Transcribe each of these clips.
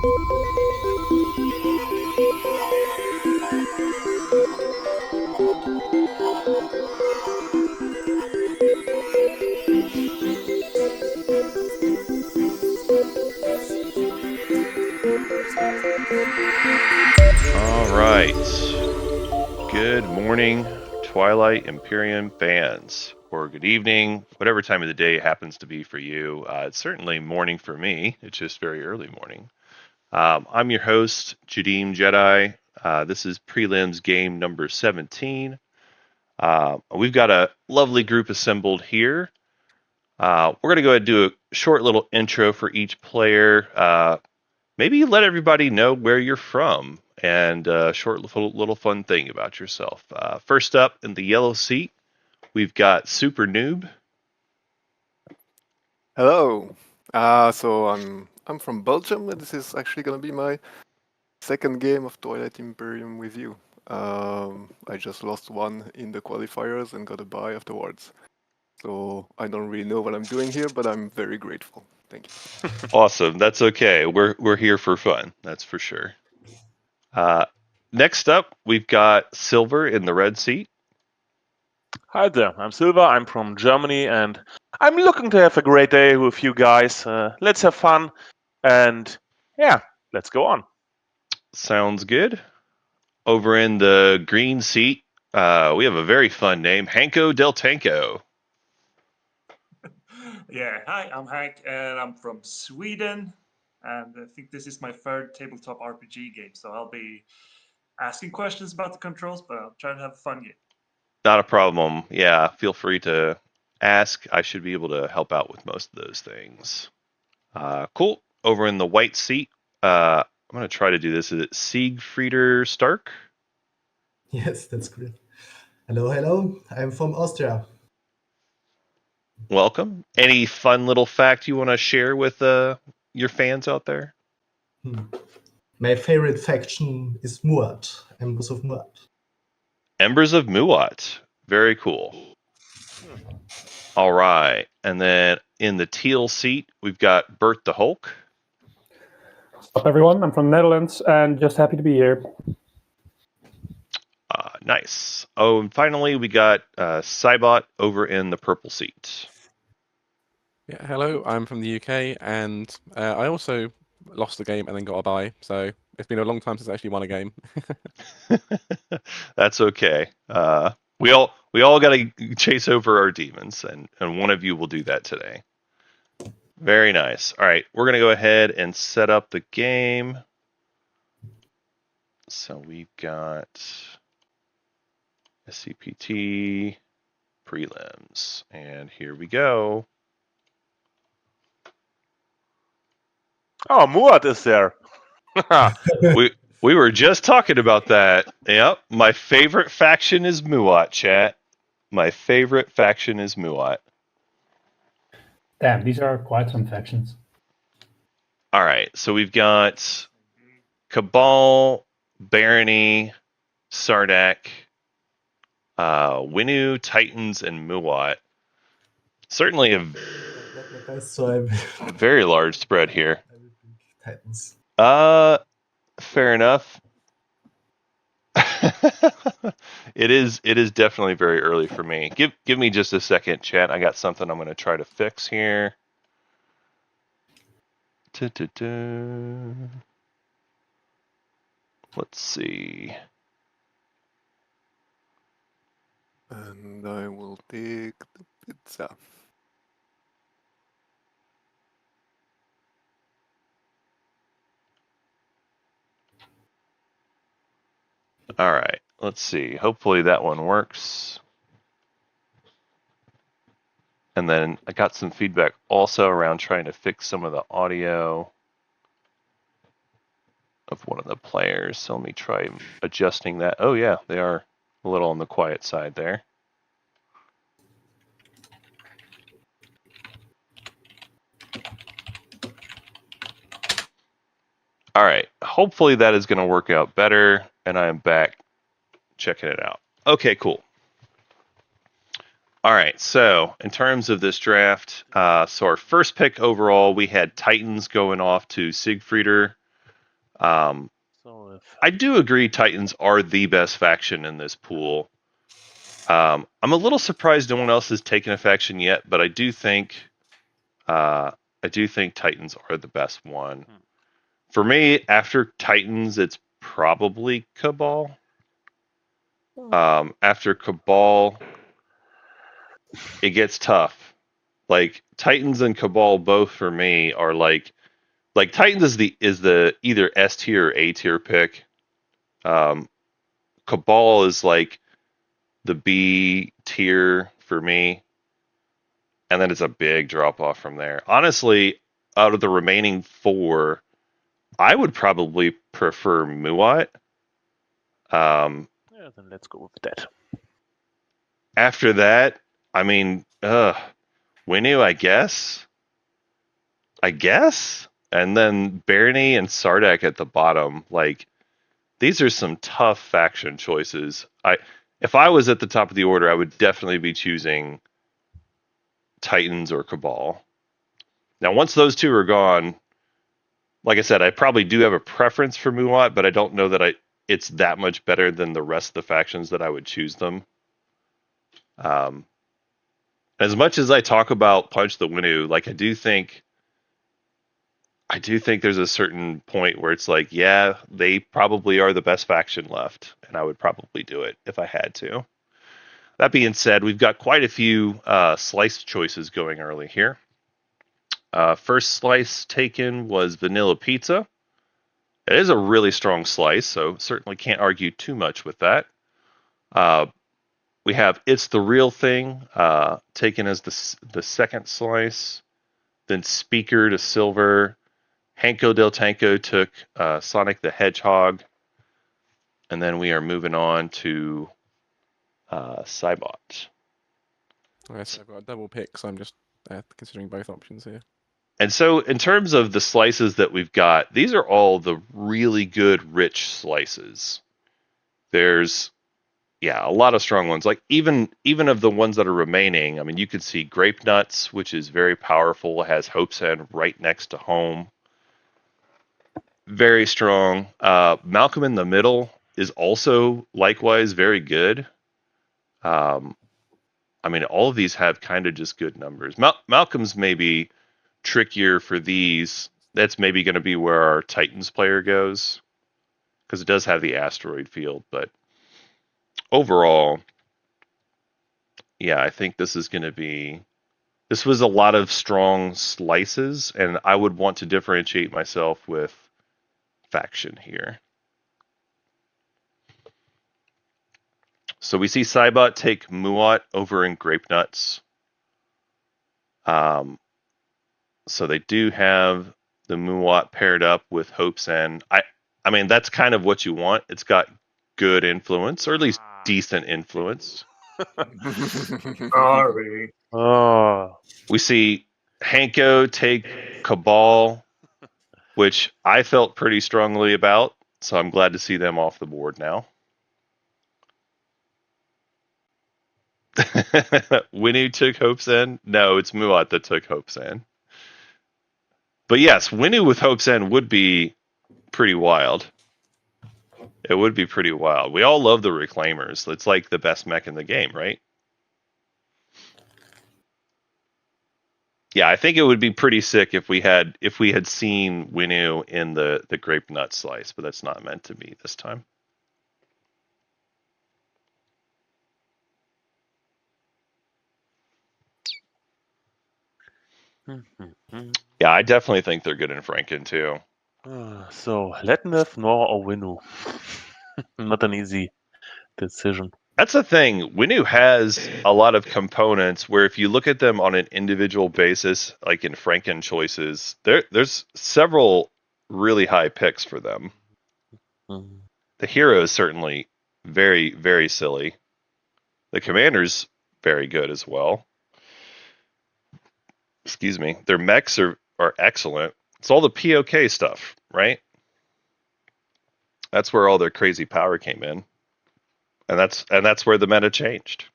All right. Good morning, Twilight Imperium fans, or good evening, whatever time of the day it happens to be for you. It's certainly morning for me. It's just very early morning. I'm your host, JadiimJedi. This is Prelims game number 17. We've got a lovely group assembled here. We're going to go ahead and do a short little intro for each player. Maybe let everybody know where you're from and a short little fun thing about yourself. First up in the yellow seat, we've got Super Noob. Hello. So I'm from Belgium, and this is actually gonna be my second game of Twilight Imperium with you. I just lost one in the qualifiers and got a bye afterwards. So I don't really know what I'm doing here, but I'm very grateful. Thank you. Awesome. That's okay. We're here for fun. That's for sure. Next up, we've got Silver in the red seat. Hi there, I'm Silva, I'm from Germany, and I'm looking to have a great day with you guys. Let's have fun, and yeah, let's go on. Sounds good. Over in the green seat, we have a very fun name, Hanko Del Tanko. Yeah, hi, I'm Hank, and I'm from Sweden, and I think this is my third tabletop RPG game, so I'll be asking questions about the controls, but I'll try to have a fun game. Not a problem. Yeah, feel free to ask. I should be able to help out with most of those things. Cool. Over in the white seat, I'm going to try to do this. Is it Siegfrieder Stark? Yes, that's great. Hello. I'm from Austria. Welcome. Any fun little fact you want to share with your fans out there? My favorite faction is Muat, Embers of Muat. Embers of Muat. Very cool. All right. And then in the teal seat, we've got Bert the Hulk. What's up, everyone? I'm from the Netherlands and just happy to be here. Nice. Oh, and finally, we got Cybot over in the purple seat. Yeah, hello, I'm from the UK, and I also lost the game and then got a bye, so it's been a long time since I actually won a game. That's okay. We all got to chase over our demons, and one of you will do that today. Very nice. All right, we're going to go ahead and set up the game. So we've got SCPT prelims, and here we go. Oh, Muat is there. We were just talking about that. Yep, my favorite faction is Muat, chat. My favorite faction is Muat. Damn, these are quite some factions. All right, so we've got Cabal, Barony, Sardak, Winu, Titans, and Muat. Certainly a very large spread here. Titans. Fair enough. It is definitely very early for me. Give me just a second, chat. I got something I'm going to try to fix here. Let's see. And I will take the pizza. All right, let's see. Hopefully that one works. And then I got some feedback also around trying to fix some of the audio of one of the players. So let me try adjusting that. Oh yeah, they are a little on the quiet side there. All right, hopefully that is going to work out better, and I am back checking it out. Okay, cool. All right, so in terms of this draft, so our first pick overall, we had Titans going off to Siegfrieder. So if I do agree Titans are the best faction in this pool. I'm a little surprised no one else has taken a faction yet, but I do think Titans are the best one. For me, after Titans, it's probably Cabal. After Cabal, it gets tough. Like Titans and Cabal both for me are like Titans is the either S tier or A tier pick. Cabal is like the B tier for me, and then it's a big drop off from there. Honestly, out of the remaining four, I would probably prefer Muat. yeah, then let's go with that. After that, I mean, Winu, I guess. And then Barney and Sardak at the bottom. Like, these are some tough faction choices. If I was at the top of the order, I would definitely be choosing Titans or Cabal. Now, once those two are gone, like I said, I probably do have a preference for Muat, but I don't know that it's that much better than the rest of the factions that I would choose them. As much as I talk about Punch the Winu, like I do think there's a certain point where it's like, yeah, they probably are the best faction left, and I would probably do it if I had to. That being said, we've got quite a few slice choices going early here. First slice taken was vanilla pizza. It is a really strong slice, so certainly can't argue too much with that. We have It's the Real Thing taken as the second slice. Then Speaker to silver. Hanko Del Tanko took Sonic the Hedgehog. And then we are moving on to Cybot. Yes, I've got a double pick, so I'm just considering both options here. And so, in terms of the slices that we've got, these are all the really good, rich slices. There's, a lot of strong ones. Like even of the ones that are remaining, I mean, you could see Grape Nuts, which is very powerful, has Hope's End right next to home. Very strong. Malcolm in the Middle is also likewise very good. I mean, all of these have kind of just good numbers. Malcolm's maybe trickier for these. That's maybe going to be where our Titans player goes, because it does have the asteroid field. But overall, I think this is going to be. This was a lot of strong slices, and I would want to differentiate myself with faction here. So we see Cybot take Muat over in Grape Nuts. So they do have the Muat paired up with Hope's End. I mean, that's kind of what you want. It's got good influence, or at least decent influence. Sorry. Oh, We see Hanko take Cabal, which I felt pretty strongly about, so I'm glad to see them off the board now. Winu took Hope's End? No, it's Muat that took Hope's End. But yes, Winu with Hope's End would be pretty wild. It would be pretty wild. We all love the Reclaimers. It's like the best mech in the game, right? Yeah, I think it would be pretty sick if we had seen Winu in the Grape Nut slice, but that's not meant to be this time. Yeah, I definitely think they're good in Franken too. So Letnev, Nor, or Winu. Not an easy decision. That's the thing. Winu has a lot of components where if you look at them on an individual basis, like in Franken choices, there's several really high picks for them. The hero is certainly very, very silly. The commander's very good as well. Excuse me. Their mechs are excellent. It's all the POK stuff, right? That's where all their crazy power came in. And that's where the meta changed.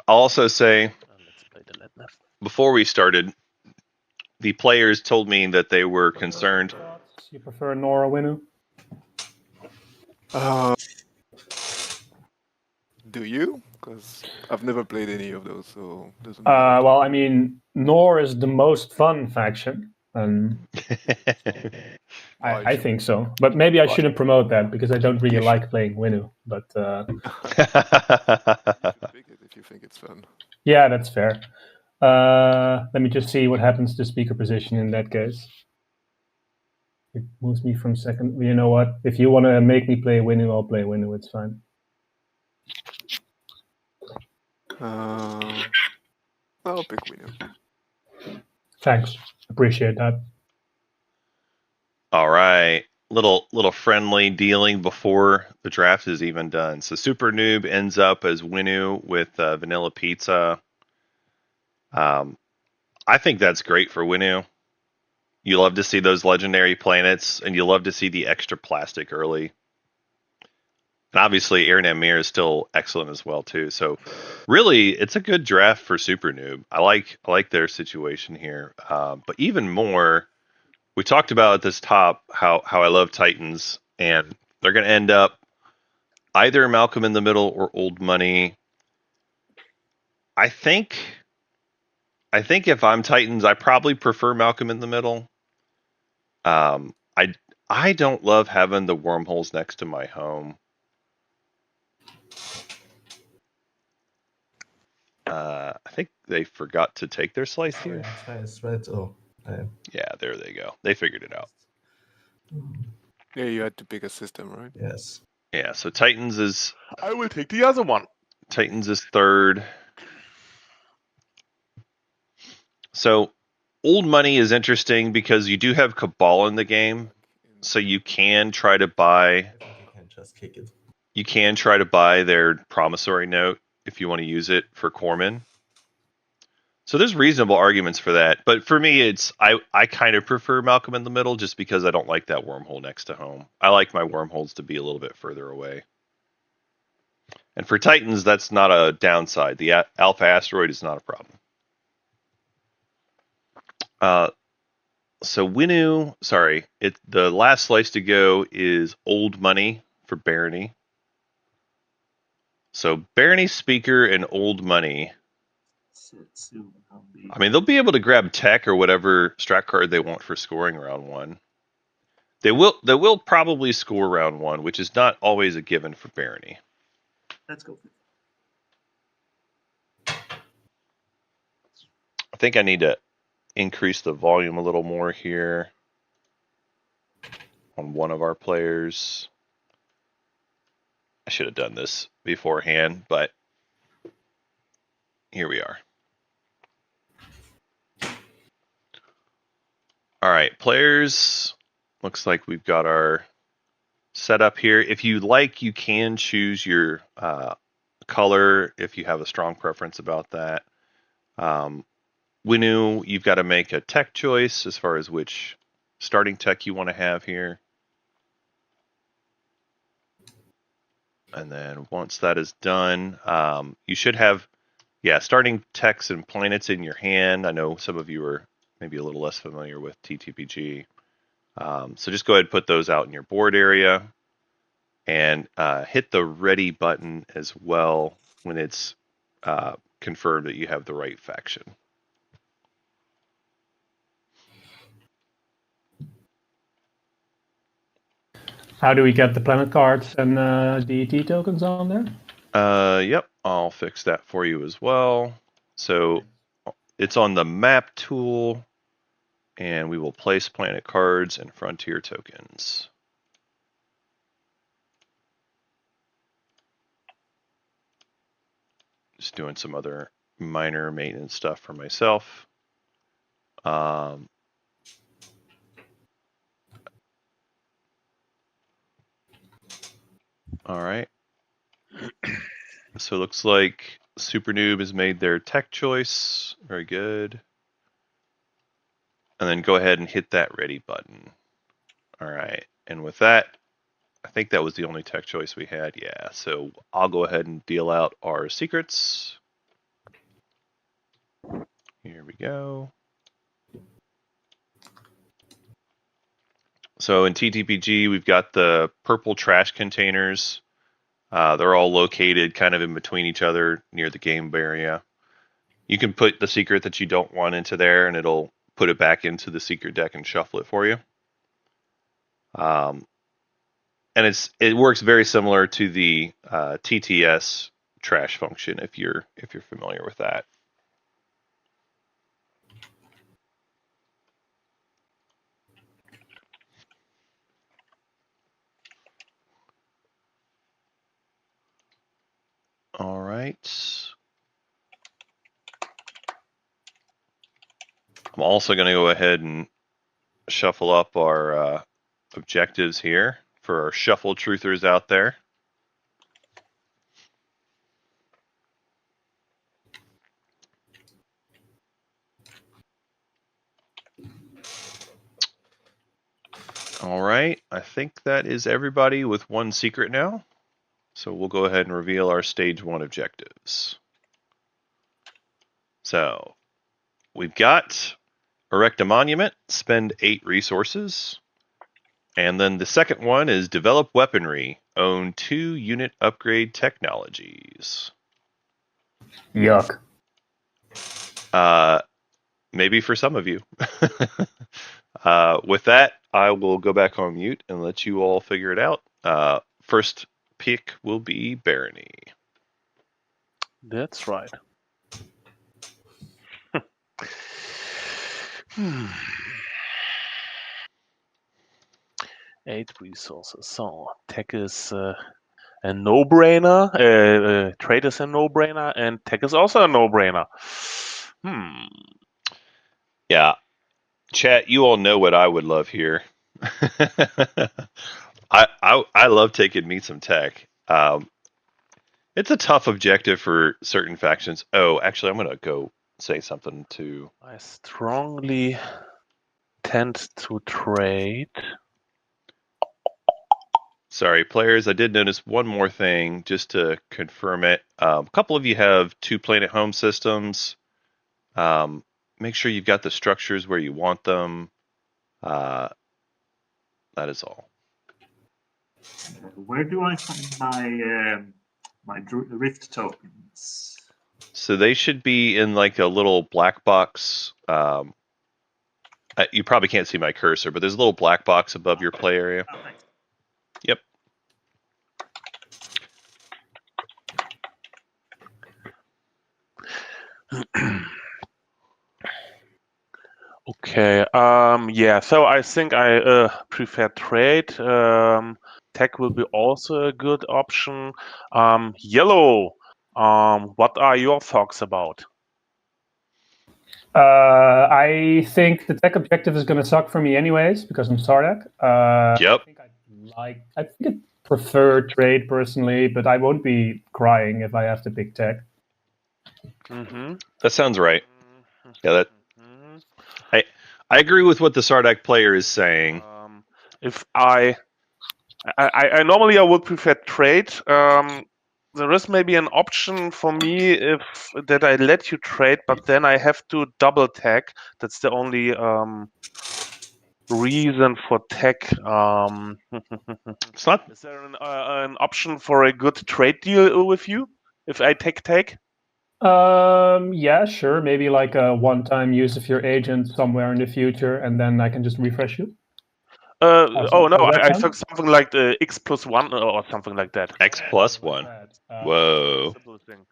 I'll also say Let's play the Letnev. before we started, the players told me that they were concerned. You prefer Nor or Winu? Do you? Because I've never played any of those, so it doesn't matter. Well, I mean, Nor is the most fun faction, and I think so. But maybe I shouldn't promote that because I don't really like playing Winu. But Pick it if you think it's fun. yeah, that's fair. Let me just see what happens to speaker position in that case. It moves me from second. You know what? If you want to make me play Winu, I'll play Winu. It's fine. I'll pick Winu. Thanks. Appreciate that. All right. Little friendly dealing before the draft is even done. So Super Noob ends up as Winu with Vanilla Pizza. I think that's great for Winu. You love to see those legendary planets, and you love to see the extra plastic early. And obviously, Aaron Amir is still excellent as well too. So really, it's a good draft for Super Noob. I like their situation here. But even more, we talked about at this top how I love Titans, and they're going to end up either Malcolm in the Middle or Old Money. I think if I'm Titans, I probably prefer Malcolm in the Middle. I don't love having the wormholes next to my home. I think they forgot to take their slice here. Right. Oh, Yeah, there they go. They figured it out. Yeah, you had to pick a system, right? yes. Yeah, so Titans is I will take the other one. third. So Old Money is interesting because you do have Cabal in the game, so you can try to buy. I think you can just kick it. You can try to buy their promissory note if you want to use it for Corman. So there's reasonable arguments for that, but for me, it's I kind of prefer Malcolm in the Middle just because I don't like that wormhole next to home. I like my wormholes to be a little bit further away. And for Titans, that's not a downside. The Alpha Asteroid is not a problem. So Winu, sorry, the last slice to go is Old Money for Barony. So Barony Speaker and Old Money. I mean, they'll be able to grab tech or whatever strat card they want for scoring round one. They will probably score round one, which is not always a given for Barony. Let's go. I think I need to increase the volume a little more here on one of our players. I should have done this beforehand, but here we are. All right, players. Looks like we've got our setup here. If you like, you can choose your color if you have a strong preference about that. Winu, you've got to make a tech choice as far as which starting tech you want to have here. And then once that is done, you should have, starting techs and planets in your hand. I know some of you are maybe a little less familiar with TTPG. So just go ahead and put those out in your board area and hit the ready button as well when it's confirmed that you have the right faction. How do we get the planet cards and DET tokens on there? Yep, I'll fix that for you as well. So it's on the map tool, and we will place planet cards and frontier tokens. Just doing some other minor maintenance stuff for myself. All right. So it looks like Super Noob has made their tech choice. Very good. And then go ahead and hit that ready button. All right. And with that, I think that was the only tech choice we had. Yeah. So I'll go ahead and deal out our secrets. Here we go. So in TTPG, we've got the purple trash containers. They're all located kind of in between each other near the game area. You can put the secret that you don't want into there, and it'll put it back into the secret deck and shuffle it for you. And it works very similar to the TTS trash function if you're familiar with that. All right. I'm also going to go ahead and shuffle up our objectives here for our shuffle truthers out there. All right, I think that is everybody with one secret now. So we'll go ahead and reveal our stage 1 objectives. So we've got erect a monument, spend 8 resources. And then the second one is develop weaponry, own 2 unit upgrade technologies. Yuck. Maybe for some of you. With that, I will go back on mute and let you all figure it out. First pick will be Barony. That's right. 8 resources. So tech is a no-brainer. Trade is a no-brainer, and tech is also a no-brainer. Yeah. Chat, you all know what I would love here. I love taking me some tech. It's a tough objective for certain factions. Oh, actually, I'm going to go say something to... I strongly tend to trade. Sorry, players, I did notice one more thing, just to confirm it. A couple of you have 2 planet home systems. Make sure you've got the structures where you want them. That is all. Where do I find my my Rift tokens? So they should be in like a little black box. You probably can't see my cursor, but there's a little black box above your play area. Oh, thanks. Yep. Okay. Yeah. So I think I prefer trade. Tech will be also a good option. Yellow. What are your thoughts about? I think the tech objective is going to suck for me anyways because I'm Sardak. Yep. I think I prefer trade personally, but I won't be crying if I have to pick tech. Mm-hmm. That sounds right. Yeah, I agree with what the Sardak player is saying. If I normally I would prefer trade. There is maybe an option for me if that I let you trade, but then I have to double tech. That's the only reason for tech. It's not. Is there an option for a good trade deal with you if I take tech? Yeah, sure. Maybe like a one-time use of your agent somewhere in the future, and then I can just refresh you. Oh no, I time? took something like the X+1 or something like that. X+1. Whoa. Simple thing.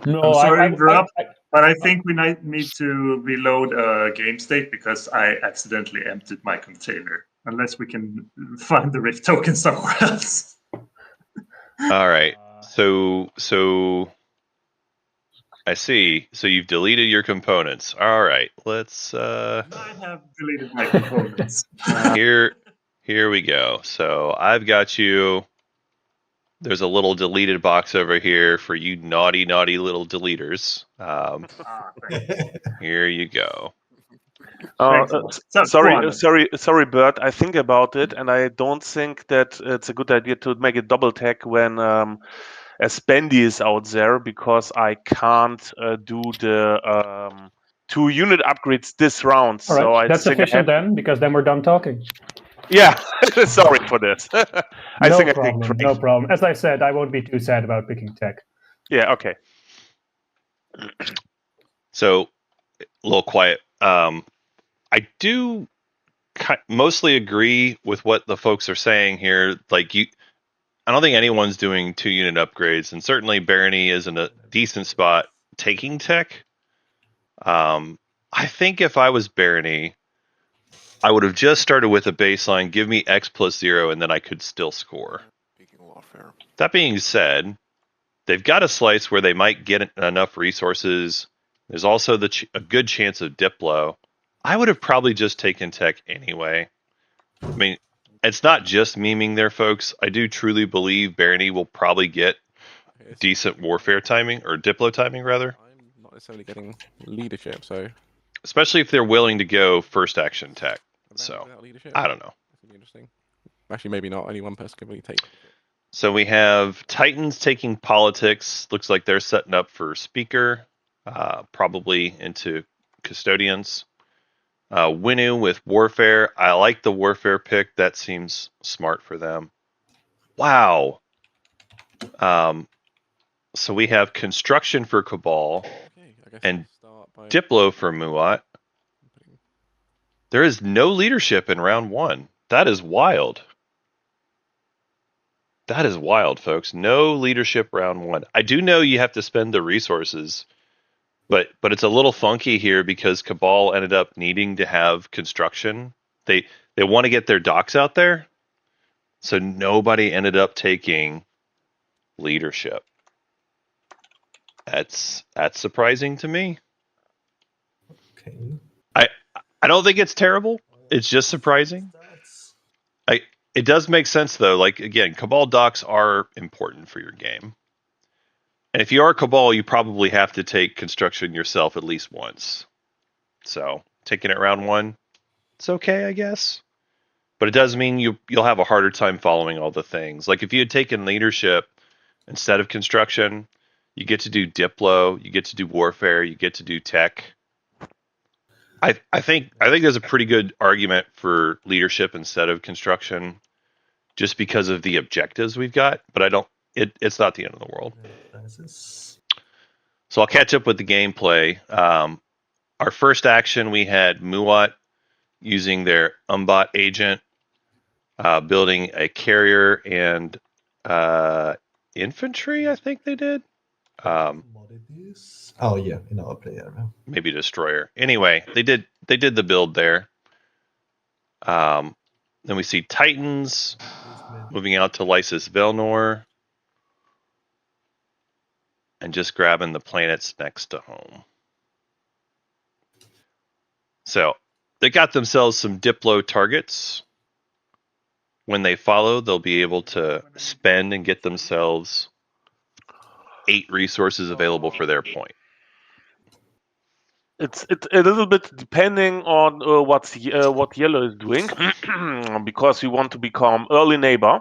No, I'm sorry to I, interrupt, but I think we need to reload a game state because I accidentally emptied my container. Unless we can find the Rift token somewhere else. All right. So I see. So you've deleted your components. All right. Let's I have deleted my components. here we go. So I've got you. There's a little deleted box over here for you naughty little deleters. Here you go. Sorry, Bert. I think about it, and I don't think that it's a good idea to make a double tech when a Spendy is out there because I can't do the 2 unit upgrades this round. All right, So I that's think sufficient then, because then we're done talking. Yeah, sorry for this. I No think problem, I take no trade. problem. As I said, I won't be too sad about picking tech. Yeah, okay. So, a little quiet. I do mostly agree with what the folks are saying here. Like I don't think anyone's doing 2 unit upgrades, and certainly Barony is in a decent spot taking tech. I think if I was Barony, I would have just started with a baseline, give me X plus 0, and then I could still score. Picking warfare. That being said, they've got a slice where they might get enough resources. There's also a good chance of Diplo. I would have probably just taken tech anyway. I mean, it's not just memeing there, folks. I do truly believe Barony will probably get decent warfare timing, or Diplo timing, rather. I'm not necessarily getting leadership, so Especially if they're willing to go first action tech. So, without leadership, I don't know. That's gonna be interesting. Actually, maybe not. Only one person can really take. So we have Titans taking politics. Looks like they're setting up for speaker, probably into custodians. Winu with warfare. I like the warfare pick. That seems smart for them. Wow. So we have construction for Cabal, Okay, I guess and I'll start by Diplo for Muat. There is no leadership in round 1. That is wild. That is wild, folks. No leadership round 1. I do know you have to spend the resources, but it's a little funky here because Cabal ended up needing to have construction. They want to get their docks out there, so nobody ended up taking leadership. That's surprising to me. Okay. I don't think it's terrible. It's just surprising. It does make sense though. Like again, Cabal docks are important for your game. And if you are Cabal, you probably have to take construction yourself at least once. So taking it round 1, it's okay, I guess. But it does mean you'll have a harder time following all the things. Like if you had taken leadership instead of construction, you get to do Diplo, you get to do warfare, you get to do tech. I think there's a pretty good argument for leadership instead of construction, just because of the objectives we've got. But I don't. It's not the end of the world. So I'll catch up with the gameplay. Our first action, we had Muat using their Umbot agent, building a carrier and infantry. I think they did. Oh yeah, in our player. Maybe destroyer. Anyway, they did the build there. Then we see Titans moving out to Lysis Velnor and just grabbing the planets next to home. So they got themselves some Diplo targets. When they follow, they'll be able to spend and get themselves 8 resources available for their point. It's a little bit depending on what yellow is doing, because we want to become early neighbor.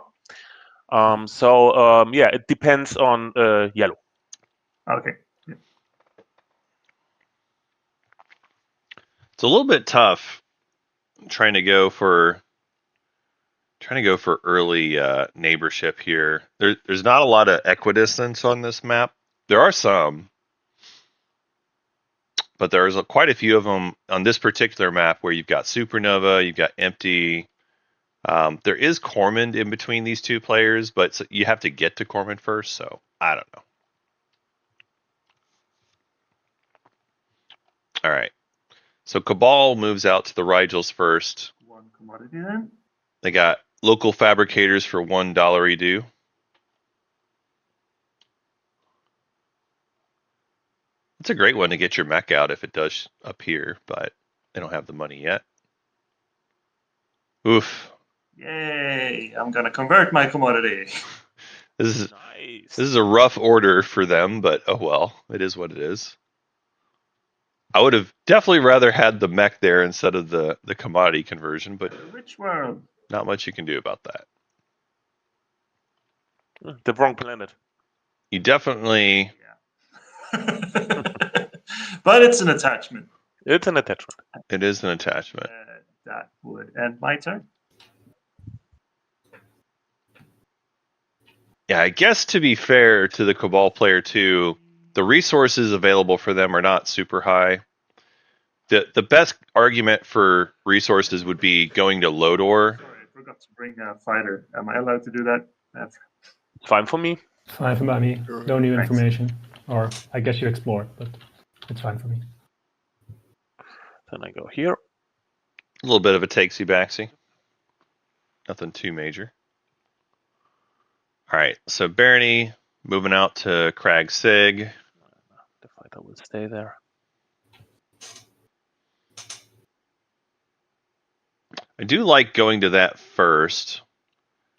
Yeah, it depends on yellow. Okay. Yeah. It's a little bit tough trying to go for early neighborship here. There's not a lot of equidistance on this map. There are some, but there's quite a few of them on this particular map where you've got Supernova, you've got Empty. There is Cormand in between these two players, but you have to get to Cormand first, so I don't know. All right. So Cabal moves out to the Rigels first. 1 commodity then. They got local fabricators for $1 due. It's a great one to get your mech out if it does appear, but they don't have the money yet. Oof. Yay! I'm gonna convert my commodity. This Nice. is a rough order for them, but oh well, it is what it is. I would have definitely rather had the mech there instead of the commodity conversion, but Rich world. not much you can do about that. The wrong planet. You definitely... Yeah. But it's an attachment. It's an attachment. It is an attachment. That would end my turn. Yeah, I guess to be fair to the Cabal player too, the resources available for them are not super high. The best argument for resources would be going to Lodor. Sorry, I forgot to bring a fighter. Am I allowed to do that? It's fine for me. It's fine for me. Sure. No new Thanks. information. Or I guess you explored, but it's fine for me. Then I go here. A little bit of a takesy-backsy. Nothing too major. All right, so Barony moving out to Crag Sig. The fighter will stay there. I do like going to that first.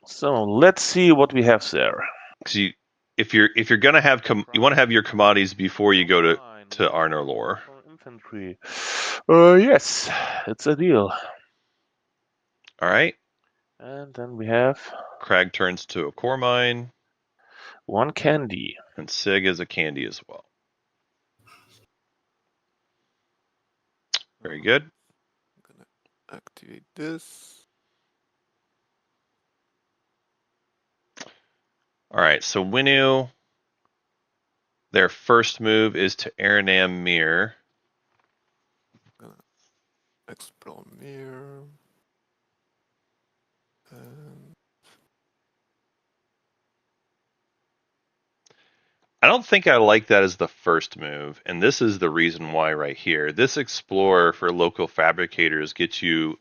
So let's see what we have there. Because if you're gonna have you want to have your commodities before you go to Arnor Lore. Infantry. Yes, it's a deal. All right. And then we have Crag turns to a core mine. 1 candy. And Sig is a candy as well. Very good. I'm gonna activate this. All right, so Winu, their first move is to Aranam Mir. Gonna explore Mir. And I don't think I like that as the first move, and this is the reason why right here. This Explorer for local fabricators gets you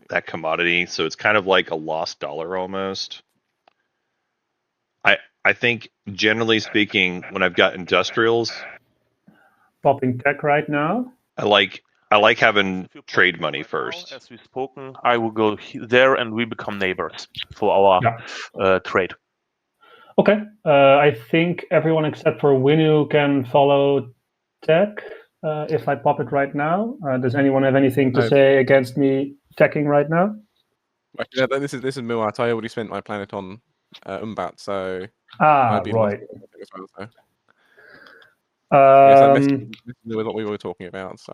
that commodity, so it's kind of like a lost dollar almost. I think, generally speaking, when I've got industrials, Popping tech right now. I like having If you trade pop money right first. now, as we've spoken, I will go there and we become neighbors for our trade. Okay. I think everyone except for Winu can follow tech. If I pop it right now, does anyone have anything to No. say against me teching right now? Yeah, this is Muat. I already spent my planet on Umbat, so Ah, I'd be right. lost as well. So. Yes, I messed Um, with what we were talking about. so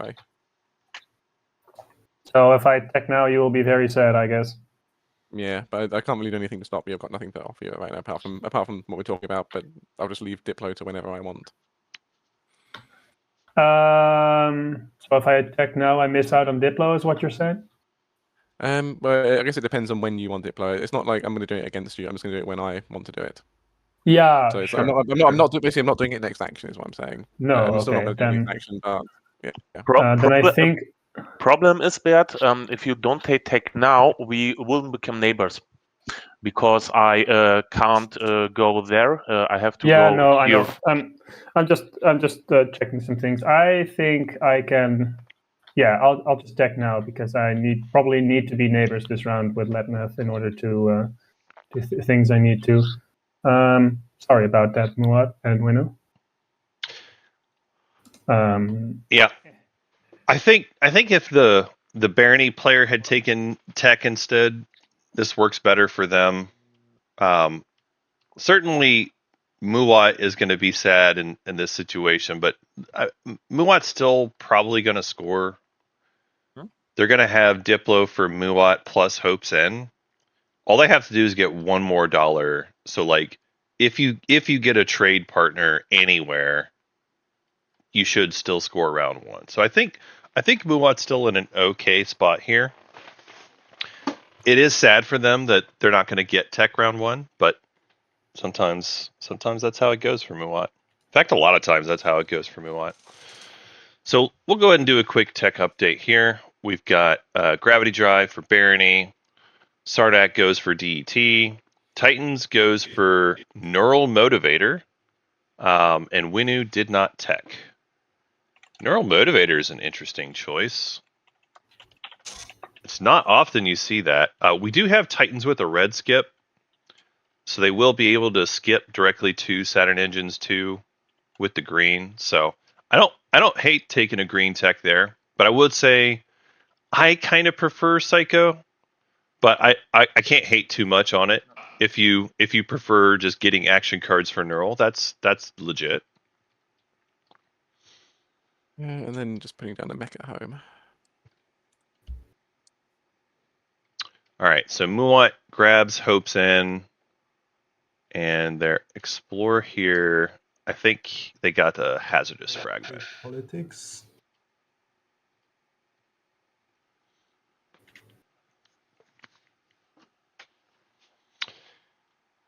if I tech now, you will be very sad, I guess. Yeah, but I can't really do anything to stop you. I've got nothing to offer you right now, apart from what we're talking about. But I'll just leave Diplo to whenever I want. So if I attack now, I miss out on Diplo, is what you're saying? Well, I guess it depends on when you want Diplo. It's not like I'm going to do it against you. I'm just going to do it when I want to do it. Yeah, So sure. I'm not doing it next action. Is what I'm saying. No, I'm still not okay, going to do then- next action, but yeah. Then I think Problem is, Bert, if you don't take tech now, we will become neighbors. Because I can't go there. I have to yeah, go no, I here. know. I'm just checking some things. I think I can. Yeah, I'll just tech now because I probably need to be neighbors this round with Letnath in order to do things I need to. Sorry about that, Muat and Winu. Yeah, I think if the Barony player had taken tech instead, this works better for them. Certainly, Muat is going to be sad in this situation, but Muat's still probably going to score. They're going to have Diplo for Muat plus Hope's End. All they have to do is get one more dollar. So, like, if you get a trade partner anywhere, you should still score round one. So I think Muat's still in an okay spot here. It is sad for them that they're not going to get tech round one, but sometimes that's how it goes for Muat. In fact, a lot of times that's how it goes for Muat. So we'll go ahead and do a quick tech update here. We've got Gravity Drive for Barony. Sardak goes for DET. Titans goes for Neural Motivator. And Winu did not tech. Neural Motivator is an interesting choice. It's not often you see that. We do have Titans with a red skip. So they will be able to skip directly to Saturn Engines 2 with the green. So I don't hate taking a green tech there, but I would say I kind of prefer Psycho, but I can't hate too much on it. If you prefer just getting action cards for Neural, that's legit. Yeah, and then just putting down the mech at home. All right, so Muat grabs Hope's in, and their Explore here. I think they got a hazardous fragment. Politics.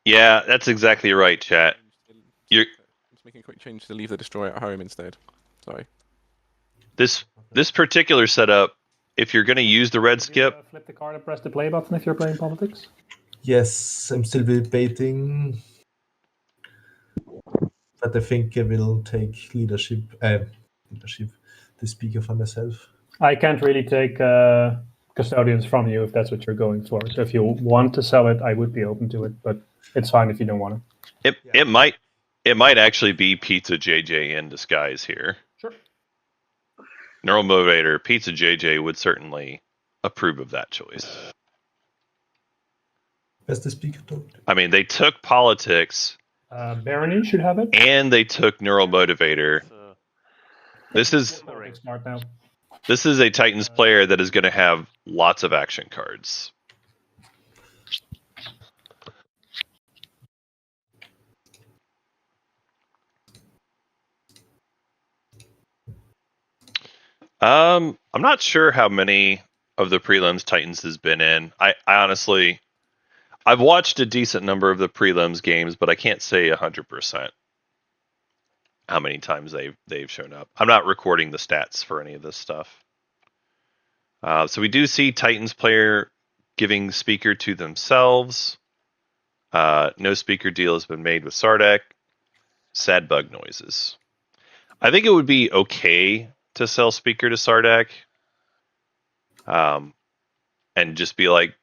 Yeah, that's exactly right, chat. You're I'm just making a quick change to leave the destroyer at home instead. Sorry. this particular setup. If you're going to use the red skip, Flip the card and press the play button if you're playing politics. Yes, I'm still debating, but I think I will take leadership, the speaker for myself. I can't really take custodians from you if that's what you're going for. So if you want to sell it, I would be open to it, but it's fine if you don't want to. it might actually be Pizza JJ in disguise here. Sure. Neural Motivator, Pizza JJ would certainly approve of that choice. Where's the speaker talk? I mean, they took politics Barony should have it. and they took Neural Motivator. This is Smart now. This is a Titans player that is going to have lots of action cards. I'm not sure how many of the prelims Titans has been in. I honestly, I've watched a decent number of the prelims games, but I can't say 100% how many times they've shown up. I'm not recording the stats for any of this stuff. So we do see Titans player giving speaker to themselves. No speaker deal has been made with Sardak. Sad bug noises. I think it would be okay to sell speaker to Sardak. And just be like,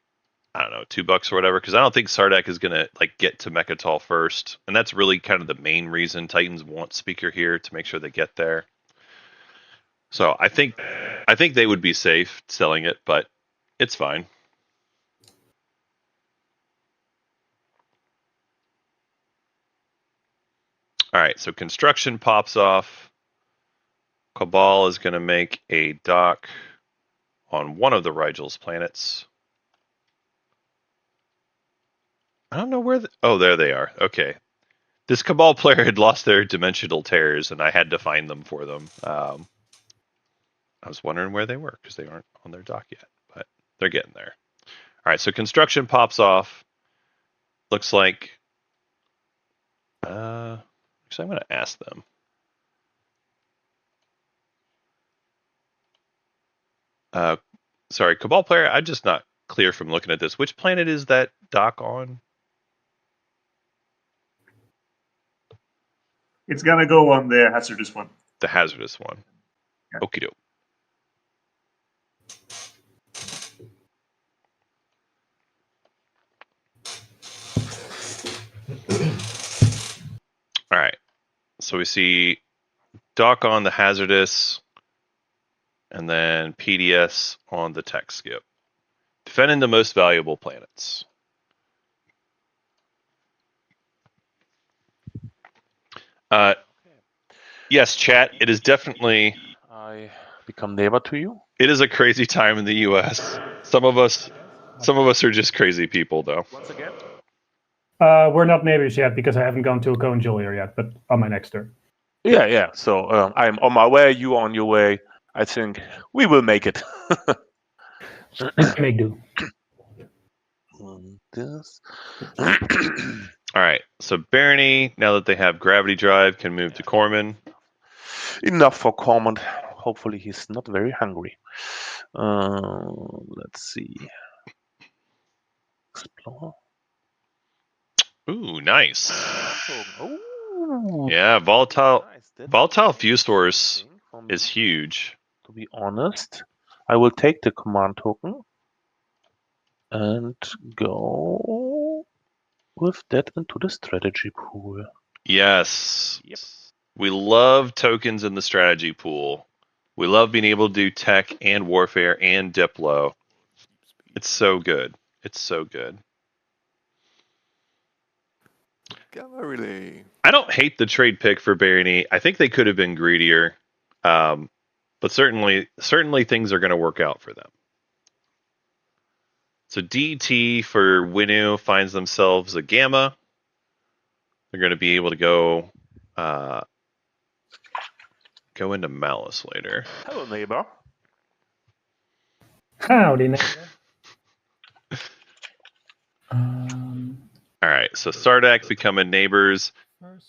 I don't know, $2 or whatever, because I don't think Sardak is gonna like get to Mechatol first, and that's really kind of the main reason Titans want speaker here, to make sure they get there. So I think they would be safe selling it, but it's fine. All right, so construction pops off. Cabal is going to make a dock on one of the Rigel's planets. I don't know where oh, there they are. Okay. This Cabal player had lost their dimensional tears, and I had to find them for them. I was wondering where they were, because they aren't on their dock yet, but they're getting there. All right, so construction pops off. Looks like... actually, I'm going to ask them. Sorry, Cabal player, I'm just not clear from looking at this. Which planet is that dock on? It's gonna go on the hazardous one. The hazardous one. Yeah. Okie doke. All right. So we see dock on the hazardous, and then PDS on the tech skip. Defending the most valuable planets. Yes, chat. It is definitely. I become neighbor to you. It is a crazy time in the U.S. Some of us are just crazy people, though. Once again. We're not neighbors yet because I haven't gone to a Cohen Julier yet, but on my next turn. Yeah. So I'm on my way. You on your way. I think we will make it. Make do. This. All right. So Barony, now that they have gravity drive, can move to Corman. Enough for Cormand. Hopefully he's not very hungry. Let's see. Explore. Ooh, nice. Ooh, Yeah, volatile nice. fuse source is huge. To be honest, I will take the command token and go with that into the strategy pool. Yes. Yep. We love tokens in the strategy pool. We love being able to do tech and warfare and Diplo. It's so good. It's so good. Gamma Relay. I don't hate the trade pick for Barony. I think they could have been greedier. but certainly things are going to work out for them. So DT for Winu finds themselves a Gamma. They're going to be able to go into Malice later. Hello, neighbor. Howdy, neighbor. All right, so Sardak becoming neighbors.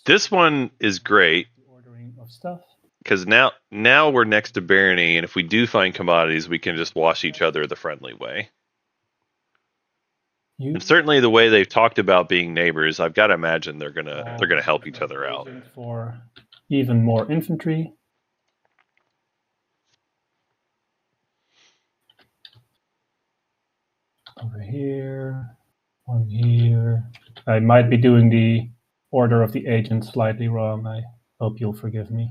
This one is great The ordering of stuff. because now we're next to Barony, and if we do find commodities, we can just wash each other the friendly way. And certainly the way they've talked about being neighbors, I've got to imagine they're gonna help each other out. For even more infantry. Over here, one here. I might be doing the order of the agents slightly wrong. I hope you'll forgive me.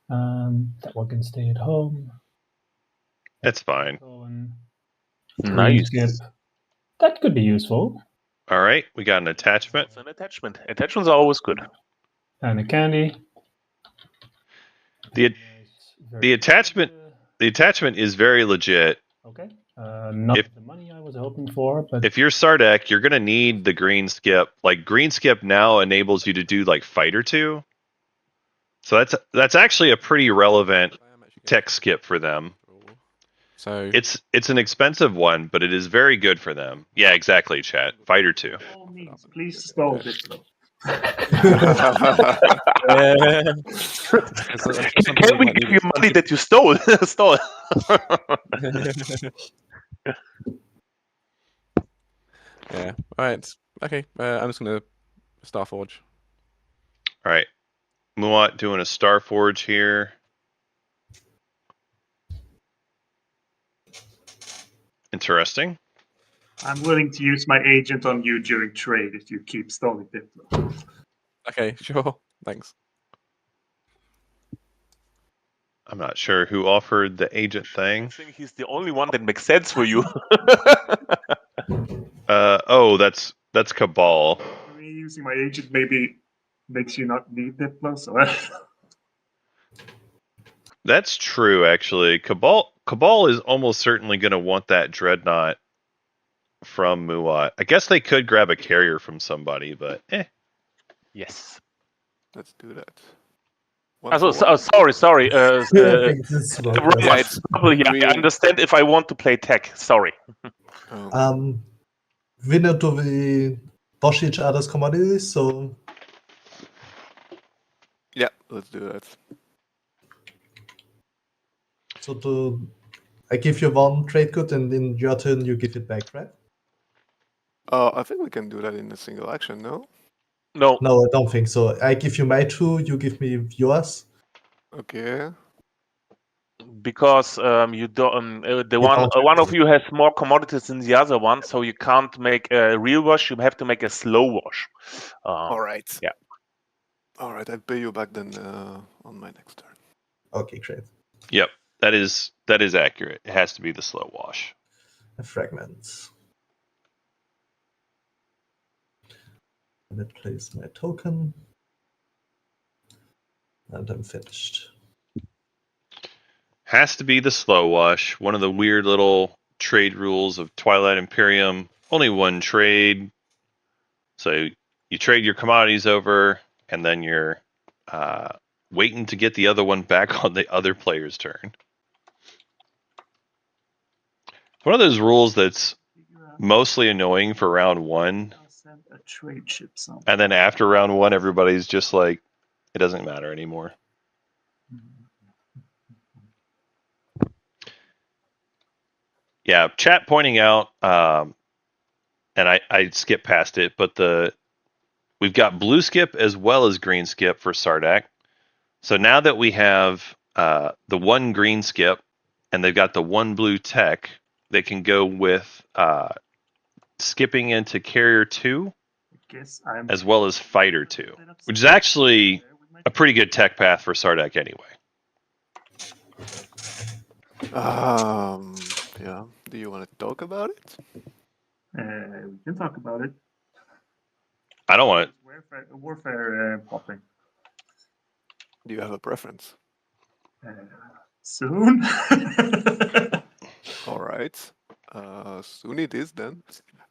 That one can stay at home. That's fine. Nice. Skip. That could be useful. All right, we got an attachment. It's an attachment. Attachments are always good. And a candy. The attachment is very legit. Okay. Not the money I was hoping for, but if you're Sardak, you're gonna need the green skip. Like green skip now enables you to do like fighter 2. So that's actually a pretty relevant tech skip for them. So it's an expensive one, but it is very good for them. Yeah, exactly, chat. Fighter 2. By all means, please stall this. Can we give you money that you stole? Stole. Yeah. All right. Okay. I'm just gonna Starforge. All right. Muat doing a Starforge here. Interesting. I'm willing to use my agent on you during trade if you keep stalling Diplo. Okay, sure. Thanks. I'm not sure who offered the agent thing. I think he's the only one that makes sense for you. Oh, that's Cabal. Me using my agent maybe makes you not need Diplo, so That's true, actually. Cabal is almost certainly going to want that Dreadnought from Muat. I guess they could grab a carrier from somebody, but Yes. Let's do that. Sorry. This one. Right, probably, I understand if I want to play tech. Sorry. Winner, do we wash each other's commodities? So Yeah, let's do that. So I give you one trade good, and in your turn you give it back, right? I think we can do that in a single action, no? No. No, I don't think so. I give you my 2, you give me yours. Okay. Because you don't. One of you has more commodities than the other one, so you can't make a real wash. You have to make a slow wash. All right. Yeah. All right. I'll pay you back then on my next turn. Okay, great. Yep, that is accurate. It has to be the slow wash. Fragments. Let's place my token. And I'm finished. Has to be the slow wash. One of the weird little trade rules of Twilight Imperium. Only one trade. So you trade your commodities over, and then you're waiting to get the other one back on the other player's turn. One of those rules that's mostly annoying for round 1. I'll send a trade ship somewhere. And then after round 1, everybody's just like, it doesn't matter anymore. Yeah, chat pointing out, and I skipped past it, but we've got blue skip as well as green skip for Sardak. So now that we have the one green skip and they've got the one blue tech, they can go with skipping into carrier 2 as well as fighter 2, which is actually a pretty good tech path for Sardak anyway. Yeah. Do you want to talk about it? We can talk about it. I don't want it. Warfare popping. Do you have a preference? Soon. All right. Soon it is then.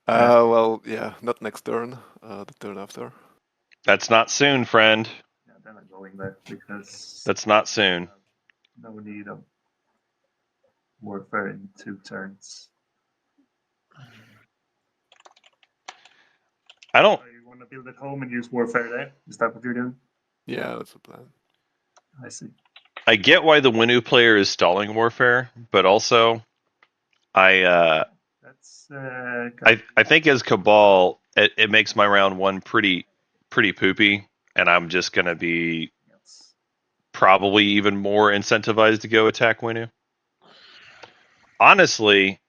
Yeah. Well, yeah, not next turn. The turn after. That's not soon, friend. Yeah, then I'm going there because That's not soon. no need of warfare in 2 turns. I don't. So you want to build at home and use warfare there? Is that what you're doing? Yeah, that's the plan. I see. I get why the Winu player is stalling warfare, but also, That's I think as Cabal, it makes my round 1 pretty poopy, and I'm just gonna be yes. probably even more incentivized to go attack Winu. Honestly,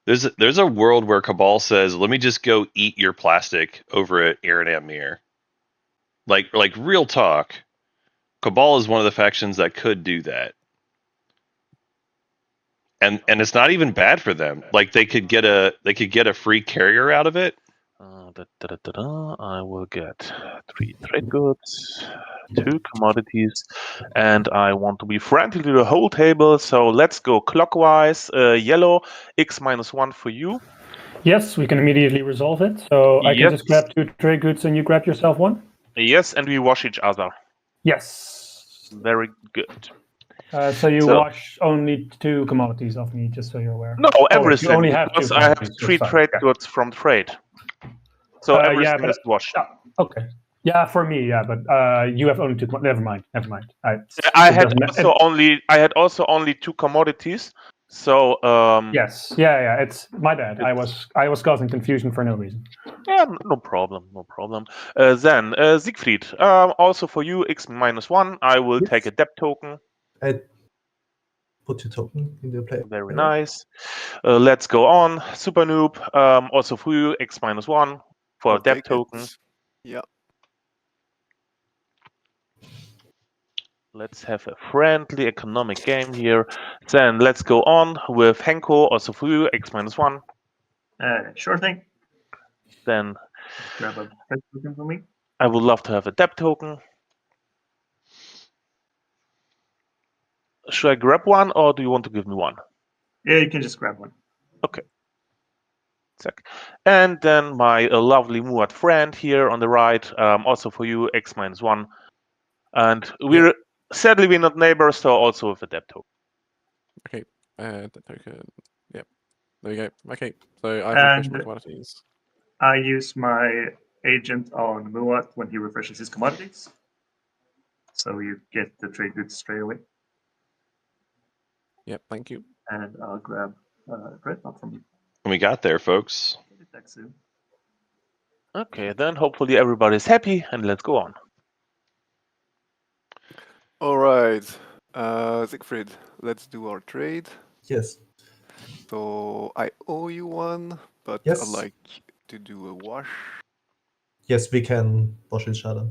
there's a world where Cabal says, "Let me just go eat your plastic over at Iran Mir." Like real talk, Cabal is one of the factions that could do that. And it's not even bad for them. Like they could get a free carrier out of it. I will get 3 trade goods, 2 commodities, and I want to be friendly to the whole table. So let's go clockwise. Yellow, X-1 for you. Yes, we can immediately resolve it. So I can Yes. just grab 2 trade goods and you grab yourself 1? Yes, and we wash each other. Yes. Very good. So you So- wash only 2 commodities of me, just so you're aware. No, Oh, wait, everything. you only have 2 because I have commodities. 3 Sorry, trade okay. goods from trade. So Yeah, everything but is washed. okay. Yeah, for me, yeah, but you have only 2. Never mind. I it had doesn't- also only 2 commodities. So Yes, yeah. It's my bad. I was causing confusion for no reason. yeah, no problem. Then Siegfried, also for you X-1. I will Yes. take a debt token. I put your token in the play. Very nice. Let's go on. Super noob. Also for you X-1 for I'll a debt take it. token. Yeah. Let's have a friendly economic game here. Then let's go on with Henko, also for you X-1. Sure thing. Then Grab a trade token for me. I would love to have a debt token. Should I grab one, or do you want to give me one? Yeah, you can just grab one. Check. And then my lovely Muad friend here on the right, also for you X-1. And sadly we're not neighbors, so also with a debt token. Okay, that token. Yep. There we go. Okay, so I've And- refreshed my commodities. I use my agent on Muat when he refreshes his commodities. So you get the trade goods straight away. Yep, thank you. And I'll grab Dreadnought from you. We got there, folks. Get it back soon. Okay, then hopefully everybody's happy, and let's go on. All right. Siegfried, let's do our trade. Yes. So I owe you one, but Yes. I'd like to do a wash. Yes, we can wash each other.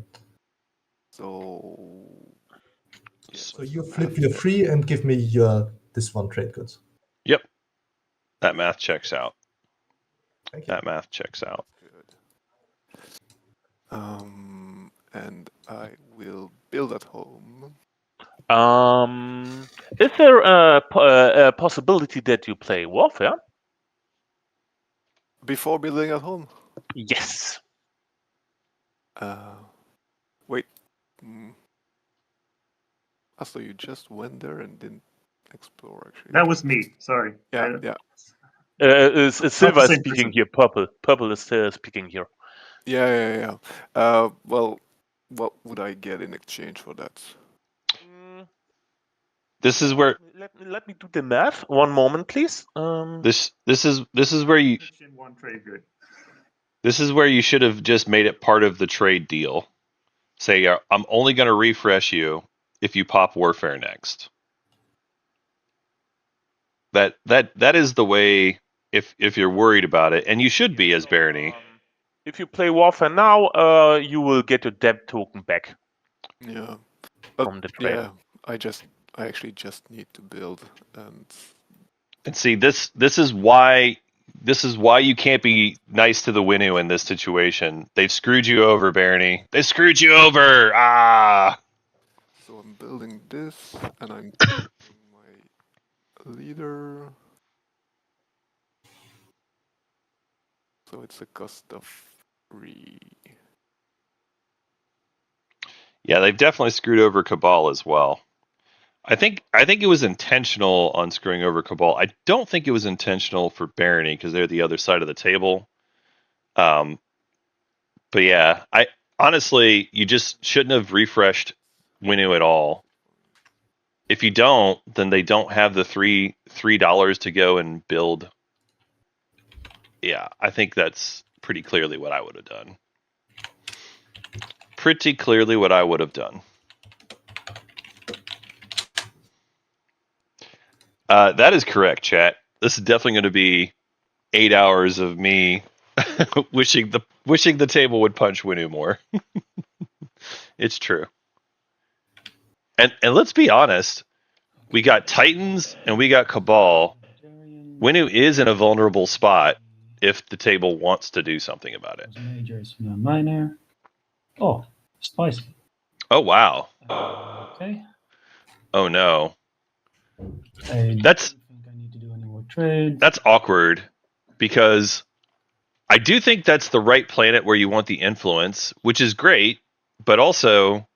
So So you flip your 3 and give me your this one trade goods. Yep. That math checks out. Thank you. That math checks out. good. And I will build at home. Is there a possibility that you play Warfare? Before building at home. Yes. Wait. So you just went there and didn't explore, actually. That was me. Sorry. Yeah, yeah. Silver is same speaking person. here. Purple is speaking here. Yeah. Well, what would I get in exchange for that? This is where Let me do the math. One moment, please. this is where you Pitch in one trade good. this is where you should have just made it part of the trade deal. Say, I'm only going to refresh you if you pop Warfare next. That is the way if you're worried about it, and you should be as Barony. If you play Warfare now, you will get your debt token back Yeah. from the trade. Yeah, I actually just need to build, and see, this is why you can't be nice to the Winu in this situation. They've screwed you over, Barony. They screwed you over. Ah. so I'm building this, and I'm leader. So it's a cost of 3. Yeah, they've definitely screwed over Cabal as well. I think it was intentional on screwing over Cabal. I don't think it was intentional for Barony because they're the other side of the table. But yeah, I honestly, you just shouldn't have refreshed Winu at all. If you don't, then they don't have the $3 to go and build. Yeah, I think that's pretty clearly what I would have done. Pretty clearly what I would have done. That is correct, chat. This is definitely going to be 8 hours of me wishing the table would punch Winu more. It's true. And let's be honest, we got Titans and we got Cabal. Winu is in a vulnerable spot if the table wants to do something about it. Majors, no minor. Oh, spicy. Oh wow. Okay. Oh no. I That's don't think I need to do any more trades. That's awkward because I do think that's the right planet where you want the influence, which is great, but also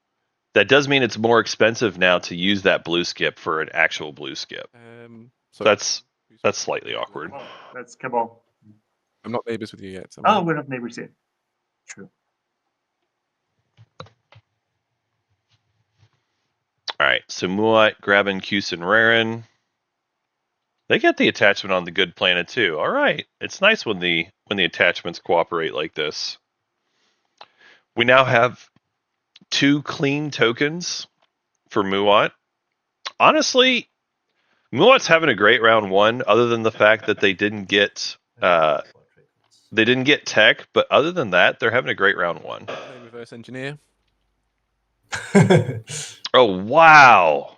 that does mean it's more expensive now to use that blue skip for an actual blue skip. So That's slightly awkward. Oh, that's Cabal. I'm not neighbours with you yet. So Oh, we're not neighbors yet. True. All right, so Muat grabbing Cuse and Raren. They get the attachment on the good planet too. All right, it's nice when the attachments cooperate like this. We now have 2 clean tokens for Muat. Honestly, Muat's having a great round 1, other than the fact that they didn't get tech, but other than that, they're having a great round 1. Playing reverse engineer. Oh wow.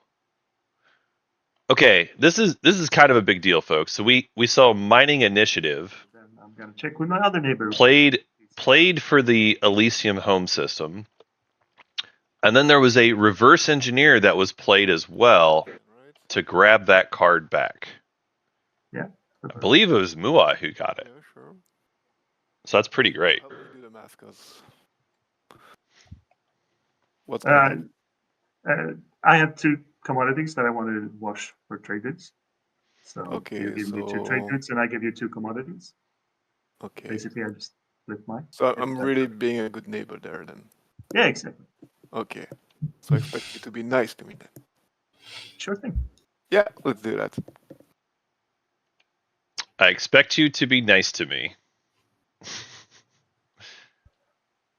Okay, this is kind of a big deal, folks. So we saw Mining Initiative Then I'm gonna check with my other neighbor. played for the Elysium home system. And then there was a reverse engineer that was played as well to grab that card back. Yeah. I believe it was Muat who got it. Yeah, sure. So that's pretty great. How do we do the math? 'Cause what's going on? I have 2 commodities that I want to wash for trade goods. So Okay, you give me 2 trade so- goods and I give you 2 commodities. Okay. Basically, I just flip mine. So I'm really being a good neighbor there then. Yeah, exactly. Okay. So I expect you to be nice to me then. Sure thing. Yeah, let's do that. I expect you to be nice to me.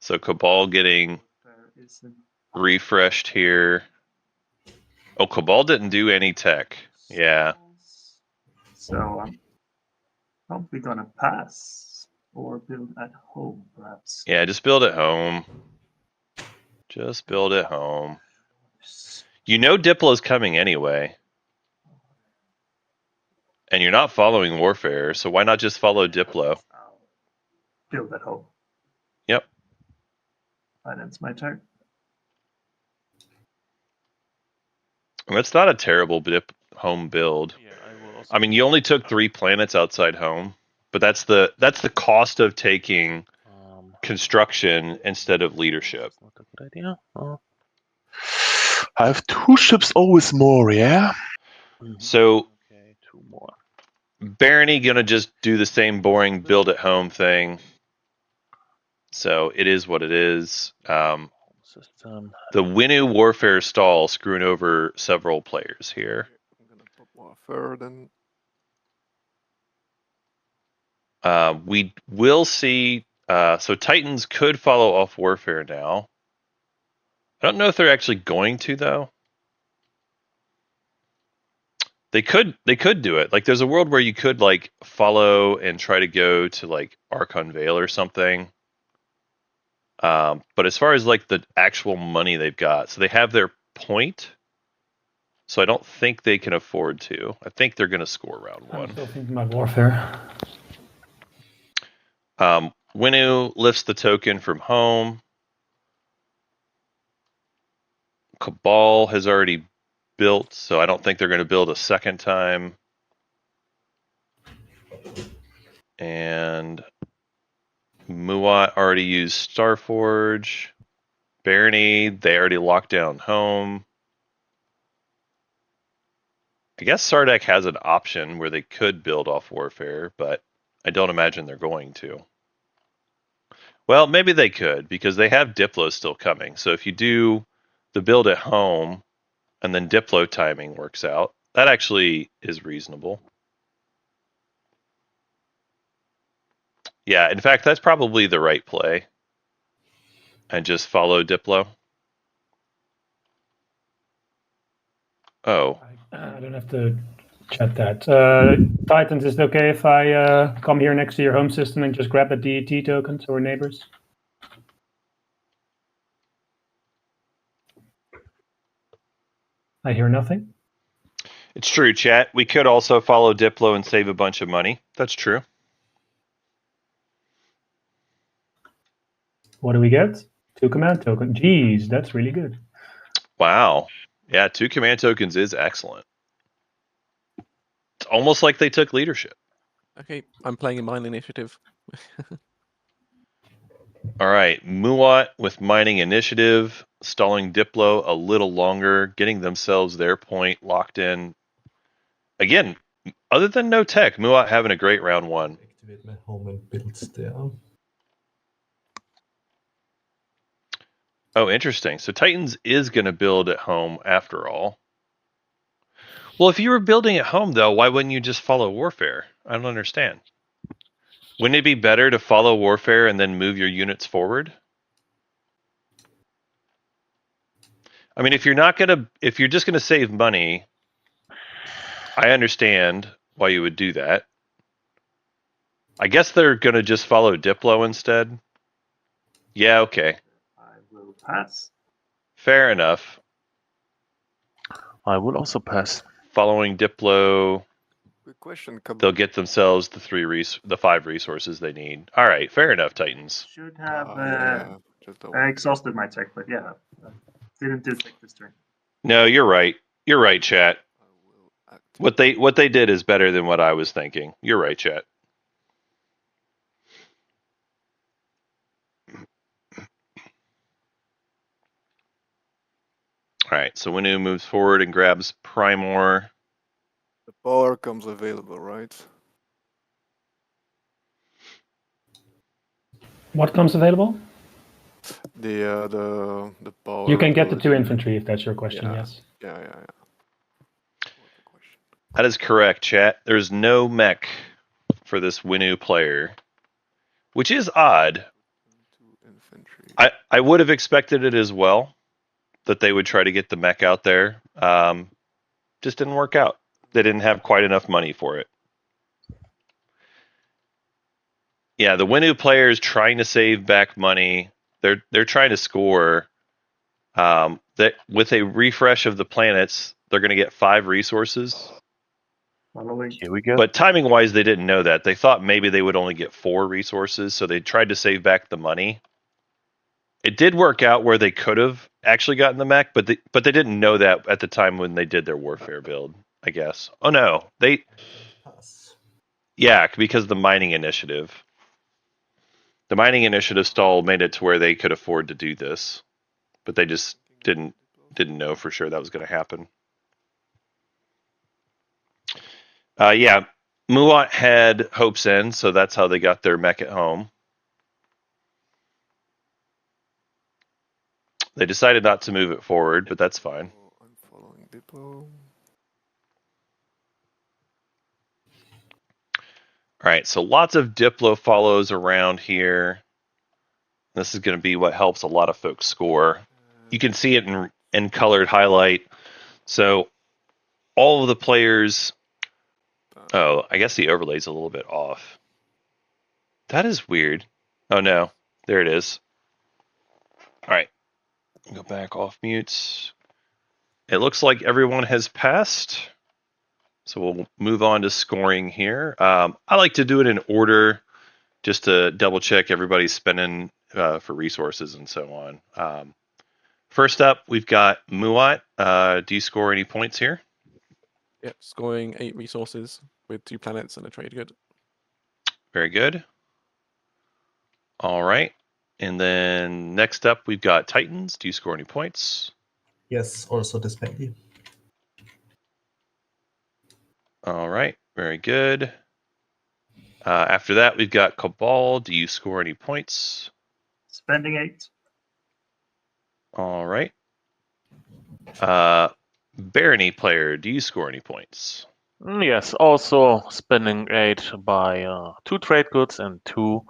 So Cabal getting There is an refreshed here. Oh, Cabal didn't do any tech. Yeah. So I'm probably gonna pass or build at home, perhaps. Yeah, just build at home. Just build at home. You know Diplo's coming anyway. And you're not following Warfare, so why not just follow Diplo? I'll build at home. Yep. And it's my turn. And that's not a terrible home build. Yeah, I will also. I mean, you only took 3 planets outside home, but that's the cost of taking construction instead of leadership. That's not a good idea. I have 2 ships, always more, yeah? So Okay, 2 more. Barony gonna just do the same boring build at home thing. So it is what it is. System. The Winu Warfare stall screwing over several players here. I'm gonna pop Warfare then. We will see. So Titans could follow off Warfare now. I don't know if they're actually going to though. They could do it. Like there's a world where you could like follow and try to go to like Archon Vale or something. But as far as like the actual money they've got, so they have their point. So I don't think they can afford to. I think they're going to score round I'm 1. still thinking about Warfare. Winu lifts the token from home. Cabal has already built, so I don't think they're going to build a second time. And Muat already used Starforge. Barony, they already locked down home. I guess Sardek has an option where they could build off Warfare, but I don't imagine they're going to. Well, maybe they could, because they have Diplo still coming. So if you do the build at home, and then Diplo timing works out, that actually is reasonable. Yeah, in fact, that's probably the right play. And just follow Diplo. Oh. I don't have to chat that. Titans, is it okay if I come here next to your home system and just grab the DET tokens or neighbors? I hear nothing. It's true, chat. We could also follow Diplo and save a bunch of money. That's true. What do we get? 2 command tokens. Jeez, that's really good. Wow. Yeah, 2 command tokens is excellent. It's almost like they took leadership. Okay, I'm playing in mine initiative. All right, Muat with mining initiative, stalling Diplo a little longer, getting themselves their point locked in. Again, other than no tech, Muat having a great round 1. Activate my home and builds there. Oh, interesting. So Titans is going to build at home after all. Well, if you were building at home, though, why wouldn't you just follow Warfare? I don't understand. Wouldn't it be better to follow Warfare and then move your units forward? I mean, if you're just gonna save money, I understand why you would do that. I guess they're gonna just follow Diplo instead. Yeah, okay. I will pass. Fair enough. I will also pass. Following Diplo, Good question. they'll get themselves the 5 resources they need. All right, fair enough, Titans. Should have Just exhausted my tech, but yeah, didn't do tech this turn. No, you're right. You're right, chat. I will activate. What they did is better than what I was thinking. You're right, chat. All right, so Winu moves forward and grabs Primor. The power comes available, right? What comes available? The power. You can get the ability. 2 infantry if that's your question, Yeah. yes. Yeah. What a question. That is correct, chat. There's no mech for this Winu player, which is odd. 2 infantry. I would have expected it as well, that they would try to get the mech out there. Just didn't work out. They didn't have quite enough money for it. Yeah, the Winu player is trying to save back money. They're trying to score. That with a refresh of the planets, they're going to get 5 resources. Following. Here we go. But timing wise, they didn't know that. They thought maybe they would only get 4 resources, so they tried to save back the money. It did work out where they could have actually gotten the mech, but they didn't know that at the time when they did their warfare build, I guess. Oh no, Pass. yeah, because the mining initiative. The mining initiative stall made it to where they could afford to do this, but they just didn't know for sure that was going to happen. Yeah, Muat had Hope's End, so that's how they got their mech at home. They decided not to move it forward, but that's fine. I'm following Diplo. All right, so lots of Diplo follows around here. This is going to be what helps a lot of folks score. You can see it in colored highlight. So all of the players... Oh, I guess the overlay's a little bit off. That is weird. Oh no, there it is. All right, go back off mutes. It looks like everyone has passed. So we'll move on to scoring here. I like to do it in order just to double check everybody's spending for resources and so on. First up, we've got Muat. Do you score any points here? Yep, scoring 8 resources with 2 planets and a trade good. Very good. All right. And then next up, we've got Titans. Do you score any points? Yes, also this maybe. All right. Very good. After that, we've got Cabal. Do you score any points? Spending 8. All right. Barony player, do you score any points? Yes, also spending 8 by 2 trade goods and 2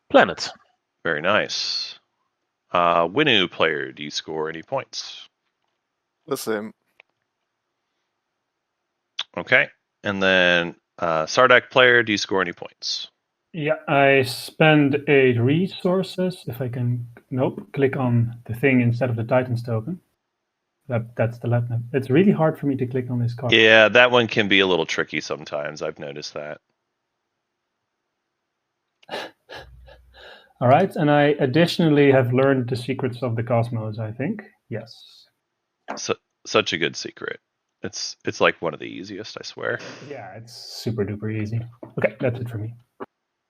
planets. Very nice. Winu player, do you score any points? The same. Okay. And then Sardak player, do you score any points? Yeah, I spend 8 resources. If I can, click on the thing instead of the Titans token. That's the Latin. It's really hard for me to click on this card. Yeah, that one can be a little tricky sometimes. I've noticed that. All right, and I additionally have learned the secrets of the cosmos, I think. Yes. Such a good secret. It's like one of the easiest, I swear. Yeah, it's super duper easy. Okay, that's it for me.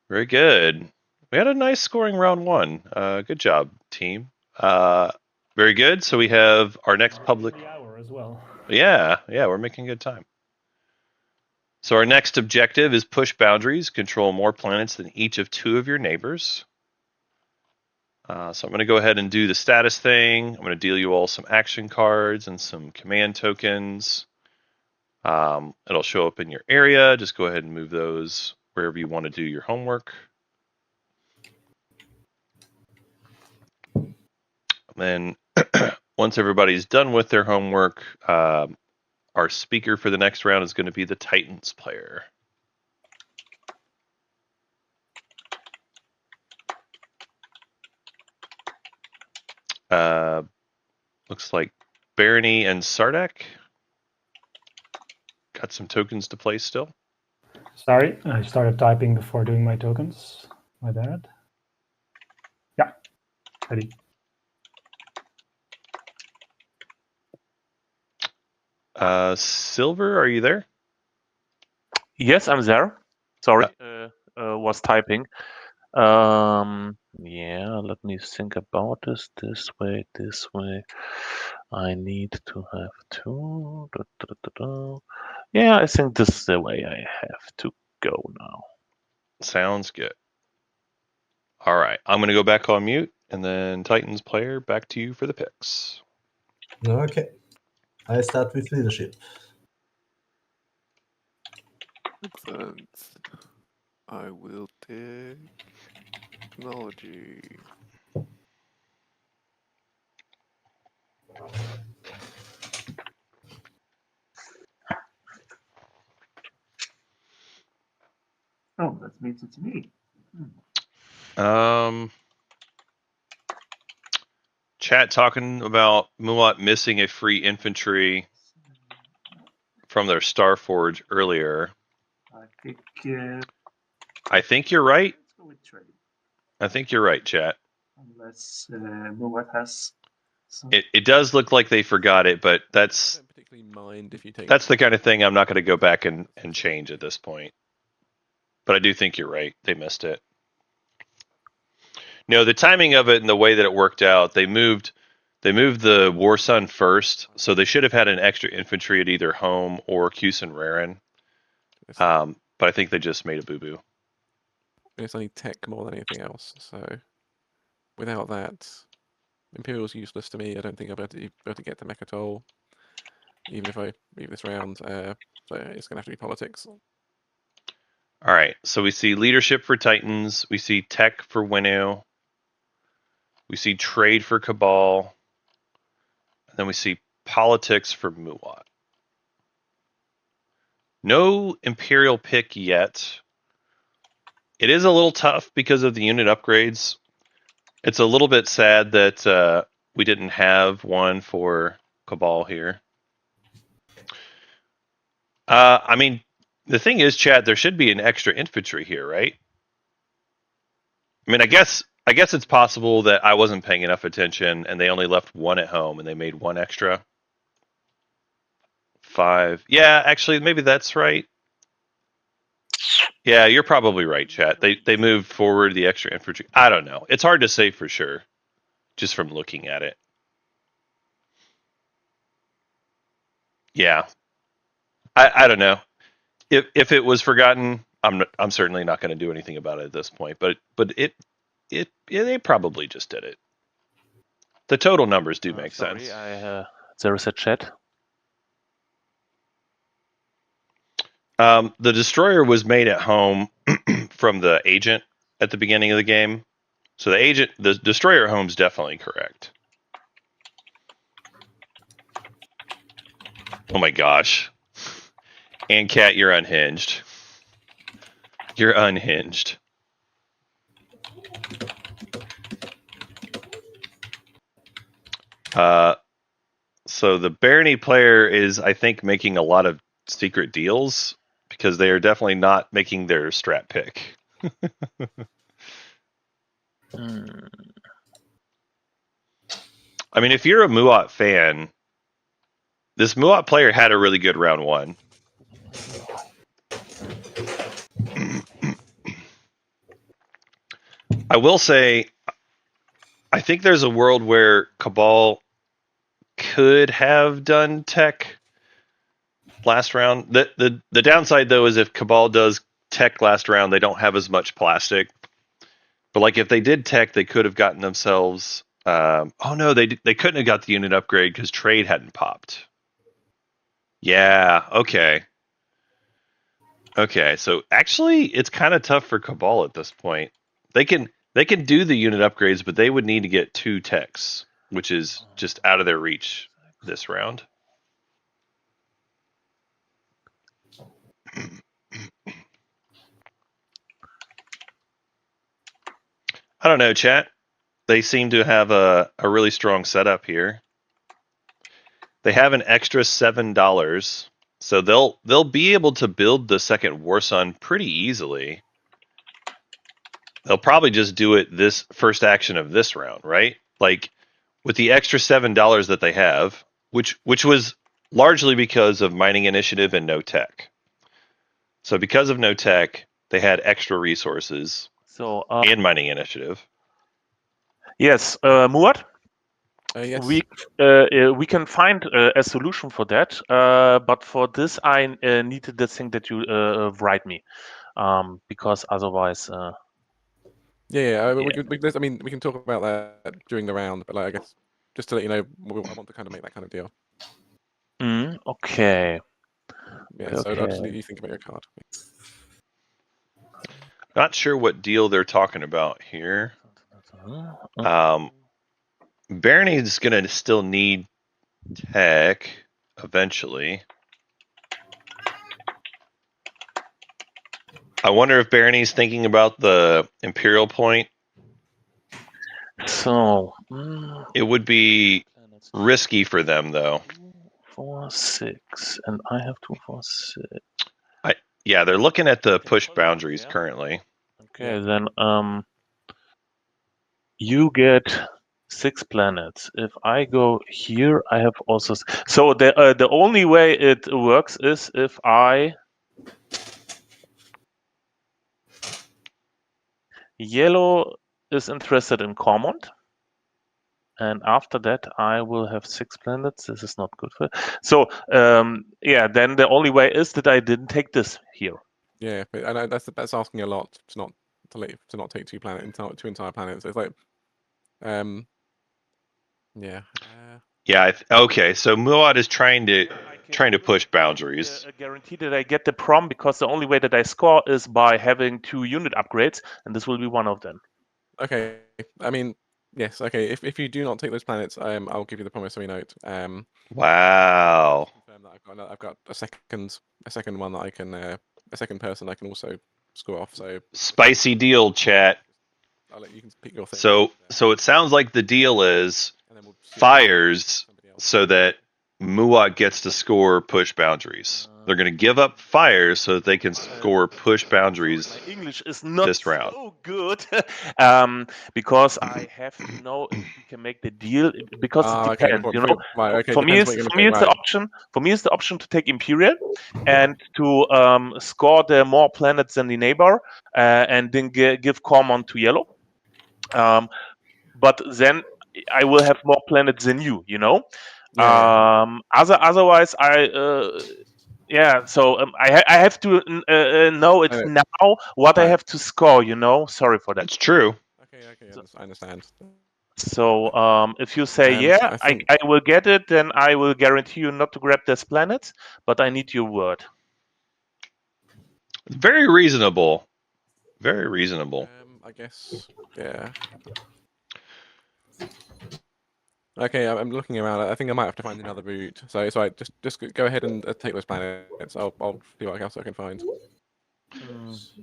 Very good. We had a nice scoring round 1. Good job, team. Very good. So we have our next public. The hour as well. Yeah, we're making good time. So our next objective is push boundaries, control more planets than each of 2 of your neighbors. So I'm going to go ahead and do the status thing. I'm going to deal you all some action cards and some command tokens. It'll show up in your area. Just go ahead and move those wherever you want to do your homework. And then once everybody's done with their homework, our speaker for the next round is going to be the Titans player. Looks like Barony and Sardak got some tokens to play still. Sorry, I started typing before doing my tokens. My bad. Yeah, ready. Silver, are you there? Yes, I'm there. Sorry, was typing. Yeah, let me think about this. This way. I need to have 2. Yeah, I think this is the way I have to go now. Sounds good. All right, I'm going to go back on mute, and then Titans player, back to you for the picks. Okay. I start with leadership. Excellent. I will take technology. Oh, that means it's me. Chat talking about Muat missing a free infantry from their Starforge earlier. I think you're right. Let's go with trade. I think you're right, chat. Unless Muat has some. It does look like they forgot it, but I that's don't particularly mind if you take. the kind of thing I'm not going to go back and change at this point. But I do think you're right. They missed it. No, the timing of it and the way that it worked out, they moved the War Sun first, so they should have had an extra infantry at either home or Kusin Rarin. But I think they just made a boo-boo. It's only tech more than anything else. So without that, Imperial's useless to me. I don't think I'll be able to get to Mechatol, even if I beat this round. So it's going to have to be politics. All right, so we see leadership for Titans. We see tech for Winu. We see trade for Cabal. And then we see politics for Muat. No Imperial pick yet. It is a little tough because of the unit upgrades. It's a little bit sad that we didn't have one for Cabal here. I mean, the thing is, Chad, there should be an extra infantry here, right? I mean, I guess I guess it's possible that I wasn't paying enough attention and they only left one at home and they made one extra. 5. Yeah, actually, maybe that's right. Yeah, you're probably right, chat. They moved forward the extra infantry. I don't know. It's hard to say for sure, just from looking at it. Yeah, I don't know. If it was forgotten, I'm certainly not going to do anything about it at this point. But they probably just did it. The total numbers do make sense. There is a chat. The destroyer was made at home from the agent at the beginning of the game. So the destroyer at home is definitely correct. Oh my gosh. And Cat, you're unhinged. You're unhinged. So the Barony player is, I think, making a lot of secret deals because they are definitely not making their strat pick. I mean, if you're a Muat fan, this Muat player had a really good round 1. I will say, I think there's a world where Cabal could have done tech last round. The downside though is if Cabal does tech last round, they don't have as much plastic. But like if they did tech, they could have gotten themselves. Oh no, they couldn't have got the unit upgrade because trade hadn't popped. Yeah. Okay. Okay. So actually, it's kind of tough for Cabal at this point. They can do the unit upgrades, but they would need to get 2 techs, which is just out of their reach this round. I don't know, chat. They seem to have a really strong setup here. They have an extra $7, so they'll be able to build the second War Sun pretty easily. They'll probably just do it this first action of this round, right? Like with the extra $7 that they have, which was largely because of mining initiative and no tech. So because of no tech, they had extra resources and mining initiative. Yes, Muad? Yes. We can find a solution for that, but for this I needed the thing that you write me, because otherwise. Yeah. We can talk about that during the round, but like, I guess just to let you know, I want to kind of make that kind of deal. Okay. Yeah. Okay. So absolutely, think about your card. Not sure what deal they're talking about here. Barony's going to still need tech eventually. I wonder if Barony's thinking about the Imperial point. So it would be risky for them, though. 4, 6, and I have 2, 4, 6. Yeah, they're looking at the push boundaries currently. Okay, then you get 6 planets. If I go here, I have also. So the only way it works is if I. Yellow is interested in Cormont. And after that, I will have 6 planets. This is not good for. So yeah, then the only way is that I didn't take this here. Yeah, and that's asking a lot to not take 2 entire planets. It's like, yeah. Yeah. Okay. So Muad is trying to push boundaries. Guarantee that I get the prom because the only way that I score is by having 2 unit upgrades, and this will be one of them. Okay. I mean, yes. Okay. If you do not take those planets, I'll give you the promissory note. Wow. I've got a second one that I can a second person I can also score off. So spicy deal, chat. I'll let you pick your thing. So it sounds like the deal is fires so that Muat gets to score push boundaries. They're going to give up fires so that they can score push boundaries My English is not this round. so good because I have to know if we can make the deal because it Okay, depends. You know, right, okay, for me, depends it's what you're gonna the pick, right. option. For me, it's the option to take Imperial and to score the more planets than the neighbor and then give Cormon to yellow. But then I will have more planets than you. You know. Yeah. Otherwise, yeah, so I have to know it now what I Right. have to score. You know, sorry for that. That's true. Okay, I understand. So if you say And yeah, I think- I will get it, then I will guarantee you not to grab this planet, but I need your word. Very reasonable. Very reasonable. I guess, yeah. Okay, I'm looking around. I think I might have to find another route. So I just go ahead and take those planets. I'll see what else I can find.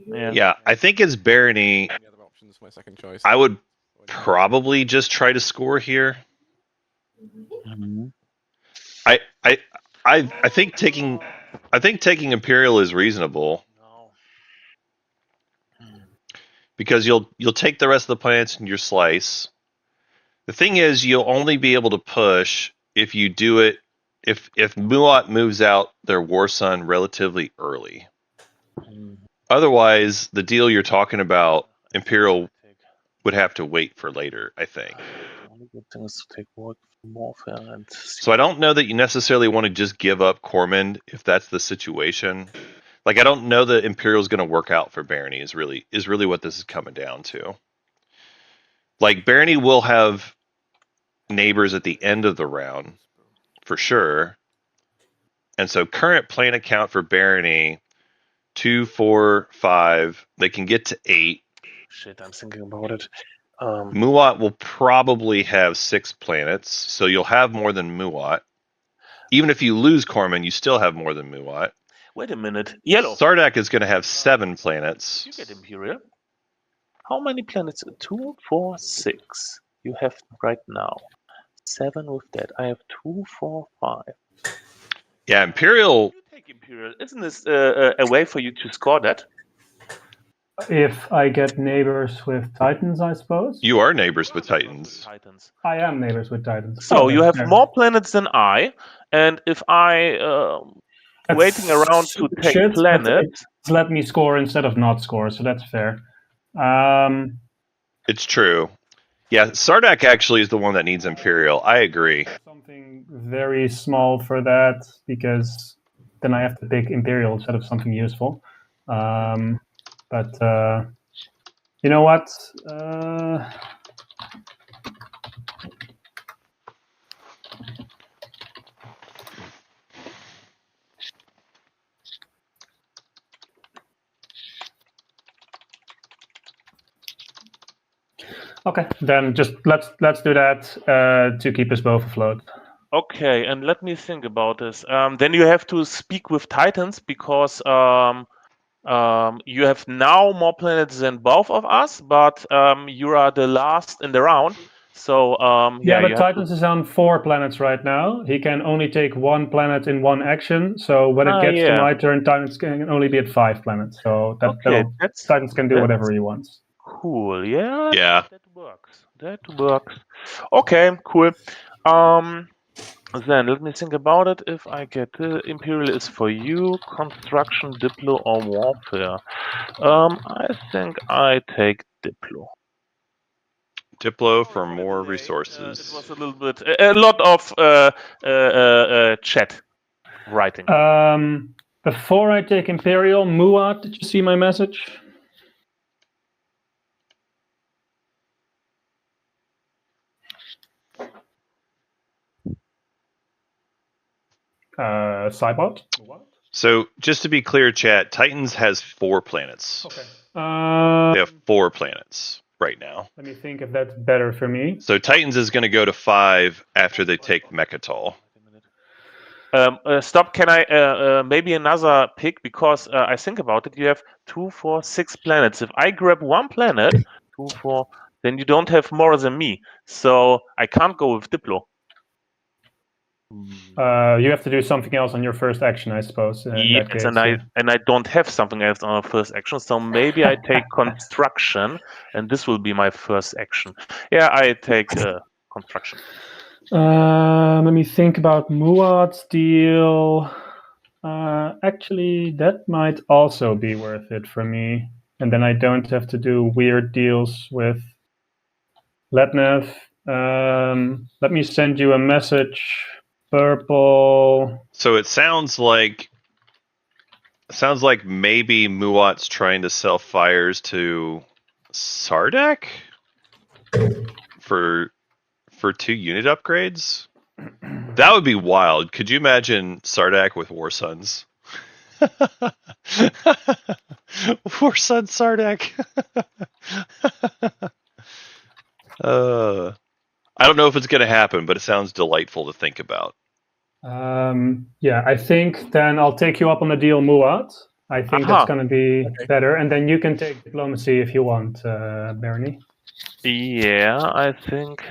Yeah, I think as Barony, Any other options for my second choice? I would probably just try to score here. I think taking Imperial is reasonable because you'll take the rest of the planets in your slice. The thing is, you'll only be able to push if you do it if Muat moves out their War Sun relatively early. Otherwise, the deal you're talking about, Imperial would have to wait for later, I think. The only good thing is to take warfare and. So I don't know that you necessarily want to just give up Cormond if that's the situation. Like, I don't know that Imperial's going to work out for Barony is really what this is coming down to. Like, Barony will have neighbors at the end of the round for sure. And so current planet count for Barony 2, 4, 5. They can get to 8. Shit, I'm thinking about it. Muat will probably have 6 planets, so you'll have more than Muat. Even if you lose Corman, you still have more than Muat. Wait a minute. Yellow. Sardak is going to have 7 planets. You get Imperial. How many planets? 2, 4, 6. You have right now. 7 with that. I have 2, 4, 5. Yeah, Imperial. You take Imperial. Isn't this a way for you to score that? If I get neighbors with Titans, I suppose. You are neighbors with Titans. I am neighbors with Titans. So you have fair. more planets than I, and if I waiting around to take Shit, but planets, it's let me score instead of not score, so that's fair. It's true. Yeah, Sardak actually is the one that needs Imperial. I agree. Something very small for that, because then I have to pick Imperial instead of something useful. But you know what? Okay, then just let's do that to keep us both afloat. okay. And let me think about this. Then you have to speak with Titans because you have now more planets than both of us, but you are the last in the round. So yeah, but Titans is on 4 planets right now. He can only take 1 planet in 1 action. So when it gets to my turn, Titans can only be at 5 planets. So Titans can do whatever he wants. Cool. Yeah. Yeah. That works. That works. Okay. Cool. Then let me think about it. If I get Imperial is for you, construction, Diplo, or warfare. I think I take Diplo. Diplo for more resources. It was a little bit, a lot of chat writing. Before I take Imperial, Muat, did you see my message? Cybot? So just to be clear, chat, Titans has 4 planets. Okay. They have 4 planets right now. Let me think if that's better for me. So Titans is going to go to 5 after they take Mechatol. Stop. Can I maybe another pick, because I think about it. You have 2, 4, 6 planets. If I grab 1 planet, 2, 4, then you don't have more than me. So I can't go with Diplo. You have to do something else on your first action, I suppose. In Yes, that case, and I don't have something else on a first action, so maybe I take construction, and this will be my first action. Yeah, I take construction. Let me think about Muad's deal. Actually, that might also be worth it for me. And then I don't have to do weird deals with Letnev. Let me send you a message. Purple. So it sounds like maybe Muat's trying to sell fires to Sardak for 2 unit upgrades. That would be wild. Could you imagine Sardak with War Sons? War Son Sardak. I don't know if it's going to happen, but it sounds delightful to think about. Yeah, I think then I'll take you up on the deal, Muad. I think that's going to be better. And then you can take diplomacy if you want, Bernie. Yeah, I think.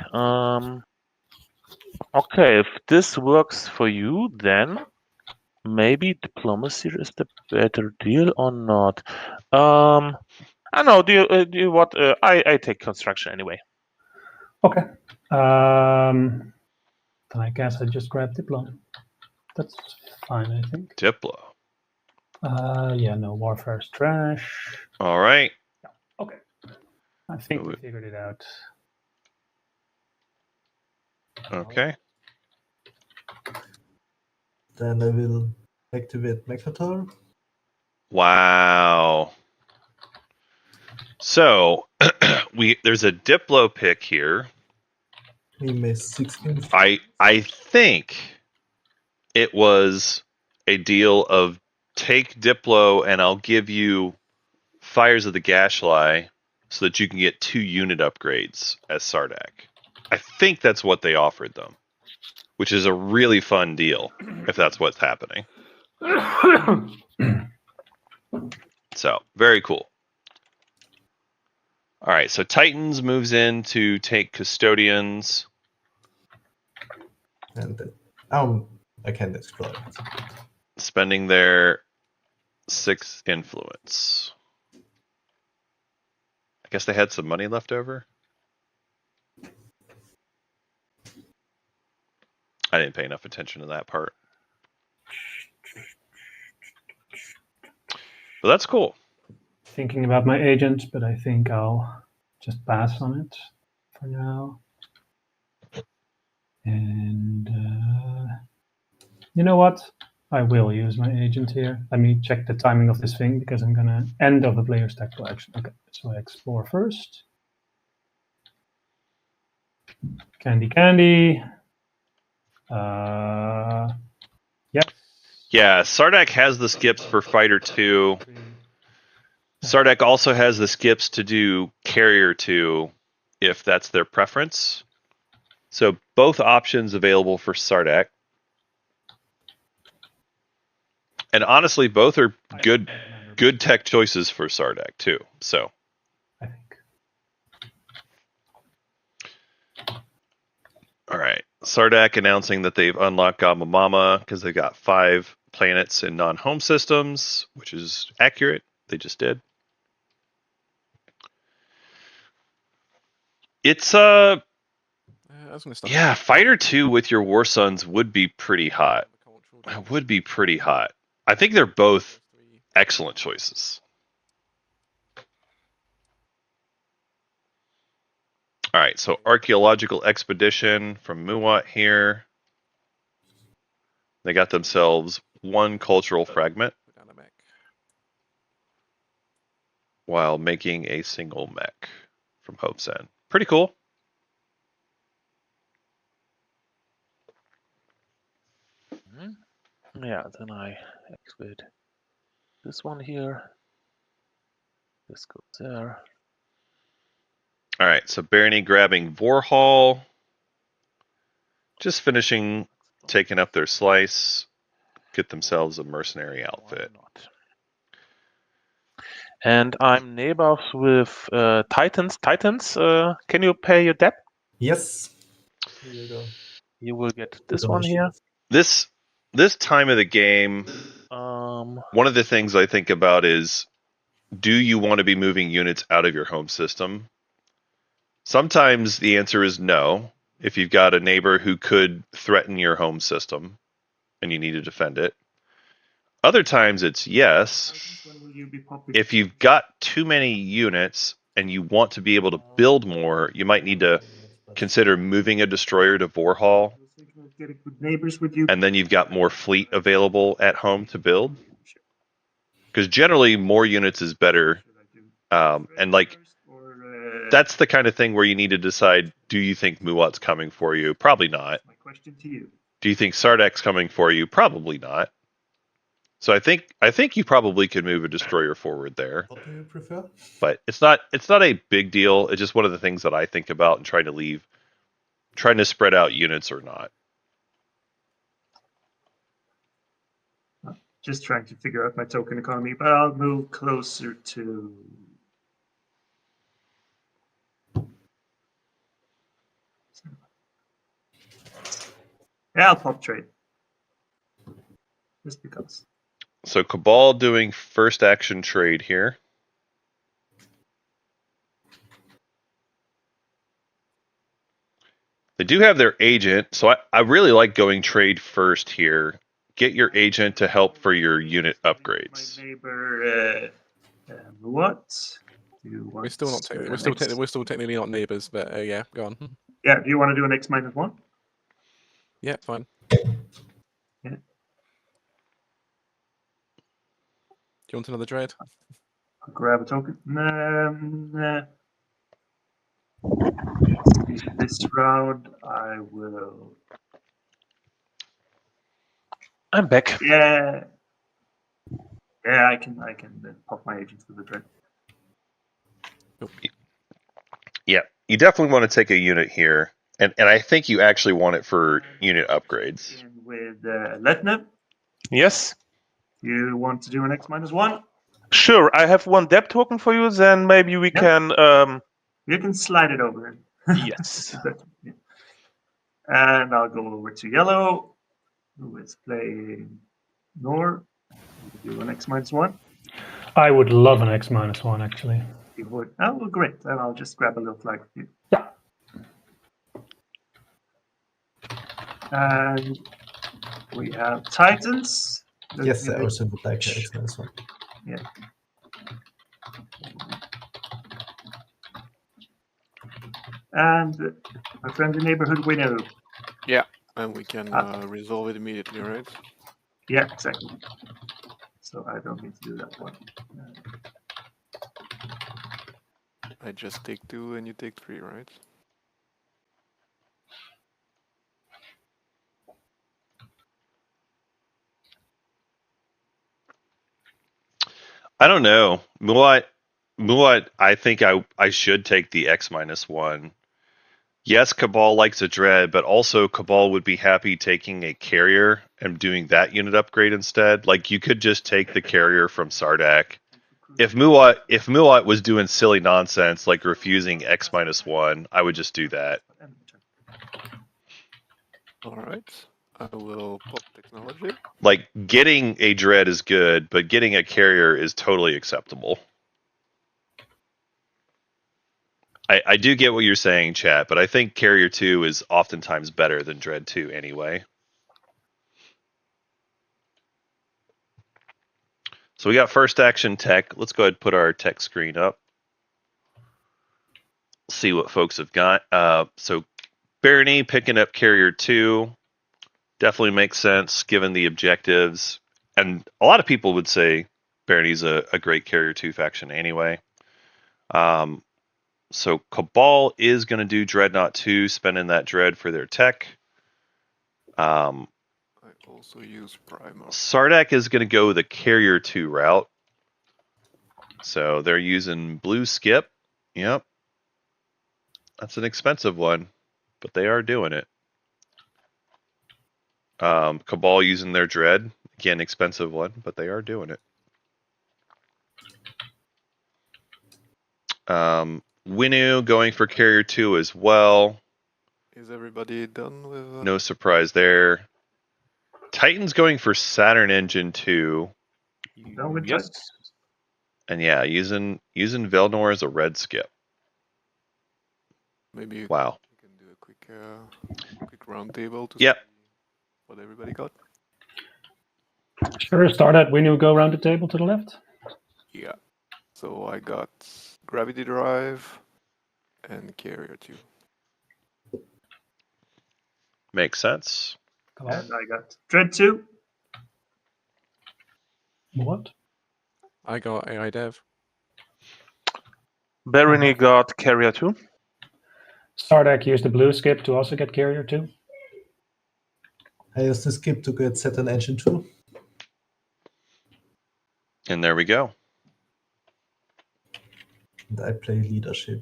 Okay, if this works for you, then maybe diplomacy is the better deal or not. I know. Do you what? I take construction anyway. Okay. Then I guess I just grab Diplo. That's fine, I think. Diplo. Yeah, no, warfare is trash. All right. Yeah, okay. I think we figured it out. Okay. Then I will activate Mercator. Wow. So there's a Diplo pick here. He missed 16. I think it was a deal of take Diplo and I'll give you Fires of the Gashly so that you can get 2 unit upgrades as Sardak. I think that's what they offered them, which is a really fun deal if that's what's happening. So, very cool. All right, so Titans moves in to take Custodians. And I can't explode. Spending their 6 influence. I guess they had some money left over. I didn't pay enough attention to that part. But that's cool. Thinking about my agent, but I think I'll just pass on it for now. And you know what? I will use my agent here. Let me check the timing of this thing because I'm gonna end of the player's tactical action. Okay, so I explore first. Candy. Yes. Yeah, Sardak has the skips for Fighter 2. Sardak also has the skips to do Carrier 2 if that's their preference. So both options available for Sardak. And honestly, both are good tech choices for Sardak too. So I think. All right. Sardak announcing that they've unlocked Gamma Mama because they got 5 planets in non-home systems, which is accurate. They just did. It's I was gonna start. yeah, Fighter 2 with your War Sons would be pretty hot. It would be pretty hot. I think they're both excellent choices. All right, so Archaeological Expedition from Muat here. They got themselves 1 cultural fragment while making a single mech from Hope's End. Pretty cool. Yeah, then I activate this one here. This goes there. All right, so Barney grabbing Vorhall. Just finishing taking up their slice. Get themselves a mercenary outfit. And I'm neighbors with Titans. Titans, can you pay your debt? Yes. Here you go. You will get this one here. This time of the game, one of the things I think about is, do you want to be moving units out of your home system? Sometimes the answer is no. If you've got a neighbor who could threaten your home system and you need to defend it. Other times it's yes. When will you be popping? If you've got too many units and you want to be able to build more, you might need to consider moving a destroyer to Vorhall, I was thinking of getting good neighbors with you. and then you've got more fleet available at home to build. Because generally, more units is better. And like, that's the kind of thing where you need to decide, do you think Muat's coming for you? Probably not. My question to you. Do you think Sardak's coming for you? Probably not. So I think you probably could move a destroyer forward there. What do you prefer? But it's not a big deal. It's just one of the things that I think about and trying to spread out units or not. Just trying to figure out my token economy, but I'll move closer to. Yeah, I'll pop trade. Just because. So Cabal doing first action trade here. They do have their agent, so I really like going trade first here. Get your agent to help for your unit upgrades. My neighbor, what? Do you want We're still not. We're still technically not neighbours, but yeah, go on. Yeah. Do you want to do an X-1? Yeah, fine. Yeah. Do you want another dread? I'll grab a token. Nah. This round, I will. I'm back. Yeah. Yeah, I can pop my agents with the dread. Yeah, you definitely want to take a unit here, and I think you actually want it for unit upgrades. And with Letna, Yes. you want to do an X-1? Sure. I have one depth token for you. Then maybe we can. You can slide it over. Yes. Yeah. And I'll go over to yellow, who is playing Nor. Do an X-1. I would love an X-1 actually. You would. Oh, well, great. Then I'll just grab a little flag for you. Yeah. And we have Titans. Yes, I also would like an X-1. Yeah. And my friendly neighborhood winner. Yeah, and we can resolve it immediately, right? Yeah, exactly. So I don't need to do that one. I just take 2 and you take 3, right? I don't know. Muat, I think I should take the X-1. Yes, Cabal likes a dread, but also Cabal would be happy taking a carrier and doing that unit upgrade instead. Like, you could just take the carrier from Sardak. If Muat was doing silly nonsense like refusing X-1, I would just do that. Alright, I will pop technology. Like, getting a dread is good, but getting a carrier is totally acceptable. I do get what you're saying, chat, but I think Carrier 2 is oftentimes better than Dread 2 anyway. So we got first action tech. Let's go ahead and put our tech screen up. See what folks have got. So Barony picking up Carrier 2 definitely makes sense given the objectives. And a lot of people would say Barony's a great Carrier 2 faction anyway. So Cabal is going to do Dreadnought 2, spending that Dread for their tech. I also use Primal. Sardak is going to go the Carrier 2 route. So they're using Blue Skip. Yep. That's an expensive one, but they are doing it. Cabal using their Dread. Again, expensive one, but they are doing it. Winu going for Carrier 2 as well. Is everybody done with... No surprise there. Titan's going for Saturn Engine 2. Go with Yes. Titans. And yeah, using Velnor as a red skip. Maybe you Wow. can do a quick round table to Yep. see what everybody got. Sure, start at when you go around the table to the left. Yeah. So I got Gravity Drive and Carrier 2. Makes sense. Come on. And I got Dread 2. What? I got AI Dev. Barony got Carrier 2. Sardak used the blue skip to also get Carrier 2. I used the skip to get Saturn Engine 2. And there we go. And I play Leadership.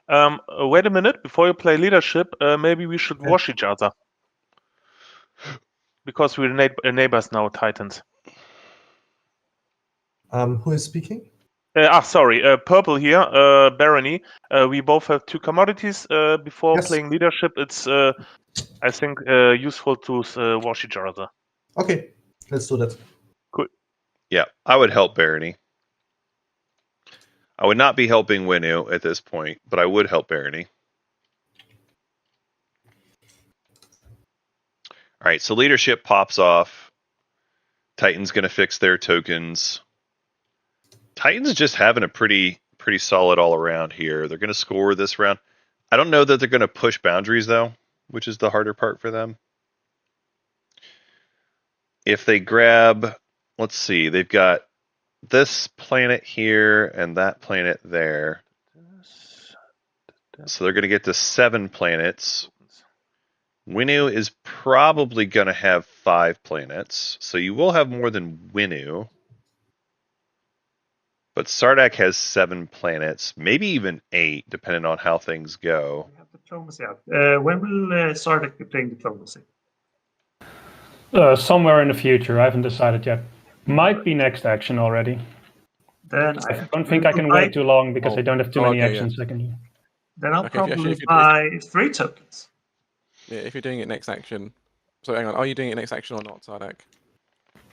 Wait a minute. Before you play leadership, maybe we should wash each other. Because we're neighbors now, Titans. Who is speaking? Sorry. Purple here, Barony. We both have 2 commodities. Before Yes. playing leadership, it's, I think, useful to wash each other. Okay, let's do that. Yeah, I would help Barony. I would not be helping Winu at this point, but I would help Barony. All right, so leadership pops off. Titan's going to fix their tokens. Titan's just having a pretty solid all around here. They're going to score this round. I don't know that they're going to push boundaries though, which is the harder part for them. If they grab, let's see, they've got this planet here and that planet there. So they're going to get to 7 planets. Winu is probably going to have 5 planets. So you will have more than Winu. But Sardak has 7 planets, maybe even 8, depending on how things go. We have diplomacy out. When will Sardak be playing diplomacy? Somewhere in the future, I haven't decided yet. Might be next action already. Then I don't think I can wait too long because I don't have too many okay, actions I can do. Then I'll Okay, if you- probably if you- buy 3 tokens. Yeah, if you're doing it next action. So hang on, are you doing it next action or not, Sardak?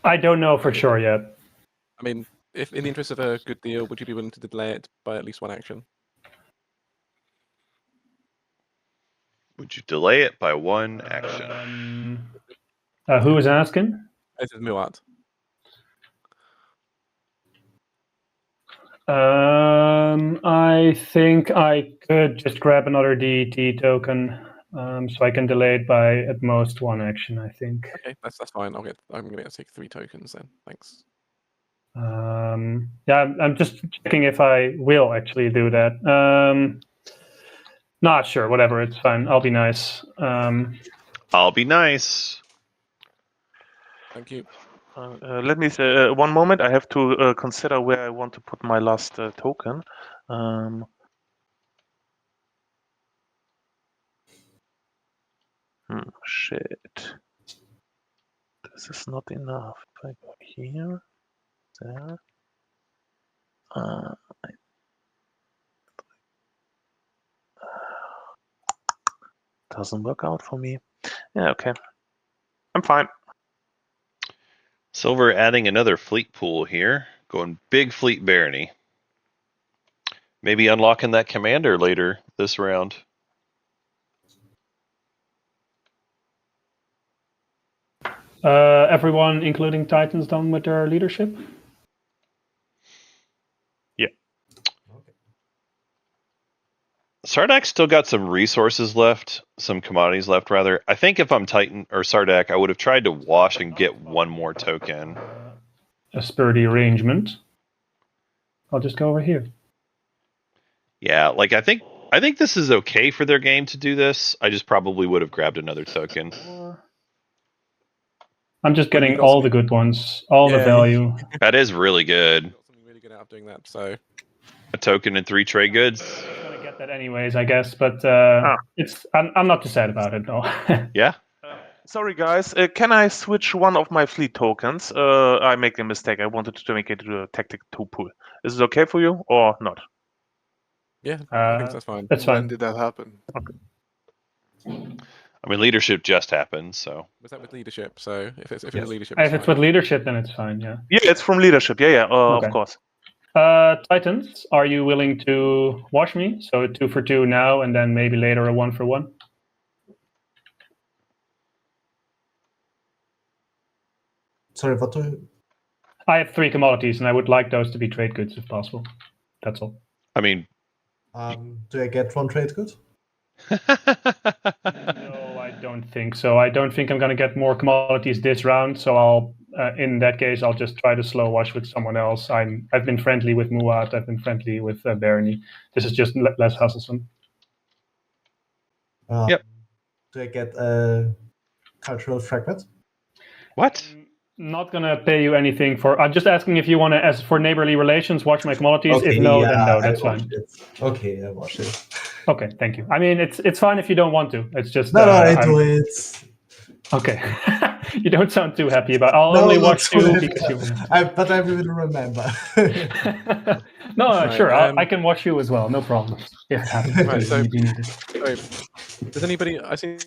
I don't know for sure yet. I mean, if in the interest of a good deal, would you be willing to delay it by at least 1 action? Would you delay it by 1 action? Who is asking? This is Muat. I think I could just grab another DET token, so I can delay it by at most 1 action. I think. Okay, that's fine. I'm gonna take 3 tokens then. Thanks. Yeah, I'm just checking if I will actually do that. Not sure. Whatever, it's fine. I'll be nice. I'll be nice. Thank you. Let me say 1 moment. I have to consider where I want to put my last token. Shit. This is not enough. If I go here, there. Doesn't work out for me. Yeah, okay. I'm fine. Silver adding another fleet pool here. Going big fleet Barony. Maybe unlocking that commander later this round. Everyone, including Titans, done with their leadership? Yeah. Okay. Sardak still got some resources left, some commodities left, rather. I think if I'm Titan or Sardak, I would have tried to wash and get 1 more token. As per the arrangement, I'll just go over here. Yeah, like I think this is okay for their game to do this. I just probably would have grabbed another token. I'm just getting got all some- the good ones, all the Yeah. value. That is really good. Got something really good out of doing that. So A token and 3 trade goods. I was gonna get that anyways, I guess, but I'm not too sad about it, no. Yeah. Sorry, guys. Can I switch one of my fleet tokens? I make a mistake. I wanted to make it to a tactic 2 pool. Is it okay for you or not? yeah, I think that's fine. That's When fine. did that happen? I'm I mean, leadership just happened, so. Was that with leadership? So if it's Yes. leadership, If it's with leadership, then it's fine. Yeah. Yeah, it's from leadership. Yeah, Okay. of course. Titans, are you willing to wash me? So a 2 for 2 now, and then maybe later a 1 for 1. Sorry, what do you... I have 3 commodities, and I would like those to be trade goods if possible. That's all. I mean. do I get 1 trade good? No, I don't think so. I don't think I'm going to get more commodities this round. So I'll, in that case, I'll just try to slow wash with someone else. I've been friendly with Muad. I've been friendly with Barony. This is just less hustlesome. Yep. Do I get a cultural fragment? What? Not going to pay you anything for. I'm just asking if you want to, as for neighborly relations, watch my commodities. Okay, if no, yeah, then no. I That's watched fine. it. Okay, I watched it. Okay, thank you. I mean, it's fine if you don't want to. It's just No, I do it. Okay. You don't sound too happy about. I'll No, only not watch so you happy. because you. But I will remember. No, Right, sure. I can watch you as well. No problem. If it happens Right, to so- be needed. Does anybody? I see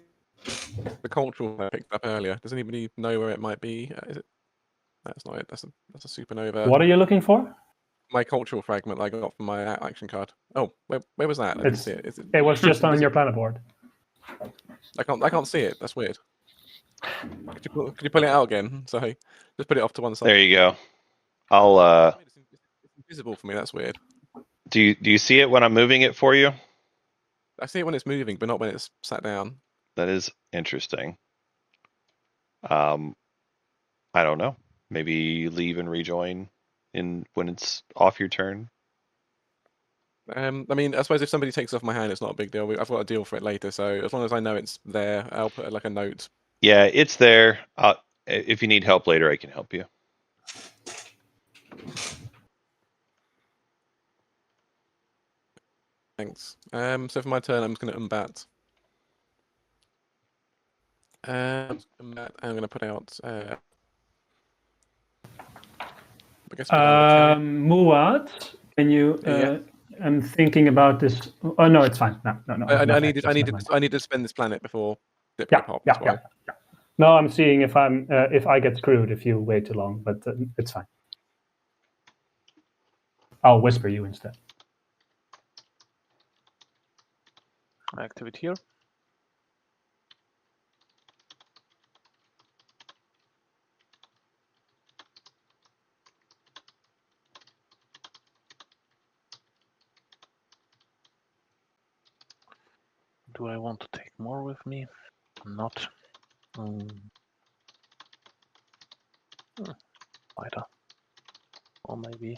the cultural I picked up earlier. Does anybody know where it might be? Is it? That's not it. That's a supernova. What are you looking for? My cultural fragment I got from my action card. Oh, where was that? I didn't see it. Is It was just on is your it- planet board. I can't see it. That's weird. Could you pull it out again? Sorry, just put it off to one side. There you go. I'll. It's invisible for me. That's weird. Do you see it when I'm moving it for you? I see it when it's moving, but not when it's sat down. That is interesting. I don't know. Maybe leave and rejoin when it's off your turn. I mean, I suppose if somebody takes off my hand, it's not a big deal. I've got a deal for it later, so as long as I know it's there, I'll put like a note. Yeah, it's there. If you need help later, I can help you. Thanks. So for my turn, I'm just going to unbat. I'm going to put out. I guess put out a Muad, can you? Yeah. I'm thinking about this. Oh no, it's fine. No. I needed to spend this planet before dipping Yeah, a pop. yeah, That's why. yeah. No, I'm seeing if I get screwed if you wait too long, but it's fine. I'll whisper you instead. Activate here. Do I want to take more with me? Not. Weiter. Or maybe.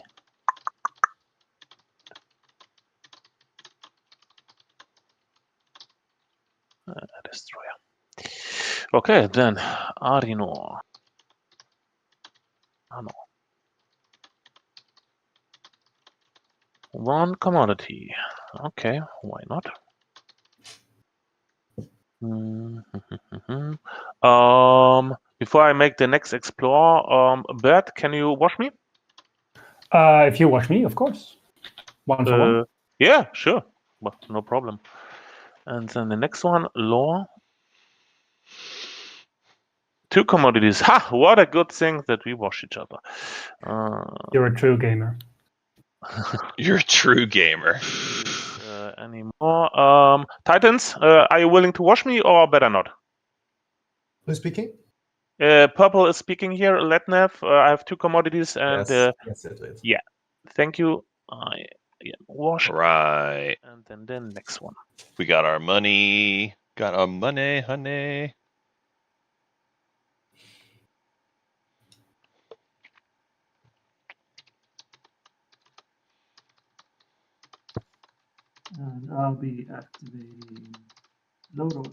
A destroyer. Okay, then Arinor. No. One commodity. Okay, why not? Before I make the next explore, Bert, can you wash me? If you wash me, of course. 1 for 1. Yeah, sure. Well, no problem. And then the next one, law. 2 commodities. Ha! What a good thing that we wash each other. You're a true gamer. You're a true gamer. Any more? Titans, are you willing to wash me or better not? Who's speaking? Purple is speaking here. Letnev, I have 2 commodities and yes, I did. yeah. Thank you. Wash. Right. And then the next one. We got our money. Got our money, honey. And I'll be activating Loader.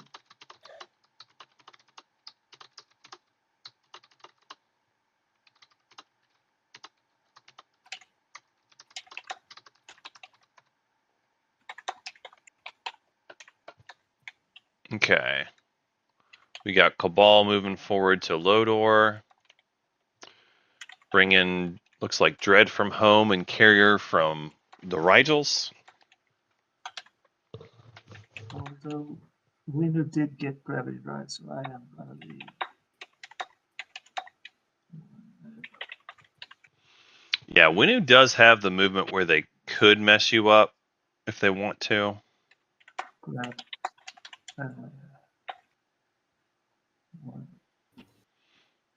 Okay. We got Cabal moving forward to Lodor. Bring in, looks like Dread from home and Carrier from the Rigels. Although Winner did get gravity drive, so I am gonna be. Yeah, Winu does have the movement where they could mess you up if they want to. Grab. One.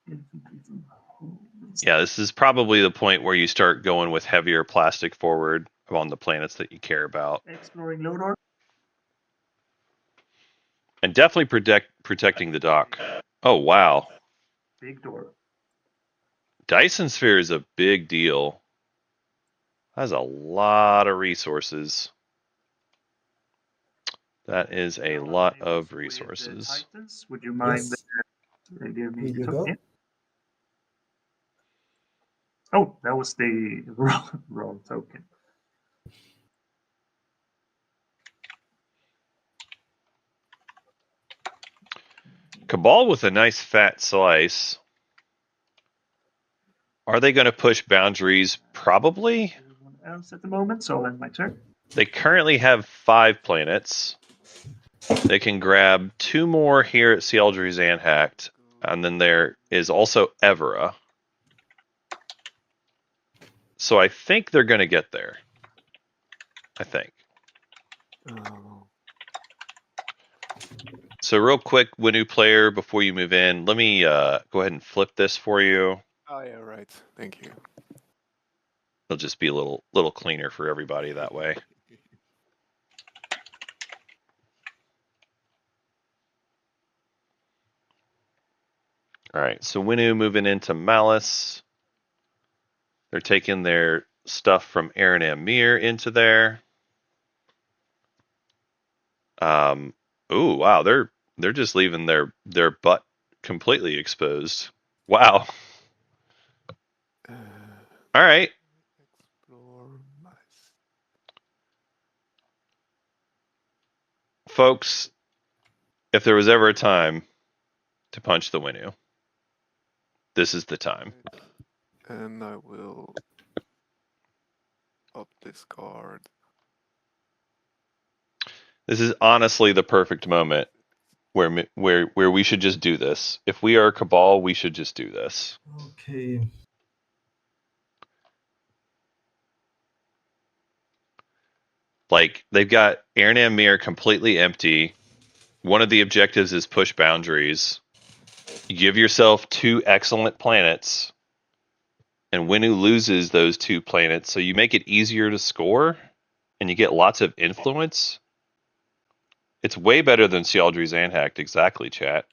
Infantry from home. Yeah, this is probably the point where you start going with heavier plastic forward on the planets that you care about. Exploring Lodor. And definitely protecting the dock. Oh, wow. Big door. Dyson Sphere is a big deal. That's a lot of resources. That is a lot of resources. Titans, would you mind Yes. give me Here you the go. token? Oh, that was the wrong token. Cabal with a nice fat slice. Are they going to push boundaries? Probably. Everyone else at the moment, so I'll end my turn. They currently have 5 planets. They can grab 2 more here at Cialdry's Anhact, and then there is also Evera. So I think they're going to get there. I think. Oh. So real quick, Winu player, before you move in, let me go ahead and flip this for you. Oh, yeah, right. Thank you. It'll just be a little cleaner for everybody that way. All right, so Winu moving into Malice. They're taking their stuff from Aaron Amir into there. Ooh, wow, they're just leaving their butt completely exposed. Wow. Uh, All right. explore Malice. Folks, if there was ever a time to punch the Winu, this is the time. And I will up this card. This is honestly the perfect moment where we should just do this. If we are Cabal, we should just do this. Okay. Like, they've got Aaron Amir completely empty. One of the objectives is push boundaries. You give yourself 2 excellent planets, and Winu loses those 2 planets, so you make it easier to score, and you get lots of influence. It's way better than Cialdry's Anhact, exactly, chat.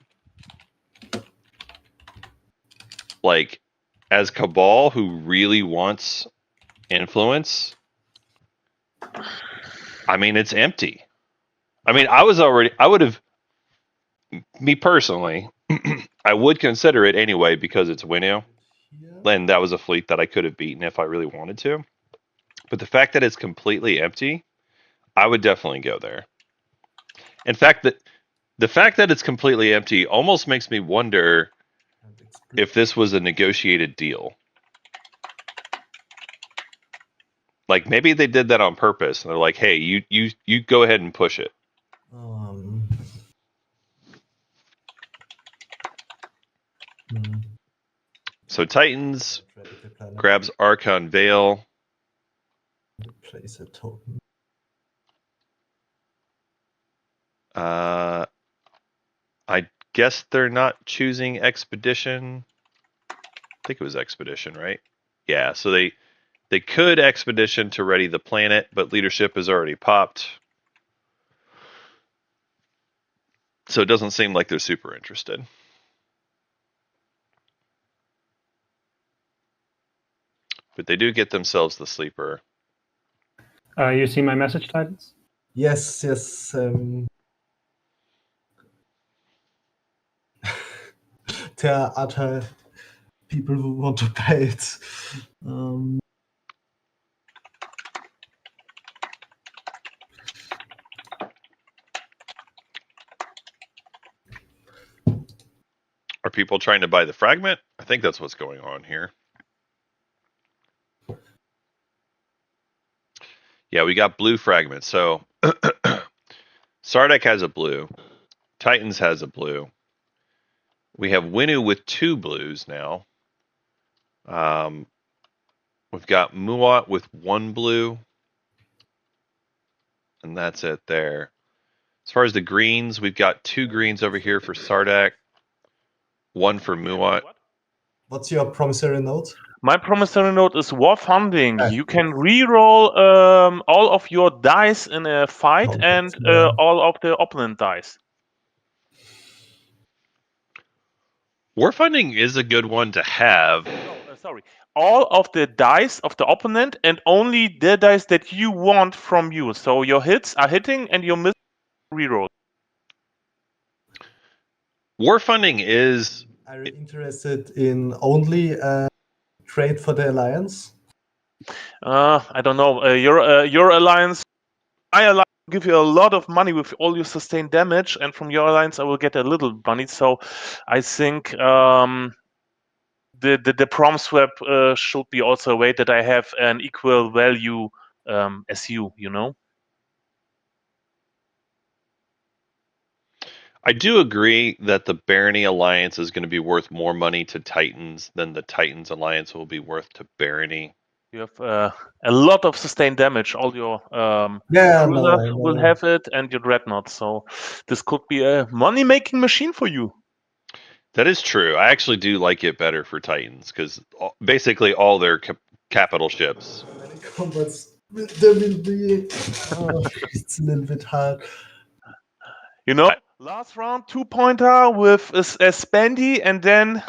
Like, as Cabal, who really wants influence, I mean, it's empty. I mean, I would have, me personally, I would consider it anyway because it's Winu, Here. and that was a fleet that I could have beaten if I really wanted to. But the fact that it's completely empty, I would definitely go there. In fact, the fact that it's completely empty almost makes me wonder And explore. if this was a negotiated deal. Like, maybe they did that on purpose, and they're like, "Hey, you go ahead and push it." Hmm. So Titans Radical planet. grabs Archon Veil. Place a token. I guess they're not choosing Expedition. I think it was Expedition, right? Yeah, so they could Expedition to ready the planet, but leadership is already popped. So it doesn't seem like they're super interested. But they do get themselves the sleeper. You see my message, Titans? Yes, yes. There are other people who want to pay it. Are people trying to buy the fragment? I think that's what's going on here. Yeah, we got blue fragments. So Sardek has a blue. Titans has a blue. We have Winu with 2 blues now. We've got Muat with 1 blue. And that's it there. As far as the greens, we've got 2 greens over here for Sardak, 1 for Muat. What's your promissory note? My promissory note is war funding. Ah, You can re-roll all of your dice in a fight Oh, and yeah. all of the opponent dice. War funding is a good one to have. No, sorry. All of the dice of the opponent and only the dice that you want from you. So your hits are hitting and your misses re-roll. War funding is. Are you interested in only trade for the alliance? I don't know. Your alliance, my alliance will give you a lot of money with all your sustained damage, and from your alliance I will get a little money. So I think the prom swap should be also a way that I have an equal value as you. You know. I do agree that the Barony Alliance is going to be worth more money to Titans than the Titans Alliance will be worth to Barony. You have a lot of sustained damage. All your Yeah, no, cruisers I will know. have it, and your dreadnought. So this could be a money-making machine for you. That is true. I actually do like it better for Titans because basically all their capital ships. Combats, there will be. It's a little bit hard. You know, last round 2-pointer with a spendy, and then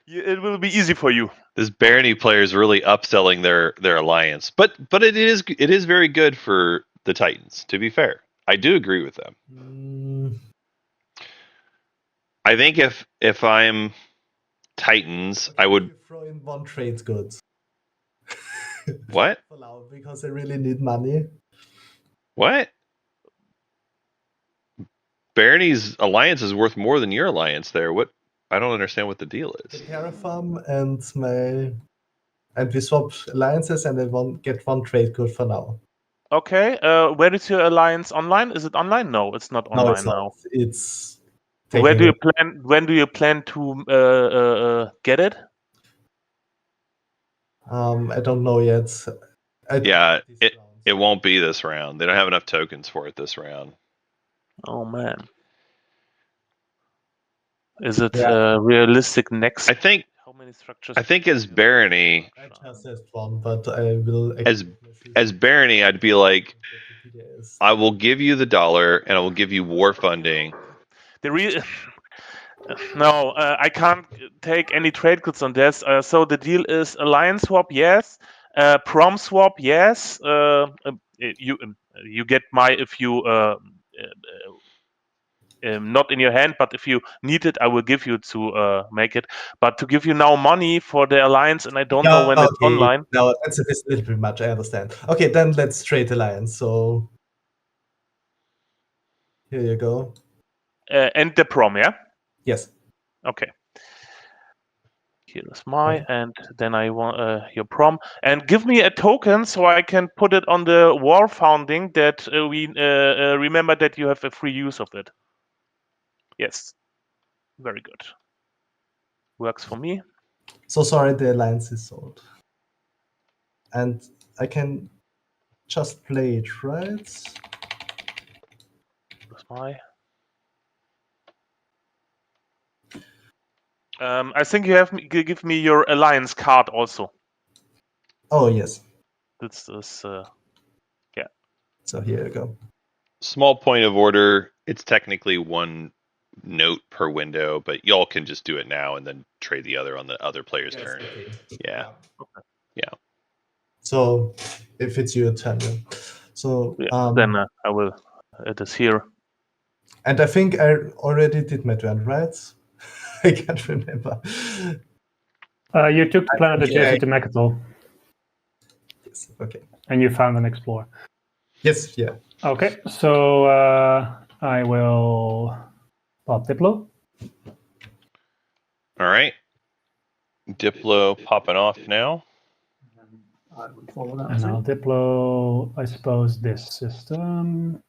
it will be easy for you. This Barony player is really upselling their alliance, but it is very good for the Titans. To be fair, I do agree with them. I think if I'm Titans, Okay, I would you throw in 1 trade goods. What? For now, because I really need money. What? Barony's alliance is worth more than your alliance there. What? I don't understand what the deal The is. Terraform and we swap alliances, and I get 1 trade good for now. Okay, where is your alliance online? Is it online? No, it's not online No, it's now. not. It's Where do taking you plan? When do you plan to get it? I don't know yet. Yeah, This round. it won't be this round. They don't have enough tokens for it this round. Oh man, is it Yeah. realistic next? I think How many structures? I think as Barony, I just said 1, but I will. as Barony, I'd be like, get the PDS. I will give you the dollar and I will give you war funding. No, I can't take any trade goods on this. So the deal is alliance swap, yes. Prom swap, yes. You get my if you not in your hand, but if you need it, I will give you to make it. But to give you now money for the alliance, and I don't know when it's online. No, that's a little bit much. I understand. Okay, then let's trade alliance. So here you go. And the prom, yeah. Yes. Okay. Here is my, and then I want your prom, and give me a token so I can put it on the war founding that we remember that you have a free use of it. Yes, very good. Works for me. So sorry, the alliance is sold, and I can just play it, right? That's my. I think you have give me your alliance card also. Oh yes. This is yeah. So here you go. Small point of order. It's technically 1 note per window, but y'all can just do it now and then trade the other on the other player's turn. Okay. Yeah. Okay. Yeah. So if it's your turn, yeah. So Then I will. It is here. And I think I already did my turn, right? I can't remember. You took the planet adjacent to Mechatol, Yes. Okay. and you found an explorer. Yes. Yeah. Okay, so I will pop Diplo. All right. Diplo popping off now. And I'll Diplo, I suppose, this system.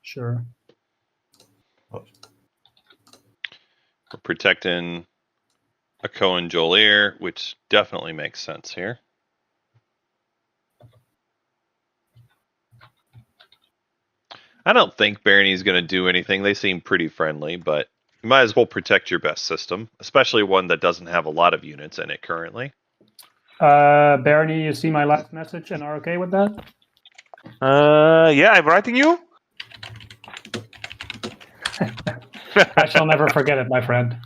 Sure. Oh, We're protecting a Cohen Jolier, which definitely makes sense here. I don't think Barony's going to do anything. They seem pretty friendly, but you might as well protect your best system, especially one that doesn't have a lot of units in it currently. Barony, you see my last message and are okay with that? Yeah, I'm writing you. I shall never forget it, my friend.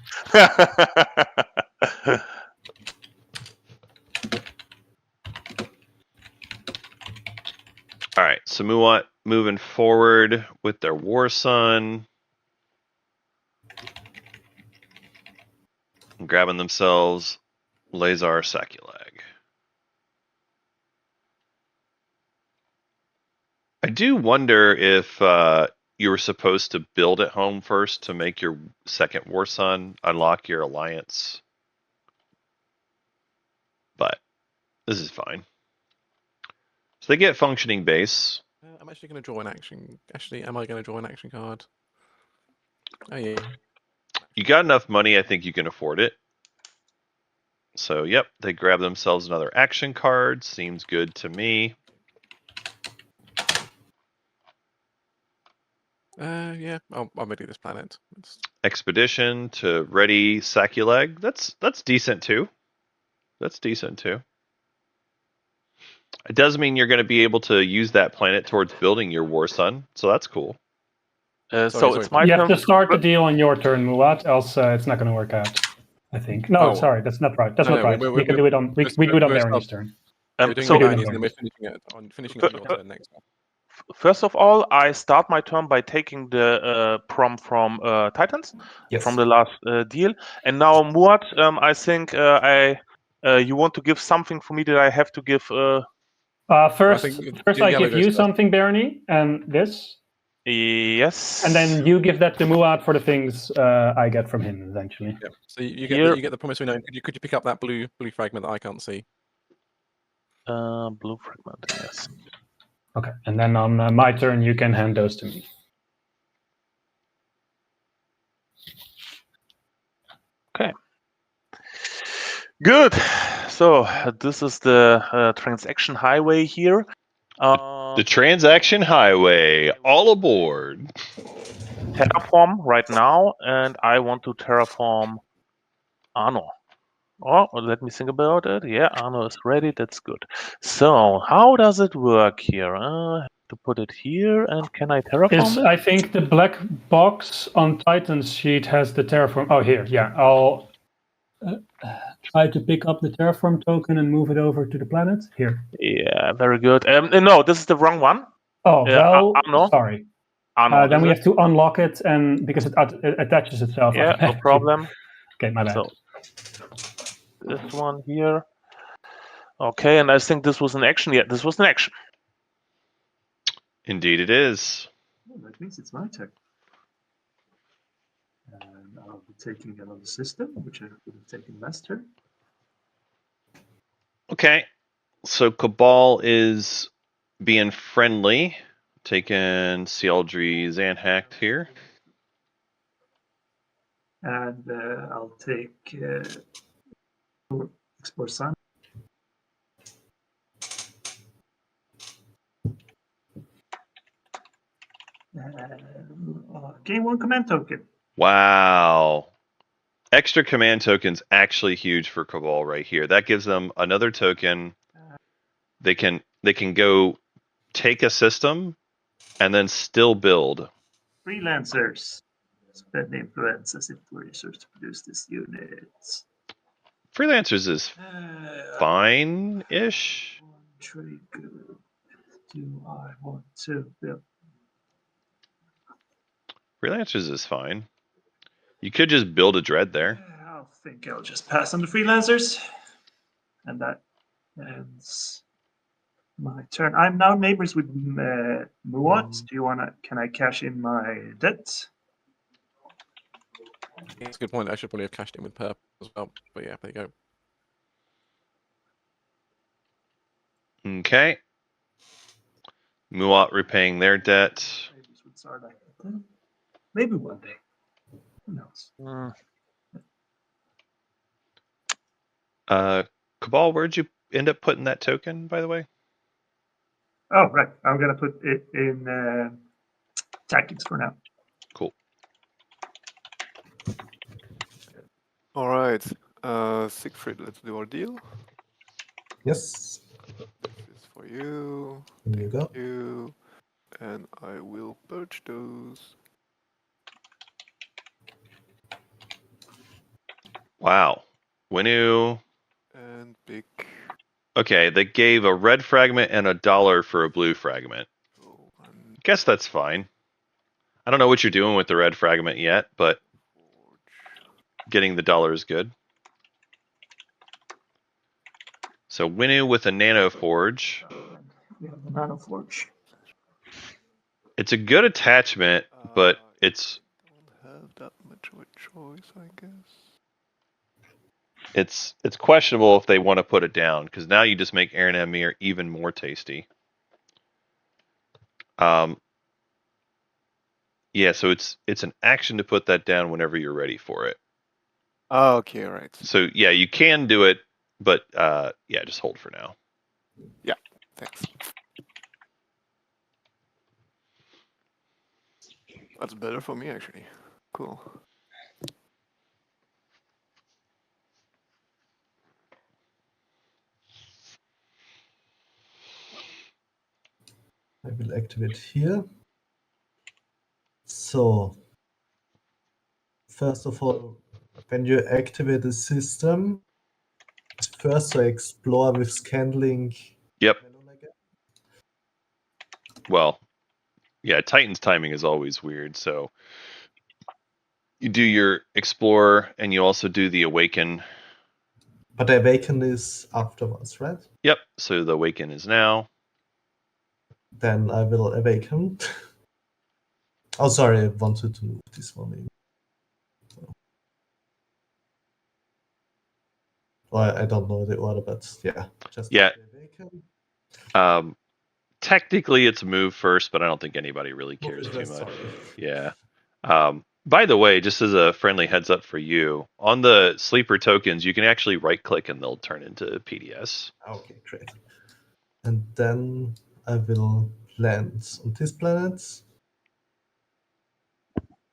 All right, so Muat moving forward with their War Sun. Grabbing themselves Lazar Saculag. I do wonder if you were supposed to build at home first to make your second War Sun unlock your alliance. But this is fine. So they get functioning base. I'm actually going to draw an action. Actually, am I going to draw an action card? Oh yeah. You got enough money, I think you can afford it. So yep, they grab themselves another action card. Seems good to me. Yeah, I'll ready this planet. Expedition to ready Saculag. That's decent too. That's decent too. It does mean you're going to be able to use that planet towards building your War Sun, so that's cool. So it's my You turn. have to start the deal on your turn, Muat, else it's not going to work out. I think. No, Oh. sorry, that's not right. That's No, not no, right. We can do it on. We do it on Barony's turn. We're doing So- Barony's and then we're finishing up your turn next time. First of all, I start my turn by taking the prom from Titans yes. from the last deal, and now Muat, I think you want to give something for me that I have to give. First I Yellow give goes you first. something, Barony, and this, Yes. and then you give that to Muat for the things I get from him eventually. Yeah. So you Here- get the promissory note. Could you pick up that blue fragment that I can't see? Blue fragment. Yes. Okay, and then on my turn, you can hand those to me. Okay. Good. So this is the transaction highway here. The transaction highway, all aboard. Terraform right now, and I want to terraform Arno. Oh, let me think about it. Yeah, Arno is ready. That's good. So how does it work here? I have to put it here, and can I terraform it? I think the black box on Titan's sheet has the terraform. Oh, here, yeah. I'll try to pick up the terraform token and move it over to the planet. Here. Yeah, very good. No, this is the wrong one. Oh, well, Arno. sorry. Arno, Then is we it? have to unlock it, and because it attaches itself. Yeah, no automatically. problem. Okay, my bad. So this one here. Okay, and I think this was an action. Yeah, this was an action. Indeed it is. Oh, that means it's my turn. And I'll be taking another system, which I would have taken last turn. Okay, so Cabal is being friendly, taking Cialdry Zanhact here. And I'll take Explore Sun. Gain 1 command token. Wow. Extra command token's actually huge for Cabal right here. That gives them another token. They can go take a system and then still build. Freelancers. Spend influence as influencers to produce this unit. Freelancers is fine-ish. Trade good. Do I want to build? Freelancers is fine. You could just build a dread there. I think I'll just pass on the freelancers. And that ends my turn. I'm now neighbors with Muat. Do you wanna? Can I cash in my debt? That's a good point. I should probably have cashed in with purple as well. But yeah, there you go. Okay. Muat repaying their debt. Neighbors with Sarlacc. Maybe one day. Who knows? Cabal, where'd you end up putting that token, by the way? Oh, right. I'm gonna put it in tactics for now. Cool. All right, Siegfried, let's do our deal. Yes. This is for you. Here you go. You, and I will purge those. Wow. Winu. And pick. Okay, they gave a red fragment and $1 for a blue fragment. One Guess that's fine. I don't know what you're doing with the red fragment yet, but getting the $1 is good. So Winu with a Nano Forge. We have the Nano Forge. It's a good attachment, but it's don't have that much of a choice, I guess. it's questionable if they want to put it down, because now you just make Aaron Amir even more tasty. Yeah, so it's an action to put that down whenever you're ready for it. Oh, okay, right. So yeah, you can do it, but yeah, just hold for now. Yeah, thanks. That's better for me, actually. Cool. I will activate here. So, first of all, when you activate the system, first to explore with Scanlink. Yep. Well, yeah, Titan's timing is always weird. So you do your explore, and you also do the awaken. But the awaken is afterwards, right? Yep. So the awaken is now. Then I will awaken. Oh, sorry, I wanted to move this one in. Well, I don't know the order, but yeah, just Yeah. awaken. Technically, it's move first, but I don't think anybody really cares too much. Sorry. Yeah. By the way, just as a friendly heads up for you, on the sleeper tokens, you can actually right-click and they'll turn into PDS. Okay, great. And then I will land on this planet,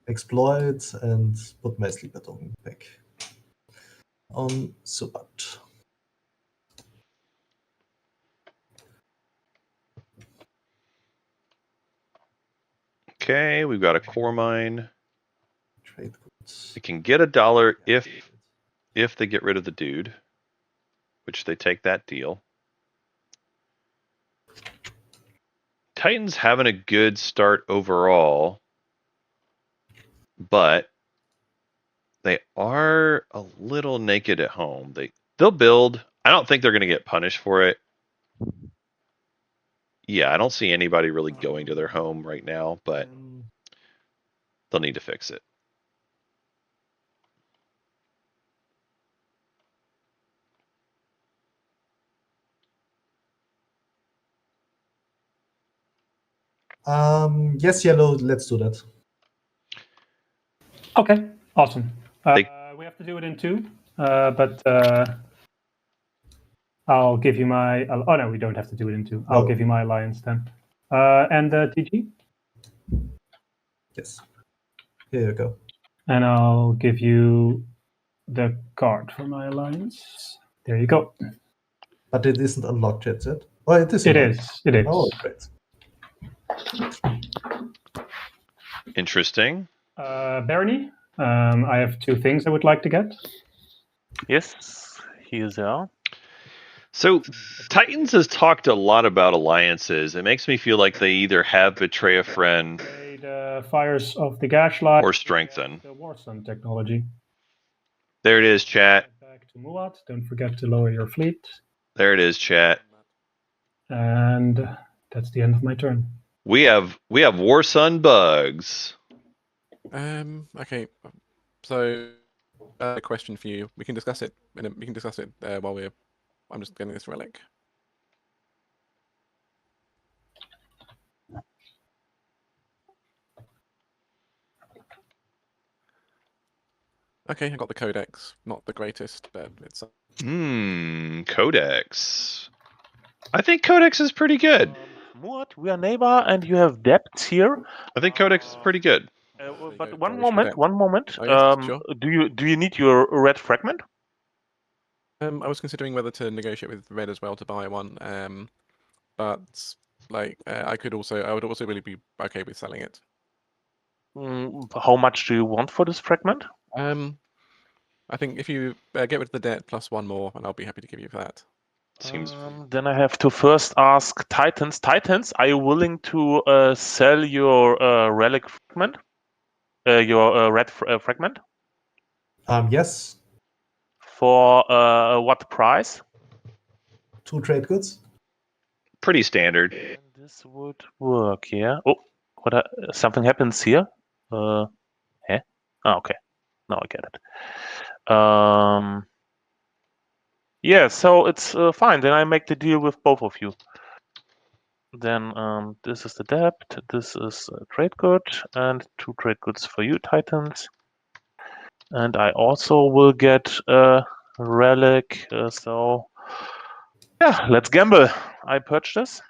explore it, and put my sleeper token back on Subat. Okay, we've got a core mine. Trade goods. It can get $1 if they get rid of the dude, which they take that deal. Titan's having a good start overall, but they are a little naked at home. They'll build. I don't think they're going to get punished for it. Yeah, I don't see anybody really going to their home right now, but they'll need to fix it. Yes, yellow, let's do that. Okay, awesome. We have to do it in 2, but I'll give you my... Oh, no, we don't have to do it in 2. I'll give you my alliance then. And TG? Yes. Here you go. And I'll give you the card for my alliance. There you go. But it isn't unlocked yet, is it? Oh, it is. It is. It is. Oh, great. Interesting. Barony, I have 2 things I would like to get. Yes, here's there. So Titans has talked a lot about alliances. It makes me feel like they either have Betray a Friend, The Fires of the Gashlight, or Strengthen. The Warsun technology. There it is, chat. Back to Muat. Don't forget to lower your fleet. There it is, chat. And that's the end of my turn. We have Warsun bugs. Okay. So, a question for you. We can discuss it. We can discuss it while we're. I'm just getting this relic. Okay, I got the Codex. Not the greatest, but it's. Codex. I think Codex is pretty good. Muad, we are neighbor, and you have debts here. I think Codex is pretty good. But go, one Polish moment, debt. one moment. Oh, yes, sure. Do you need your red fragment? I was considering whether to negotiate with Red as well to buy one. But like I would also really be okay with selling it. How much do you want for this fragment? I think if you get rid of the debt plus one more, and I'll be happy to give you for that. Seems. Then I have to first ask Titans. Titans, are you willing to sell your relic fragment? Your red fragment? Yes. For what price? 2 trade goods. Pretty standard. And this would work, yeah. Oh, what? Something happens here. Oh, okay. Now I get it. Yeah, so it's fine. Then I make the deal with both of you. Then this is the debt. This is a trade good, and 2 trade goods for you, Titans. And I also will get a relic. So yeah, let's gamble. I purchase.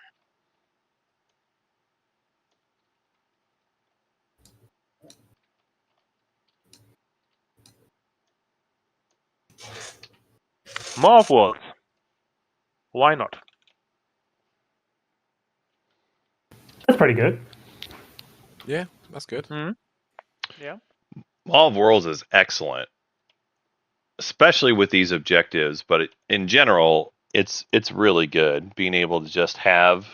More of what? Why not? That's pretty good. Yeah, that's good. Yeah. Maw of Worlds is excellent, especially with these objectives. But in general, it's really good. Being able to just have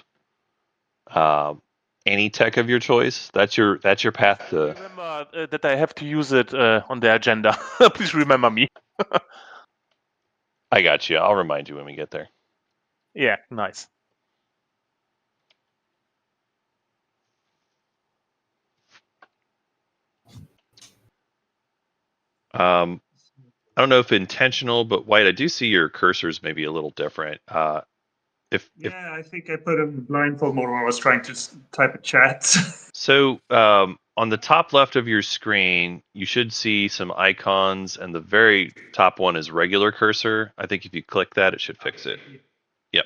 any tech of your choice. That's your path to. Remember that I have to use it on the agenda. Please remember me. I got you. I'll remind you when we get there. Yeah, nice. I don't know if intentional, but White, I do see your cursors maybe a little different. I think I put him blindfold mode when I was trying to type a chat. So on the top left of your screen, you should see some icons, and the very top one is regular cursor. I think if you click that, it should fix it. Yep.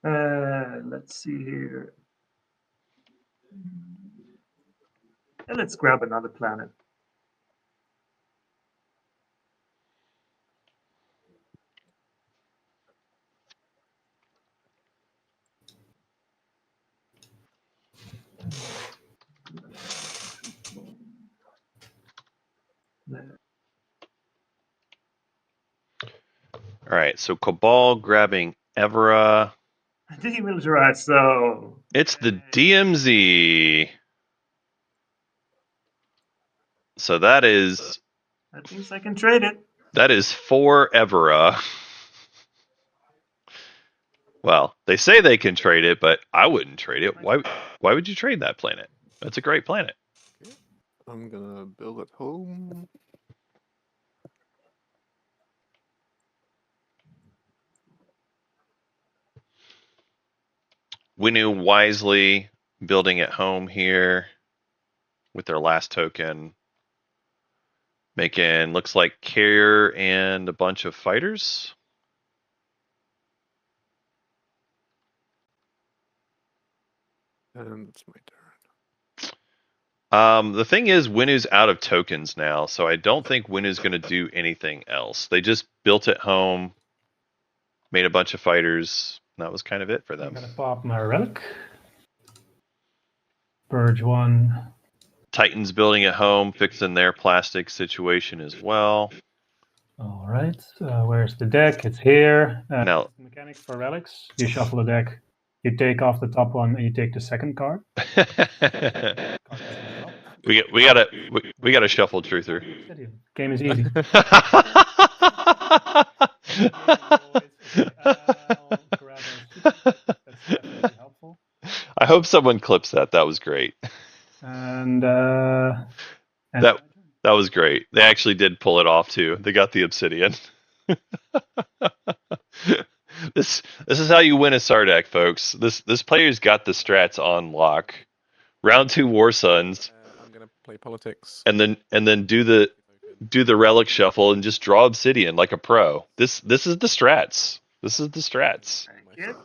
Let's see here. And let's grab another planet. All right. So Cabal grabbing Evera. Demilitarized, so It's the DMZ. So that means I can trade it. That is 4 Evera. Well, they say they can trade it, but I wouldn't trade it. Why would you trade that planet? That's a great planet. I'm gonna build at home. Winu wisely building at home here with their last token. Making looks like carrier and a bunch of fighters. And it's my turn. The thing is, Winu's out of tokens now, so I don't think Winu's going to do anything else. They just built at home, made a bunch of fighters. And that was kind of it for them. I'm gonna pop my relic. Purge 1. Titans building at home, fixing their plastic situation as well. All right. Where's the deck? It's here. Now, The mechanic for relics: you shuffle a deck, you take off the top one, and you take the second card. we gotta shuffle truther. Game is easy. That's definitely helpful. I hope someone clips that. That was great. And that was great. They actually did pull it off too. They got the obsidian. This is how you win a Sardak, folks. This player's got the strats on lock. Round 2 War Suns. I'm gonna play politics. and then do the relic shuffle and just draw obsidian like a pro. This is the strats. This is the strats. Thank you.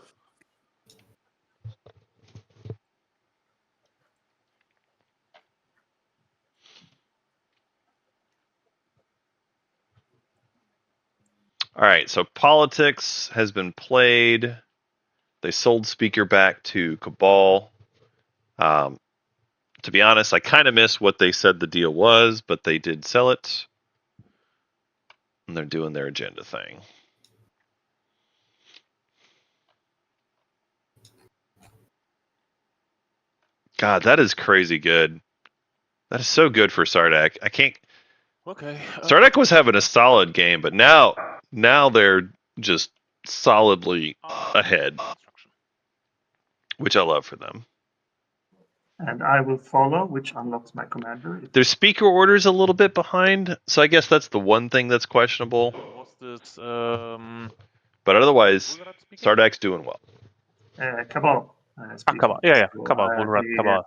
All right, so politics has been played. They sold Speaker back to Cabal. To be honest, I kind of miss what they said the deal was, but they did sell it. And they're doing their agenda thing. God, that is crazy good. That is so good for Sardak. I can't. Okay. Sardak was having a solid game, but now they're just solidly ahead, which I love for them. And I will follow, which unlocks my commander. Their speaker order's a little bit behind, so I guess that's the one thing that's questionable. Was this But otherwise, Sardak's doing well. Cabal. Cabal. Yeah. So, Cabal. Wolverine Cabal.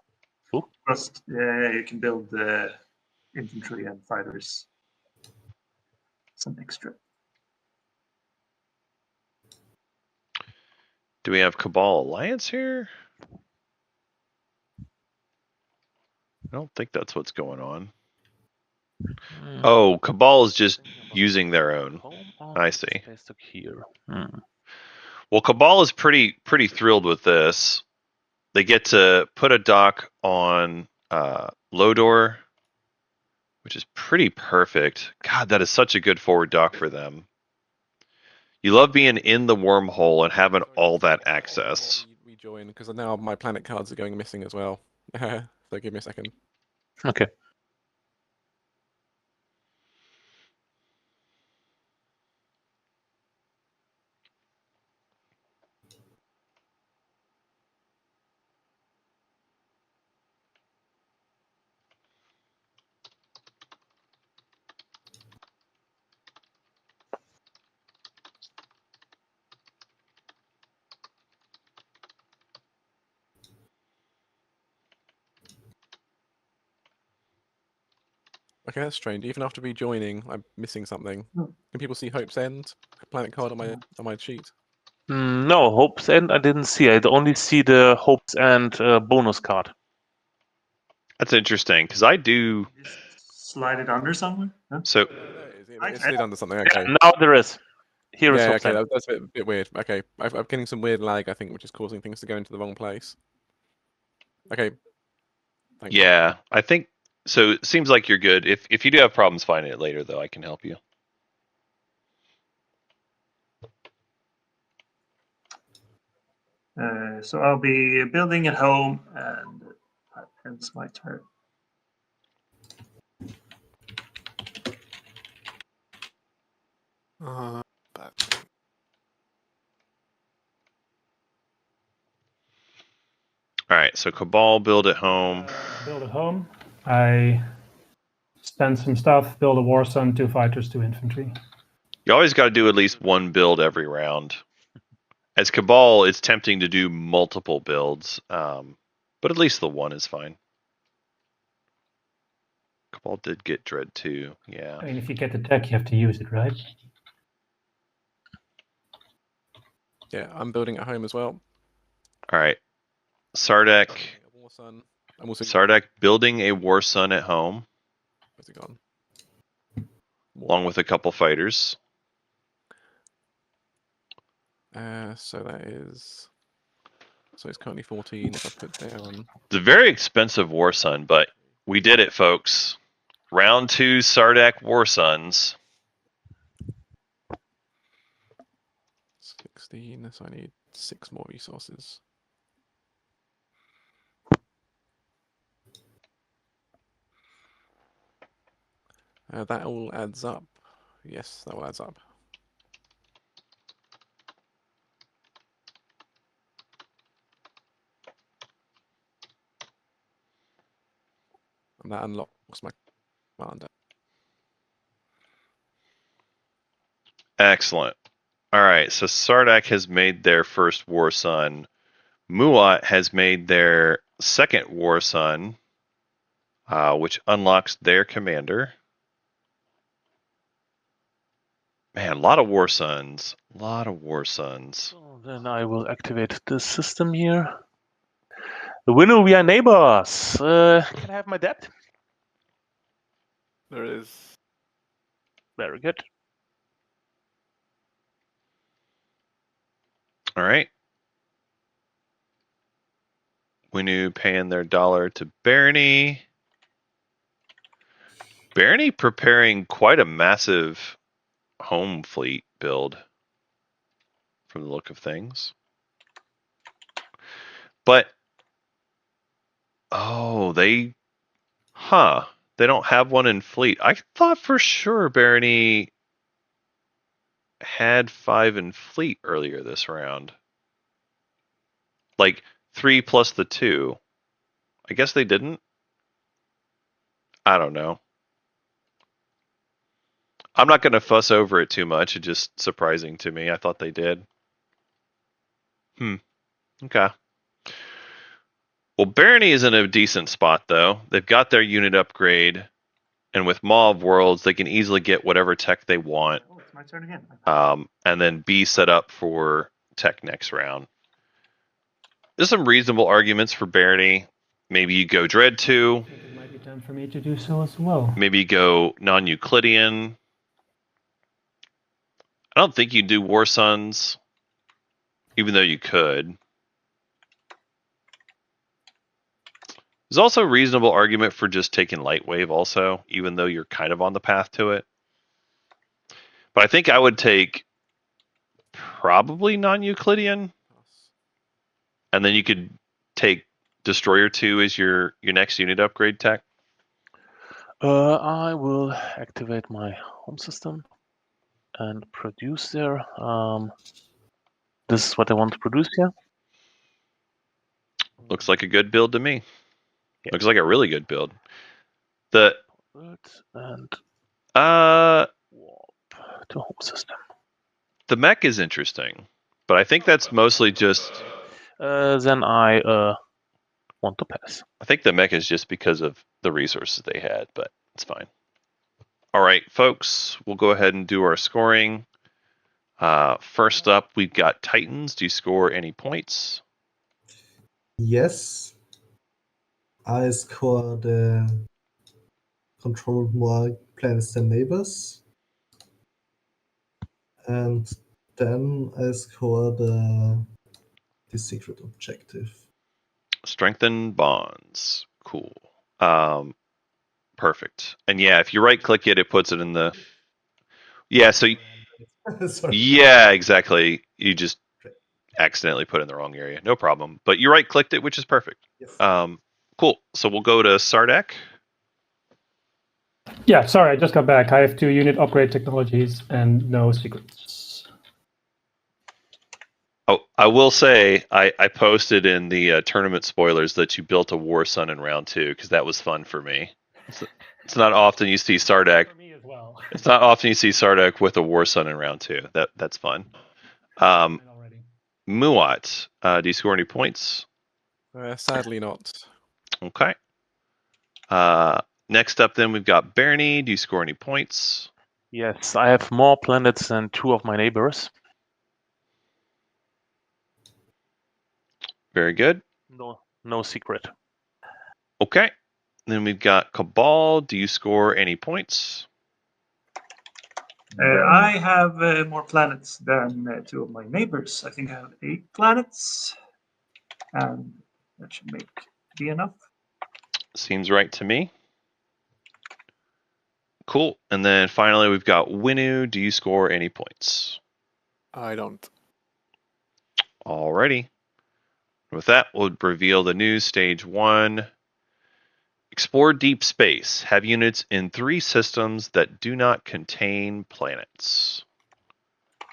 First, you can build infantry and fighters. Some extra. Do we have Cabal Alliance here? I don't think that's what's going on. Oh, Cabal is just using their own. I see. Well, Cabal is pretty thrilled with this. They get to put a dock on Lodor, which is pretty perfect. God, that is such a good forward dock for them. You love being in the wormhole and having all that access. Rejoin because now my planet cards are going missing as well. So give me a second. Okay. Okay, that's strange. Even after rejoining, I'm missing something. Can people see Hope's End? Planet card on my sheet. No, Hope's End I didn't see. I only see the Hope's End bonus card. That's interesting because I do. Just slide it under somewhere. Huh? So It's slid under something. Okay. Yeah, now there is. Here is Yeah, Hope's okay, End. that's a bit weird. Okay, I'm getting some weird lag, I think, which is causing things to go into the wrong place. Okay. Thank you. yeah, I think so. It seems like you're good. If you do have problems finding it later, though, I can help you. So I'll be building at home, and that ends my turn. All right, so Cabal build at home. Build at home. I spend some stuff, build a war sun, 2 fighters, 2 infantry. You always got to do at least one build every round. As Cabal, it's tempting to do multiple builds, but at least the one is fine. Cabal did get Dread too, yeah. I mean, if you get the tech, you have to use it, right? Yeah, I'm building at home as well. All right, Sardak. War Sun. I'm also Sardak building a War Sun at home, where's it gone? along with a couple fighters. So that is. So it's currently 14. If I put down. It's a very expensive War Sun, but we did it, folks. Round 2 Sardak War Suns. 16. So I need 6 more resources. That all adds up. Yes, that all adds up. And that unlocks my commander. Excellent. All right, so Sardak has made their first War Sun. Muat has made their second War Sun. which unlocks their commander. Man, a lot of War Suns. A lot of War Suns. So then I will activate this system here. The winner, we are neighbors. Can I have my debt? There is. Very good. All right. Winu paying their dollar to Barney. Barney preparing quite a massive home fleet build from the look of things. But, oh, they don't have one in fleet. I thought for sure Barney had 5 in fleet earlier this round. Like 3 plus the 2. I guess they didn't. I don't know. I'm not going to fuss over it too much. It's just surprising to me. I thought they did. Okay. Well, Barony is in a decent spot, though. They've got their unit upgrade, and with Maw of Worlds, they can easily get whatever tech they want, Oh, it's my turn again. and then be set up for tech next round. There's some reasonable arguments for Barony. Maybe you go Dread 2. I think it might be time for me to do so as well. Maybe you go non-Euclidean. I don't think you do War Suns, even though you could. There's also a reasonable argument for just taking Lightwave also, even though you're kind of on the path to it. But I think I would take probably non-Euclidean, and then you could take Destroyer 2 as your next unit upgrade tech. I will activate my home system and produce there. This is what I want to produce here. Looks like a good build to me. Yeah. Looks like a really good build. The and warp to home system. The mech is interesting, but I think that's mostly just. Then I want to pass. I think the mech is just because of the resources they had, but it's fine. All right, folks, we'll go ahead and do our scoring. First up, we've got Titans. Do you score any points? Yes. I scored controlled more planets than neighbors. And then I scored the secret objective. Strengthen bonds. Cool. Perfect. And yeah, if you right click it, it puts it in the. Yeah, so. Sorry. Yeah, exactly. You just accidentally put it in the wrong area. No problem. But you right clicked it, which is perfect. Yes. Cool. So we'll go to Sardak. Yeah, sorry, I just got back. I have 2 unit upgrade technologies and no secrets. Oh, I will say I posted in the tournament spoilers that you built a War Sun in round 2 because that was fun for me. It's not often you see Sardak. For me as well. It's not often you see Sardak with a War Sun in round 2. That's fun. Muat, do you score any points? Sadly not. Okay. Next up, then we've got Barney. Do you score any points? Yes, I have more planets than 2 of my neighbors. Very good. No secret. Okay. Then we've got Cabal. Do you score any points? I have more planets than 2 of my neighbors. I think I have 8 planets, and that should be enough. Seems right to me. Cool. And then finally, we've got Winu. Do you score any points? I don't. Alrighty. With that, we'll reveal the news. Stage 1. Explore deep space. Have units in 3 systems that do not contain planets.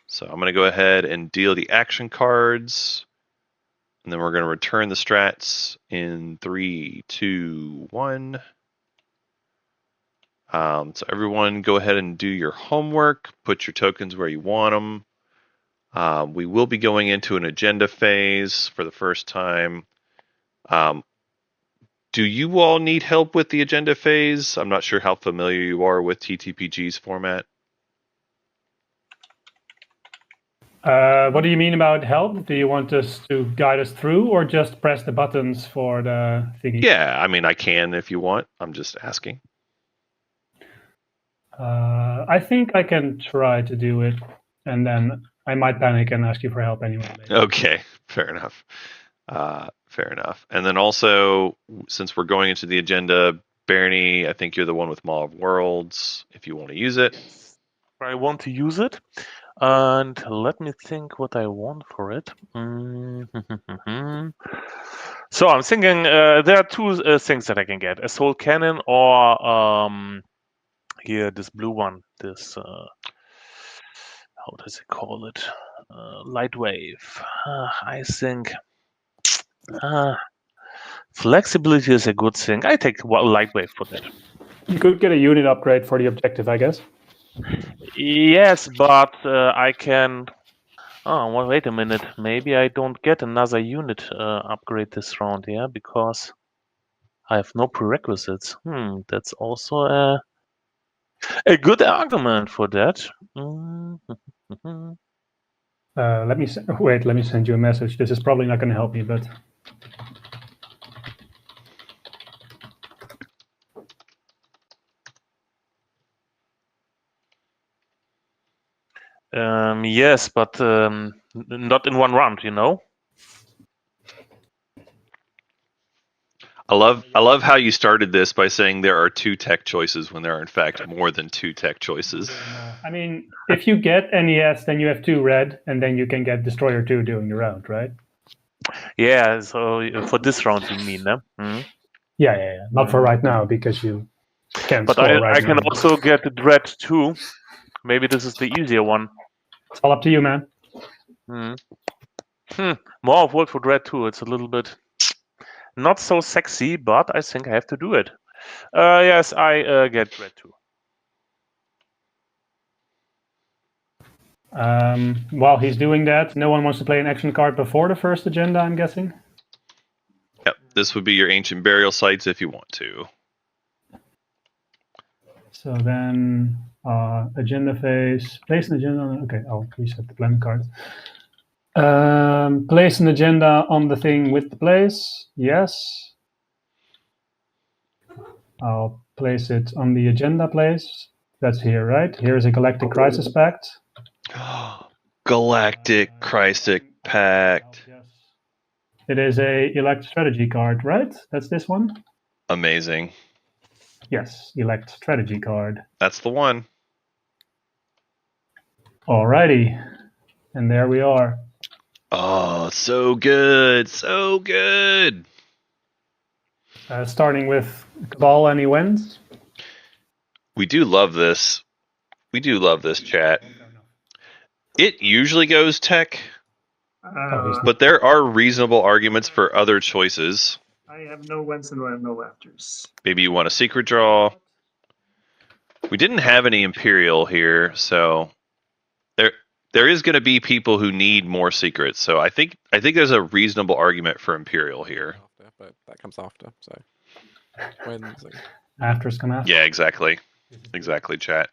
So I'm going to go ahead and deal the action cards. And then we're going to return the strats in 3, 2, 1. So everyone go ahead and do your homework. Put your tokens where you want them. We will be going into an agenda phase for the first time. Do you all need help with the agenda phase? I'm not sure how familiar you are with TTPG's format. What do you mean about help? Do you want us to guide us through, or just press the buttons for the thingy? Yeah, I mean, I can if you want. I'm just asking. I think I can try to do it, and then I might panic and ask you for help anyway. Maybe. Okay, fair enough. Fair enough. And then also, since we're going into the agenda, Bernie, I think you're the one with Mall of Worlds, if you want to use it. I want to use it. And let me think what I want for it. So I'm thinking there are two things that I can get: a soul cannon or here this blue one. This how does it call it? Light wave. I think flexibility is a good thing. I take light wave for that. You could get a unit upgrade for the objective, I guess. Yes, but I can. Oh, well, wait a minute. Maybe I don't get another unit upgrade this round, yeah, because I have no prerequisites. That's also a good argument for that. Let me send you a message. This is probably not going to help me, but yes, but not in one round, you know. I love how you started this by saying there are 2 tech choices when there are in fact more than 2 tech choices. I mean, if you get NES, then you have 2 red, and then you can get Destroyer 2 during the round, right? Yeah, so for this round, you mean, no? Yeah. Not for right now, because you can't. But I can also get the Dread 2. Maybe this is the easier one. It's all up to you, man. More of World for Dread 2. It's a little bit not so sexy, but I think I have to do it. Yes, I get Dread 2. While he's doing that, no one wants to play an action card before the first agenda, I'm guessing? Yep, this would be your ancient burial sites if you want to. So then, agenda phase, place an agenda. Okay, I'll reset the planet cards. Place an agenda on the thing with the place. Yes. I'll place it on the agenda place. That's here, right? Here's a Galactic Crisis Pact. Galactic Crisis Pact. It is a elect strategy card, right? That's this one? Amazing. Yes, elect strategy card. That's the one. Alrighty. And there we are. Oh, so good. So good. Starting with Cabal, any wins? We do love this. We do love this, chat. It usually goes tech, but there are reasonable arguments for other choices. I have no wins and I have no afters. Maybe you want a secret draw. We didn't have any Imperial here, so there is going to be people who need more secrets. So I think there's a reasonable argument for Imperial here. But that comes after, so wins. Afters come after. Yeah, exactly. Exactly, chat.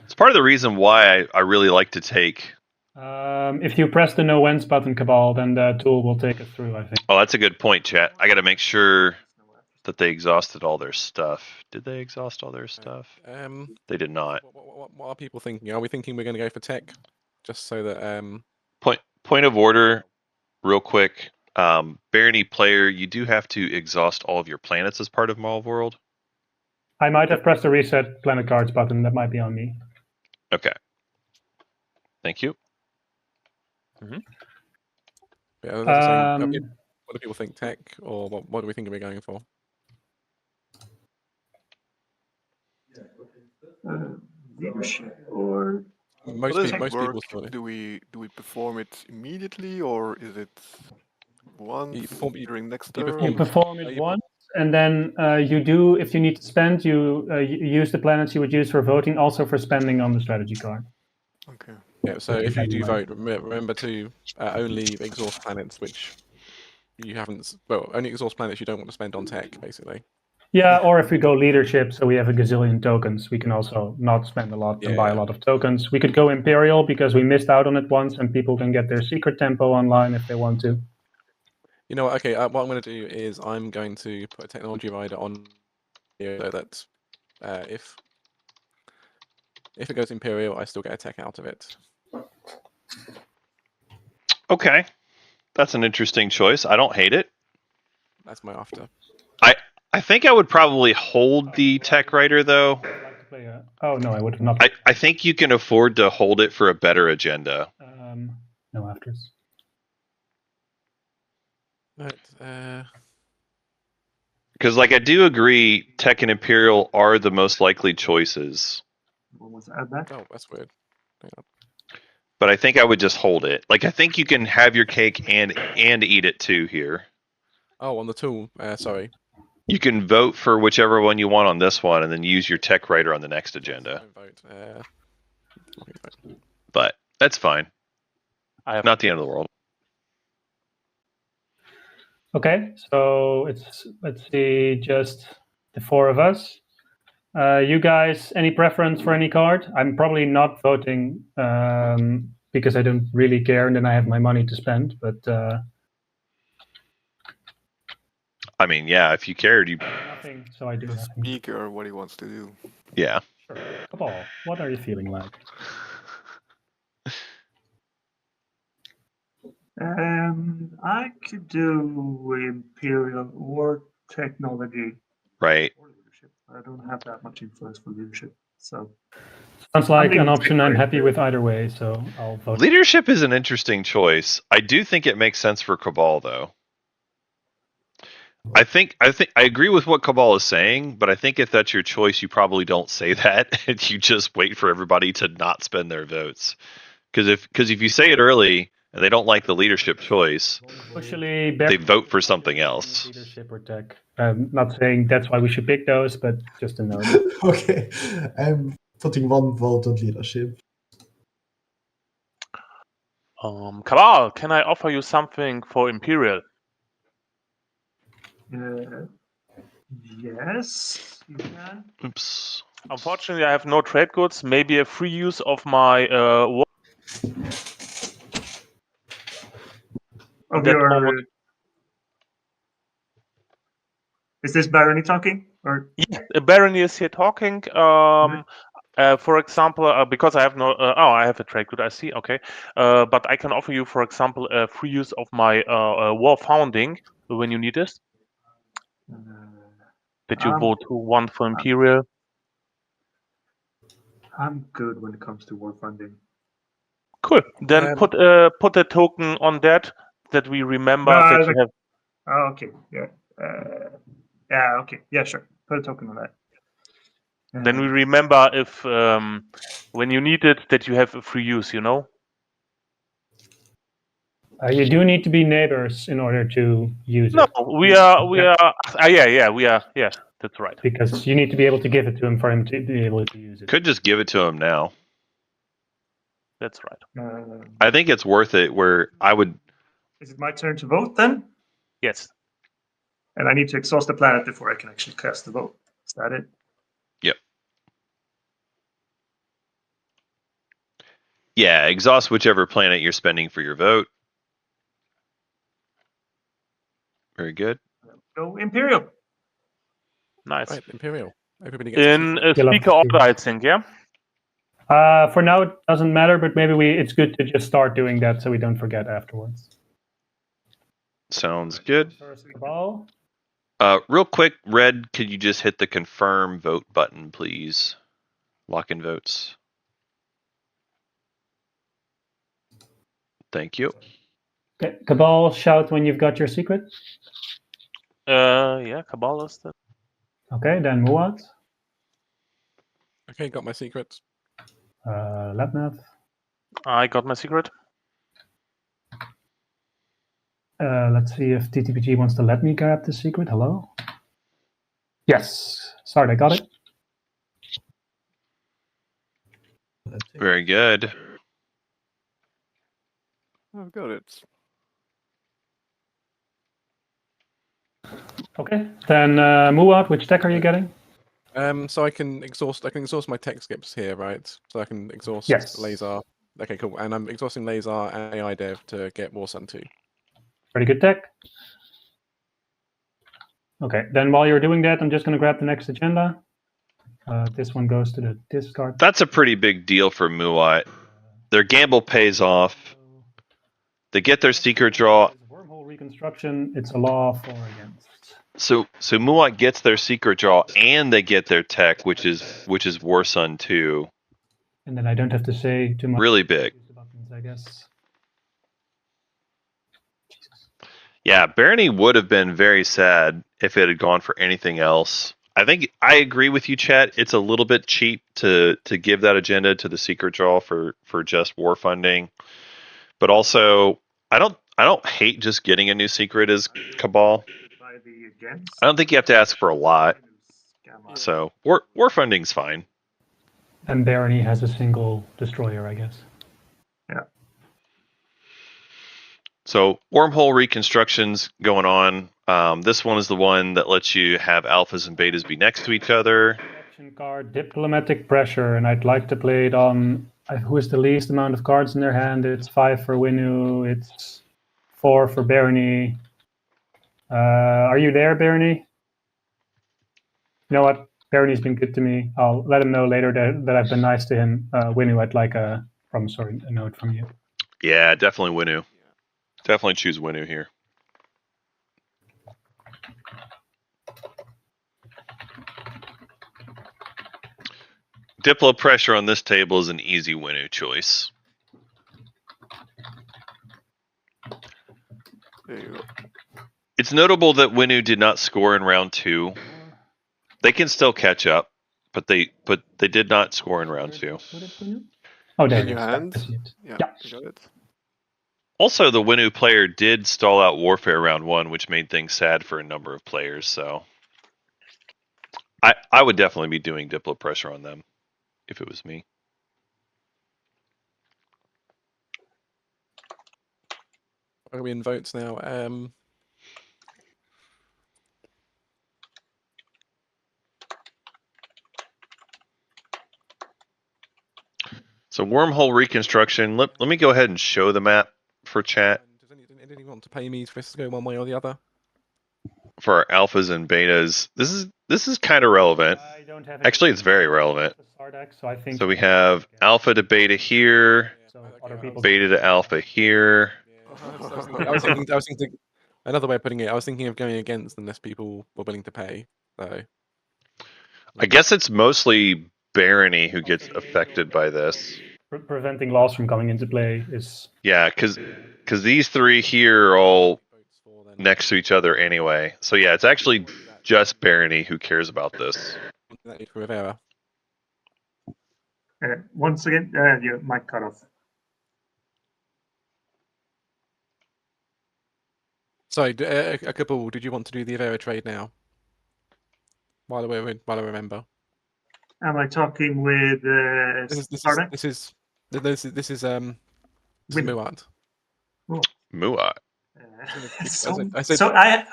It's part of the reason why I really like to take... if you press the no wins button, Cabal, then the tool will take us through, I think. Oh, that's a good point, chat. I got to make sure that they exhausted all their stuff. Did they exhaust all their stuff? They did not. What are people thinking? Are we thinking we're going to go for tech? Just so that... Point of order, real quick. Barony player, you do have to exhaust all of your planets as part of Mall of World. I might have pressed the reset planet cards button. That might be on me. Okay. Thank you. Yeah, what do people think? Tech, or what do we think we're going for? Leadership or most people. Do we perform it immediately, or is it once during next turn? You perform it once, and then you do, if you need to spend, you use the planets you would use for voting, also for spending on the strategy card. Okay. Yeah, so if you do vote, remember to only exhaust planets which you haven't. Well, only exhaust planets you don't want to spend on tech, basically. Yeah, or if we go leadership, so we have a gazillion tokens, we can also not spend a lot and buy a Yeah. lot of tokens. We could go Imperial because we missed out on it once, and people can get their secret tempo online if they want to. You know what? Okay, what I'm going to do is I'm going to put a technology rider on here so that if it goes Imperial, I still get a tech out of it. Okay, that's an interesting choice. I don't hate it. That's my after. I think I would probably hold the tech writer though. I'd like to play oh no, I would have not. I think you can afford to hold it for a better agenda. No afters. But Because, like, I do agree, Tech and Imperial are the most likely choices. What was add that? oh, that's weird. Hang on. But I think I would just hold it. Like, I think you can have your cake and eat it too here. Oh, on the tool. Sorry. You can vote for whichever one you want on this one, and then use your tech writer on the next agenda. Vote. But that's fine. I have Not the end of the world. Okay, so let's see, just the four of us. You guys, any preference for any card? I'm probably not voting because I don't really care, and then I have my money to spend. But I mean, yeah, if you cared, you. nothing, so I do The nothing. speaker, what he wants to do. Yeah. Sure. Cabal, what are you feeling like? I could do Imperial or technology Right. or leadership. I don't have that much influence for leadership, so Sounds like leaving an option I'm tech happy writer. with either way, so I'll vote. Leadership is an interesting choice. I do think it makes sense for Cabal, though. I think I agree with what Cabal is saying, but I think if that's your choice, you probably don't say that, and you just wait for everybody to not spend their votes. Because if you say it early and they don't like the leadership choice, Officially, they vote for something else. Leadership or tech. I'm not saying that's why we should pick those, but just a note. Okay, I'm putting one vote on leadership. Cabal, can I offer you something for Imperial? Yes, you can. Oops. Unfortunately, I have no trade goods. Maybe a free use of my Of that your, would- is this Barony talking or? Yeah, Barony is here talking. For example, because I have no, I have a trade good. I see. Okay, but I can offer you, for example, a free use of my war founding when you need this. That you vote one for Imperial. I'm good when it comes to war funding. Cool. Then put a token on that we remember No, that you have. Oh, okay. Yeah. Yeah. Okay. Yeah. Sure. Put a token on that. Then we remember if when you need it that you have a free use. You know. You do need to be neighbors in order to use No, it. we are. Yeah, we are. Yeah, that's right. Because you need to be able to give it to him for him to be able to use it. Could just give it to him now. That's right. I think it's worth it. Where I would. Is it my turn to vote then? Yes. And I need to exhaust the planet before I can actually cast the vote. Is that it? Yep. Yeah, exhaust whichever planet you're spending for your vote. Very good. Go Imperial. Nice. Right, Imperial. Everybody gets In a You'll have speaker to order, see. I think. Yeah. For now, it doesn't matter, but maybe it's good to just start doing that so we don't forget afterwards. Sounds good. First Cabal. Real quick, Red, could you just hit the confirm vote button, please? Lock in votes. Thank you. Okay. Cabal, shout when you've got your secret. Yeah, Cabal is that. Okay, then Muad. Okay, got my secrets. Labnath. I got my secret. Let's see if TTPG wants to let me grab the secret. Hello? Yes. Sorry, I got it. Very good. I've got it. Okay, then Muad, which deck are you getting? So I can exhaust my tech skips here, right? So I can exhaust Yes. Laser. Okay, cool. And I'm exhausting Laser and AI Dev to get War Sun 2. Pretty good deck. Okay, then while you're doing that, I'm just going to grab the next agenda. This one goes to the discard. That's a pretty big deal for Muat. Their gamble pays off. They get their secret draw. Wormhole reconstruction. It's a law for or against. So Muat gets their secret draw and they get their tech, which is War Sun 2. And then I don't have to say too much. Really big. Buttons, I guess. Yeah, Barony would have been very sad if it had gone for anything else. I think I agree with you, Chet. It's a little bit cheap to give that agenda to the secret draw for just war funding. But also, I don't hate just getting a new secret as Cabal. I don't think you have to ask for a lot. So war funding's fine. And Barony has a single destroyer, I guess. Yeah. So wormhole reconstructions going on. This one is the one that lets you have alphas and betas be next to each other. Action card, diplomatic pressure, and I'd like to play it on who is the least amount of cards in their hand. It's 5 for Winu. It's 4 for Barony. Are you there, Barony? You know what? Barony's been good to me. I'll let him know later that I've been nice to him. Winu, I'd like a note from you. Yeah, definitely Winu. Definitely choose Winu here. Diplo pressure on this table is an easy Winu choice. There you go. It's notable that Winu did not score in round 2. They can still catch up, but they did not score in round 2. Oh, there In it your is. hand? Yeah. Yeah, you got it. Also, the Winu player did stall out Warfare round 1, which made things sad for a number of players. So, I would definitely be doing Diplo pressure on them if it was me. Are we in votes now? So wormhole reconstruction. Let me go ahead and show the map for chat Does anyone want to pay me for this to go one way or the other? for our alphas and betas. This is kind of relevant. I don't have Actually, it's very relevant. So we have alpha to beta here, beta to alpha here. I was thinking another way of putting it. I was thinking of going against unless people were willing to pay. So I guess it's mostly Barony who gets affected by this. Preventing loss from coming into play is... Yeah, because these three here are all next to each other anyway. So yeah, it's actually just Barony who cares about this. For Rivera. Once again, your mic cut off. Sorry, a couple. Did you want to do the Rivera trade now? While I remember. Am I talking with Sardak? This is Muat. Muat.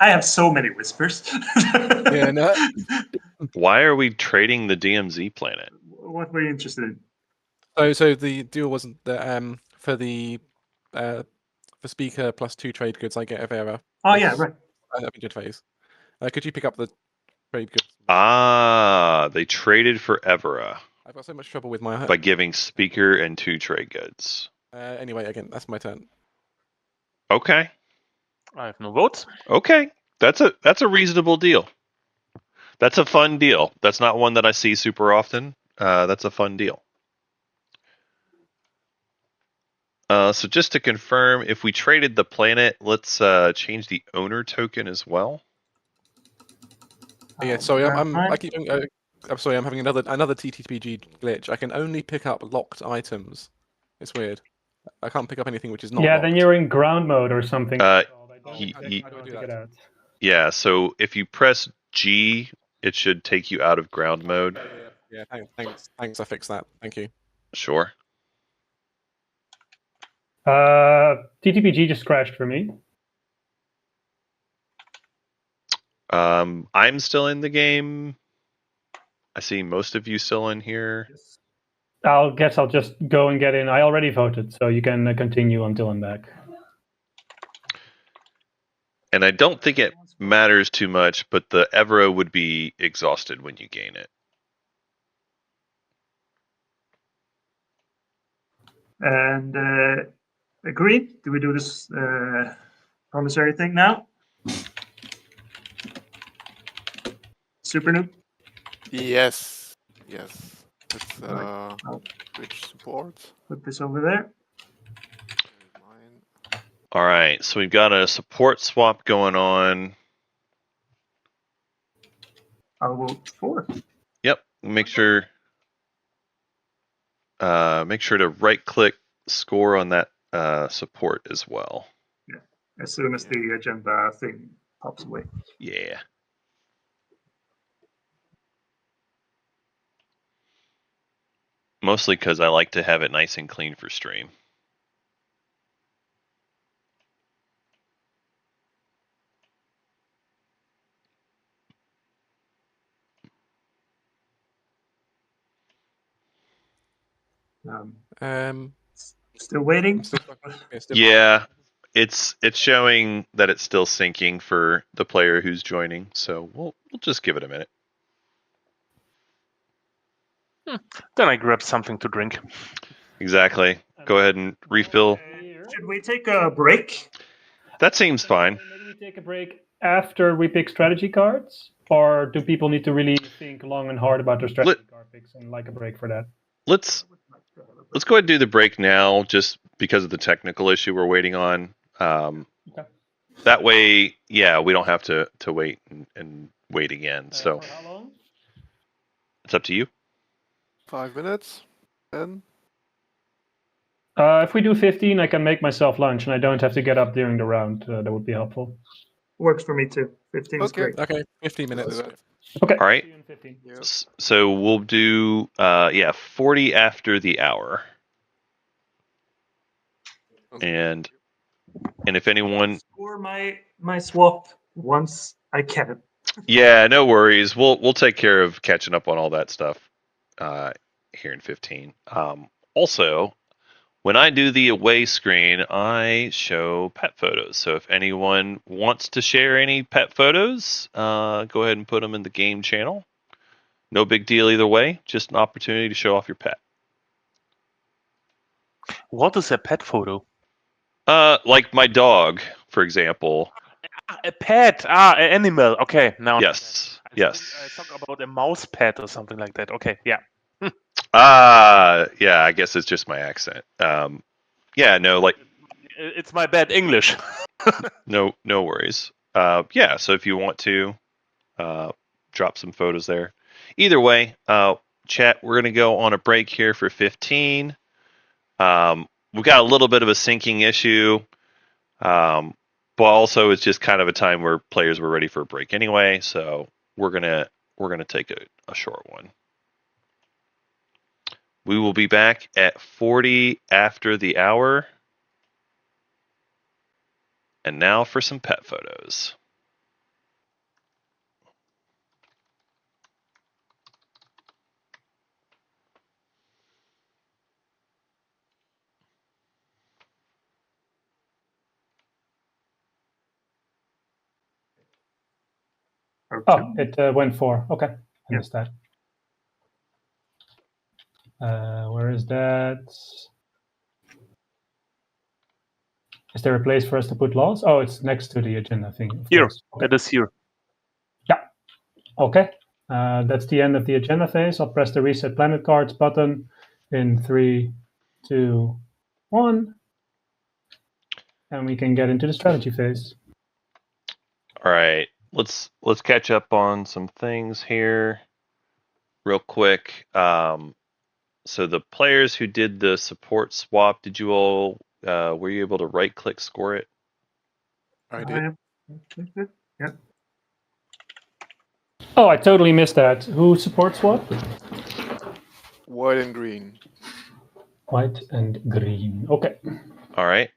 I have so many whispers. Yeah, no. Why are we trading the DMZ planet? What were you interested in? So the deal wasn't that for the for speaker plus 2 trade goods, I get Rivera. Oh yeah, right. Phase. Could you pick up the trade goods? Ah, they traded for Evera. I've got so much trouble with my by giving speaker and 2 trade goods. Anyway, again, that's my turn. Okay. I have no votes. Okay. That's a reasonable deal. That's a fun deal. That's not one that I see super often. That's a fun deal. So just to confirm, if we traded the planet, let's change the owner token as well. Yeah, sorry, I'm sorry, I'm having another TTPG glitch. I can only pick up locked items. It's weird. I can't pick up anything which is not. Yeah, locked. then you're in ground mode or something. Yeah, so if you press G, it should take you out of ground mode. Yeah, thanks. I fixed that. Thank you. Sure. TTPG just crashed for me. I'm still in the game. I see most of you still in here. I'll just go and get in. I already voted, so you can continue until I'm back. And I don't think it matters too much, but the Evro would be exhausted when you gain it. And agreed. Do we do this promissory thing now? Super noob. Yes. Yes. Let's Right. switch support. Put this over there. Mine. All right, so we've got a support swap going on. I'll vote for. Yep. Make sure to right-click score on that support as well. Yeah. As soon as the agenda thing pops away. Yeah. Mostly because I like to have it nice and clean for stream. Still waiting. Yeah, it's showing that it's still syncing for the player who's joining, so we'll just give it a minute. Then I grab something to drink. Exactly. Go ahead and refill. Should we take a break? That seems fine. Maybe we take a break after we pick strategy cards, or do people need to really think long and hard about their strategy card picks and like a break for that? Let's go ahead and do the break now, just because of the technical issue we're waiting on. Okay. That way, yeah, we don't have to wait and wait again. So for how long? It's up to you. 5 minutes. 10. If we do 15, I can make myself lunch, and I don't have to get up during the round. That would be helpful. Works for me too. 15 is great. Okay, 15 minutes. Okay. All right. See you in 15. Yep. So we'll do 40 after the hour. And if anyone Score my swap once I can. Yeah, no worries. We'll take care of catching up on all that stuff here in 15. Also, when I do the away screen, I show pet photos. So if anyone wants to share any pet photos, go ahead and put them in the game channel. No big deal either way. Just an opportunity to show off your pet. What is a pet photo? Like my dog, for example. A pet. An animal. Okay, now. Yes. I talk about a mouse pet or something like that. Okay, yeah. Yeah, I guess it's just my accent. Yeah, no, like it's my bad English. no worries. Yeah, so if you want to drop some photos there. Either way, chat, we're gonna go on a break here for 15. We've got a little bit of a syncing issue. But also it's just kind of a time where players were ready for a break anyway, so we're gonna take a short one. We will be back at 40 after the hour. And now for some pet photos. Oh, it went 4. Okay, I missed that. Where is that? Is there a place for us to put laws? Oh, it's next to the agenda thing. Here, okay. It is here. Yeah. Okay. That's the end of the agenda phase. I'll press the reset planet cards button in 3, 2, 1, and we can get into the strategy phase. All right, let's catch up on some things here real quick. So the players who did the support swap, did you all were you able to right click score it? I did. Yeah. Oh, I totally missed that. Who supports what? White and green. White and green. Okay. All right.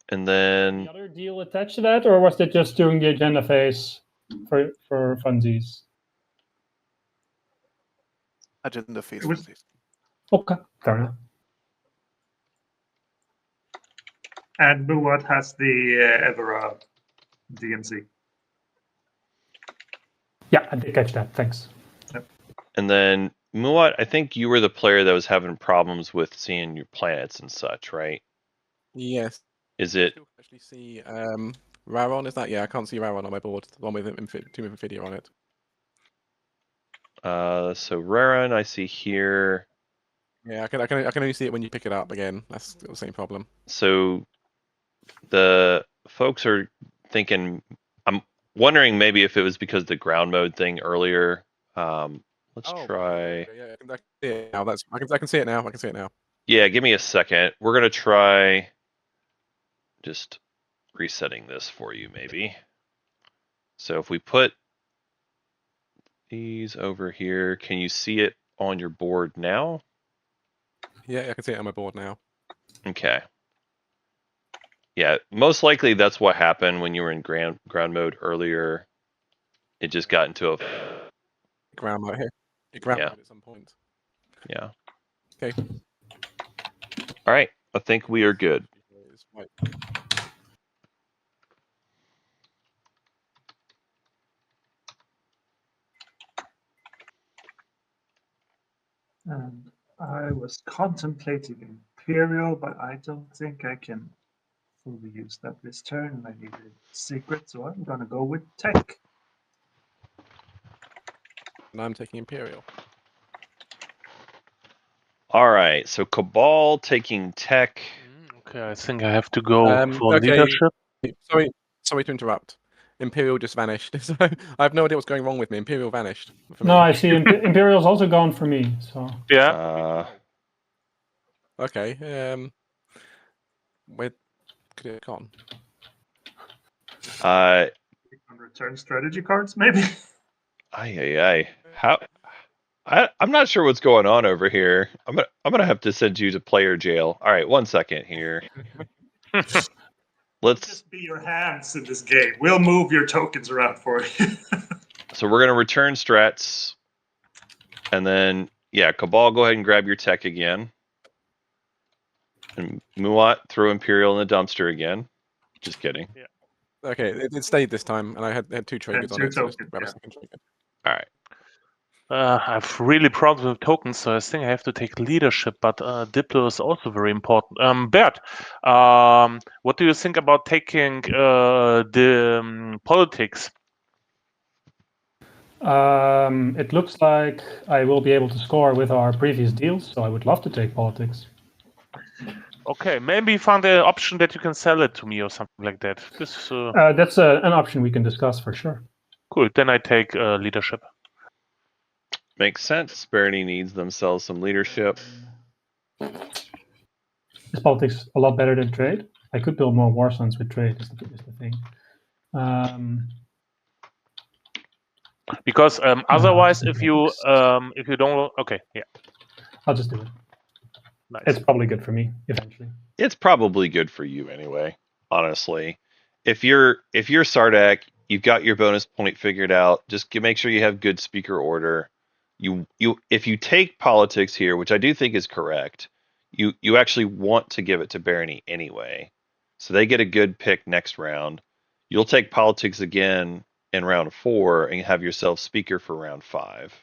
And then Any other deal attached to that, or was that just during the agenda phase? for funsies. Agenda phase It was- funsies. Okay, fair enough. And Muad has the Evera DMZ. Yeah, I did catch that. Thanks. And then Muat, I think you were the player that was having problems with seeing your planets and such, right? Yes. Is it? Still actually see Raron? Is that? Yeah, I can't see Raron on my board. The one with Tomb of Infidia on it. So Raran, I see here. Yeah, I can only see it when you pick it up again. That's the same problem. So the folks are thinking. I'm wondering maybe if it was because the ground mode thing earlier. Let's try. Yeah, I can see it now. I can see it now. I can see it now. Yeah, give me a second. We're gonna try just resetting this for you, maybe. So if we put these over here, can you see it on your board now? Yeah, I can see it on my board now. Okay. Yeah, most likely that's what happened when you were in ground mode earlier. It just got into a Ground mode here. Ground Yeah. mode at some point. yeah. Okay. All right, I think we are good. Right. And I was contemplating Imperial, but I don't think I can fully use that this turn. I need a secret, so I'm gonna go with Tech. And I'm taking Imperial. All right, so Cabal taking tech. Okay, I think I have to go for Okay. leadership. Sorry to interrupt. Imperial just vanished. So I have no idea what's going wrong with me. Imperial vanished. For No, me. I see Imperial's also gone for me. So Yeah. Okay. Where could it have gone? Uh, On return strategy cards, maybe. Ay. How? I'm not sure what's going on over here. I'm gonna have to send you to player jail. All right, 1 second here. Let's. Just be your hands in this game. We'll move your tokens around for you. So we're gonna return strats, and then yeah, Cabal, go ahead and grab your tech again, and Muat, throw Imperial in the dumpster again. Just kidding. Okay, it stayed this time, and I had two triggers on two it. So just tokens, grab a yeah. second trigger. All right. I have really problems with tokens, so I think I have to take leadership, but Diplo is also very important. Bert, what do you think about taking the politics? it looks like I will be able to score with our previous deals, so I would love to take politics. Okay, maybe find an option that you can sell it to me or something like that. This That's an option we can discuss for sure. cool. Then I take leadership. Makes sense. Bernie needs themselves some leadership. Is politics a lot better than trade? I could build more war zones with trade. Is the thing. Because otherwise, if you don't, okay, yeah, I'll just do it. nice. It's probably good for me eventually. It's probably good for you anyway, honestly. If you're Sardak, you've got your bonus point figured out. Just make sure you have good speaker order. If you take politics here, which I do think is correct, you actually want to give it to Barony anyway. So they get a good pick next round. You'll take politics again in round 4 and have yourself speaker for round 5.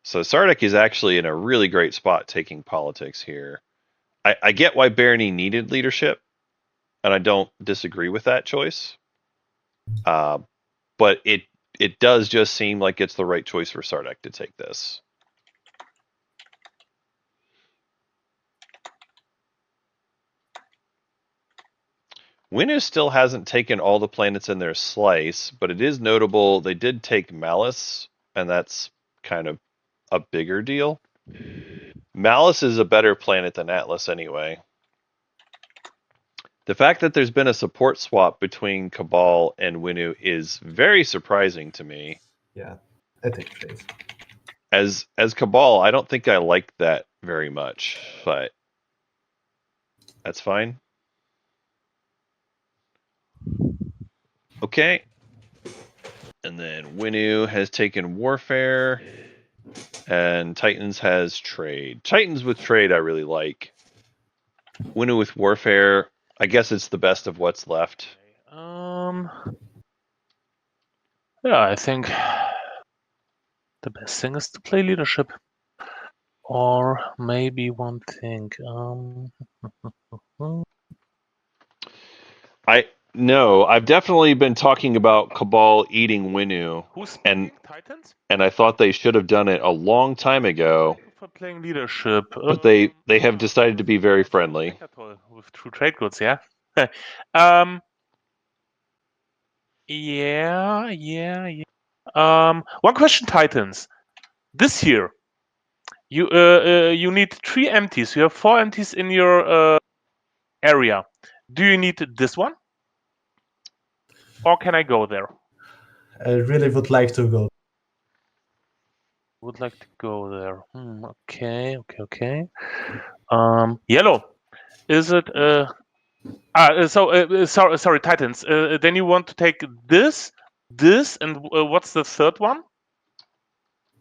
So Sardak is actually in a really great spot taking politics here. I get why Barony needed leadership, and I don't disagree with that choice. But it does just seem like it's the right choice for Sardak to take this. Winu still hasn't taken all the planets in their slice, but it is notable they did take Malice, and that's kind of a bigger deal. Malice is a better planet than Atlas anyway. The fact that there's been a support swap between Cabal and Winu is very surprising to me. Yeah, I take trade. As Cabal, I don't think I like that very much, but that's fine. Okay, And then Winu has taken Warfare. And Titans has Trade. Titans with Trade I really like. Winu with Warfare, I guess it's the best of what's left. Yeah, I think the best thing is to play leadership. Or maybe one thing. I've definitely been talking about Cabal eating Winu. Who's and Titans? and I thought they should have done it a long time ago. Thank you for playing leadership. But they have decided to be very friendly. With true trade goods, yeah. Yeah. One question, Titans. This year, you need 3 empties. You have 4 empties in your area. Do you need this one, or can I go there? I really would like to go. Would like to go there. Okay. Yellow. Is it? Sorry, Titans. Then you want to take this, and what's the third one?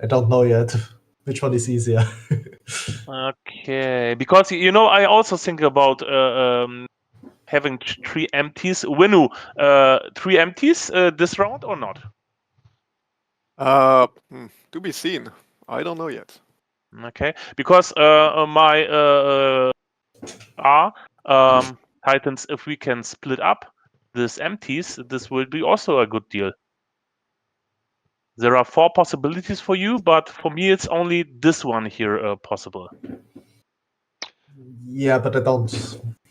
I don't know yet. Which one is easier? Okay, because I also think about having 3 empties. Winu, 3 empties this round or not? To be seen. I don't know yet. Okay, because my Titans, if we can split up these empties, this will be also a good deal. There are 4 possibilities for you, but for me it's only this one here possible. Yeah, but I don't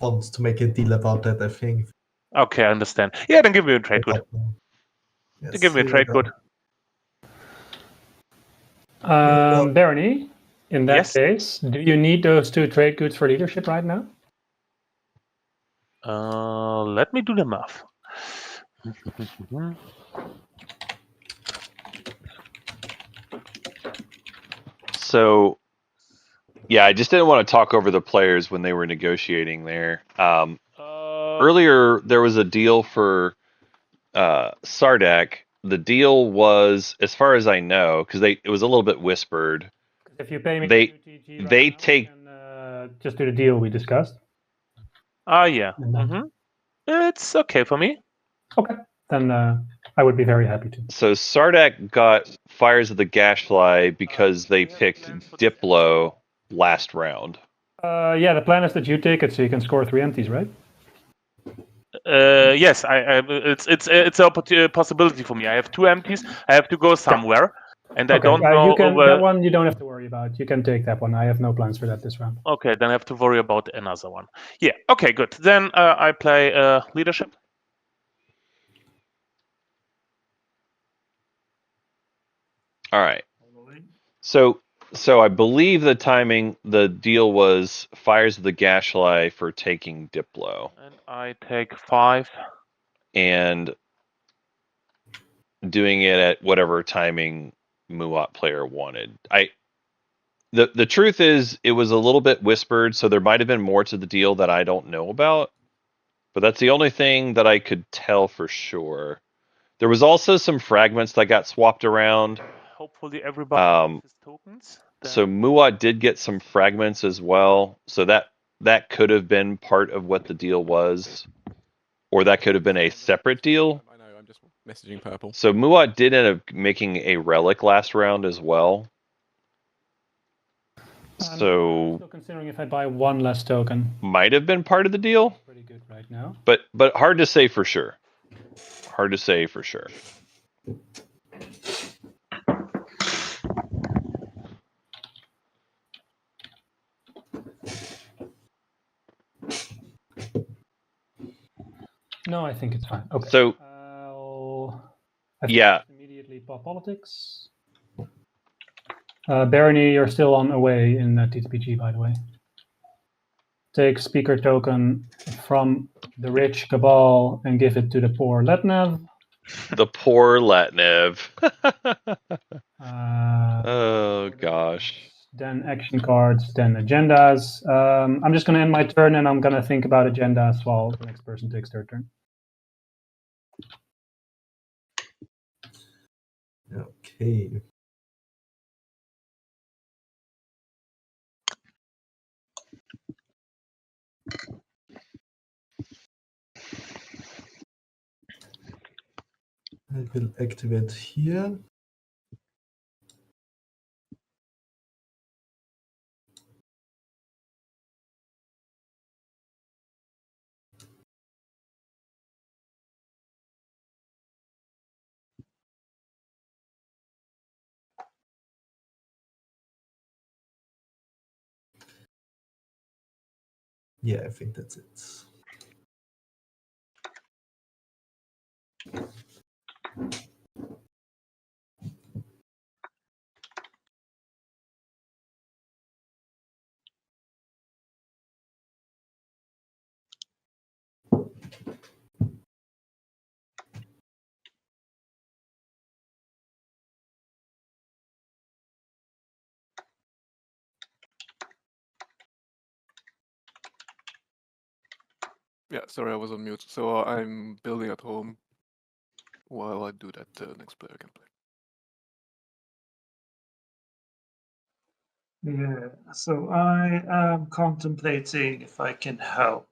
want to make a deal about that, I think. Okay, I understand. Yeah, then give me a trade good. Yes, Give me a here trade we go. good. Barony, in that Yes. case, do you need those 2 trade goods for leadership right now? Let me do the math. So, yeah, I just didn't want to talk over the players when they were negotiating there. Earlier, there was a deal for Sardak. The deal was, as far as I know, because it was a little bit whispered. If you pay me They 2 TG right they now, take we can, just do the deal we discussed. Yeah. Mhm. It's okay for me. Okay, then I would be very happy to. So Sardak got Fires of the Gashfly because they picked Diplo last round. Yeah, the plan is that you take it so you can score 3 empties, right? Yes, it's a possibility for me. I have 2 empties. I have to go somewhere, and I don't know. You can, that one you don't have to worry about. You can take that one. I have no plans for that this round. Okay, then I have to worry about another one. Yeah. Okay, good. Then I play leadership. All right. So I believe the deal was Fires of the Gashfly for taking Diplo. And I take 5. And doing it at whatever timing Muat player wanted. The truth is, it was a little bit whispered, so there might have been more to the deal that I don't know about. But that's the only thing that I could tell for sure. There was also some fragments that got swapped around. Hopefully everybody has his tokens. So Muat did get some fragments as well. So that could have been part of what the deal was. Or that could have been a separate deal. I know, I'm just messaging Purple. So Muat did end up making a relic last round as well. So I'm still considering if I buy 1 less token. Might have been part of the deal. Pretty good right now. But hard to say for sure. Hard to say for sure. No, I think it's fine. Okay. So yeah. Immediately pop politics. Barony, you're still on away in TTPG, by the way. Take speaker token from the rich Cabal and give it to the poor Letnev. The poor Letnev. Oh gosh. Then action cards, then agendas. I'm just going to end my turn and I'm going to think about agendas while the next person takes their turn. Okay. I will activate here. Yeah, I think that's it. Yeah, sorry, I was on mute. So I'm building at home. While I do that, next player can play. Yeah, so I am contemplating if I can help.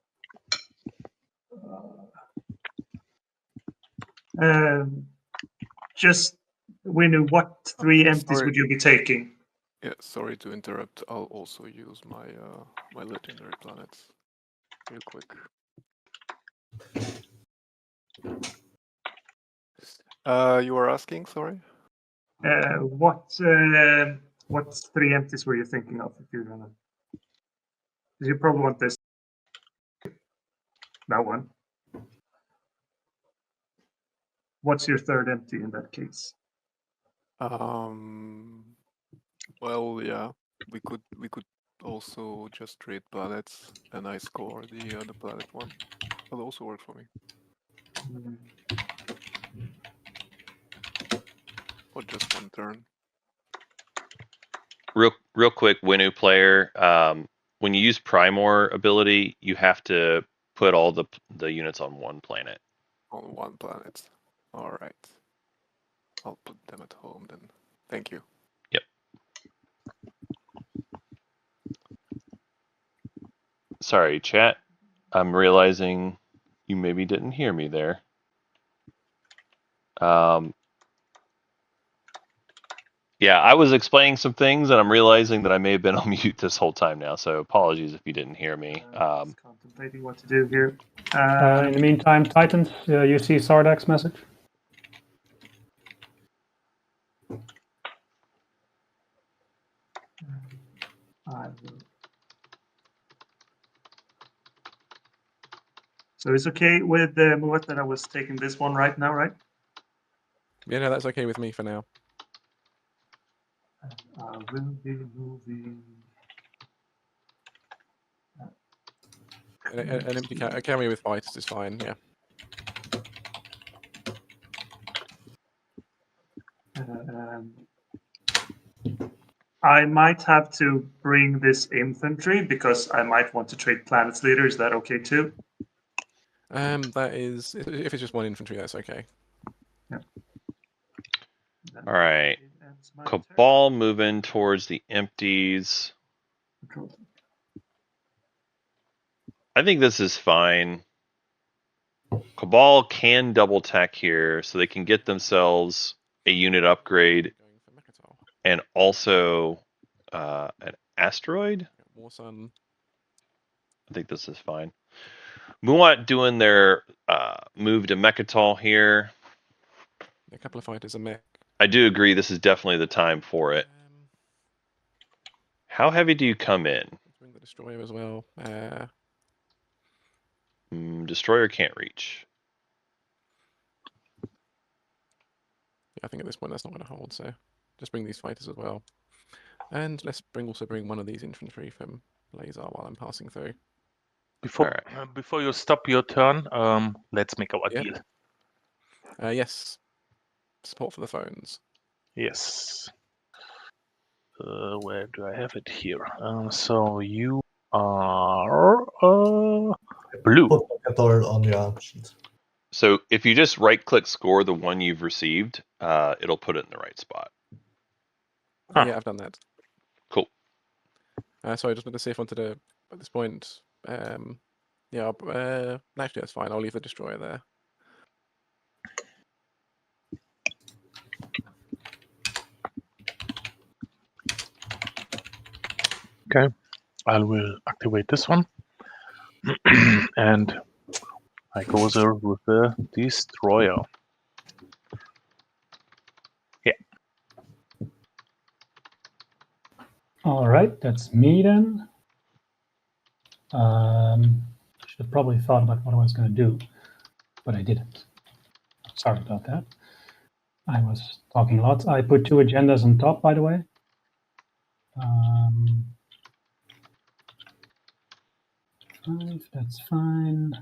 Just, Winnu, what 3 empties Sorry. would you be taking? Yeah, sorry to interrupt. I'll also use my my legendary planets real quick. You were asking, sorry? What 3 empties were you thinking of? If you're gonna, you probably want this. That one. What's your 3rd empty in that case? Well, yeah, we could also just trade planets, and I score the planet one. That'll also work for me. Or just 1 turn. Real quick, Winnu player. When you use Primor ability, you have to put all the units on one planet. On 1 planet. All right. I'll put them at home then. Thank you. Yep. Sorry, chat. I'm realizing you maybe didn't hear me there. Yeah, I was explaining some things, and I'm realizing that I may have been on mute this whole time now. So apologies if you didn't hear me. Just contemplating what to do here. In the meantime, Titans, you see Sardak's message? So it's okay with Muat that I was taking this one right now, right? Yeah, no, that's okay with me for now. I will be moving. An empty carry with fighters is fine, yeah. I might have to bring this infantry because I might want to trade planets later. Is that okay too? That is, if it's just 1 infantry, that's okay. Yeah. All right. Cabal moving towards the empties. I think this is fine. Cabal can double tech here, so they can get themselves a unit upgrade and also an asteroid. War Sun. I think this is fine. Muat doing their move to Mechatol here. A couple of fighters are mech. I do agree this is definitely the time for it. How heavy do you come in? Let's bring the Destroyer as well. Destroyer can't reach. Yeah, I think at this point that's not going to hold, so just bring these fighters as well. And let's also bring 1 of these infantry from Laser while I'm passing through. Before you stop your turn, let's make our deal. Yes. Support for the phones. Yes. Where do I have it here? So you are blue. Put Mechatol on your sheet. So if you just right-click score the one you've received, it'll put it in the right spot. Oh, yeah, I've done that. Cool. Sorry, I just wanted to see if I wanted to, at this point, yeah, actually that's fine. I'll leave the destroyer there. Okay, I will activate this one. And I go there with the destroyer. Yeah. All right, that's me then. Should have probably thought about what I was going to do, but I didn't. Sorry about that. I was talking a lot. I put 2 agendas on top, by the way. Five, that's fine.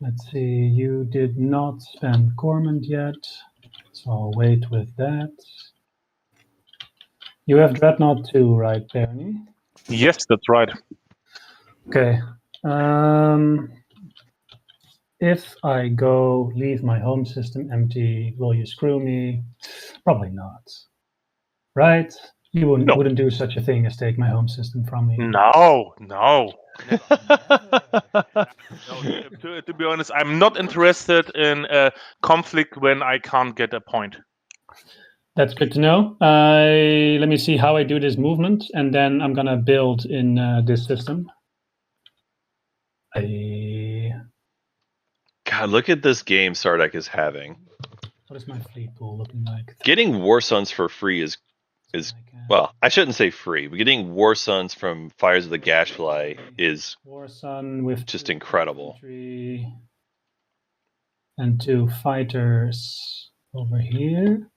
Let's see, you did not spend Cormand yet, so I'll wait with that. You have Dreadnought too, right, Bernie? Yes, that's right. Okay. If I go leave my home system empty, will you screw me? Probably not. Right? You wouldn't do such a thing as take my home system from me. No. No, to be honest, I'm not interested in a conflict when I can't get a point. That's good to know. Let me see how I do this movement, and then I'm gonna build in this system. God, look at this game Sardek is having. What is my fleet pool looking like? Getting War Sons for free is well, I shouldn't say free, but getting War Sons from Fires of the Gashfly is War Sun with just incredible. And 2 fighters over here.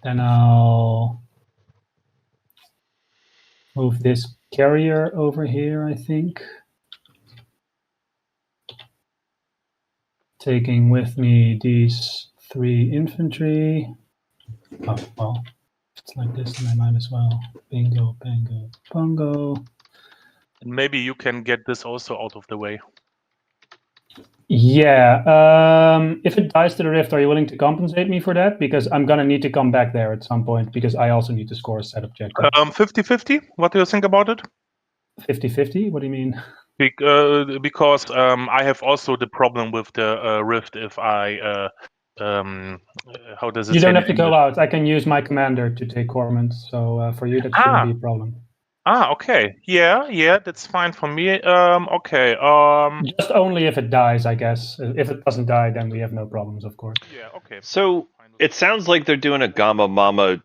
Then I'll move this carrier over here, I think. Taking with me these 3 infantry. Oh, well, if it's like this, then I might as well. Bingo, bango, bongo. And maybe you can get this also out of the way. Yeah, if it dies to the rift, are you willing to compensate me for that? Because I'm gonna need to come back there at some point, because I also need to score a set objective. 50-50, what do you think about it? 50-50? What do you mean? Because I have also the problem with the rift if I how does it You say don't have in to go English? out. I can use my commander to take Cormand, so for you that shouldn't be a problem. Okay. Yeah, that's fine for me. Okay. Just only if it dies, I guess. If it doesn't die, then we have no problems, of course. Yeah, okay. So it sounds like they're doing a Gamma Mama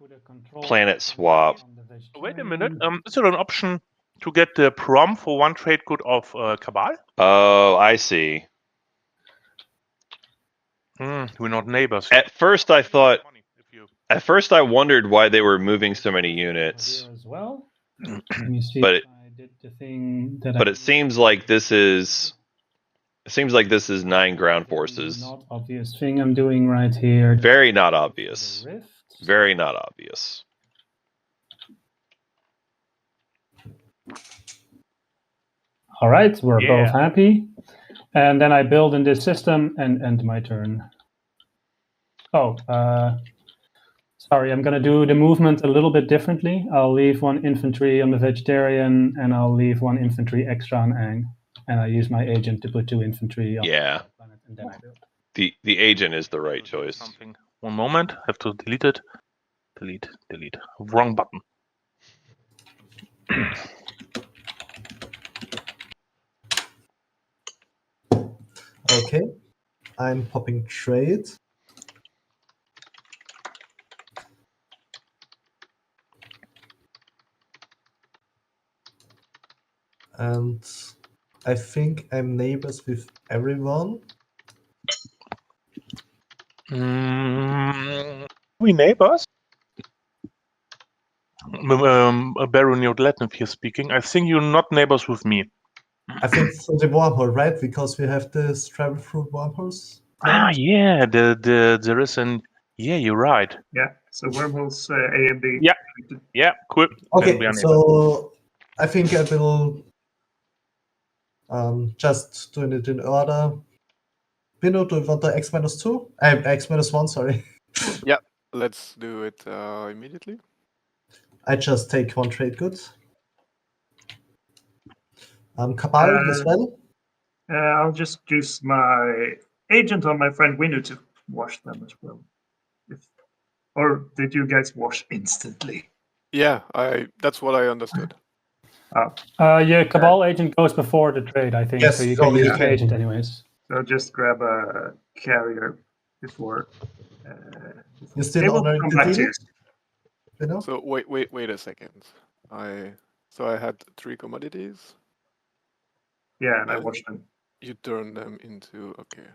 planet swap. Wait a minute. Is there an option to get the prom for 1 trade good of Cabal? Oh, I see. We're not neighbors. At first I wondered why they were moving so many units. As well. Let me see But if I did the thing that But it seems like this is 9 ground forces. Not obvious thing I'm doing right here. Very not obvious. Very not obvious. All right, we're both happy. And then I build in this system and end my turn. Oh, sorry, I'm going to do the movement a little bit differently. I'll leave 1 infantry on the vegetarian, and I'll leave 1 infantry extra on Aang. And I use my agent to put 2 infantry on the planet, and then I build. The agent is the right choice. Something. 1 moment. Have to delete it. Delete. Wrong button. Okay, I'm popping trade. And I think I'm neighbors with everyone. We neighbors? Baron Latin here speaking. I think you're not neighbors with me. I think through the wormhole, right? Because we have this travel through wormholes. Yeah, there is an. Yeah, you're right. Yeah, so wormholes A and B. Yeah, cool. Okay, so I think I will just doing it in order. Pino, do you want the X-2? X-1, sorry. Yeah, let's do it immediately. I just take one trade good. Cabal as well. I'll just use my agent on my friend Winu to wash them as well. Or did you guys wash instantly? Yeah, that's what I understood. Yeah, Cabal agent goes before the trade, I think, Yes, so you so can use you the can- agent anyways. So just grab a carrier before. You still Able to honor come the back to deal? you. Pino? So wait a second. I had 3 commodities. Yeah, and I watched them. You turn them into okay,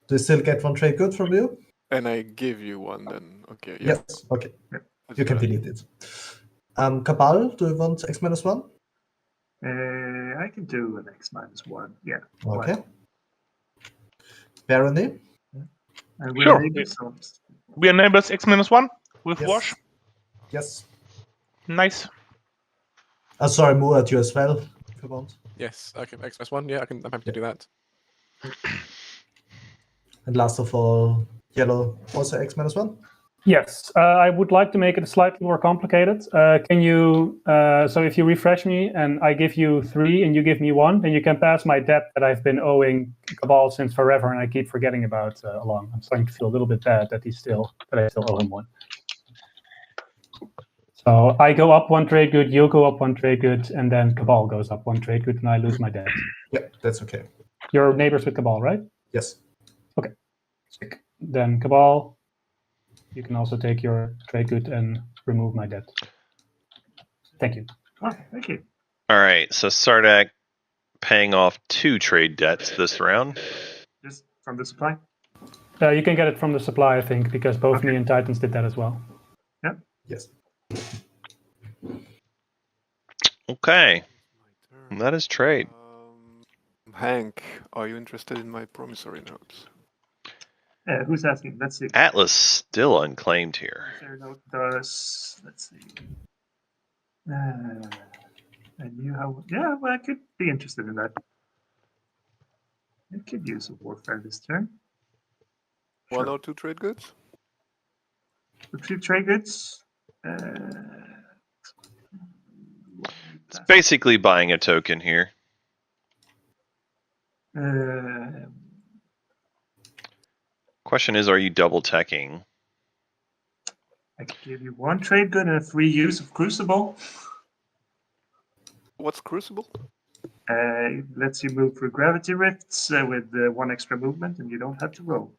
Do you still get one trade good from you? and I give you one. Then okay, yeah. Yes. Okay. let's You can do that. delete it. Cabal, do you want X-1? I can do an X-1. Yeah. why Okay. not? Barony? And we're Sure. neighbors, so We are neighbors X-1 with Yes. wash. Yes. Nice. Sorry, Murat, you as well, if you want. Yes, I can X-1. Yeah, I'm happy to do that. And last of all, yellow, also X-1? Yes, I would like to make it slightly more complicated. Can you, so if you refresh me and I give you 3 and you give me 1, then you can pass my debt that I've been owing Cabal since forever and I keep forgetting about along. I'm starting to feel a little bit bad that I still owe him 1. So I go up 1 trade good, you go up 1 trade good, and then Cabal goes up 1 trade good and I lose my debt. Yeah, that's okay. You're neighbors with Cabal, right? Yes. Okay. Sick. Then Cabal, you can also take your trade good and remove my debt. Thank you. oh, thank you. All right, so Sardak paying off 2 trade debts this round. Just from the supply. You can get it from the supply, I think, because both me and Titans did that as well. Yes. Okay, My and turn. that is trade. Hank, are you interested in my promissory notes? Who's asking? Let's see. Atlas still unclaimed here. Promissory note does. Let's see. I knew how. Yeah, well, I could be interested in that. I could use a warfare this turn. 1 Sure. or 2 trade goods? The 2 trade goods. It's basically buying a token here. Question is, are you double teching? I could give you 1 trade good and a free use of Crucible. What's Crucible? It lets you move through gravity rifts with 1 extra movement, and you don't have to roll.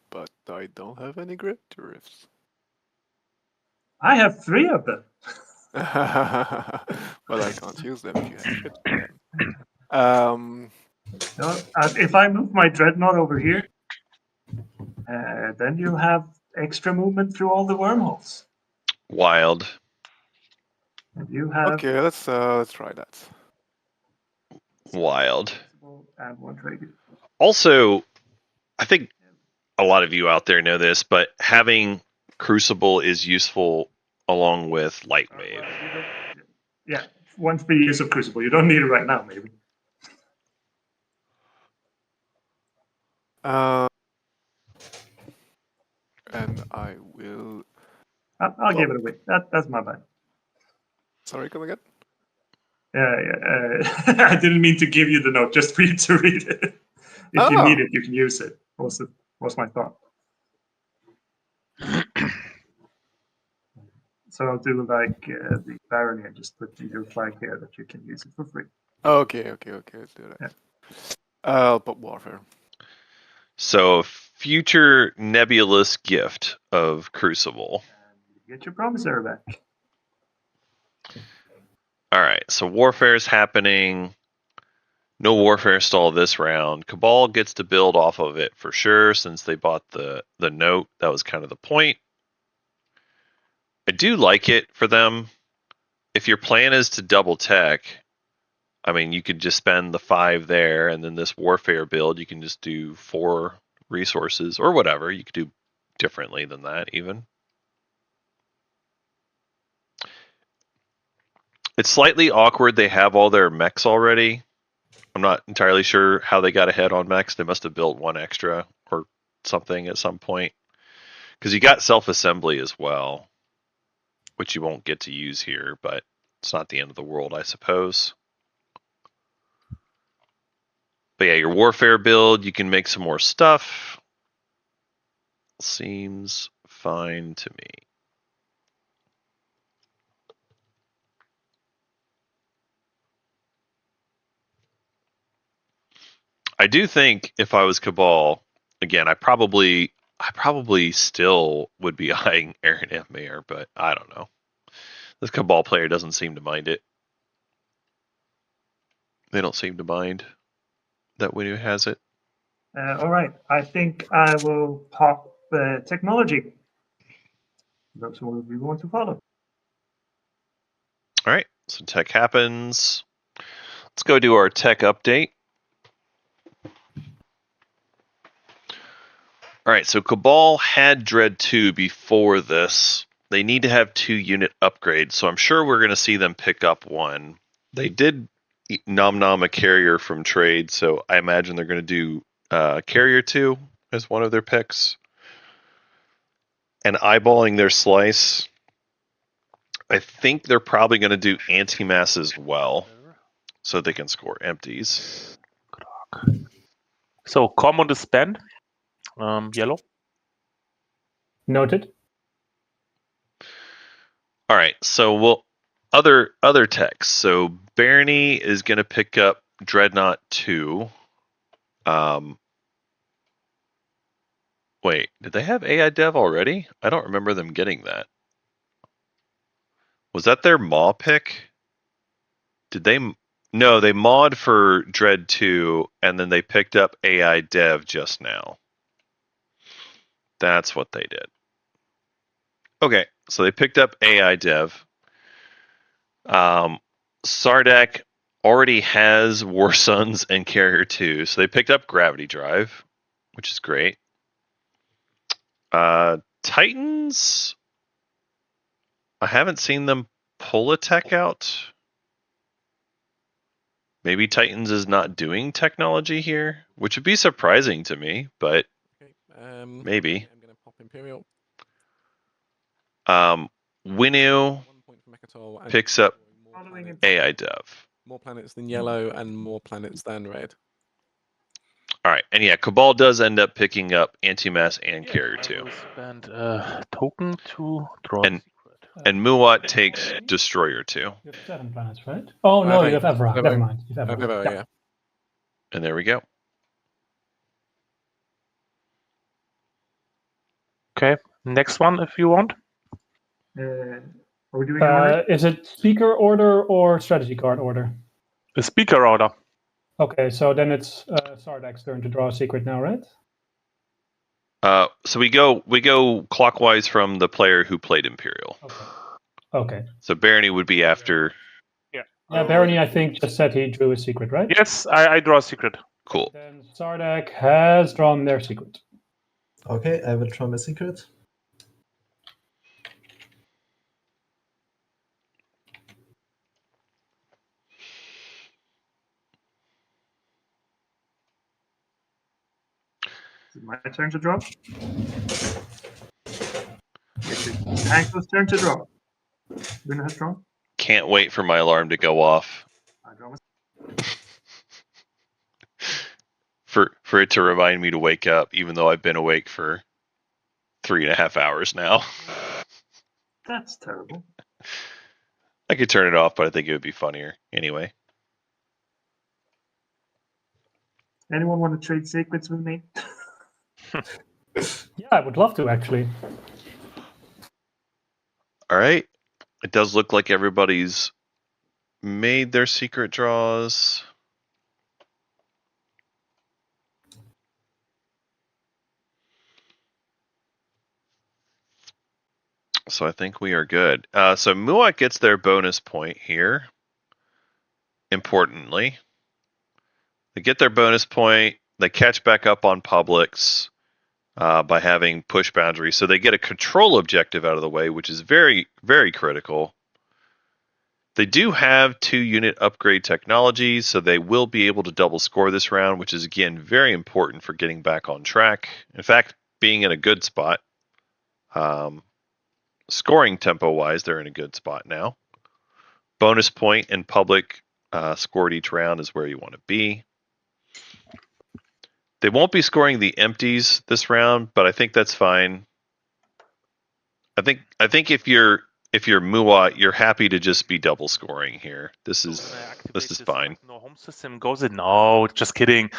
But I don't have any gravity rifts. I have 3 of them. Well, I can't use them if you have shit on them. So, if I move my dreadnought over here, then you have extra movement through all the wormholes. Wild. And you have Okay, let's try that. Wild. and 1 trade good. Also, I think a lot of you out there know this, but having Crucible is useful along with Lightwave. Yeah, 1 free use of Crucible. You don't need it right now, maybe. And I will. I'll give it away. That's my bad. Sorry, come again? I didn't mean to give you the note, just for you to read it. If you need it, you can use it. Was my thought. So I'll do like the barony and just put your flag here that you can use it for free. Okay, let's do that. Yeah. I'll put warfare. So, future nebulous gift of Crucible. And you get your promissory back. All right, so warfare is happening. No warfare stall this round. Cabal gets to build off of it for sure since they bought the note. That was kind of the point. I do like it for them. If your plan is to double tech, I mean, you could just spend the 5 there, and then this warfare build, you can just do 4 resources or whatever. You could do differently than that, even. It's slightly awkward. They have all their mechs already. I'm not entirely sure how they got ahead on mechs. They must have built one extra or something at some point. Because you got self-assembly as well, which you won't get to use here, but it's not the end of the world, I suppose. But yeah, your warfare build, you can make some more stuff. Seems fine to me. I do think if I was Cabal, again, I probably still would be eyeing Aaron F. Mayer, but I don't know. This Cabal player doesn't seem to mind it. They don't seem to mind that Winu has it. All right, I think I will pop technology. That's what we want to follow. All right, so tech happens. Let's go do our tech update. All right, so Cabal had Dread 2 before this. They need to have 2 unit upgrades, so I'm sure we're going to see them pick up one. They did nom nom a carrier from trade, so I imagine they're going to do carrier 2 as one of their picks. And eyeballing their slice, I think they're probably going to do anti-mass as well, so they can score empties. So common to spend. Yellow. Noted. All right, so we'll other techs. So Barney is going to pick up Dreadnought 2. Wait, did they have AI Dev already? I don't remember them getting that. Was that their Maw pick? Did they? No, they mod for Dread 2, and then they picked up AI Dev just now. That's what they did. Okay, so they picked up AI Dev. Sardak already has War Sons and Carrier 2, so they picked up Gravity Drive, which is great. Titans, I haven't seen them pull a tech out. Maybe Titans is not doing technology here, which would be surprising to me, but Okay, maybe. I'm going to pop Imperial. Winu 1 point for Mechatol. And picks up more Following planets, AI Dev. more planets than yellow and more planets than red. All right, and yeah, Cabal does end up picking up Antimass and Carrier I 2. will spend a token to draw And- a secret. And Muat takes Destroyer 2. You have 7 planets, right? Oh, no, you have Evra. Evo. Never mind. You have Evra. Evo, yeah. And there we go. Okay, next one if you want. Are we doing order? Is it speaker order or strategy card order? A speaker order. Okay, so then it's Sardak's turn to draw a secret now, right? So we go clockwise from the player who played Imperial. Okay. So Barony would be after. Yeah, Barony, I think, just said he drew a secret, right? Yes, I draw a secret. Cool. Then Sardak has drawn their secret. Okay, I will draw my secret. Is it my turn to draw? It's Hanko's turn to draw. Winu has drawn. Can't wait for my alarm to go off. I draw my For it to remind me to wake up, even though I've been awake for 3.5 hours now. That's terrible. I could turn it off, but I think it would be funnier anyway. Anyone want to trade secrets with me? Yeah, I would love to, actually. All right. It does look like everybody's made their secret draws. So I think we are good. So Muat gets their bonus point here. Importantly, they get their bonus point. They catch back up on Publix by having push boundaries. So they get a control objective out of the way, which is very, very critical. They do have 2-unit upgrade technology, so they will be able to double score this round, which is, again, very important for getting back on track. In fact, being in a good spot. Scoring tempo-wise, they're in a good spot now. Bonus point and public scored each round is where you want to be. They won't be scoring the empties this round, but I think that's fine. I think if you're Muat, you're happy to just be double scoring here. This is fine. No home system goes in. No, just kidding.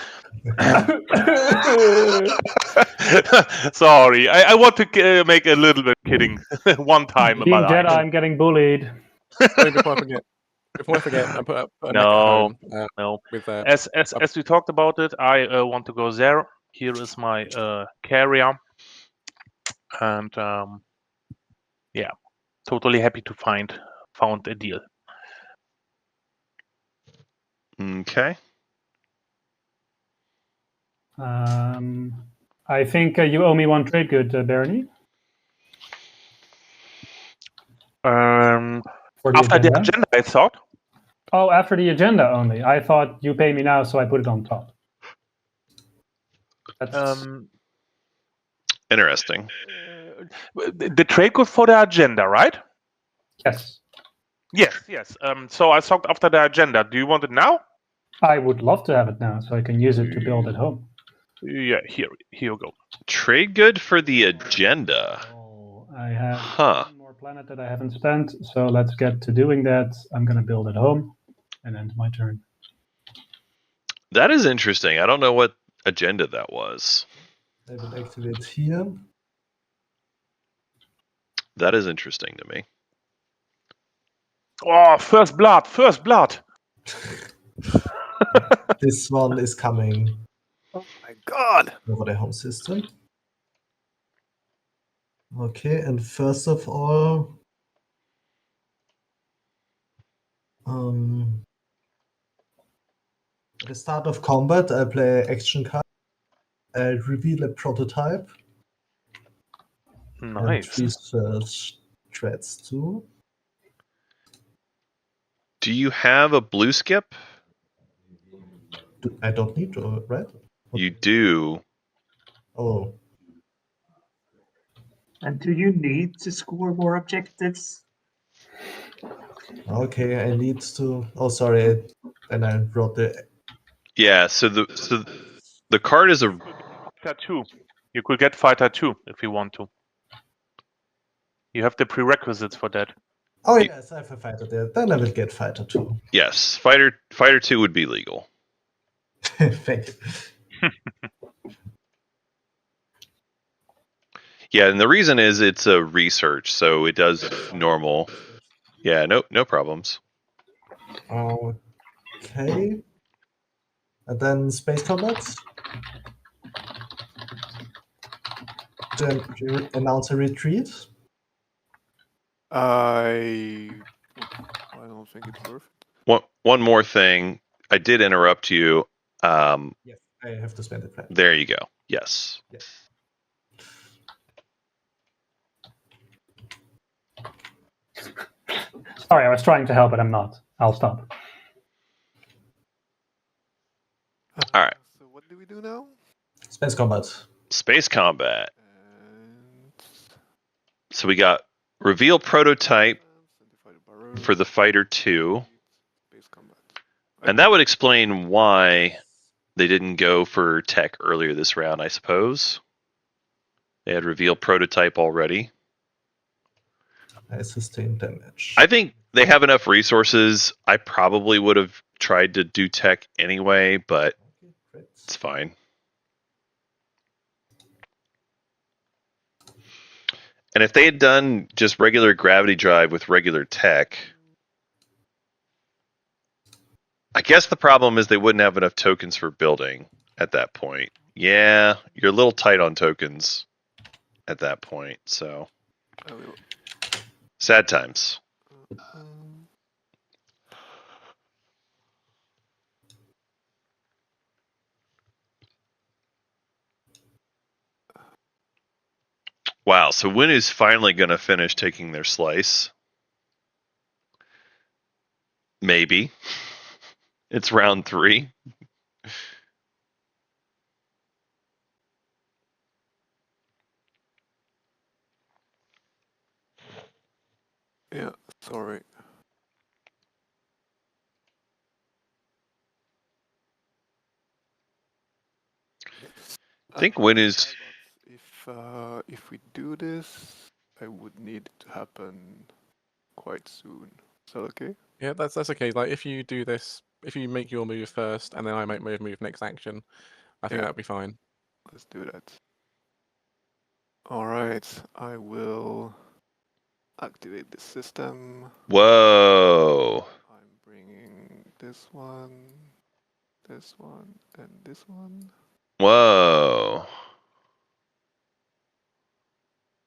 Sorry, I want to make a little bit kidding one time about JadiimJedi, that. I'm getting bullied. Wait, before I forget, I put a mech at No, home, no. with that. As we talked about it, I want to go there. Here is my carrier, and yeah, totally happy to found a deal. Okay. I think you owe me one trade good, Barony. For the After the agenda. agenda, I thought. Oh, after the agenda only. I thought you pay me now, so I put it on top. That's Interesting. The trade good for the agenda, right? yes. Yes. So I thought after the agenda. Do you want it now? I would love to have it now, so I can use it to build at home. Yeah, here you go. Trade good for the agenda. Oh, I have Huh. one more planet that I haven't spent, so let's get to doing that. I'm gonna build at home, and end my turn. That is interesting. I don't know what agenda that was. I will activate here. That is interesting to me. Oh, first blood. This one is coming Oh my god! over the home system. Okay, and first of all, at the start of combat, I play action card. I reveal a prototype. And Nice. 3 search threads too. Do you have a blue skip? I don't need to, right? You do. Oh, And do you need to score more objectives? okay. I need to. Oh, sorry. And I wrote the. Yeah. So the card is a. Fighter 2. You could get Fighter 2 if you want to. You have the prerequisites for that. Oh yes, I have a fighter there. Then I will get fighter 2. Yes, fighter 2 would be legal. Thank you. Yeah, and the reason is it's a research, so it does normal. Yeah, no problems. Okay. And then space combat. To announce a retreat. I don't think it's worth it. One more thing. I did interrupt you. Yes, I have to spend it. Right. There you go. Yes. Yes. Sorry, I was trying to help, but I'm not. I'll stop. All right. So what do we do now? Space combat. Space combat. And So we got reveal prototype Baron, for the fighter 2. space combat. And that would explain why they didn't go for tech earlier this round, I suppose. They had revealed prototype already. I sustain damage. I think they have enough resources. I probably would have tried to do tech anyway, but it's fine. And if they had done just regular gravity drive with regular tech, I guess the problem is they wouldn't have enough tokens for building at that point. Yeah, you're a little tight on tokens at that point, so I will. sad times. Wow, so when is finally going to finish taking their slice? Maybe. It's round 3. Yeah, sorry. I think win is... If we do this, I would need it to happen quite soon. Is that okay? Yeah, that's okay. Like if you do this, if you make your move first and then I make my move next action, I think Yeah. that'd be fine. Let's do that. All right, I will activate the system. Whoa. I'm bringing this one, and this one. Whoa.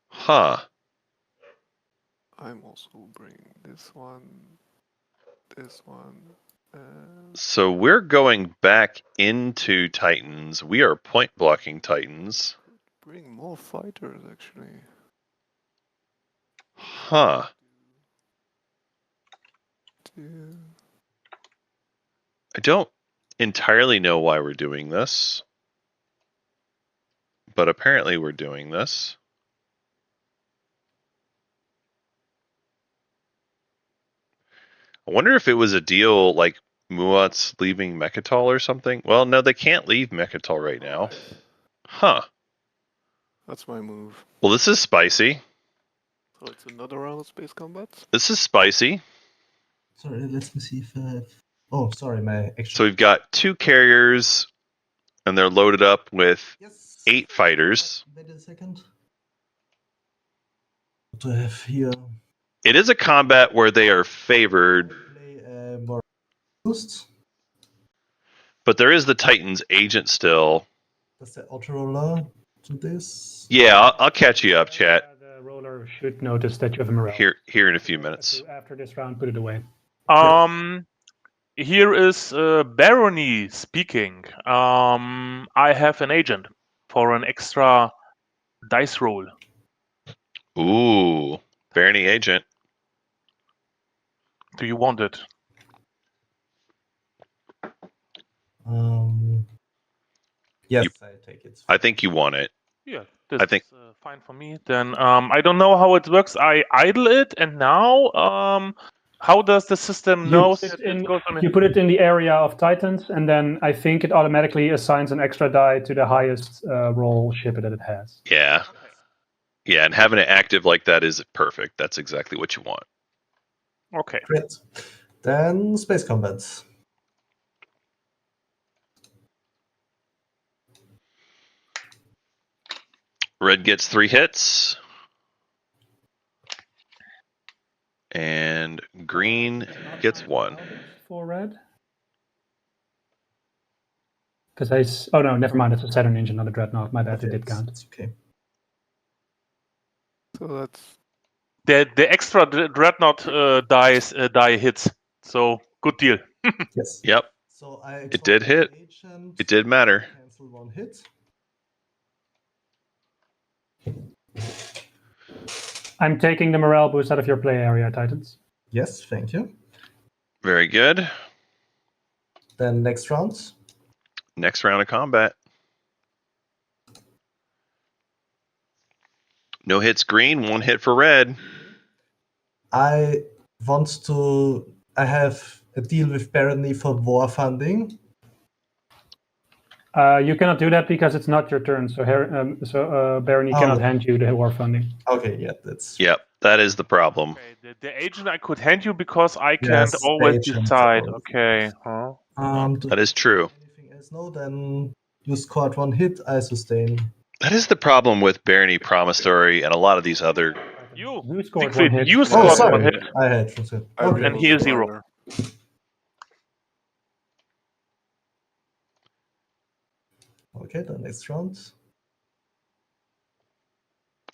Huh. I'm also bringing this one, and So we're going back into Titans. We are point blocking Titans. bring more fighters actually. Huh. I don't entirely know why we're doing this, but apparently we're doing this. I wonder if it was a deal like Muat's leaving Mechatol or something. Well, no, they can't leave Mechatol right now. Huh. That's my move. Well, this is spicy. So it's another round of space combat. This is spicy. Sorry, let me see if I have... Oh, sorry, my action. So we've got 2 carriers, and they're loaded up with Yes. 8 fighters. Wait a second. What do I have here? It is a combat where they are favored, Play more boost. but there is the Titans agent still. Does the auto roller do this? Yeah, I'll catch you up, chat. The roller should notice that you have a morale. Here in a few minutes. After this round, put it away. Here is Barony speaking. I have an agent for an extra dice roll. Ooh, Barony agent. Do you want it? Yes, I take it. I think you want it. Yeah, this I think- is fine for me. Then I don't know how it works. I idle it, and now how does the system know that it goes on? You put it in the area of Titans, and then I think it automatically assigns an extra die to the highest roll ship that it has. Yeah. Yeah, and having it active like that is perfect. That's exactly what you want. Okay. Great. Then space combat. Red gets 3 hits. And green gets 1. For red? Because oh no, never mind. It's a Saturn engine, not a dreadnought. My bad. It did count. It's okay. So that's The extra dreadnought die hits. So good deal. Yes. Yep. So I It did hit. Agent, It did matter. cancel 1 hit. I'm taking the morale boost out of your play area, Titans. Yes, thank you. Very good. Then next round. Next round of combat. No hits green, 1 hit for red. I have a deal with Barony for war funding. You cannot do that because it's not your turn. So Barony cannot hand you the war funding. Okay, yeah, that's... Yep, that is the problem. Okay, the agent I could hand you because I can't Yes, always agent, decide. always. Okay. Huh? That is true. Anything else? No, then you scored 1 hit, I sustain. That is the problem with Barony Promissory and a lot of these other... You scored Siegfried, 1 hit. you Oh, scored 1 sorry. hit. I had it. I Okay. And he is 0. minor. Okay, the next round.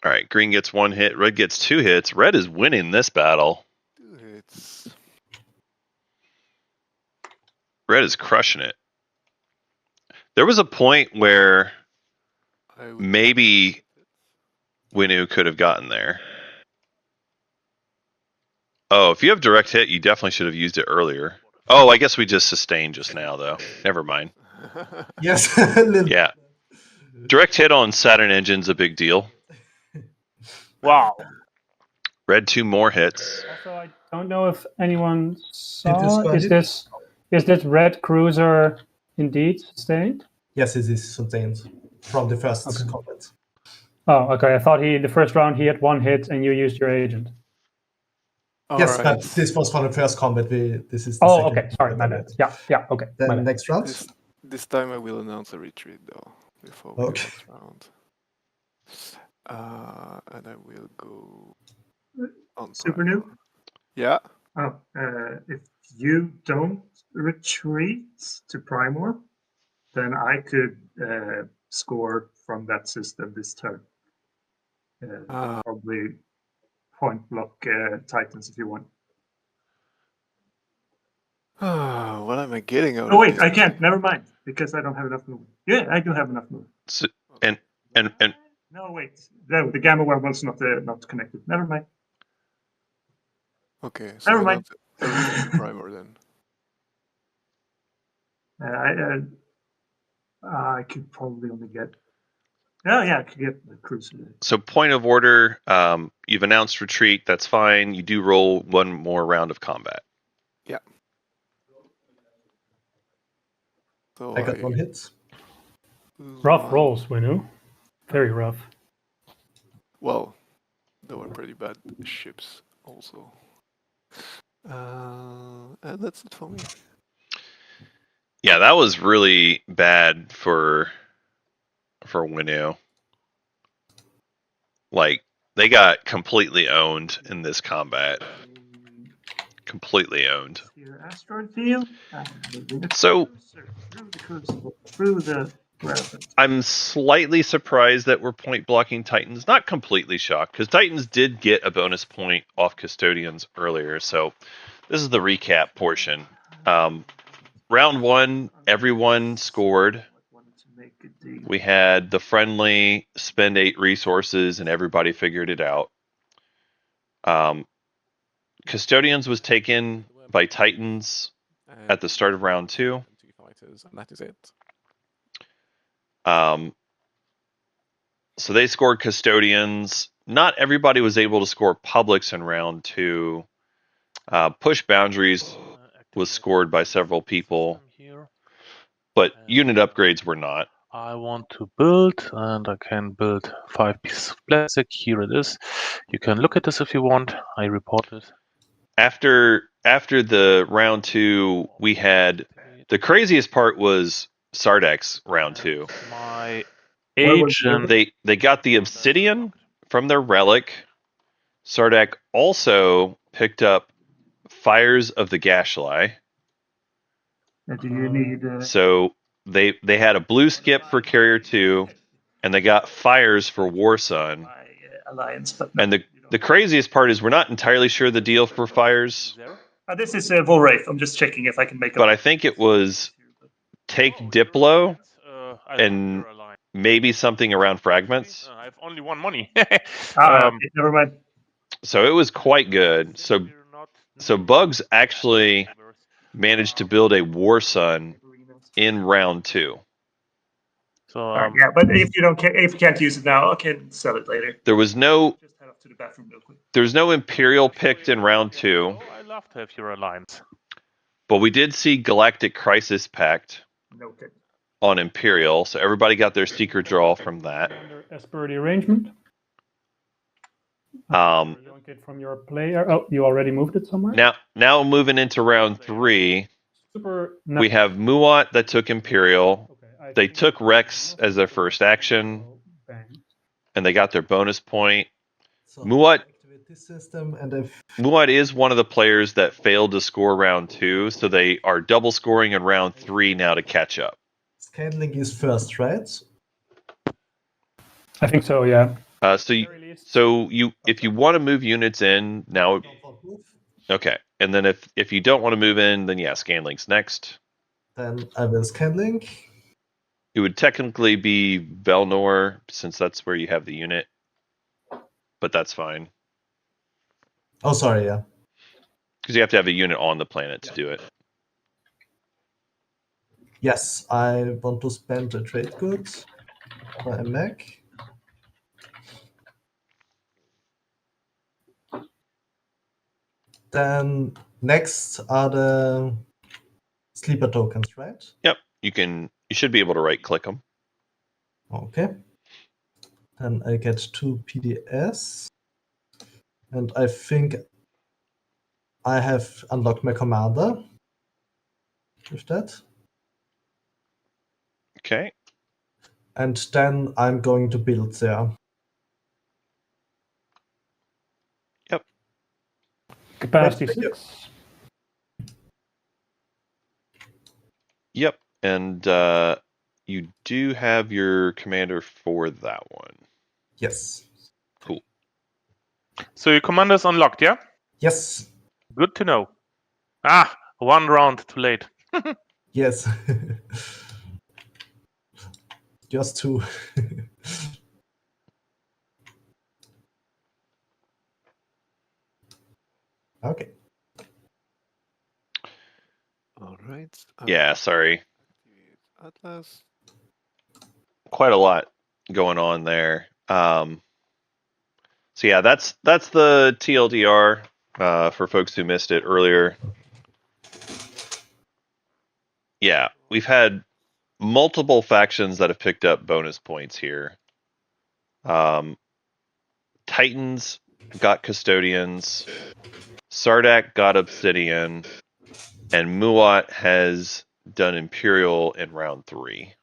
All right, green gets 1 hit, red gets 2 hits. Red is winning this battle. 2 hits. Red is crushing it. There was a point where I would maybe Winu could have gotten there. Oh, if you have direct hit, you definitely should have used it earlier. Oh, I guess we just sustained just now, though. Never mind. Yes. a little- Yeah. Direct hit on Saturn engine's a big deal. Wow. Read 2 more hits. Also, I don't know if anyone Did saw. this go Is ahead? this red cruiser indeed sustained? Yes, it is sustained from the first Okay. combat. Oh, okay. I thought the first round he had 1 hit and you used your agent. Yes, Alright. but this was for the first combat. This is the Oh, second okay. Sorry, my combat. bad. Yeah. Okay. my Then bad. next round. This time I will announce a retreat though before we Okay. go next round. And I will go on Super Primal. new. Yeah. Oh, if you don't retreat to Primor, then I could score from that system this turn. Probably point block Titans if you want. What am I getting out Oh of wait, this? I can't. Never mind, because I don't have enough movement. Yeah, I do have enough movement. So, and No, wait. No, the gamma one was not connected. Never mind. Okay, so Never I mind. don't everything to Primer then. I could probably only get. Oh yeah, I could get the cruiser. so point of order, you've announced retreat. That's fine. You do roll 1 more round of combat. So I got 1 hit. Rough rolls, Winu. Very rough. Well, they were pretty bad ships also. And that's it for me. Yeah, that was really bad for Winu. Like, they got completely owned in this combat. Completely owned. Your asteroid field. So through the crucible, through the gravity. I'm slightly surprised that we're point blocking Titans. Not completely shocked, because Titans did get a bonus point off Custodians earlier. So this is the recap portion. Round 1, everyone scored. We had the friendly spend 8 resources, and everybody figured it out. Custodians was taken by Titans at the start of round 2. 2 fighters, and that is it. So they scored Custodians. Not everybody was able to score Publics in round 2. Push Boundaries was scored by several people, but unit upgrades were not. I want to build, and I can build 5 pieces of plastic. Here it is. You can look at this if you want. I reported. After the round 2, we had the craziest part was Sardak's round 2. My Where was agent. They got the obsidian from their relic. Sardak also picked up Fires of the Gashly. Do you need? So they had a blue skip for Carrier 2, and they got Fires for Warsun. My alliance, but And the craziest part is we're not entirely sure the deal for Fires, this is Volraith. I'm just checking if I can make. but I think it was take Diplo and maybe something around fragments. I have only 1 money. Never mind. So it was quite good. So Bugs actually managed to build a Warsun in round 2. So Yeah, but if you can't use it now, I can sell it later. There was no Just head up to the bathroom real quick. There's no Imperial picked in round 2, I love to have your alliance. but we did see Galactic Crisis Pact Noted. on Imperial, so everybody got their secret draw from that. Under as per the arrangement. Um, You don't get from your player. Oh, you already moved it somewhere. now moving into round 3, Super. we have Muat that took Imperial. Okay, They took Rex as their first action, Bang. and they got their bonus point. So Muat activate this system, and if Muat is one of the players that failed to score round 2, so they are double scoring in round 3 now to catch up. scaling is first, right? I think so. Yeah. So if you want to move units in now, okay, and then if you don't want to move in, then yeah, Scanlink's next. Then I will scanlink. It would technically be Velnor, since that's where you have the unit, but that's fine. Oh, sorry, yeah. Because you have to have a unit on the planet to do it. Yes, I want to spend a trade goods for a mech. Then next are the sleeper tokens, right? Yep. You should be able to right click them. Okay. Then I get 2 PDS. And I think I have unlocked my commander with that. Okay. And then I'm going to build there. Yep. Capacity Thank you. 6. Yep. And you do have your commander for that one. Yes. Cool. So your commander's unlocked, yeah? Yes. Good to know. Ah, 1 round too late. Yes. Just 2. Okay. All right. Yeah, sorry. Atlas. Quite a lot going on there. So yeah, that's the TLDR for folks who missed it earlier. Yeah, we've had multiple factions that have picked up bonus points here. Titans got Custodians, Sardak got Obsidian, and Muat has done Imperial in round 3.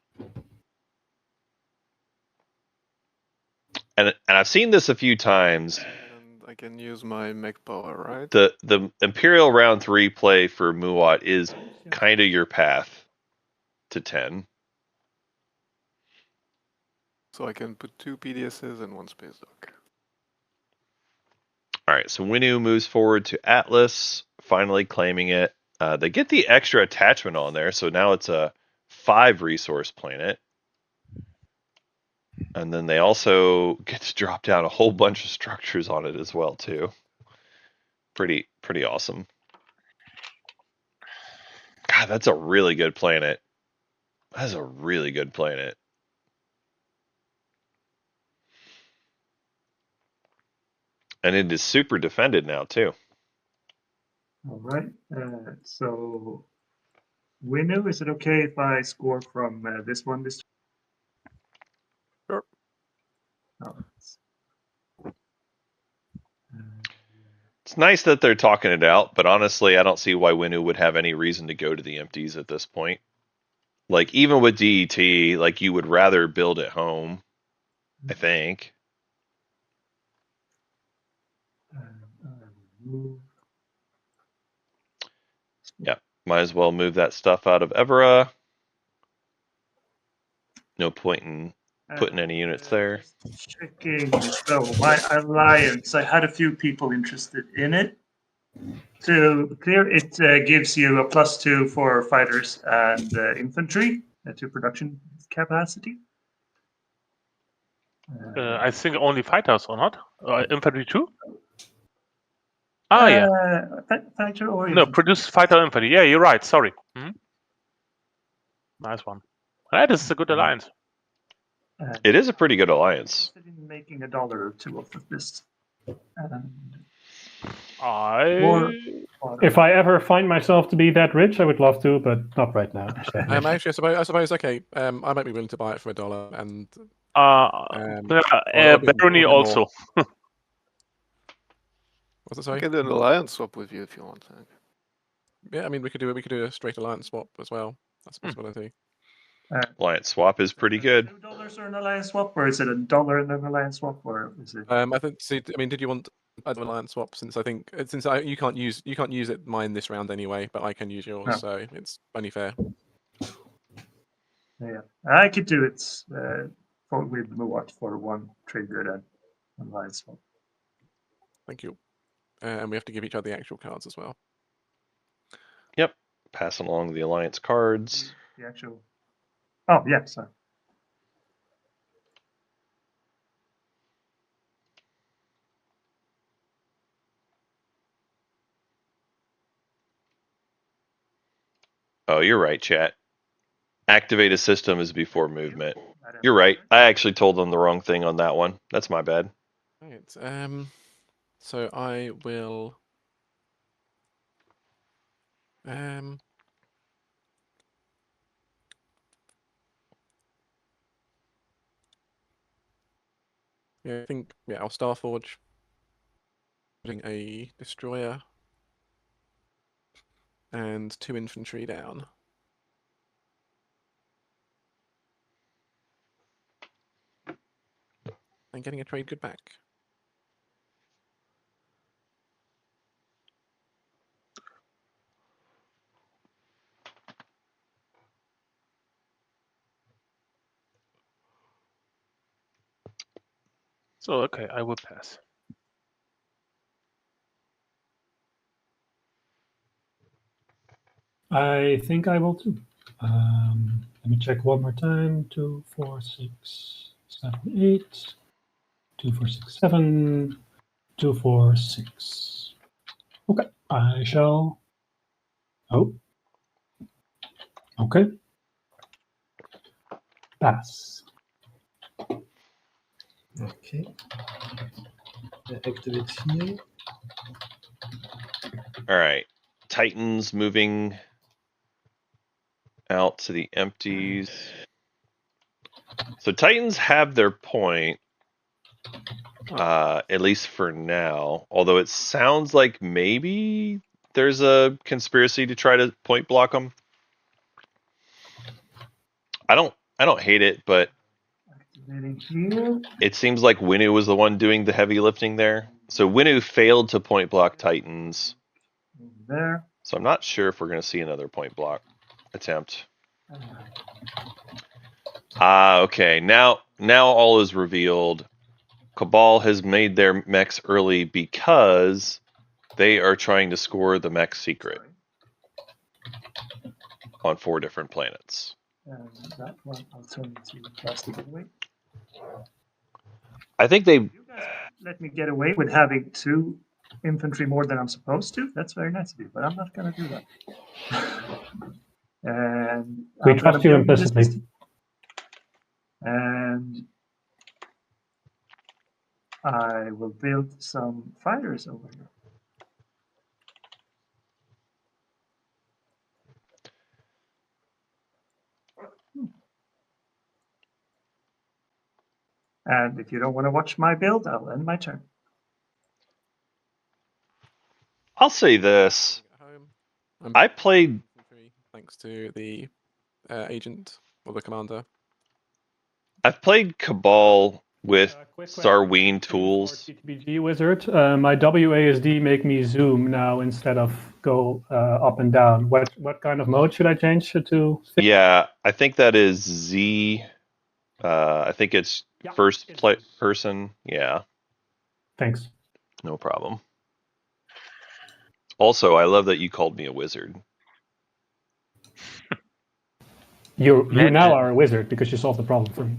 And I've seen this a few times. And I can use my mech power, right? The Imperial round 3 play for Muat is kind of your path to 10. So I can put 2 PDSs and 1 space dock. All right, so Winu moves forward to Atlas, finally claiming it. They get the extra attachment on there, so now it's a 5 resource planet. And then they also get to drop down a whole bunch of structures on it as well, too. Pretty awesome. God, that's a really good planet. That's a really good planet. And it is super defended now, too. All right. So, Winu, is it okay if I score from this one this Sure. time? It's nice that they're talking it out, but honestly, I don't see why Winu would have any reason to go to the empties at this point. Like, even with DET, like, you would rather build at home, I think. Move. Yeah, might as well move that stuff out of Evera. No point in putting any units there. Just checking. So, my alliance, I had a few people interested in it. To clear, it gives you a +2 for fighters and infantry to production capacity. I think only fighters or not? Infantry too? Ah, yeah. Fighter or No, infantry? produce fighter infantry. Yeah, you're right. Sorry. Nice one. That is a good alliance. It is a pretty good alliance. Interested in making $1 or 2 off of this. If I ever find myself to be that rich, I would love to, but not right now. Actually, I suppose. Okay, I might be willing to buy it for $1, and Barony also. What's that? I Sorry. can do an alliance swap with you if you want. Yeah, I mean we could do a straight alliance swap as well. That's a possibility. Alliance swap is pretty good. $2 or an alliance swap, or is it $1 and an alliance swap, or is it? I think. See, I mean, did you want an alliance swap? Since you can't use mine this round anyway, but I can use yours, so it's only fair. Yeah, I could do it with Muat for 1 trigger and alliance swap. Thank you. And we have to give each other the actual cards as well. Yep. Passing along the alliance cards. The actual. Oh yeah, sorry. Oh, you're right, chat. Activate a system is before movement. I don't You're know. right. I actually told them the wrong thing on that one. That's my bad. Right. So I will. Yeah, I think I'll Starforge. Putting a destroyer and 2 infantry down. And getting a trade good back. So okay, I will pass. I think I will too. Let me check one more time. 2, 4, 6, 7, 8. 2, 4, 6, 7. 2, 4, 6. Okay, I shall. Oh. Okay. Pass. Okay. Activate here. All right. Titans moving out to the empties. So Titans have their point, at least for now. Although it sounds like maybe there's a conspiracy to try to point block them. I don't hate it, but Activating here. it seems like Winu was the one doing the heavy lifting there. So Winu failed to point block Titans. Over there. So I'm not sure if we're going to see another point block attempt. Okay. Now all is revealed. Cabal has made their mechs early because they are trying to score the mech secret on 4 different planets. And that one I'll turn into plastic anyway. I think they. You guys let me get away with having 2 infantry more than I'm supposed to. That's very nice of you, but I'm not going to do that. And We I'm trust gonna you build this implicitly. system. And I will build some fighters over here. And if you don't want to watch my build, I'll end my turn. I'll say this. I played. Thanks to the agent or the commander. I've played Cabal with Quick question, Sarween two for tools. TTBG Wizard. My WASD make me zoom now instead of go up and down. What kind of mode should I change to? Yeah, I think that is Z. I think it's Yeah, first it is. person. Yeah, Thanks. no problem. Also, I love that you called me a wizard. You Legend. now are a wizard because you solved the problem for me.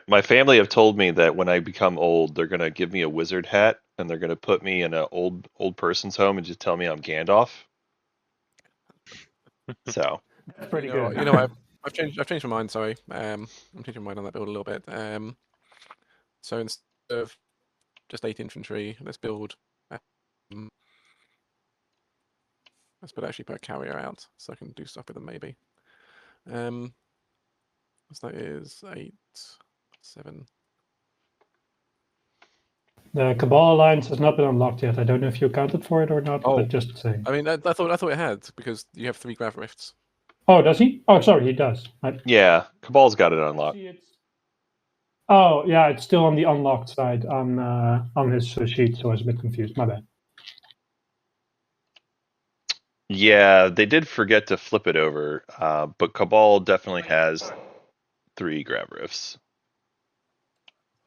My family have told me that when I become old, they're gonna give me a wizard hat and they're gonna put me in an old person's home and just tell me I'm Gandalf. So That's pretty You know, good. you know, I've changed my mind. Sorry, I'm changing my mind on that build a little bit. So instead of just 8 infantry, let's build. Actually put a carrier out so I can do stuff with them maybe. So that is 8, 7. The Cabal Alliance has not been unlocked yet. I don't know if you accounted for it or not, Oh. but just saying. I mean, I thought it had because you have 3 grav rifts. Oh, does he? Oh, sorry, he does. yeah, Cabal's got it unlocked. Oh, yeah, it's still on the unlocked side on his sheet, so I was a bit confused. My bad. Yeah, they did forget to flip it over, but Cabal definitely has 3 grab rifts.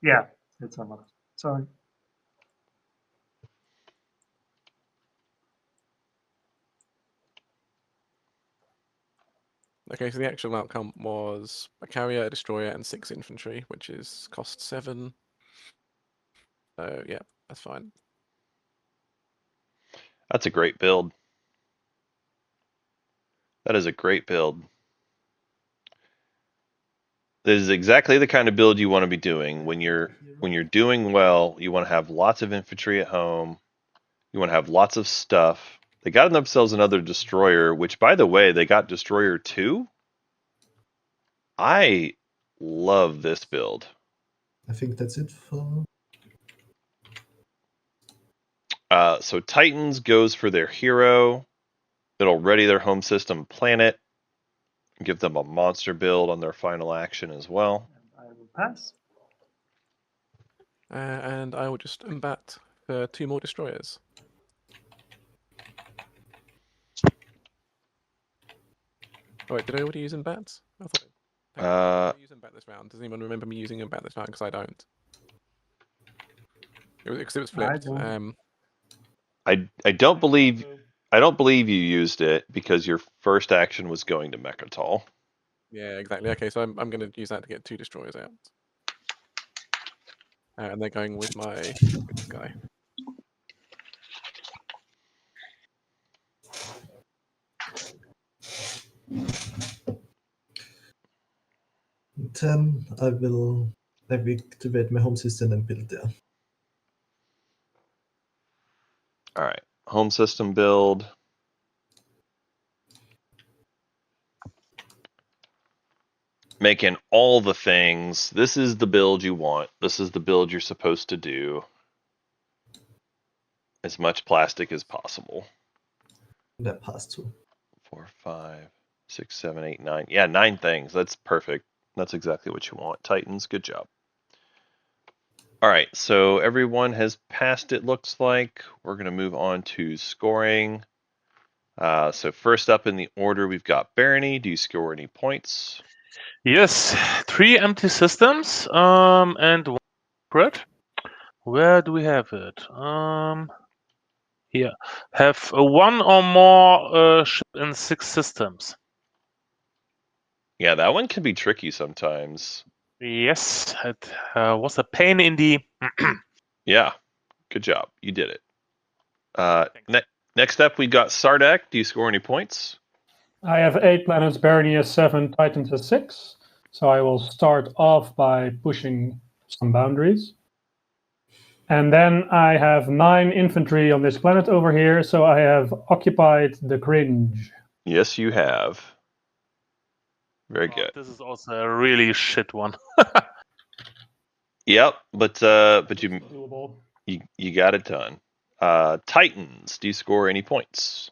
Yeah, it's unlocked. Sorry. Okay, so the actual outcome was a carrier, a destroyer, and 6 infantry, which is cost 7. So yeah, that's fine. That's a great build. That is a great build. This is exactly the kind of build you want to be doing. When you're doing well, you want to have lots of infantry at home. You want to have lots of stuff. They got themselves another destroyer, which, by the way, they got Destroyer 2. I love this build. I think that's it for. So Titans goes for their hero. It'll ready their home system planet. Give them a monster build on their final action as well. I will pass. And I will just embat for 2 more destroyers. Oh wait, did I already use embats? I thought. Hang on, did I use embat this round? Does anyone remember me using embat this round? Because I don't. Because it was flipped. I don't believe you used it because your first action was going to Mechatol. Yeah, exactly. Okay, so I'm going to use that to get 2 destroyers out. And they're going with this guy. Then I will activate my home system and build there. All right, home system build. Making all the things. This is the build you want. This is the build you're supposed to do. As much plastic as possible. That passed too. 4, 5, 6, 7, 8, 9. Yeah, 9 things. That's perfect. That's exactly what you want. Titans, good job. All right, so everyone has passed, it looks like. We're going to move on to scoring. So first up in the order, we've got Barony. Do you score any points? Yes, 3 empty systems and 1 crit. Where do we have it? Here. Have 1 or more ship in 6 systems. Yeah, that one can be tricky sometimes. Yes, it was a pain in the... Yeah, good job. You did it. Next up, we got Sardak. Do you score any points? I have 8 planets, Barony has 7, Titans has 6. So I will start off by pushing some boundaries. And then I have 9 infantry on this planet over here, so I have occupied the cringe. Yes, you have. Very good. This is also a really shit one. Yep, but you got it done. Titans, do you score any points?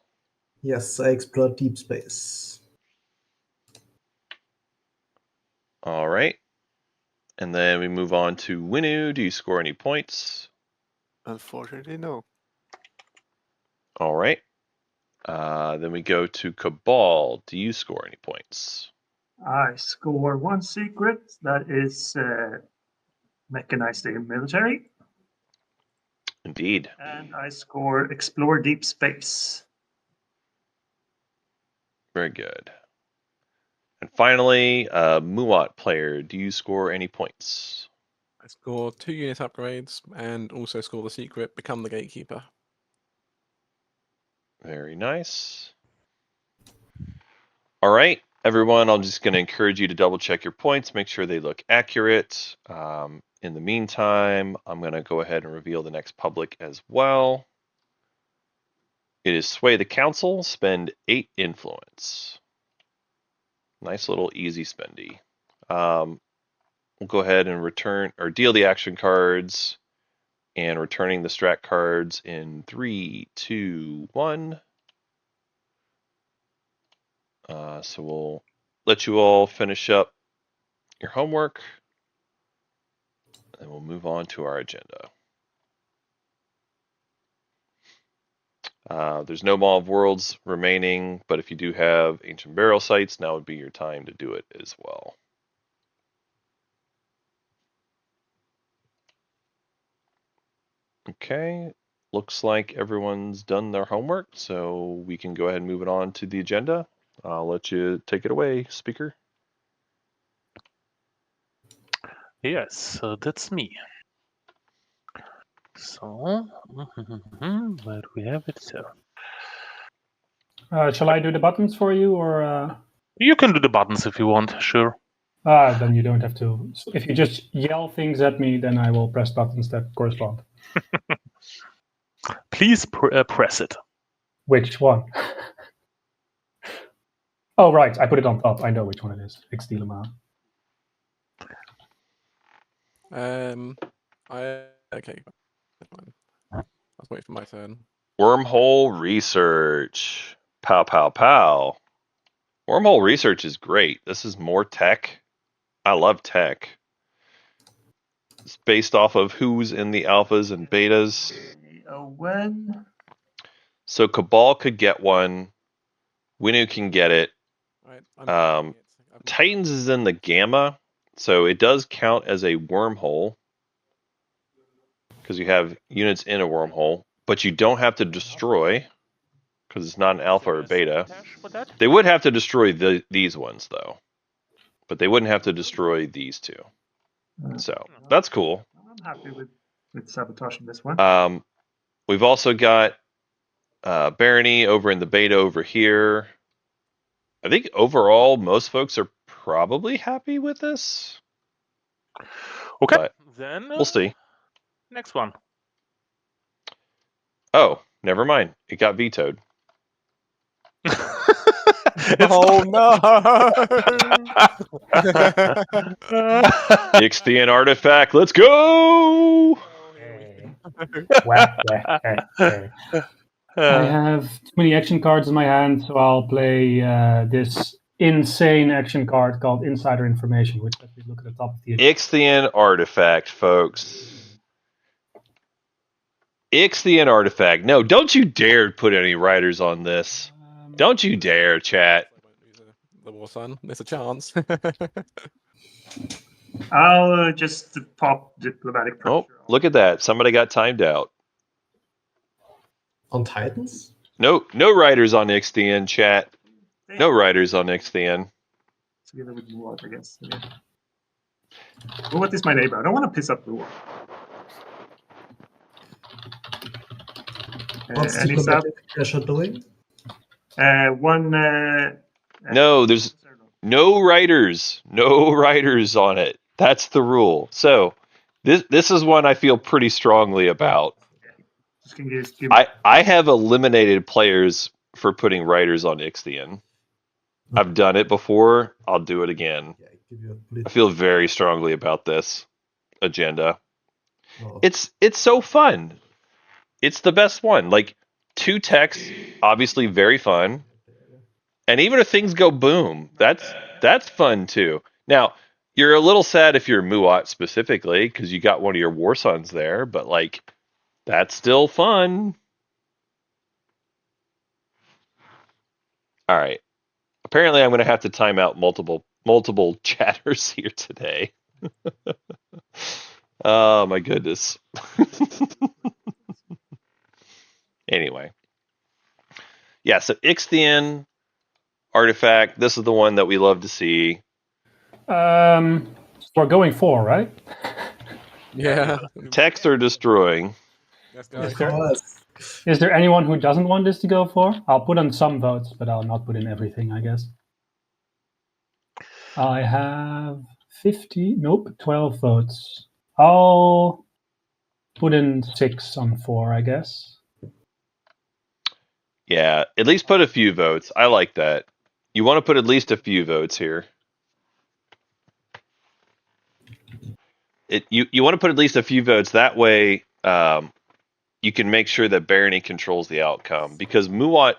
Yes, I explore deep space. All right. And then we move on to Winu. Do you score any points? Unfortunately, no. All right. Then we go to Cabal. Do you score any points? I score 1 secret. That is mechanized air military. Indeed. And I score explore deep space. Very good. And finally, Muat player, do you score any points? I score 2 unit upgrades and also score the secret, become the gatekeeper. Very nice. All right, everyone, I'm just going to encourage you to double check your points, make sure they look accurate. In the meantime, I'm going to go ahead and reveal the next public as well. It is Sway the Council, spend 8 influence. Nice little easy spendy. We'll go ahead and return or deal the action cards and returning the strat cards in 3, 2, 1. So we'll let you all finish up your homework and we'll move on to our agenda. There's no Maw of Worlds remaining, but if you do have Ancient Burial Sites, now would be your time to do it as well. Okay, looks like everyone's done their homework, so we can go ahead and move it on to the agenda. I'll let you take it away, speaker. Yes, so that's me. So, where do we have it? So, Shall I do the buttons for you, or You can do the buttons if you want, sure. then you don't have to. So if you just yell things at me, then I will press buttons that correspond. Please press it. Which one? Oh, right. I put it on top. I know which one it is. Fix dilemma. Okay. I was waiting for my turn. Wormhole research. Pow, pow, pow. Wormhole research is great. This is more tech. I love tech. It's based off of who's in the alphas and betas. When? So Cabal could get one. Winu can get it. Right, I'm getting it. Titans is in the gamma, so it does count as a wormhole because you have units in a wormhole, but you don't have to destroy because it's not an alpha or beta. They would have to destroy these ones though, but they wouldn't have to destroy these two. So that's cool. I'm happy with sabotaging this one. We've also got Barony over in the beta over here. I think overall most folks are probably happy with this. Okay, But then we'll see. Next one. Oh, never mind. It got vetoed. Oh no! Ixthian artifact. Let's go! I have too many action cards in my hand, so I'll play this insane action card called Insider Information, which let me look at the top of the Ixthian artifact, folks. Ixthian artifact. No, don't you dare put any riders on this. Don't you dare, chat. The War Sun. There's a chance. I'll just pop diplomatic pressure. Oh, look at that. Somebody got timed out. On Titans? No riders on Ixthian, chat. No riders on Ixthian. Together with Muad, I guess. Okay. Muad is my neighbor. I don't want to piss off Muad. What's diplomatic pressure doing? No, there's no riders. No riders on it. That's the rule. So this is one I feel pretty strongly about. I have eliminated players for putting riders on Ixthian. I've done it before. I'll do it again. I feel very strongly about this agenda. Oh. It's so fun. It's the best one. Like 2 techs, obviously very fun. And even if things go boom, that's fun too. Now, you're a little sad if you're Muat specifically, because you got one of your War Sons there, but like that's still fun. All right. Apparently I'm gonna have to time out multiple chatters here today. Oh my goodness. Anyway. Yeah, so Ixthian artifact, this is the one that we love to see. We're going 4, right? Yeah. Techs are destroying. Is there anyone who doesn't want this to go 4? I'll put on some votes, but I'll not put in everything, I guess. I have 12 votes. I'll put in 6 on 4, I guess. Yeah, at least put a few votes. I like that. You want to put at least a few votes here. You want to put at least a few votes. That way you can make sure that Barony controls the outcome. Because Muat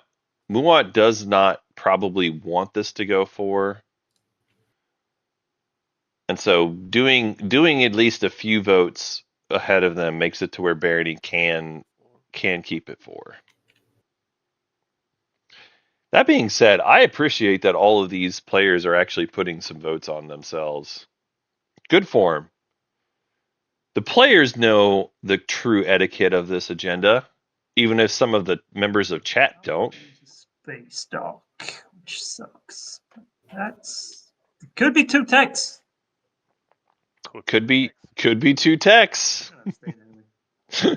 does not probably want this to go 4. And so doing at least a few votes ahead of them makes it to where Barony can keep it 4. That being said, I appreciate that all of these players are actually putting some votes on themselves. Good form. The players know the true etiquette of this agenda, even if some of the members of chat don't. Space Dock, which sucks. It could be 2 techs. Could be 2 techs. Just so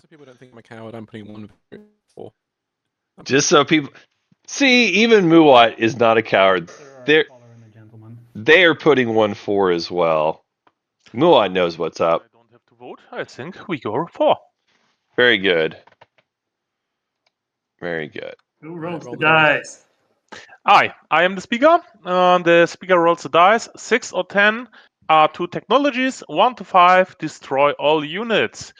people don't think I'm a coward, I'm putting 1 4. Just so people see, even Muat is not a coward. They're they are putting 1-4 as well. Muat knows what's up. I don't have to vote. I think we go 4. Very good. Very good. Who rolls roll the the dice. dice? I am the speaker. The speaker rolls the dice. 6 or 10 are 2 technologies. 1 to 5 destroy all units.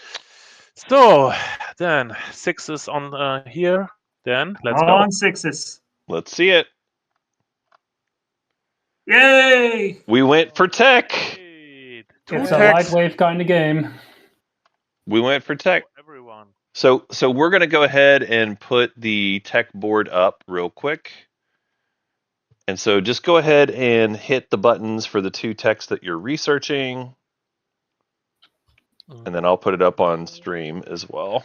So then 6 is on here. Then let's go. On 6s. Let's see it. Yay! We went for tech. Great. 2 It's a techs lightweight kind of game. We went for tech. for everyone. So we're going to go ahead and put the tech board up real quick. And so just go ahead and hit the buttons for the 2 techs that you're researching. And then I'll put it up on stream as well.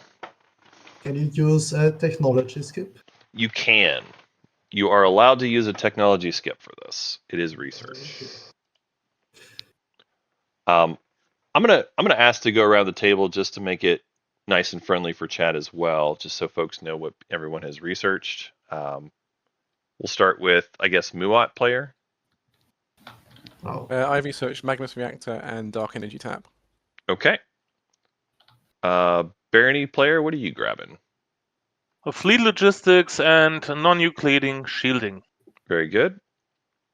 Can you use a technology skip? You can. You are allowed to use a technology skip for this. It is research. I'm gonna ask to go around the table just to make it nice and friendly for chat as well, just so folks know what everyone has researched. We'll start with, I guess, Muat player. Oh, I researched Magnus Reactor and Dark Energy Tap. Okay. Barony player, what are you grabbing? Fleet logistics and non-Euclidean shielding. Very good.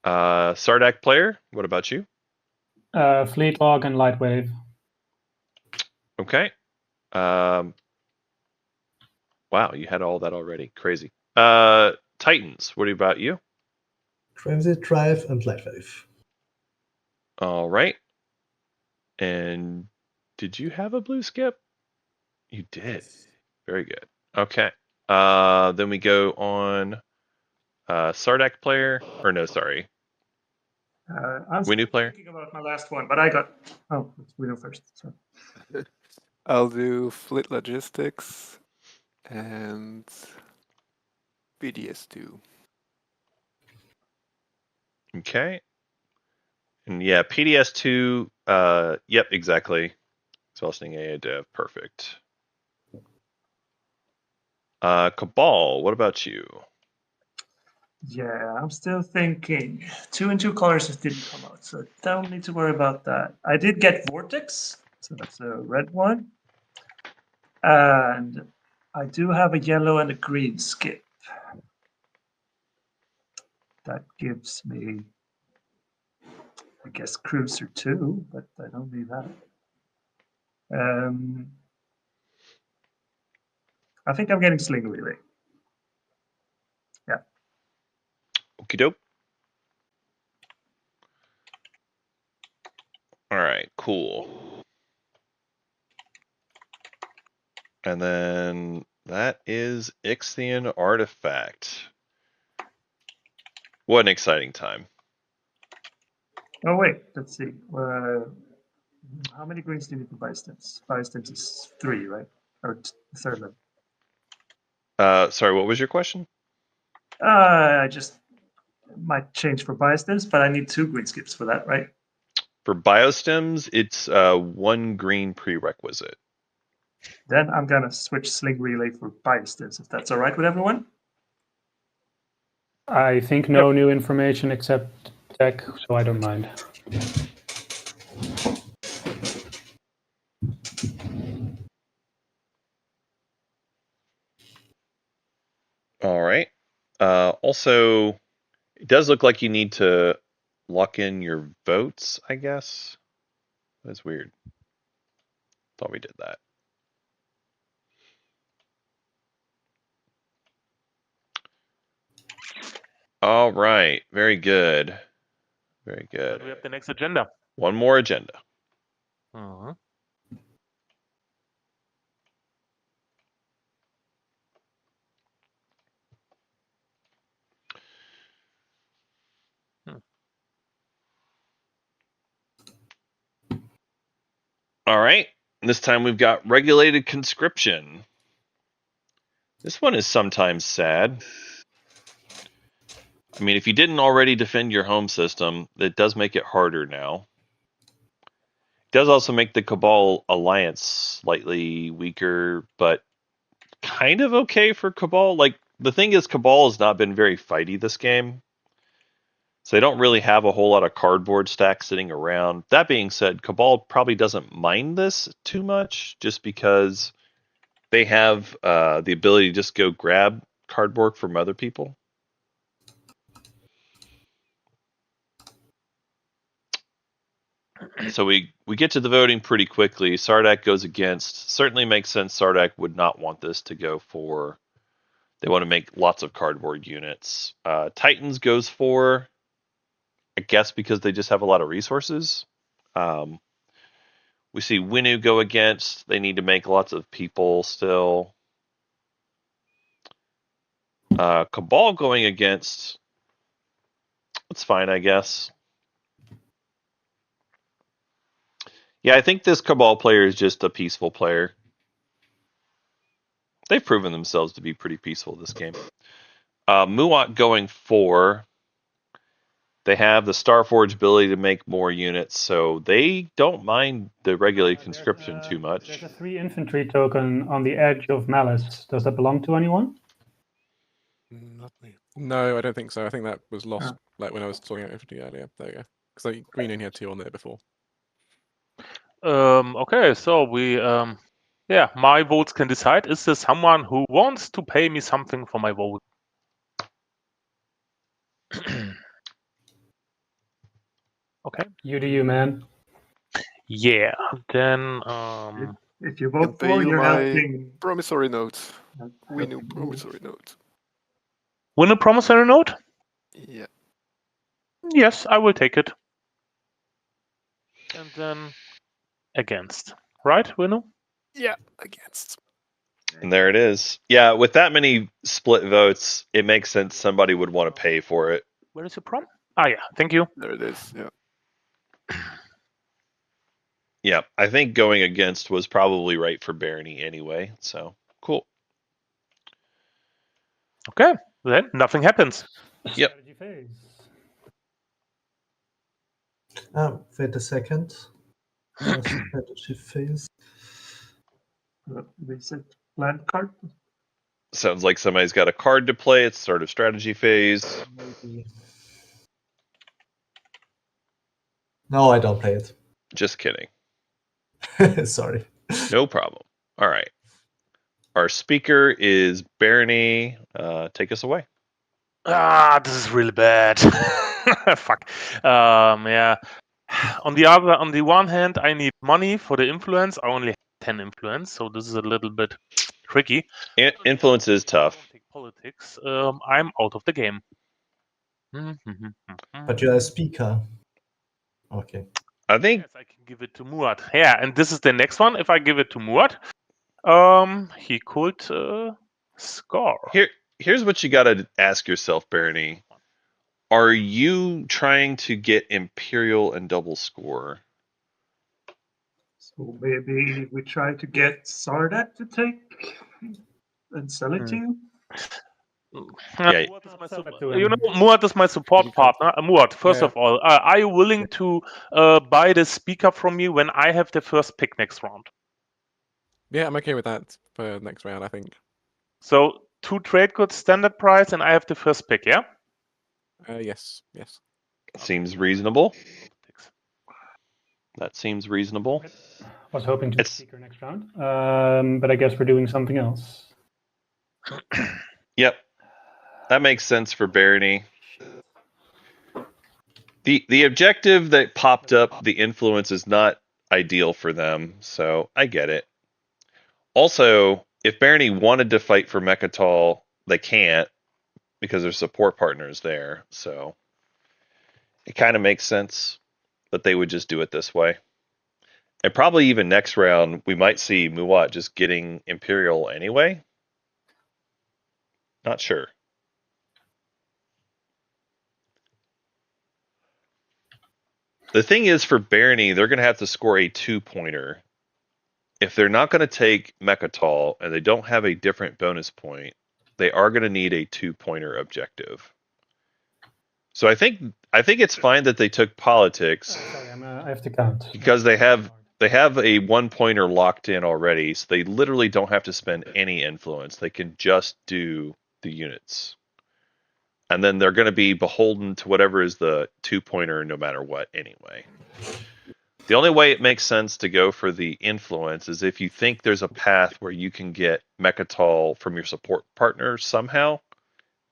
Sardak player, what about you? Fleet log and light wave. Okay. Wow, you had all that already. Crazy. Titans, what about you? transit drive and light wave. All right. And did you have a blue skip? You did. Very good. Okay. Then we go on Sardak player, or no, sorry. I'm Winu still player? thinking about my last one, but I got. Oh, let's Winu first. Sorry. I'll do Fleet Logistics and BDS2. Okay. And yeah, PDS2, yep, exactly. Spellsting AA Dev, perfect. Cabal, what about you? Yeah, I'm still thinking. 2 and 2 colors didn't come out, so don't need to worry about that. I did get Vortex, so that's a red one. And I do have a yellow and a green skip. That gives me, I guess, Cruiser 2, but I don't need that. I think I'm getting Sling Relay. Yeah. Okie doke. All right, cool. And then that is Ixion Artifact. What an exciting time. Oh, wait, let's see. How many greens do you need for Biostims? Biostims is 3, right? Or third level. Sorry, what was your question? I just might change for Biostims, but I need 2 green skips for that, right? For Biostims, it's 1 green prerequisite. Then I'm gonna switch Sling Relay for Biostims, if that's all right with everyone. I think no new information except tech, so I don't mind. All right. Also, it does look like you need to lock in your votes, I guess. That's weird. Thought we did that. All right. Very good. Very good. We have the next agenda. One more agenda. Uh-huh. All right. This time we've got regulated conscription. This one is sometimes sad. I mean, if you didn't already defend your home system, that does make it harder now. It does also make the Cabal alliance slightly weaker, but kind of okay for Cabal. Like, the thing is, Cabal has not been very fighty this game. So they don't really have a whole lot of cardboard stacks sitting around. That being said, Cabal probably doesn't mind this too much just because they have the ability to just go grab cardboard from other people. So we get to the voting pretty quickly. Sardak goes against. Certainly makes sense. Sardak would not want this to go for. They want to make lots of cardboard units. Titans goes for, I guess, because they just have a lot of resources. We see Winu go against. They need to make lots of people still. Cabal going against. That's fine, I guess. Yeah, I think this Cabal player is just a peaceful player. They've proven themselves to be pretty peaceful this game. Muat going for. They have the Starforge ability to make more units, so they don't mind the regulated conscription too much. There's a 3 infantry token on the edge of Malice. Does that belong to anyone? Not me. No, I don't think so. I think that was lost like when I was talking about infantry earlier. There you go. Because like, Green only had 2 on there before. Okay, so we yeah, my votes can decide. Is there someone who wants to pay me something for my vote? Okay. You do you, man. Yeah. Then If you Can vote pay for, you you're my helping. promissory note. We knew helping promissory note. win a promissory note? Yeah. Yes, I will take it. And then against. Right, Winu? Yeah, against. And there it is. Yeah, with that many split votes, it makes sense somebody would want to pay for it. Where is your prom? Ah, yeah. Thank you. There it is, yeah. Yeah, I think going against was probably right for Barony anyway, so cool. Okay, then nothing happens. Yep. Strategy phase. Wait a second. Strategy phase. Reset land card. Sounds like somebody's got a card to play. It's sort of strategy phase. Maybe. No, I don't play Just kidding. it. Sorry. No problem. All right. Our speaker is Barony. Take us away. Ah, this is really bad. Fuck. Yeah. On the one hand, I need money for the influence. I only have 10 influence, so this is a little bit tricky. Influence is tough. Politics. I'm out of the game. But you're a speaker. Okay. I think Yes, I can give it to Muat. Yeah, and this is the next one. If I give it to Muat, he could score. here's what you got to ask yourself, Barony. Are you trying to get Imperial and double score? So maybe we try to get Sardak to take and sell it to you. Yeah. Muat is my Muat is my support partner. Muat, first of all, are you willing to buy the speaker from me when I have the first pick next round? Yeah, I'm okay with that for next round, I think. So 2 trade goods standard price, and I have the first pick. Yeah. Yes. Seems reasonable. That seems reasonable. I was hoping to speaker next round, but I guess we're doing something else. Yep. That makes sense for Barony. The objective that popped up, the influence, is not ideal for them, so I get it. Also, if Barony wanted to fight for Mechatol, they can't because their support partners there, so it kind of makes sense that they would just do it this way. And probably even next round, we might see Muat just getting Imperial anyway. Not sure. The thing is, for Barony, they're going to have to score a 2-pointer. If they're not going to take Mechatol and they don't have a different bonus point, they are going to need a 2-pointer objective. So I think it's fine that they took politics. Sorry, I have to count. Because they have a 1-pointer locked in already, so they literally don't have to spend any influence. They can just do the units. And then they're going to be beholden to whatever is the 2-pointer no matter what anyway. The only way it makes sense to go for the influence is if you think there's a path where you can get Mechatol from your support partner somehow,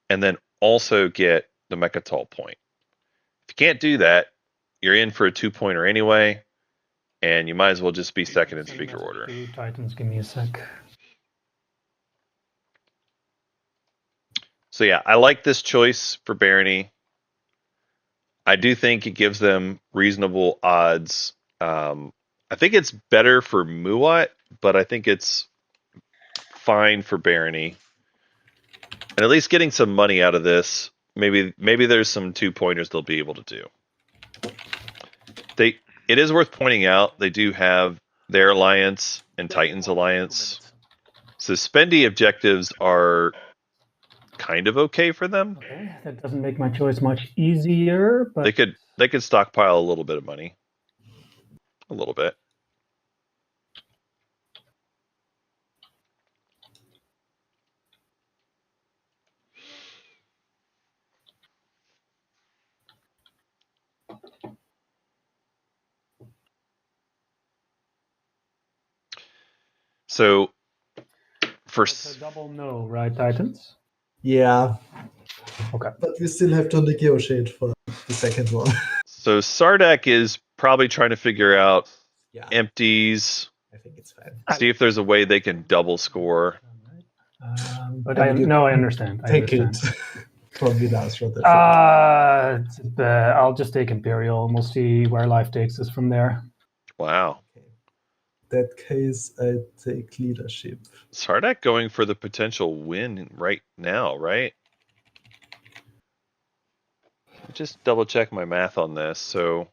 and then also get the Mechatol point. If you can't do that, you're in for a 2-pointer anyway, and you might as well just be second in speaker order. Titans, give me a sec. So yeah, I like this choice for Barony. I do think it gives them reasonable odds. I think it's better for Muat, but I think it's fine for Barony. And at least getting some money out of this, maybe there's some 2-pointers they'll be able to do. It is worth pointing out they do have their alliance and Titan's alliance. So spendy objectives are kind of okay for them. Okay, that doesn't make my choice much easier, but They could stockpile a little bit of money. A little bit. So for it's a double no, right, Titans? Yeah. Okay. But we still have to negotiate for the second one. So Sardak is probably trying to figure out Yeah, empties, I think it's fine. see if there's a way they can double score. But And you I understand. Take it from Vilas for that. I'll just take Imperial and we'll see where life takes us from there. Wow. Okay. That case, I take leadership. Sardak going for the potential win right now, right? Just double check my math on this. So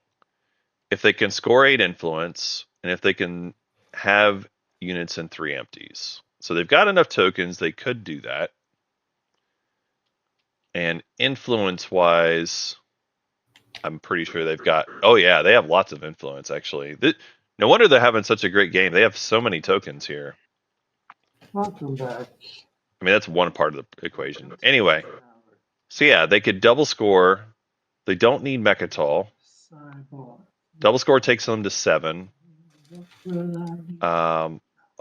if they can score 8 influence, and if they can have units in 3 empties. So they've got enough tokens, they could do that. And influence-wise, I'm pretty sure they've got... Oh yeah, they have lots of influence, actually. No wonder they're having such a great game. They have so many tokens here. Welcome back. I mean, that's one part of the equation. Anyway, so yeah, they could double score. They don't need Mechatol. Double score takes them to 7.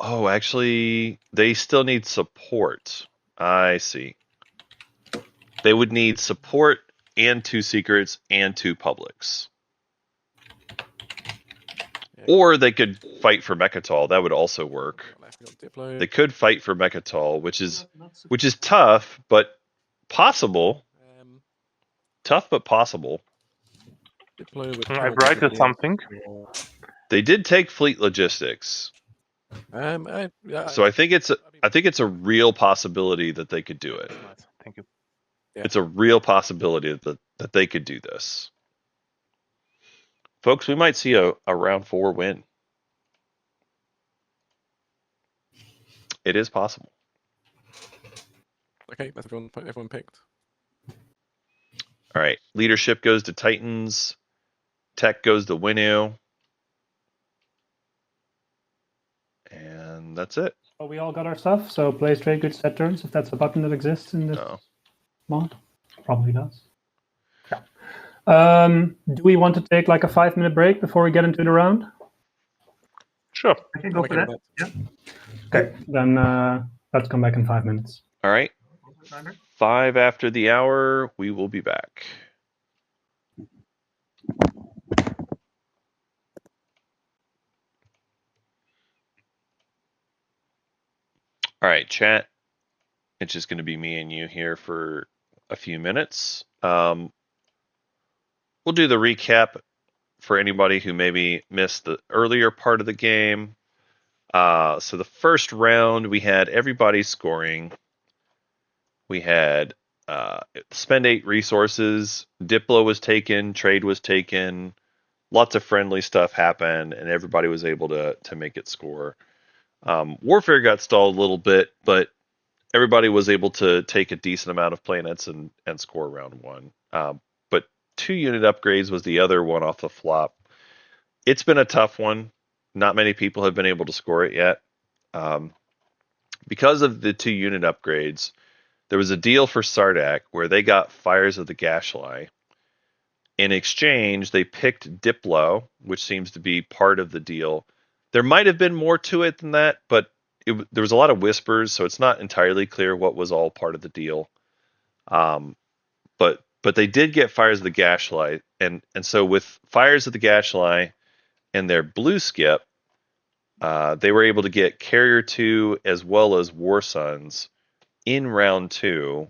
Oh, actually, they still need support. I see. They would need support and 2 secrets and 2 publics. Or they could fight for Mechatol. That would also work. They could fight for Mechatol, which is tough, but possible. Tough, but possible. I write you something. They did take fleet logistics. So I think it's a real possibility that they could do it. Nice. Thank you. Yeah. It's a real possibility that they could do this. Folks, we might see a round 4 win. It is possible. Okay, that's everyone picked. All right. Leadership goes to Titans. Tech goes to Winu. And that's it. Well, we all got our stuff, so play straight, good set turns, if that's a button that exists in this No. mod. Probably does. Yeah. Do we want to take like a 5-minute break before we get into the round? Sure. I can go for that. Yeah. Okay, then let's come back in 5 minutes. All right. 5 after the hour, we will be back. All right, chat. It's just going to be me and you here for a few minutes. We'll do the recap for anybody who maybe missed the earlier part of the game. So the first round, we had everybody scoring. We had spend 8 resources. Diplo was taken. Trade was taken. Lots of friendly stuff happened, and everybody was able to make it score. Warfare got stalled a little bit, but everybody was able to take a decent amount of planets and score round 1. But 2 unit upgrades was the other one off the flop. It's been a tough one. Not many people have been able to score it yet. Because of the 2 unit upgrades, there was a deal for Sardak where they got Fires of the Gashly. In exchange, they picked Diplo, which seems to be part of the deal. There might have been more to it than that, but there was a lot of whispers, so it's not entirely clear what was all part of the deal. But they did get Fires of the Gashly, and so with Fires of the Gashly and their blue skip, they were able to get Carrier 2 as well as War Sons in round 2,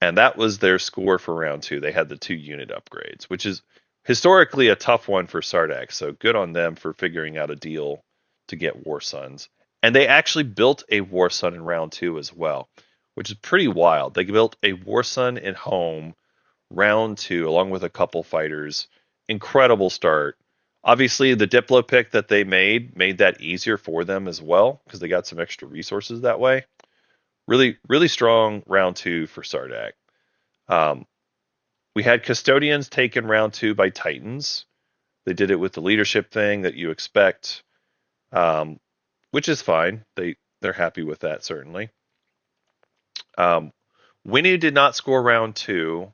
and that was their score for round 2. They had the 2 unit upgrades, which is historically a tough one for Sardak, so good on them for figuring out a deal to get War Sons. And they actually built a War Sun in round 2 as well, which is pretty wild. They built a War Sun in home round 2 along with a couple fighters. Incredible start. Obviously, the Diplo pick that they made that easier for them as well because they got some extra resources that way. Really, really strong round 2 for Sardak. We had Custodians taken round 2 by Titans. They did it with the leadership thing that you expect, which is fine. They're happy with that, certainly. Winnie did not score round 2.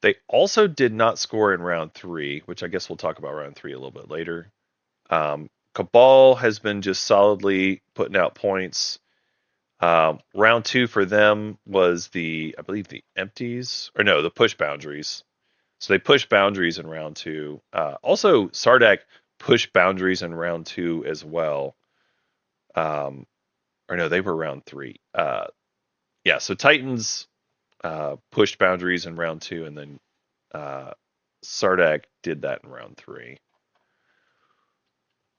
They also did not score in round 3, which I guess we'll talk about round 3 a little bit later. Cabal has been just solidly putting out points. Round 2 for them was I believe the empties, or no, the push boundaries. So they pushed boundaries in round 2. Also, Sardak pushed boundaries in round 2 as well. Or no, they were round 3. Yeah, so Titans pushed boundaries in round 2, and then Sardak did that in round 3.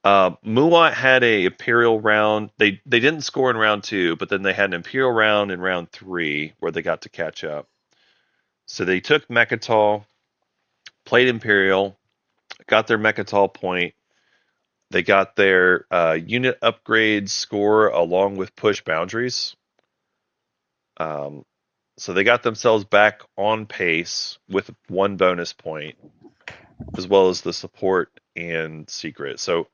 Muat had a Imperial round. They didn't score in round 2, but then they had an Imperial round in round 3 where they got to catch up. So they took Mechatol, played Imperial, got their Mechatol point. They got their unit upgrade score along with push boundaries. So they got themselves back on pace with 1 bonus point, as well as the support and secret. So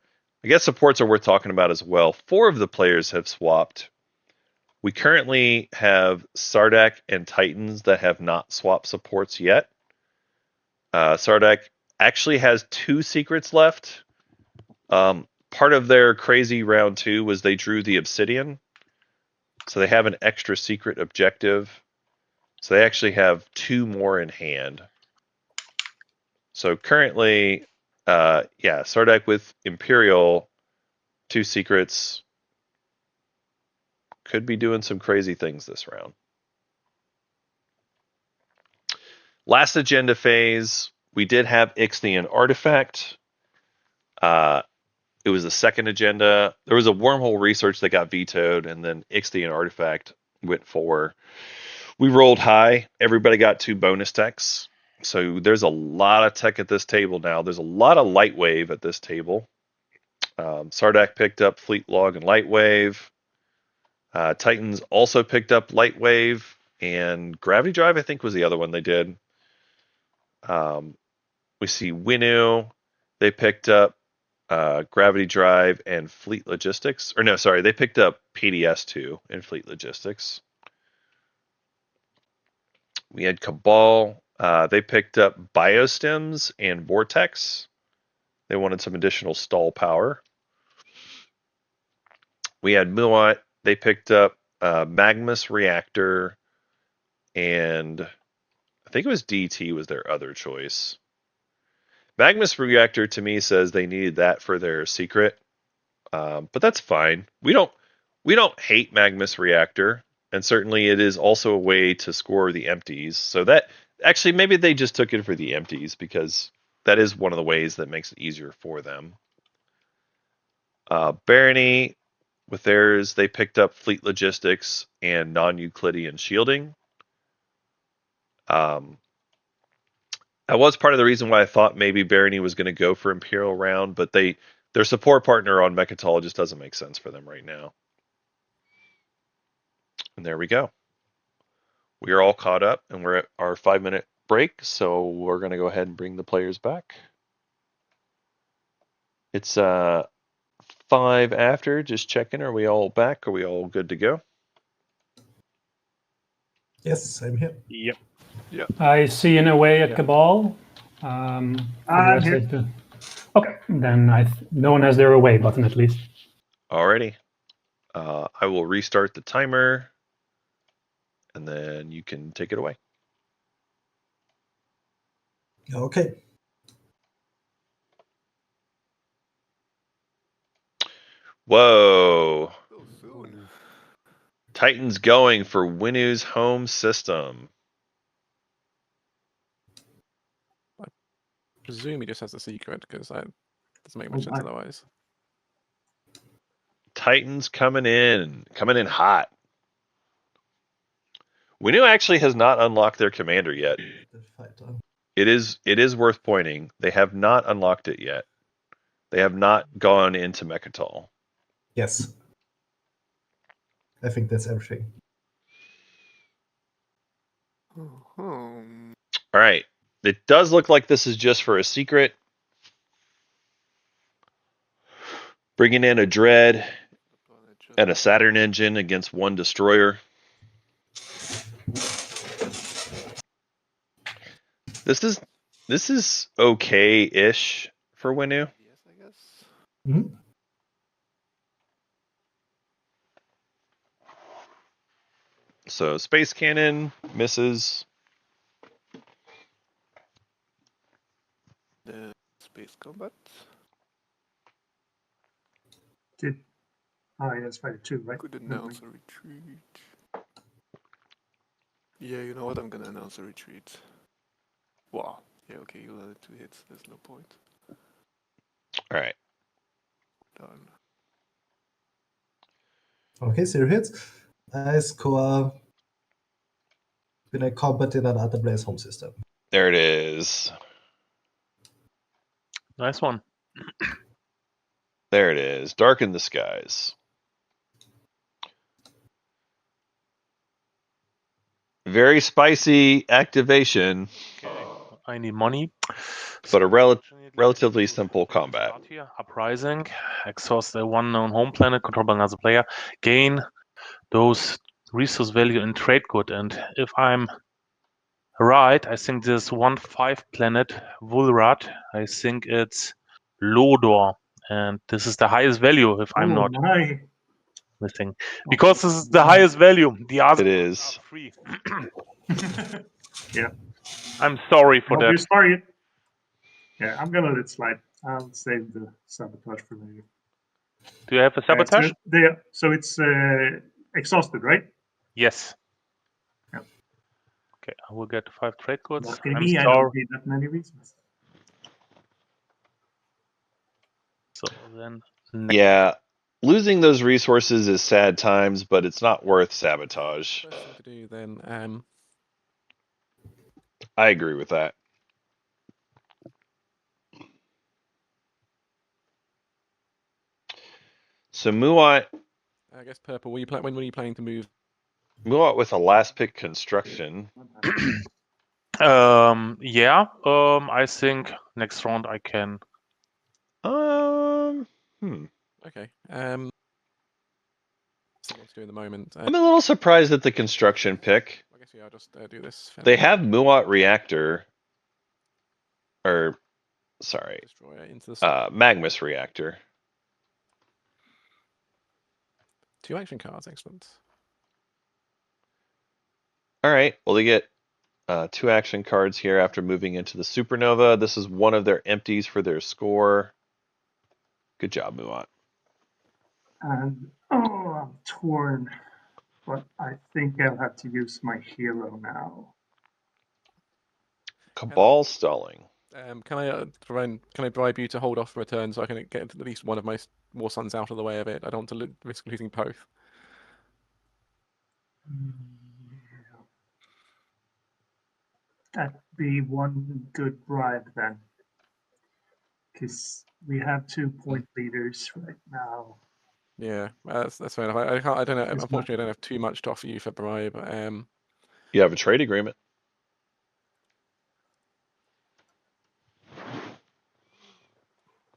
I guess supports are worth talking about as well. 4 of the players have swapped. We currently have Sardak and Titans that have not swapped supports yet. Sardak actually has 2 secrets left. Part of their crazy round 2 was they drew the Obsidian. So they have an extra secret objective. So they actually have 2 more in hand. So currently, Sardak with Imperial, 2 secrets, could be doing some crazy things this round. Last agenda phase, we did have Ixthian Artifact. It was the second agenda. There was a wormhole research that got vetoed, and then Ixthian Artifact went for. We rolled high. Everybody got 2 bonus techs. So there's a lot of tech at this table now. There's a lot of light wave at this table. Sardak picked up Fleet Log and Light Wave. Titans also picked up Light Wave, and Gravity Drive, I think, was the other one they did. We see Winu. They picked up Gravity Drive and Fleet Logistics. Or no, sorry, they picked up PDS2 and Fleet Logistics. We had Cabal. They picked up Biostems and Vortex. They wanted some additional stall power. We had Muat. They picked up Magmus Reactor, and I think it was DT was their other choice. Magmus Reactor to me says they needed that for their secret, but that's fine. We don't hate Magmus Reactor, and certainly it is also a way to score the empties. So that actually maybe they just took it for the empties because that is one of the ways that makes it easier for them. Barony, with theirs, they picked up Fleet Logistics and non-Euclidean shielding. That was part of the reason why I thought maybe Barony was going to go for Imperial round, but their support partner on Mechatol just doesn't make sense for them right now. And there we go. We are all caught up, and we're at our 5-minute break, so we're going to go ahead and bring the players back. It's 5 after, just checking. Are we all back? Are we all good to go? Yes, I'm here. Yep. I see in a way at Yeah. Cabal. For the I'm rest here. of the... Okay, then no one has their away button at least. Alrighty. I will restart the timer, and then you can take it away. Okay. Whoa. So soon. Titan's going for Winu's home system. Presume he just has a secret because that doesn't make much sense otherwise. Titan's coming in hot. Winu actually has not unlocked their commander yet. The fighter. It is worth pointing. They have not unlocked it yet. They have not gone into Mechatol. Yes. I think that's everything. All right. It does look like this is just for a secret. Bringing in a Dread and a Saturn engine against one destroyer. This is okay-ish for Winu. Yes, I guess. Mm-hmm. So Space Cannon misses. Space combat. Oh, yeah, it's fighter 2, right? Could announce a retreat. Yeah, you know what? I'm gonna announce a retreat. Wow. Yeah, okay, you landed 2 hits. There's no point. All right. Done. Okay, 0 hits. I score when I combat in another player's home system. There it is. Nice one. There it is. Darken the Skies. Very spicy activation. Okay. I need money. But a relatively simple combat. Start here. Uprising. Exhaust a one known home planet controlled by another player. Gain those resource value in trade good. And if I'm right, I think this 1/5 planet, Vulrat, I think it's Lodor. And this is the highest value if I'm not my. missing. Because this is the highest value. The other It ones is. are free. Yeah. I'm sorry for Hope that. you're sorry. Yeah, I'm gonna let it slide. I'll save the sabotage for later. Do you have a sabotage? So it's exhausted, right? Yes. Yeah. Okay, I will get 5 trade goods. Lucky I'm me, I sorry. don't need that many reasons. So then, Yeah. Losing those resources is sad times, but it's not worth sabotage. First thing to do then, I agree with that. So Muat I guess purple. When were you planning to move? with a last pick construction. yeah. I think next round I can. Okay. See what to do in the moment. I'm a little surprised at the construction pick. I guess yeah, I'll just do this. They have Muat reactor, or sorry, Destroyer into the Magmus reactor. 2 action cards. Excellent. All right. Well, they get 2 action cards here after moving into the Supernova. This is one of their empties for their score. Good job, Muat. And I'm torn, but I think I'll have to use my hero now. Cabal stalling. Can I bribe you to hold off for a turn so I can get at least one of my War Sons out of the way of it? I don't want to risk losing both. That'd be one good bribe then, because we have 2 point leaders right now. Yeah, that's fair enough. I don't know. Unfortunately, I don't have too much to offer you for bribe. You have a trade agreement.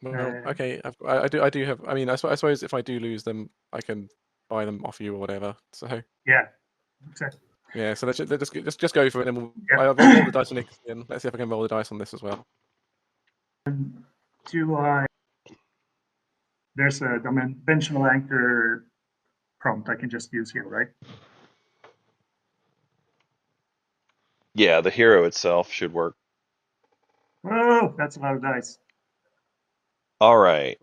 Well, okay. I do have. I mean, I suppose if I do lose them, I can buy them off you or whatever. So yeah, exactly. Yeah, so let's just go for it. And Yeah. I'll roll the dice on it. And let's see if I can roll the dice on this as well. There's a dimensional anchor prompt I can just use here, right? Yeah, the hero itself should work. Whoa, that's a lot of dice. All right.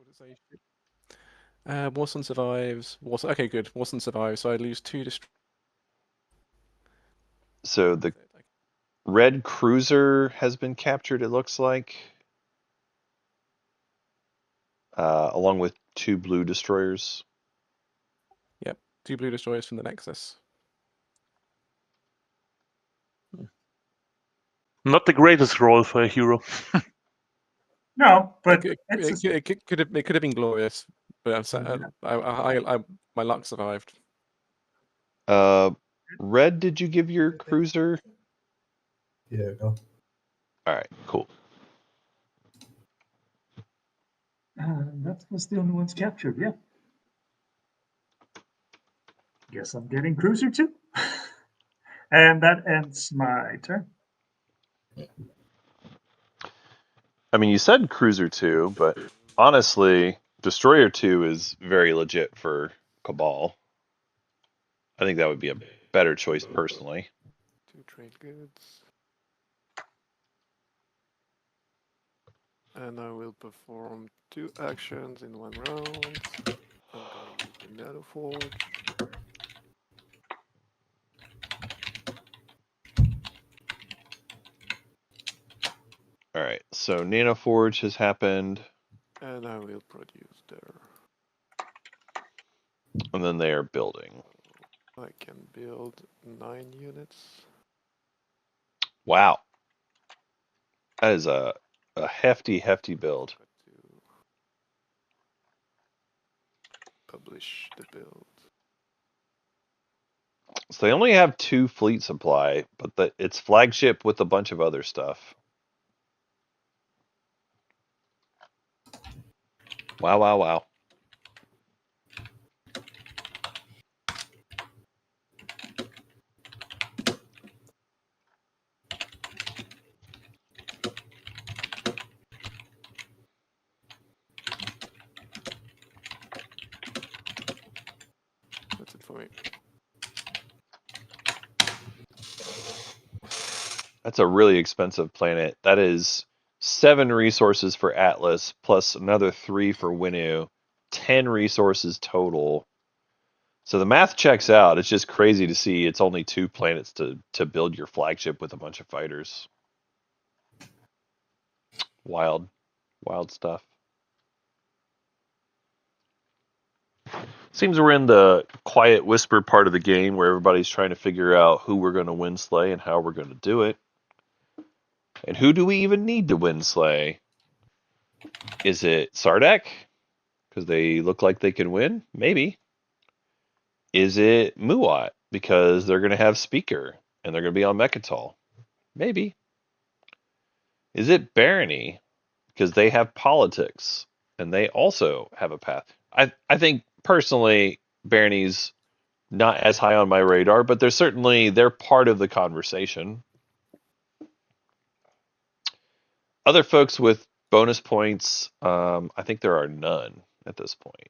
Warson survives. Warson, okay, good. Warson survives. So I lose 2 destroy. So the red cruiser has been captured, it looks like, along with 2 blue destroyers. Yep, 2 blue destroyers from the Nexus. Not the greatest role for a hero. No, but it could have been glorious, but my luck survived. Red, did you give your cruiser? Yeah, go. All right, cool. that was the only ones captured, yeah. Guess I'm getting cruiser too. And that ends my turn. I mean, you said cruiser 2, but honestly, destroyer 2 is very legit for Cabal. I think that would be a better choice personally. 2 trade goods. And I will perform 2 actions in 1 round. I'm going to Nanoforge. All right, so Nanoforge has happened. And I will produce there. And then they are building. I can build 9 units. Wow. That is a hefty build. Publish the build. So they only have 2 fleet supply, but it's flagship with a bunch of other stuff. Wow. That's it for me. That's a really expensive planet. That is 7 resources for Atlas, plus another 3 for Winu. 10 resources total. So the math checks out. It's just crazy to see it's only 2 planets to build your flagship with a bunch of fighters. Wild stuff. Seems we're in the quiet whisper part of the game where everybody's trying to figure out who we're going to win slay and how we're going to do it. And who do we even need to win slay? Is it Sardak? Because they look like they can win? Maybe. Is it Muat? Because they're going to have Speaker and they're going to be on Mechatol? Maybe. Is it Barony? Because they have politics and they also have a path. I think personally Barony's not as high on my radar, but they're part of the conversation. Other folks with bonus points, I think there are none at this point.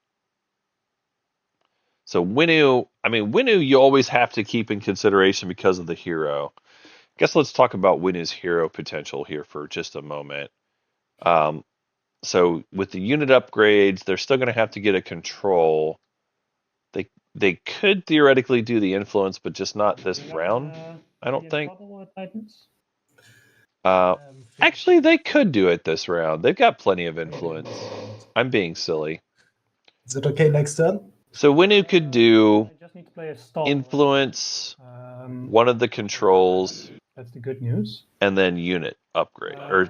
So Winu, you always have to keep in consideration because of the hero. I guess let's talk about Winu's hero potential here for just a moment. So with the unit upgrades, they're still going to have to get a control. They could theoretically do the influence, but just not this round, I don't think. Actually, they could do it this round. They've got plenty of influence. I'm being silly. Is it okay next turn? So Winu could do I just need to play a stall, influence, one of the controls. That's the good news. And then unit upgrade. Or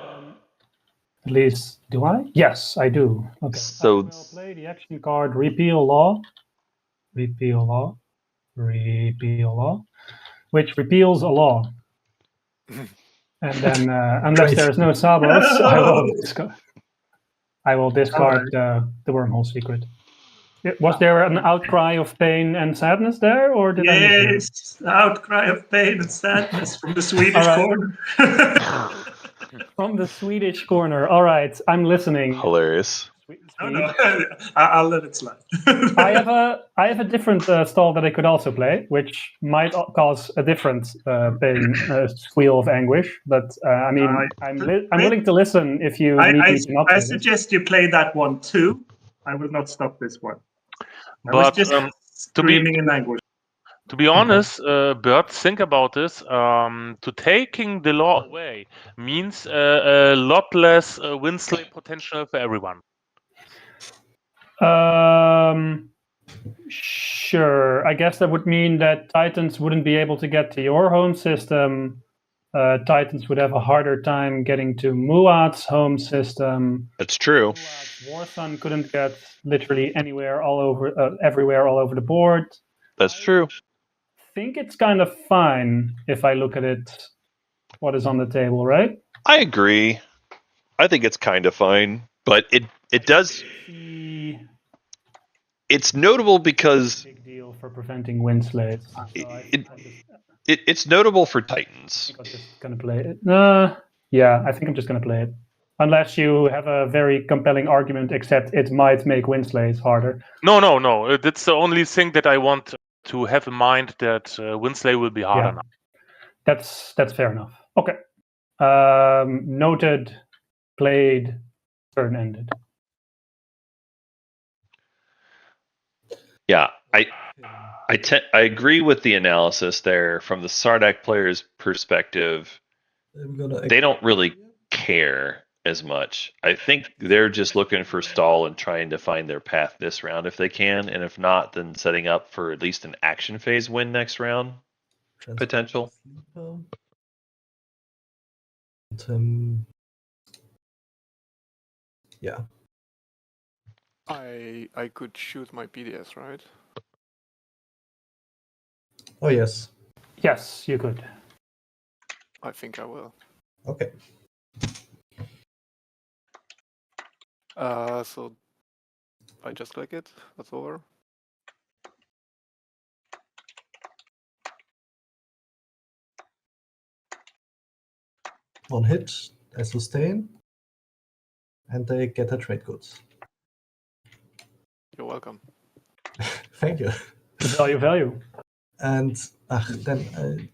at least, do I? Yes, I do. Okay. So I will play the action card Repeal Law, which repeals a law. And then, unless there's no Sabos, I will discard the Wormhole Secret. Was there an outcry of pain and sadness there, or did I miss Yes, outcry of pain and sadness from the Swedish All right. corner. it? From the Swedish corner. All right, I'm listening. Hilarious. No, I'll let it slide. I have a different stall that I could also play, which might cause a different pain squeal of anguish. But I mean, I'm willing to listen if you need me to not play I this. suggest you play that one too. I will not stop this one. I was But just screaming in anguish. to be honest, Bert, think about this. To taking the law away means a lot less Winsley potential for everyone. Sure. I guess that would mean that Titans wouldn't be able to get to your home system. Titans would have a harder time getting to Muad's home system. That's true. Muad's Warsun couldn't get literally anywhere, everywhere, all over the board. That's true. I think it's kind of fine if I look at it, what is on the table, right? I agree. I think it's kind of fine, but it does. It's notable because big deal for preventing wind slates. So it's notable for Titans. I'm just gonna play it. Yeah, I think I'm just gonna play it. Unless you have a very compelling argument, except it might make wind slates harder. No. That's the only thing that I want to have in mind, that Winsley will be harder now. That's fair enough. Okay. Noted, played, turn ended. Yeah, I agree with the analysis there. From the Sardak player's perspective, they don't really care as much. I think they're just looking for stall and trying to find their path this round if they can, and if not, then setting up for at least an action phase win next round potential. Yeah. I could shoot my PDS, right? Oh yes. Yes, you could. I think I will. Okay. So I just click it. That's over. One hit, I sustain, and they get a trade goods. You're welcome. Thank you. Value. And then I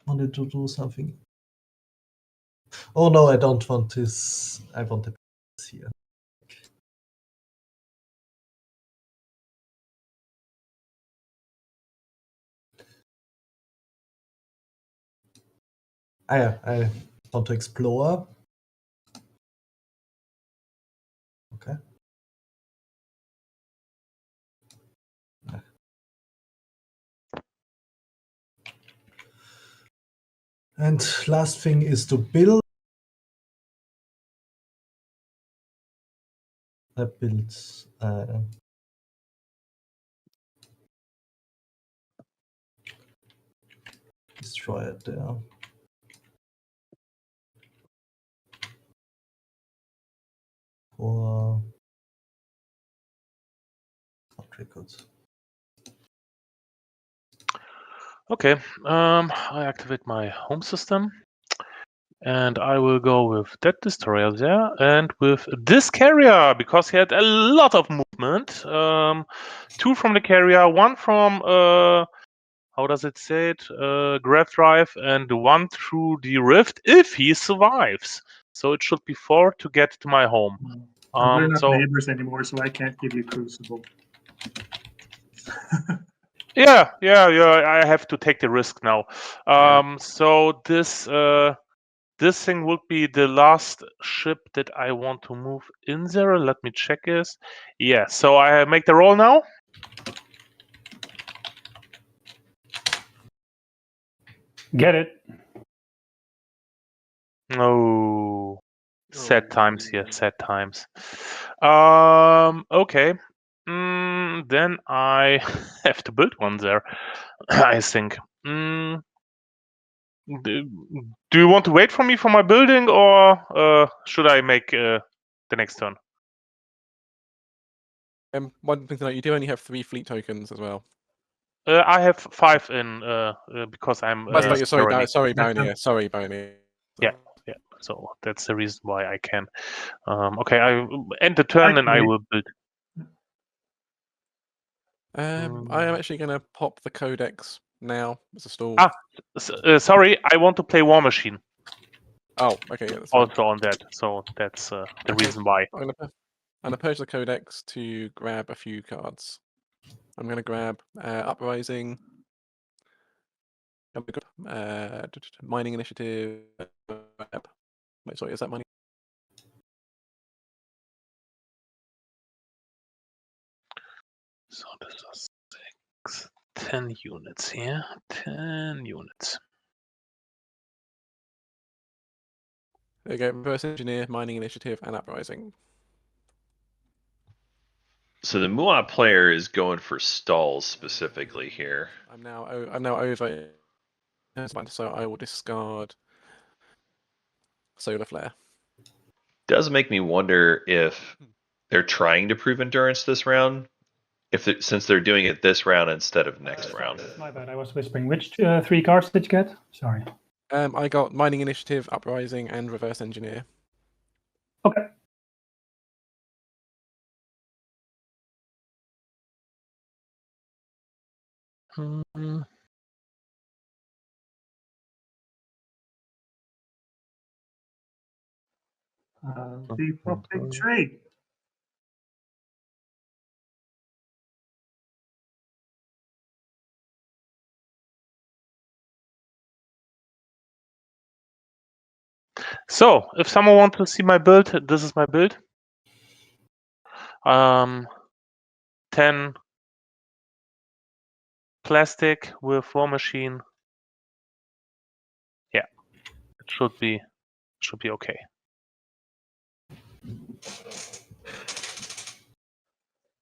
wanted to do something. Oh no, I don't want this. I want the here. Yeah, I want to explore. Okay. And last thing is to build. I built destroy it there. For records. Okay, I activate my home system, and I will go with that destroyer there, and with this carrier, because he had a lot of movement. 2 from the carrier, 1 from how does it say it? Grav drive, and 1 through the rift if he survives. So it should be 4 to get to my home. We're not neighbors anymore, so I can't give you Crucible. Yeah. I have to take the risk now. So this thing would be the last ship that I want to move in there. Let me check this. Yeah. So I make the roll now. Get it. No. Sad times here. Sad times. Okay. Then I have to build one there, I think. Do you want to wait for me for my building, or should I make the next turn? One thing to note: you do only have 3 fleet tokens as well. I have 5 in because I'm. Sorry, Barony. Barony. Sorry, Barony. Yeah. So that's the reason why I can. Okay, I end the turn and I will build. I am actually going to pop the codex now as a stall. Sorry, I want to play War Machine. Oh, okay. Yeah, that's fine. Also on that, so that's the reason why. I'm gonna purge the codex to grab a few cards. I'm gonna grab Uprising, Mining Initiative. Wait, sorry, is that mining? So this is 6, 10 units here. 10 units. There you go. Reverse Engineer, Mining Initiative, and Uprising. So the Muat player is going for stalls specifically here. I'm now over. So I will discard Solar Flare. Does make me wonder if they're trying to prove endurance this round, since they're doing it this round instead of next round. My bad, I was whispering. Which 3 cards did you get? Sorry. I got Mining Initiative, Uprising, and Reverse Engineer. Okay. The public trade. So, if someone wants to see my build, this is my build. 10 plastic with War Machine. Yeah, it should be okay.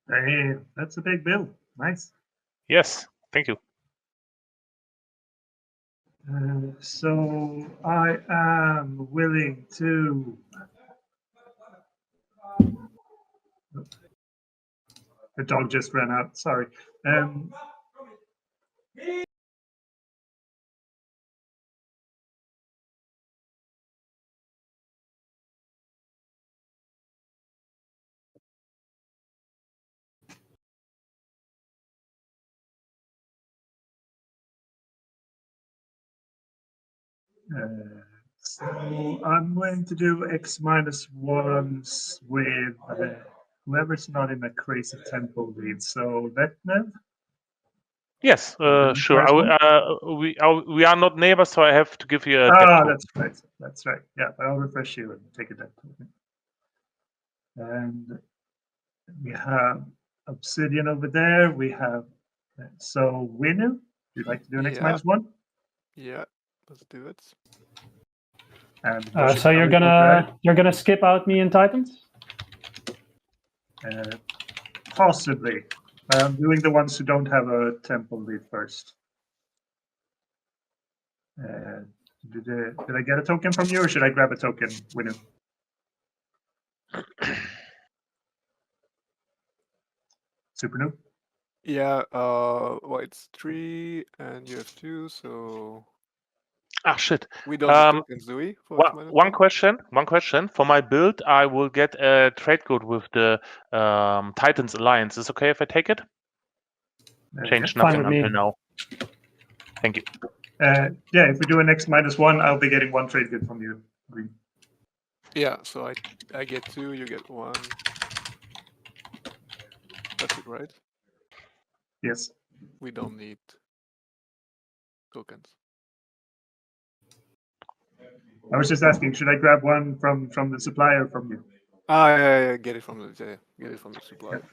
Hey, that's a big build. Nice. Yes, thank you. So I am willing to. The dog just ran out. Sorry. So I'm going to do X-1s with whoever's not in a crazy tempo lead. So Vetnev. Yes, sure. We are not neighbors, so I have to give you a. That's right. That's right. Yeah, but I'll refresh you and take a debt token. And we have Obsidian over there. We have Winu. You'd like to do an X-1? Yeah, let's do it. And So you're gonna skip out me and Titans? Possibly. I'm doing the ones who don't have a temple lead first. Did I get a token from you, or should I grab a token, Winu? Super noob? Yeah, well, it's 3 and you have 2, so Shit. we don't need tokens, do we? One question. For my build, I will get a trade code with the Titans Alliance. Is it okay if I take it? Change nothing until now. Thank you. Yeah, if we do an X-1, I'll be getting 1 trade good from you. Green. Yeah, so I get 2, you get 1. That's it, right? Yes. We don't need tokens. I was just asking, should I grab one from the supplier from you? Yeah, get it from the supplier.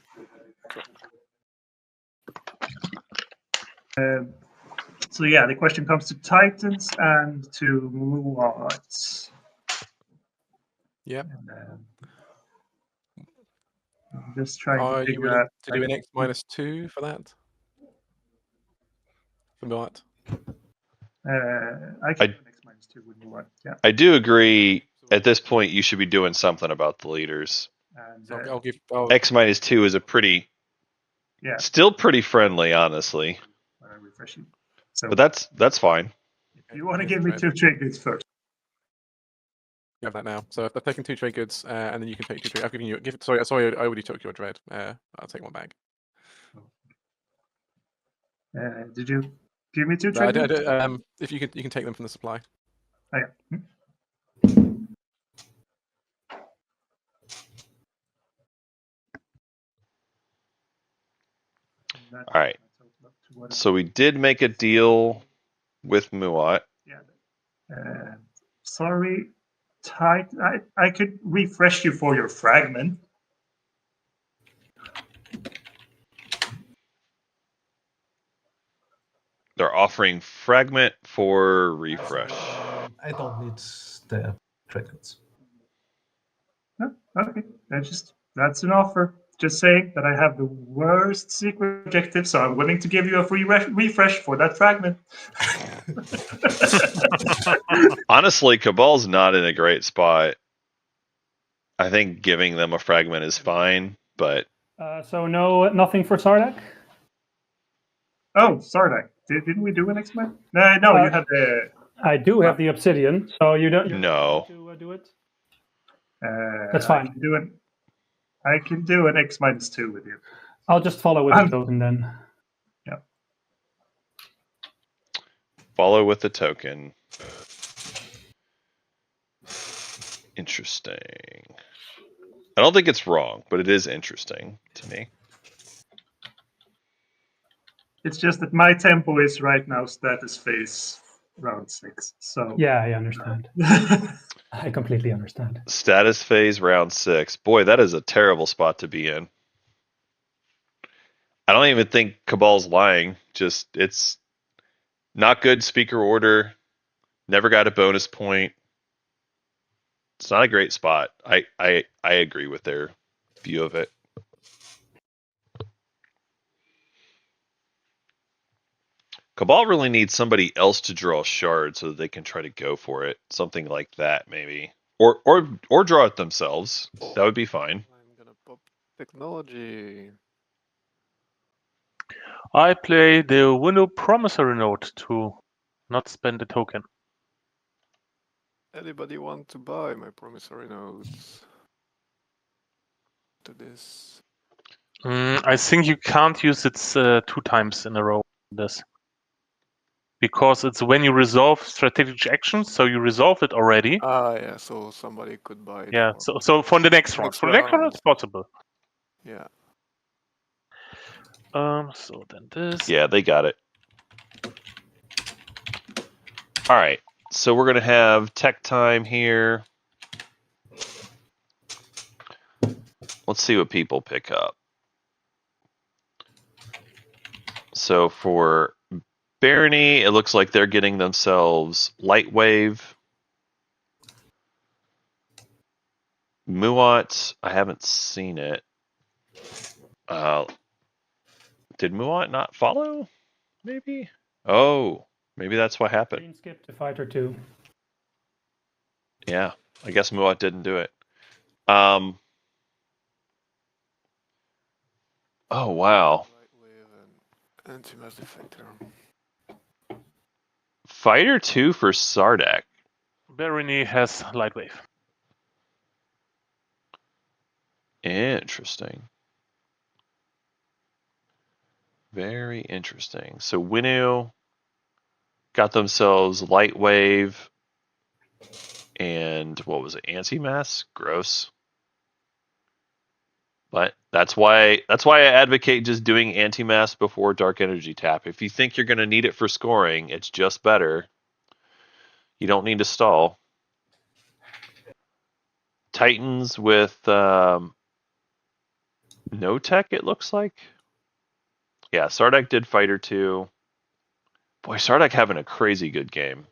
So yeah, the question comes to Titans and to Muats. Yep. I'm just trying to figure out. To do an X-2 for that? For what? I can do an X-2 with Muat. Yeah. I do agree. At this point, you should be doing something about the leaders. And So I'll give. I'll, X-2 is a pretty, yeah, still pretty friendly, honestly. when I refresh it. So But that's fine. if you want to here's give the me dread. 2 trade goods first. You have that now. So I've taken 2 trade goods, and then you can take 2 trade. I've given you. Sorry, I already took your dread. I'll take one back. Did you give me 2 No, I trade goods? if you can take them from the supply. Oh, yeah. That All right. adds up to what So we did make a deal with Muat. Yeah. Sorry, tight. I could refresh you for your fragment. They're offering fragment for refresh. I don't need the records. Oh, okay, that's an offer. Just saying that I have the worst secret objective, so I'm willing to give you a free refresh for that fragment. Honestly, Cabal's not in a great spot. I think giving them a fragment is fine, but So nothing for Sardak? Oh, Sardak. Didn't we do an X-Men? No, you had the. I do have the obsidian, so you don't. No. To do it. That's fine. I can do an X-2 with you. I'll just follow with the token then. Yeah. follow with the token. Interesting. I don't think it's wrong, but it is interesting to me. It's just that my tempo is right now status phase round 6. So Yeah, I understand. I completely understand. Status phase round 6. Boy, that is a terrible spot to be in. I don't even think Cabal's lying. Just it's not good speaker order. Never got a bonus point. It's not a great spot. I agree with their view of it. Cabal really needs somebody else to draw a shard so that they can try to go for it. Something like that, maybe. Or draw it themselves. That would be fine. I'm gonna pop technology. I play the window promissory note to not spend a token. Anybody want to buy my promissory notes? To this. I think you can't use it 2 times in a row. This because it's when you resolve strategic actions. So you resolved it already. Ah, yeah. So somebody could buy it. Yeah. For So for the next round, next for the next round, round. it's possible. Yeah. So then this. Yeah, they got it. All right. So we're going to have tech time here. Let's see what people pick up. So for Barony, it looks like they're getting themselves Light Wave. Muat, I haven't seen it. Did Muat not follow? Maybe? Oh, maybe that's what happened. Green skip to fighter 2. Yeah, I guess Muat didn't do it. Oh, wow. Anti-mass fighter. Fighter 2 for Sardak. Barony has light wave. Interesting. Very interesting. So Winnu got themselves Light Wave and what was it? Anti-mass? Gross. But that's why I advocate just doing anti-mass before Dark Energy tap. If you think you're going to need it for scoring, it's just better. You don't need to stall. Titans with no tech, it looks like. Yeah, Sardak did Fighter 2. Boy, Sardak having a crazy good game.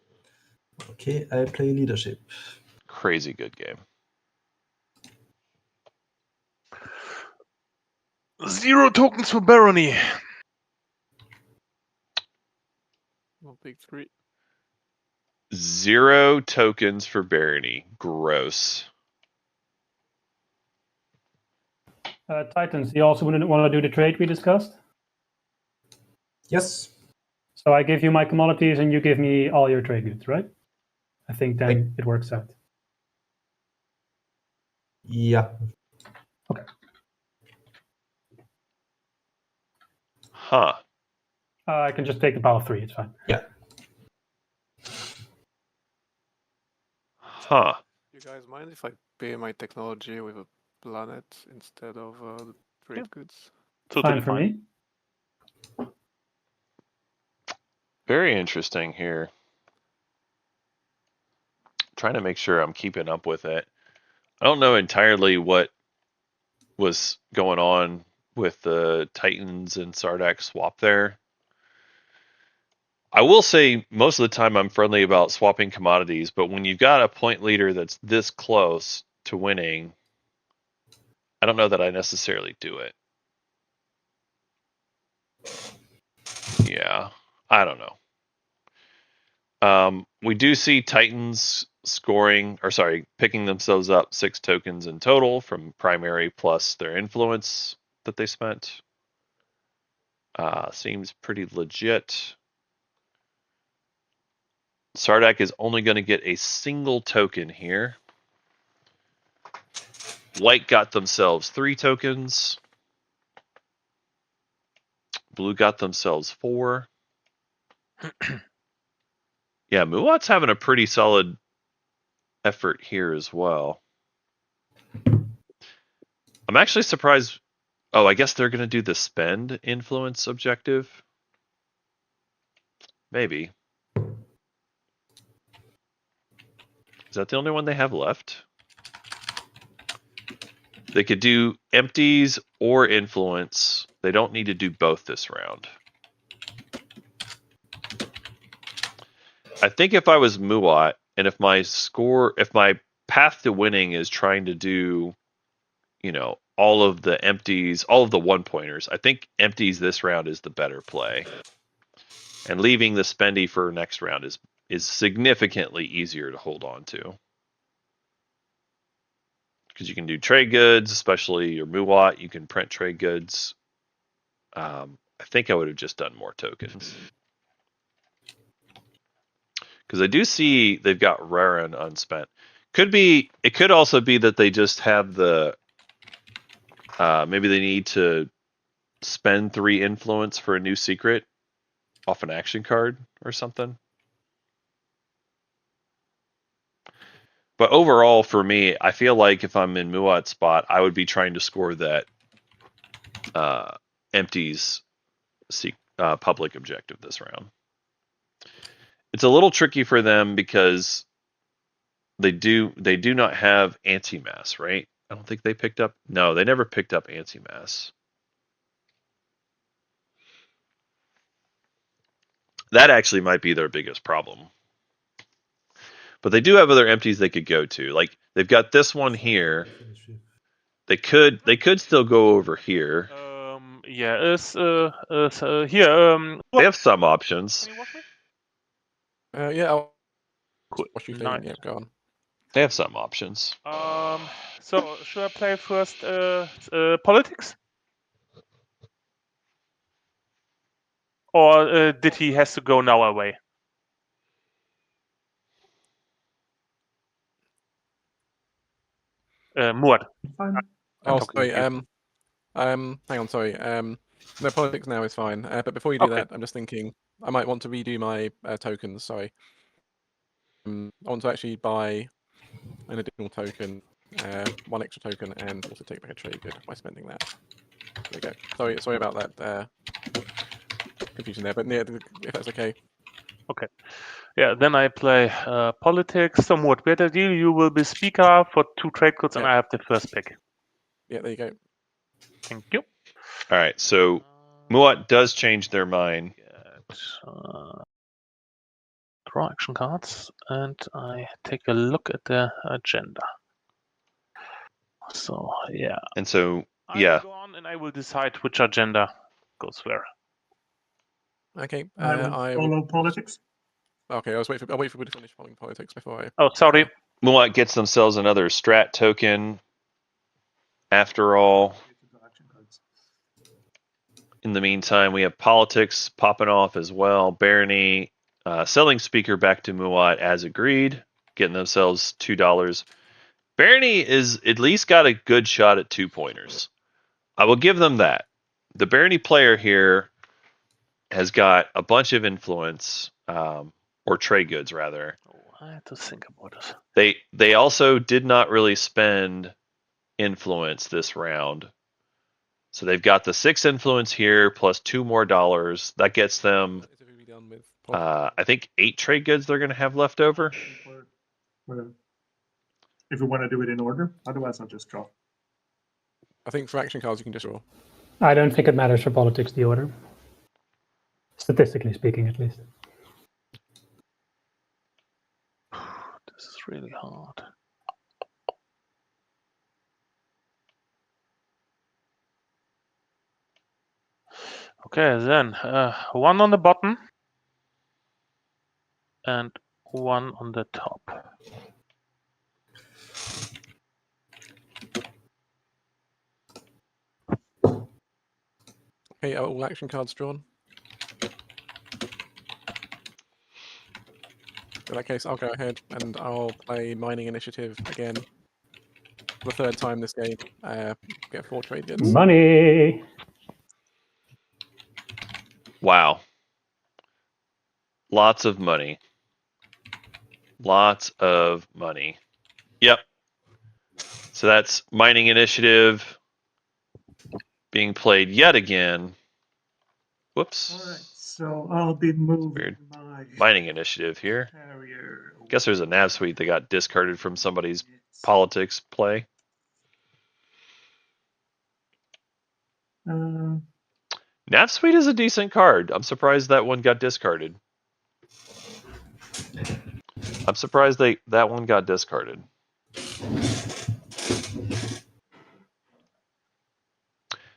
Okay, I play leadership. Crazy good game. 0 tokens for Barony. Well, big 3. 0 tokens for Barony. Gross. Titans, you also want to do the trade we discussed? Yes. So I give you my commodities and you give me all your trade goods, right? I think then it works out. Yeah. Okay. Huh. I can just take the power of 3, it's fine. Yeah. Huh. You guys mind if I pay my technology with a planet instead of the trade goods? Totally Fine for me. Very interesting here. Trying to make sure I'm keeping up with it. I don't know entirely what was going on with the Titans and Sardak swap there. I will say most of the time I'm friendly about swapping commodities, but when you've got a point leader that's this close to winning, I don't know that I necessarily do it. Yeah, I don't know. We do see Titans picking themselves up 6 tokens in total from primary plus their influence that they spent. Seems pretty legit. Sardak is only going to get a single token here. White got themselves 3 tokens. Blue got themselves 4. Yeah, Muat's having a pretty solid effort here as well. I'm actually surprised. Oh, I guess they're going to do the spend influence objective. Maybe. Is that the only one they have left? They could do empties or influence. They don't need to do both this round. I think if I was Muat and if my path to winning is trying to do, all of the empties, all of the 1-pointers, I think empties this round is the better play. And leaving the spendy for next round is significantly easier to hold on to. Because you can do trade goods, especially your Muat, you can print trade goods. I think I would have just done more tokens. Because I do see they've got Raran unspent. It could also be that they just have the maybe they need to spend 3 influence for a new secret off an action card or something. But overall, for me, I feel like if I'm in Muat's spot, I would be trying to score that empties public objective this round. It's a little tricky for them because they do not have anti-mass, right? I don't think they picked up. No, they never picked up anti-mass. That actually might be their biggest problem. But they do have other empties they could go to. Like they've got this one here. They could still go over here. Here. They have some options. Can you watch me? Yeah, I'll Cool. watch you do. Nice. Yeah, go on. They have some options. So should I play first politics? Or did he has to go now away? Muad. Fine. Oh, talking sorry. to you. Hang on. Sorry. No, politics now is fine. But before you do Okay. that, I'm just thinking I might want to redo my tokens. Sorry. I want to actually buy an additional token, 1 extra token, and also take back a trade good by spending that. There we go. Sorry about that confusion there, but yeah, if that's okay. Okay. Yeah, then I play politics. Somewhat better deal. You will be speaker for 2 trade goods, and Yeah. I have the first pick. Yeah, there you go. Thank you. All right, so Muat does change their mind. Draw action cards, and I take a look at the agenda. So yeah. And so I yeah. will go on, and I will decide which agenda goes where. Okay. I will follow politics. Okay, I'll wait for you to finish following politics before I. Oh, sorry. Muat gets themselves another strat token. After all, In the meantime, we have politics popping off as well. Barony selling speaker back to Muat as agreed, getting themselves $2. Barony is at least got a good shot at 2-pointers. I will give them that. The Barony player here has got a bunch of influence, or trade goods rather. I had to think about it. They also did not really spend influence this round. So they've got the 6 influence here plus $2 more. That gets them, I think, 8 trade goods they're going to have left over. If we want to do it in order, otherwise I'll just draw. I think for action cards you can just draw. I don't think it matters for politics, the order. Statistically speaking, at least. This is really hard. Okay, then 1 on the bottom and 1 on the top. Okay, all action cards drawn. In that case, I'll go ahead and I'll play Mining Initiative again. For the 3rd time this game. Get 4 trade goods. Money! Wow. Lots of money. Lots of money. Yep. So that's Mining Initiative being played yet again. Whoops. All right, so I'll be moving Weird. my Mining Initiative here. carrier. Guess there's a nav suite that got discarded from somebody's politics play. Nav suite is a decent card. I'm surprised that one got discarded. I'm surprised that one got discarded.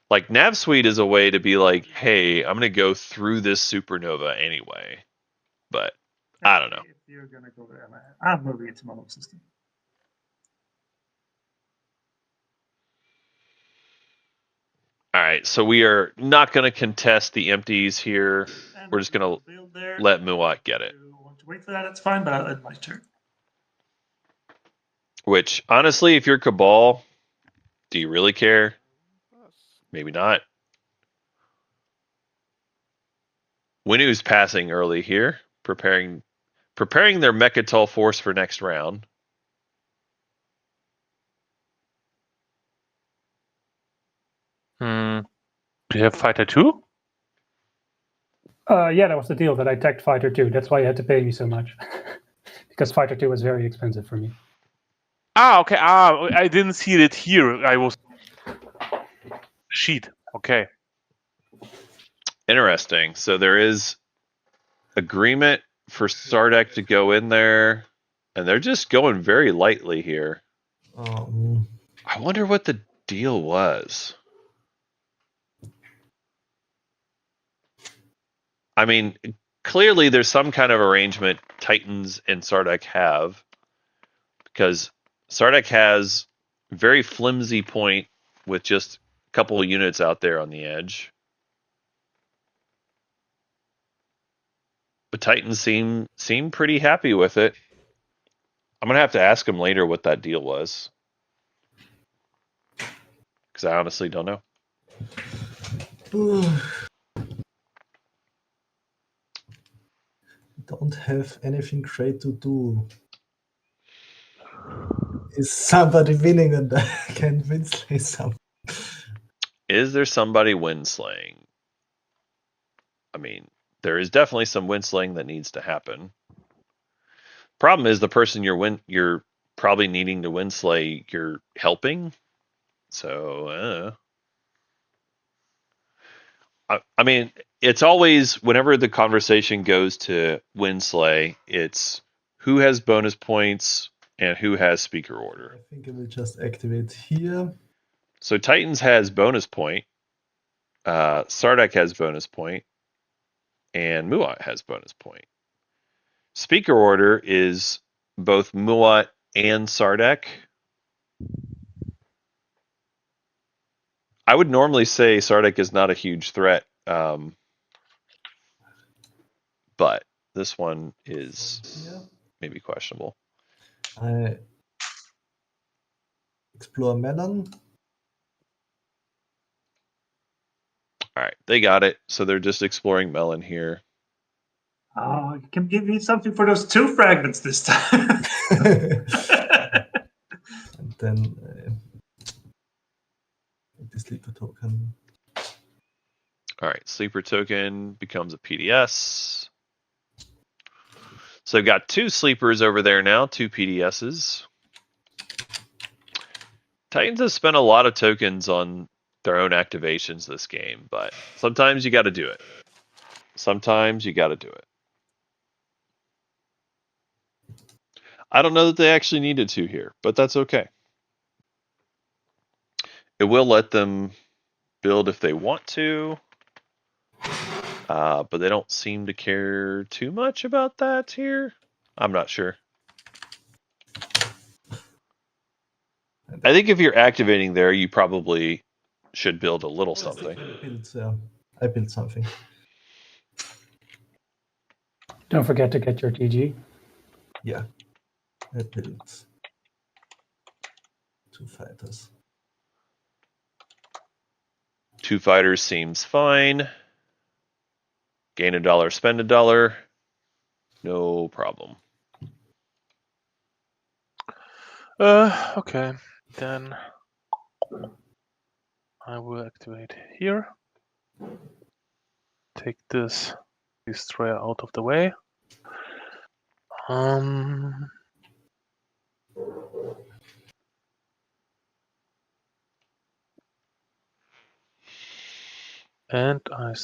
Like, nav suite is a way to be like, hey, I'm going to go through this supernova anyway. But I don't know. If you're gonna go there, I'm moving it to my home system. All right, so we are not going to contest the empties here. And We're just going to build there. let Muat get it. If you want to wait for that, that's fine, but I'll end my turn. Which, honestly, if you're Cabal, do you really care? Maybe not. Winu's passing early here, preparing their Mechatol force for next round. Do you have Fighter 2? Yeah, that was the deal, that I tagged Fighter 2. That's why you had to pay me so much. Because Fighter 2 was very expensive for me. Okay. I didn't see it here. I was... Sheet. Okay. Interesting. So there is agreement for Sardek to go in there, and they're just going very lightly here. I wonder what the deal was. I mean, clearly there's some kind of arrangement Titans and Sardek have, because Sardek has very flimsy point with just a couple of units out there on the edge. But Titans seem pretty happy with it. I'm going to have to ask him later what that deal was, because I honestly don't know. Don't have anything great to do. Is somebody winning and I can winslay some? Is there somebody winslaying? I mean, there is definitely some winslaying that needs to happen. Problem is, the person you're probably needing to winslay, you're helping. So, I mean, it's always, whenever the conversation goes to winslay, it's who has bonus points and who has speaker order. I think I will just activate here. So Titans has bonus point, Sardek has bonus point, and Muat has bonus point. Speaker order is both Muat and Sardek. I would normally say Sardek is not a huge threat But this one is Yeah. maybe questionable. I explore melon. All right, they got it. So they're just exploring melon here. Oh, you can give me something for those 2 fragments this time. And then the sleeper token. All right, sleeper token becomes a PDS. So they've got 2 sleepers over there now, 2 PDSs. Titans have spent a lot of tokens on their own activations this game, but sometimes you got to do it. Sometimes you got to do it. I don't know that they actually needed to here, but that's okay. It will let them build if they want to, but they don't seem to care too much about that here. I'm not sure. I think if you're activating there, you probably should build a little something. I built something. Don't forget to get your TG. Yeah. I built 2 fighters. 2 fighters seems fine. Gain $1, spend $1. No problem. Okay, then I will activate here. Take this destroyer out of the way. And I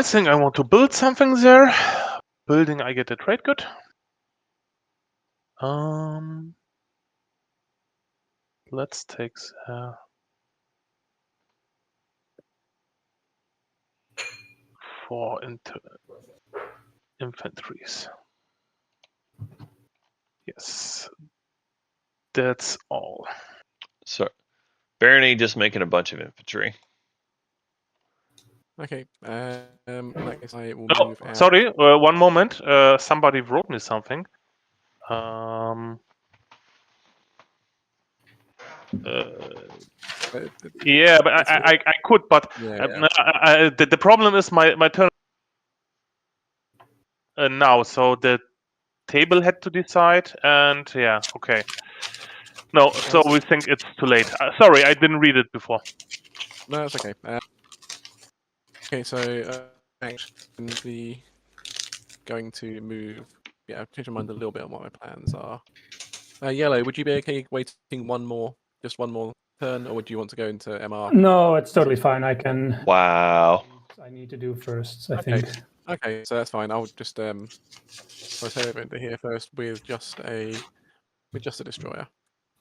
think I want to build something there. Building, I get a trade good. Let's take 4 into infantries. Yes, that's all. So, Barony just making a bunch of infantry. Okay. In that case, I will Oh, move out. sorry. One moment. Somebody wrote me something. Yeah, but I could, but the problem is my turn now. So the table had to decide, and yeah, okay. No, so we think it's too late. Sorry, I didn't read it before. No, that's okay. Okay, so actually going to move. Yeah, I've changed my mind a little bit on what my plans are. Yellow, would you be okay waiting just one more turn, or would you want to go into MR? No, it's totally fine. I can. Wow. I need to do first, I Okay. think. Okay, so that's fine. I'll just I'll head over into here first with just a destroyer.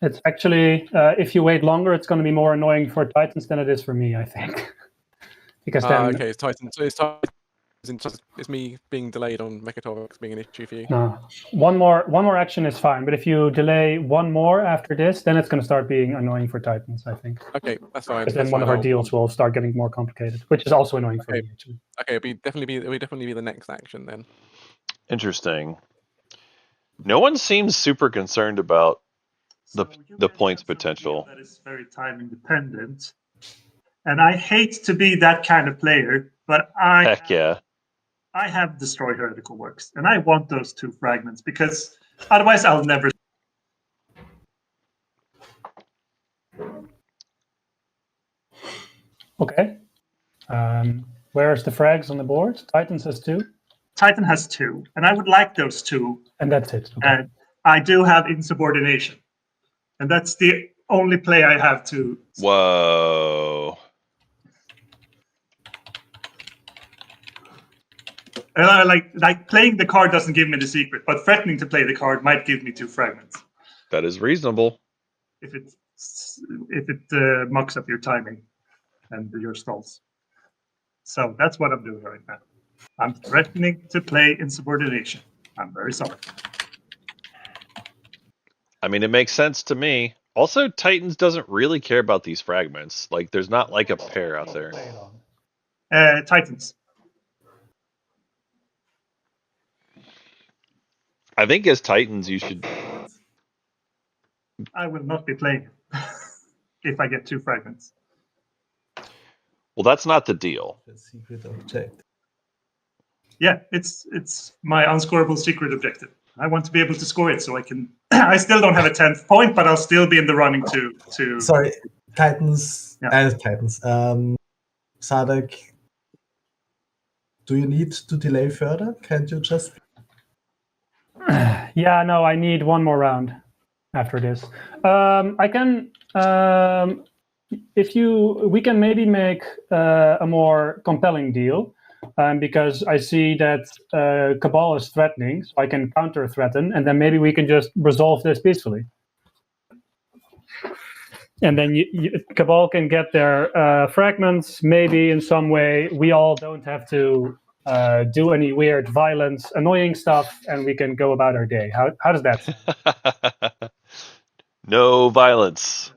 It's actually, if you wait longer, it's going to be more annoying for Titans than it is for me, I think. Because then. Okay, it's Titan. So it's me being delayed on Mechatolix being an issue for you. No, one more action is fine, but if you delay one more after this, then it's going to start being annoying for Titans, I think. Okay, that's fine. Because then one of our deals will start getting more complicated, which is also annoying for me, actually. Okay, it'll definitely be the next action then. Interesting. No one seems super concerned about the points potential. That is very time independent, and I hate to be that kind of player, but Heck yeah. I have Destroy Heretical Works, and I want those 2 fragments because otherwise I'll never. Okay. Where's the frags on the board? Titans has 2. Titan has 2, and I would like those 2. And that's it. Okay. And I do have insubordination, and that's the only play I have to. Whoa. Like playing the card doesn't give me the secret, but threatening to play the card might give me 2 fragments. That is reasonable. If it mucks up your timing and your stalls. So that's what I'm doing right now. I'm threatening to play insubordination. I'm very sorry. I mean, it makes sense to me. Also, Titans doesn't really care about these fragments. Like, there's not like a pair out there. Titans. I think as Titans, you should. I will not be playing it if I get 2 fragments. Well, that's not the deal. The secret object. Yeah, it's my unscorable secret objective. I want to be able to score it so I can. I still don't have a 10th point, but I'll still be in the running to. Sorry, Titans. Yeah. Titans. Sadek, do you need to delay further? Can't you just? Yeah, no, I need one more round after this. I can, we can maybe make a more compelling deal, because I see that Cabal is threatening, so I can counter threaten, and then maybe we can just resolve this peacefully. And then Cabal can get their fragments, maybe in some way. We all don't have to do any weird, violent, annoying stuff, and we can go about our day. How does that sound? No violence.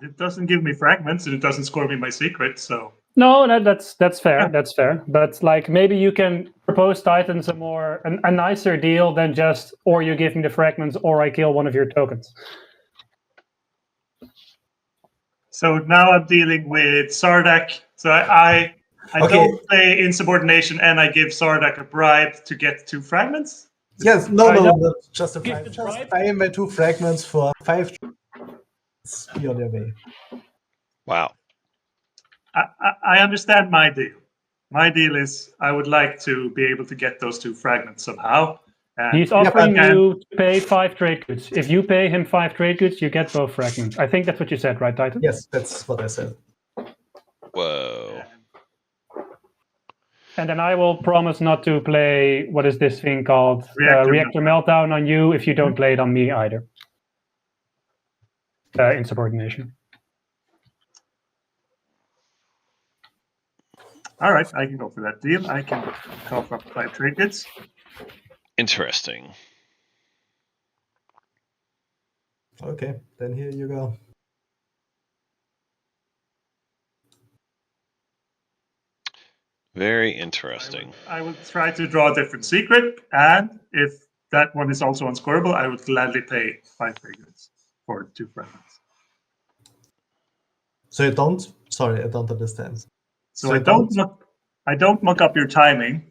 It doesn't give me fragments, and it doesn't score me my secret. So No, that's fair. Yeah. That's fair. But like maybe you can propose Titans a nicer deal than just, or you give me the fragments, or I kill one of your tokens. So now I'm dealing with Sardak. So I Okay. don't play insubordination, and I give Sardak a bribe to get 2 fragments. Yes, no, I know. not just a Give fragment. the Just bribe. buy my 2 fragments for 5. Be on your way. Wow. I understand my deal. My deal is I would like to be able to get those 2 fragments somehow. And He's offering but- you to pay 5 trade goods. If you pay him 5 trade goods, you get both fragments. I think that's what you said, right, Titan? Yes, that's what I said. Whoa. And then I will promise not to play, what is this thing called? Reactor Meltdown on you if you don't play it on me either. Insubordination. All right, I can go for that deal. I can cough up 5 trade goods. Interesting. Okay, then here you go. Very interesting. I will try to draw a different secret, and if that one is also unscorable, I would gladly pay 5 trade goods for 2 fragments. So you don't? Sorry, I don't understand. So I don't muck up your timing.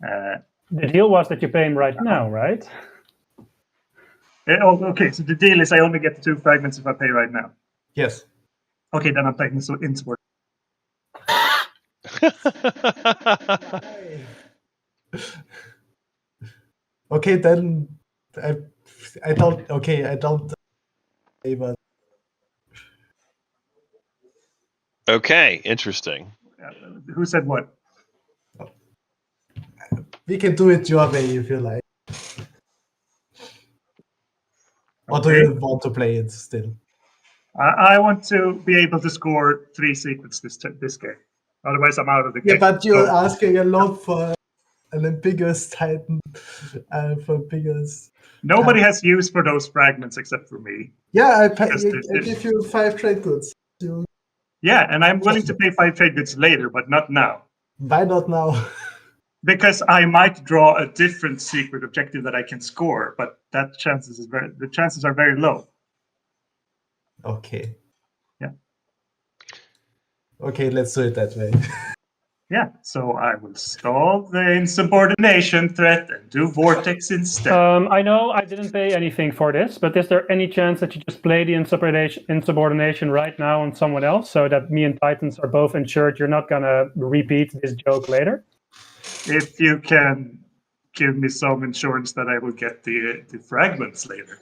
The deal was that you pay him right now, right? Okay, so the deal is I only get the 2 fragments if I pay right now. Yes. Okay, then I'm taking insubordination. Okay, then I don't. Okay, I don't. But Okay, interesting. Who said what? we can do it your way if you like. Or do you want to play it still? I want to be able to score 3 secrets this game. Otherwise, I'm out of the game. Yeah, but you're So- asking a lot for an ambiguous Titan. For ambiguous. Nobody has use for those fragments except for me. Yeah, I Yes, give you 5 trade goods. Yeah, and I'm willing to pay 5 trade goods later, but not now. Why not now? Because I might draw a different secret objective that I can score, but the chances are very low. Okay. Yeah. Okay, let's do it that way. Yeah, so I will stall the insubordination threat and do Vortex instead. I know I didn't pay anything for this, but is there any chance that you just play the insubordination right now on someone else so that me and Titans are both ensured you're not going to repeat this joke later? If you can give me some insurance that I will get the fragments later.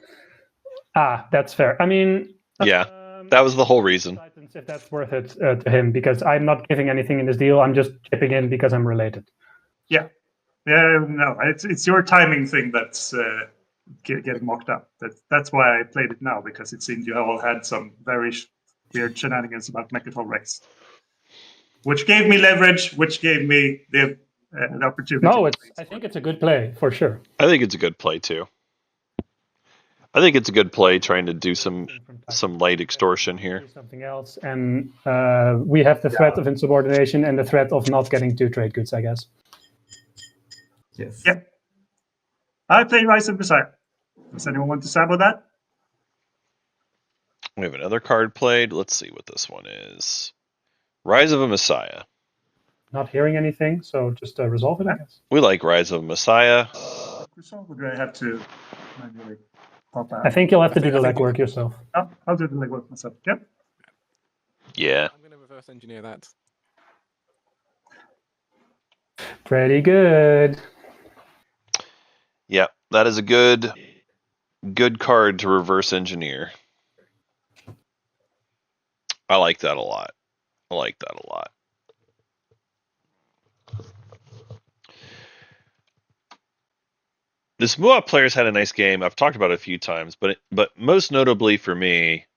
Ah, that's fair. I mean... Yeah, that was the whole reason. Titans, if that's worth it to him, because I'm not giving anything in this deal. I'm just chipping in because I'm related. Yeah. No, it's your timing thing that's getting mocked up. That's why I played it now, because it seemed you all had some very weird shenanigans about Mechatol Rex. Which gave me leverage, which gave me the opportunity. No, I think it's a good play, for sure. I think it's a good play too. I think it's a good play trying to do From some light extortion here. do something else, and we have the threat of insubordination and the threat of not getting 2 trade goods, I guess. Yes. Yep. I play Rise of Messiah. Does anyone want to sabo that? We have another card played. Let's see what this one is. Rise of a Messiah. Not hearing anything, so just resolve it, I guess. We like Rise of a Messiah. Or do I have to manually pop out? I think you'll have to I do the think- legwork yourself. I'll do the legwork myself. Yep. Yeah. I'm going to reverse engineer that. Pretty good. Yeah, that is a good card to reverse engineer. I like that a lot. This Muat player's had a nice game. I've talked about it a few times, but most notably for me,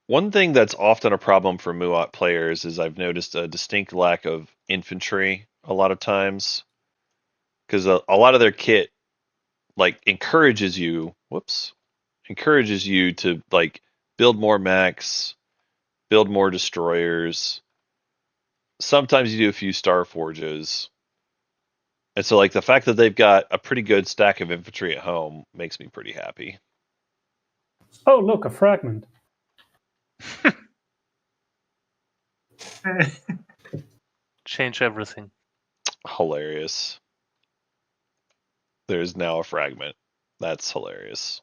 one thing that's often a problem for Muat players is I've noticed a distinct lack of infantry a lot of times, because a lot of their kit like encourages you to like build more mechs, build more destroyers. Sometimes you do a few Star Forges. And so like the fact that they've got a pretty good stack of infantry at home makes me pretty happy. Oh, look, a fragment. Change everything. Hilarious. There's now a fragment. That's hilarious.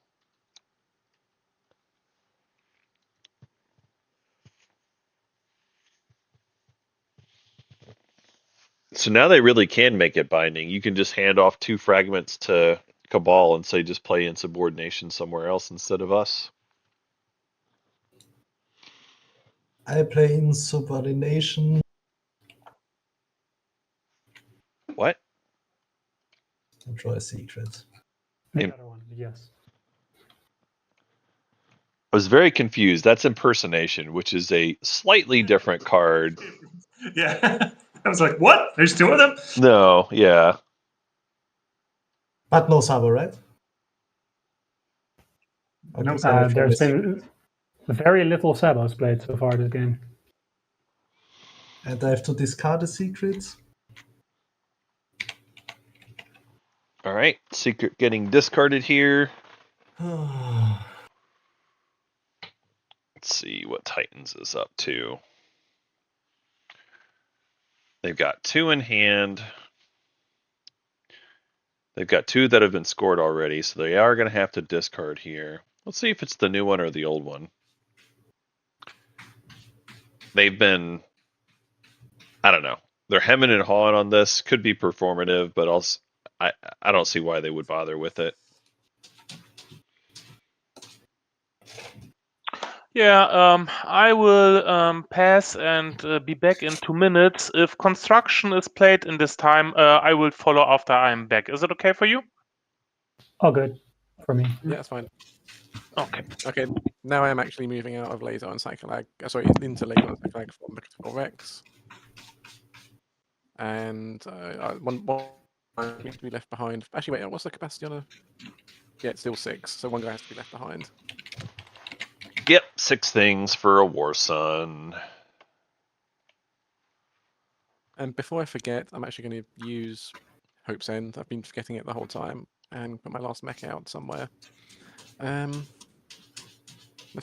So now they really can make it binding. You can just hand off 2 fragments to Cabal and say just play insubordination somewhere else instead of us. I play insubordination. What? And draw a secret. The Im- other one, yes. I was very confused. That's impersonation, which is a slightly different card. Yeah. I was like, what? There's 2 of them? No, yeah. But no Sabo, right? No Okay, Sabo. There's been very little Sabos played so far this game. And I have to discard a secret. All right. Secret getting discarded here. Let's see what Titans is up to. They've got 2 in hand. They've got 2 that have been scored already, so they are going to have to discard here. Let's see if it's the new one or the old one. They've been, I don't know. They're hemming and hawing on this. Could be performative, but also, I don't see why they would bother with it. Yeah, I will pass and be back in 2 minutes. If construction is played in this time, I will follow after I'm back. Is it okay for you? All good for me. Yeah, that's fine. Okay. Okay, now I am actually moving out of Laser and Cyclag. Sorry, into Laser and Cyclag for Rex. And one needs to be left behind. Actually, wait, what's the capacity on a? Yeah, it's still 6, so 1 guy has to be left behind. Yep, 6 things for a War Sun. And before I forget, I'm actually going to use Hope's End. I've been forgetting it the whole time, and put my last mech out somewhere. Let's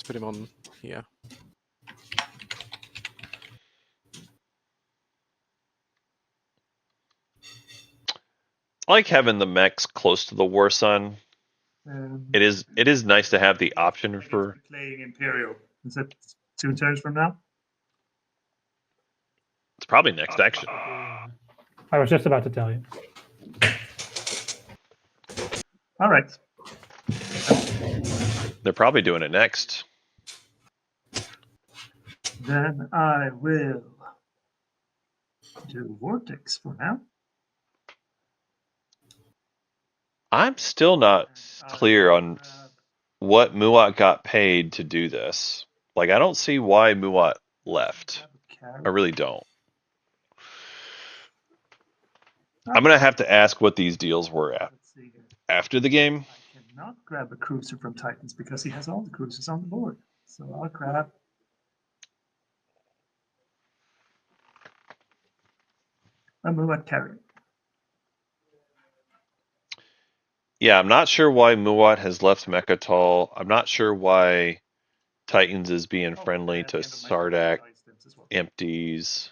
put him on here. I like having the mechs close to the War Sun. It is nice to have the option for playing Imperium. Is it 2 turns from now? it's probably next action. I was just about to tell you. All right. They're probably doing it next. Then I will do Vortex for now. I'm still not clear on what Muat got paid to do this. Like, I don't see why Muat left. I really don't. I'm going to have to ask what these deals were Let's see here. after the game. I can not grab a cruiser from Titans because he has all the cruisers on the board. So I'll grab a Muat carrier. Yeah, I'm not sure why Muat has left Mechatol. I'm not sure why Titans is being friendly At to the end of my turn, Sardak. I'll ice Dimps as well. Empties.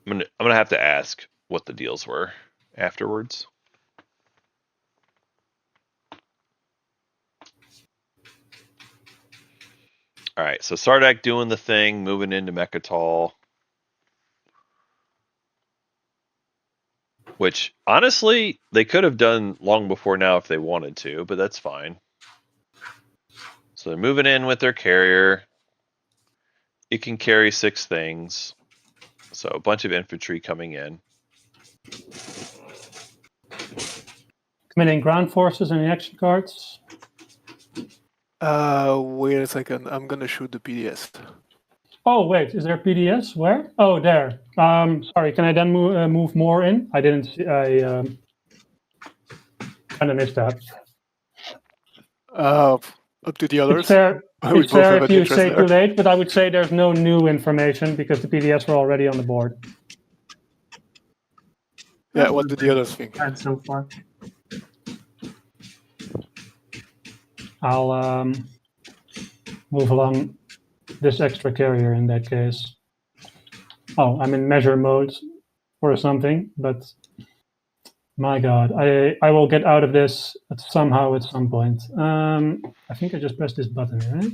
I'm gonna have to ask what the deals were afterwards. All right, so Sardak doing the thing, moving into Mechatol. Which, honestly, they could have done long before now if they wanted to, but that's fine. So they're moving in with their carrier. It can carry 6 things. So a bunch of infantry coming in. Committing ground forces and action cards. Wait a second. I'm gonna shoot the PDS. Oh wait, is there PDS? Where? Oh, there. Sorry, can I then move more in? I didn't see. I kind of missed that. Up to the others. It's fair. We It's both fair have if an you interest say there. too late, but I would say there's no new information because the PDS were already on the board. Yeah, what do the others think? And so far, I'll move along this extra carrier in that case. Oh, I'm in measure mode or something, but my God, I will get out of this somehow at some point. I think I just pressed this button, right?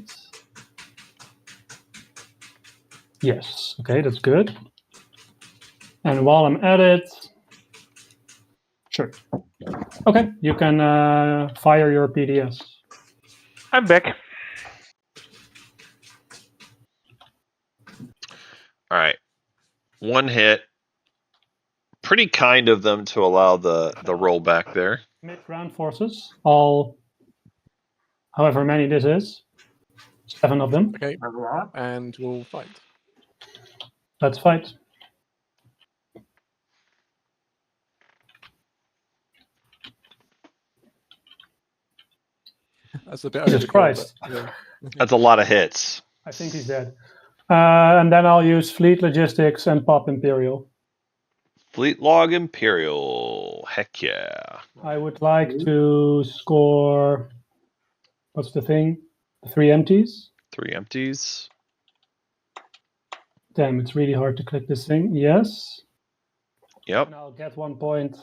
Yes. Okay, that's good. And while I'm at it, sure. Okay, you can fire your PDS. I'm back. All right. 1 hit. Pretty kind of them to allow the rollback there. Commit ground forces, all, however many this is. 7 of them. Okay, a lot. and we'll fight. Let's fight. That's a bit Jesus overkill, Christ. but, yeah. That's a lot of hits. I think he's dead. And then I'll use fleet logistics and pop Imperial. Fleet Log Imperial. Heck yeah. I would like to score. What's the thing? 3 empties. 3 empties. Damn, it's really hard to click this thing. Yes. Yep. And I'll get 1 point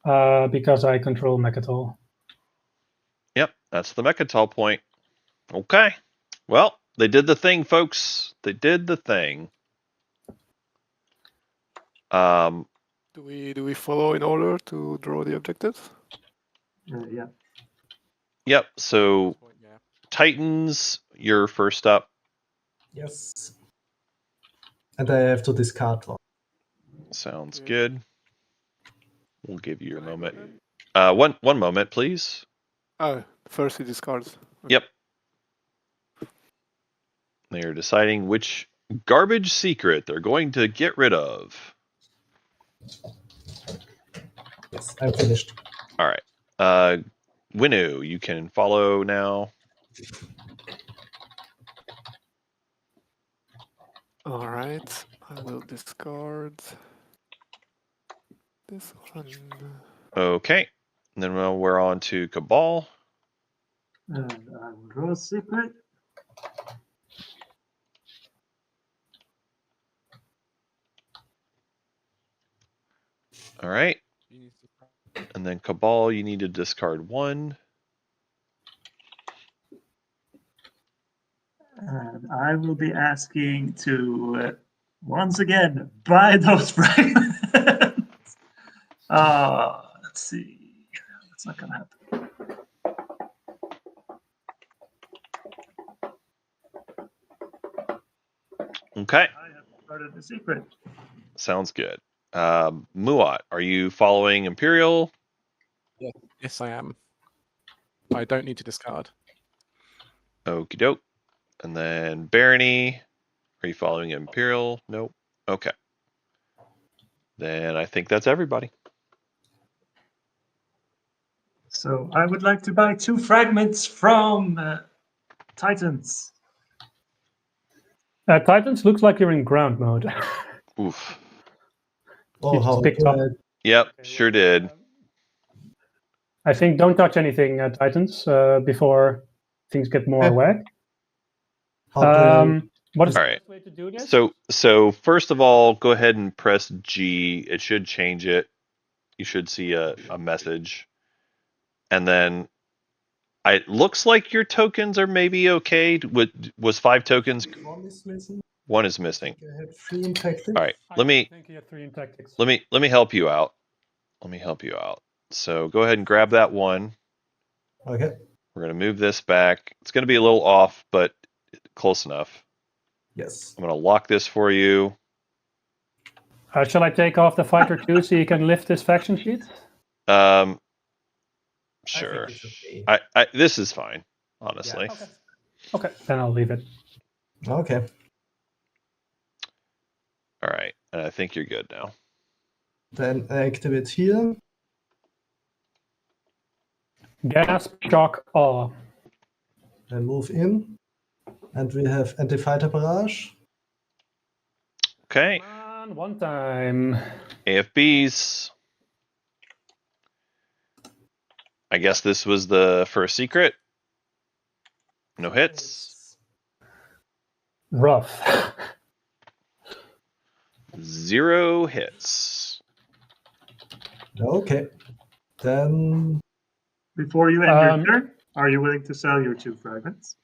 because I control Mechatol. Yep. That's the Mechatol point. Okay. Well, they did the thing, folks. They did the thing. Do we follow in order to draw the objectives? Yeah. Yep. So Yeah. Titans, you're first up. Yes. And I have to discard one. Sounds Yeah. good. We'll give you your moment. One moment, please. First he discards. Yep. They are deciding which garbage secret they're going to get rid of. Yes, I'm finished. All right. Winu, you can follow now. All right, I will discard this one. Okay. And then we're on to Cabal. And I will draw a secret. All right. And then Cabal, you need to discard 1. And I will be asking to, once again, buy those fragments. Let's see. That's not going to happen. Okay. I have started the secret. Sounds good. Muat, are you following Imperial? Yes, I am. I don't need to discard. Okie doke. And then Barony, are you following Imperial? Nope. Okay. Then I think that's everybody. So I would like to buy 2 fragments from Titans. Titans, looks like you're in ground mode. Oof. Oh, You just how picked do up. I? Yep, sure did. I think don't touch anything, Titans, before things get more Okay. whack. How do I? What is All the right. best way to do this? So first of all, go ahead and press G. It should change it. You should see a message. And then it looks like your tokens are maybe okay. Was 5 tokens? One is missing. 1 is missing. I have 3 in tactics. All right. I Let me think you have 3 in tactics. let me help you out. Let me help you out. So go ahead and grab that 1. Okay. We're going to move this back. It's going to be a little off, but close enough. Yes. I'm going to lock this for you. Shall I take off the fighter 2 so you can lift this faction sheet? Sure. I think it's okay. This is fine, honestly. Okay. Okay, then I'll leave it. Okay. All right, and I think you're good now. Then I activate here. Gasp, shock, awe. I move in. And we have anti-fighter barrage. Okay, Come on, one time. AFBs. I guess this was the first secret. No hits. Rough. 0 hits. Okay. Then Before you end your turn, are you willing to sell your 2 fragments?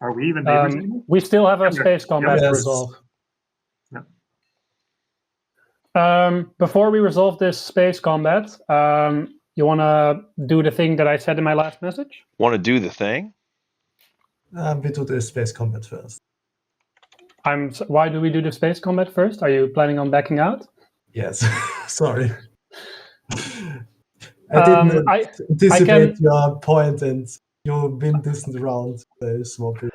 Are we even neighbors anymore? We still have a Okay. space combat to Yes. resolve. Yeah. Before we resolve this space combat, you want to do the thing that I said in my last message? Want to do the thing? we do the space combat first. Why do we do the space combat first? Are you planning on backing out? Yes. Sorry. I didn't anticipate your point, and you win this round by swapping.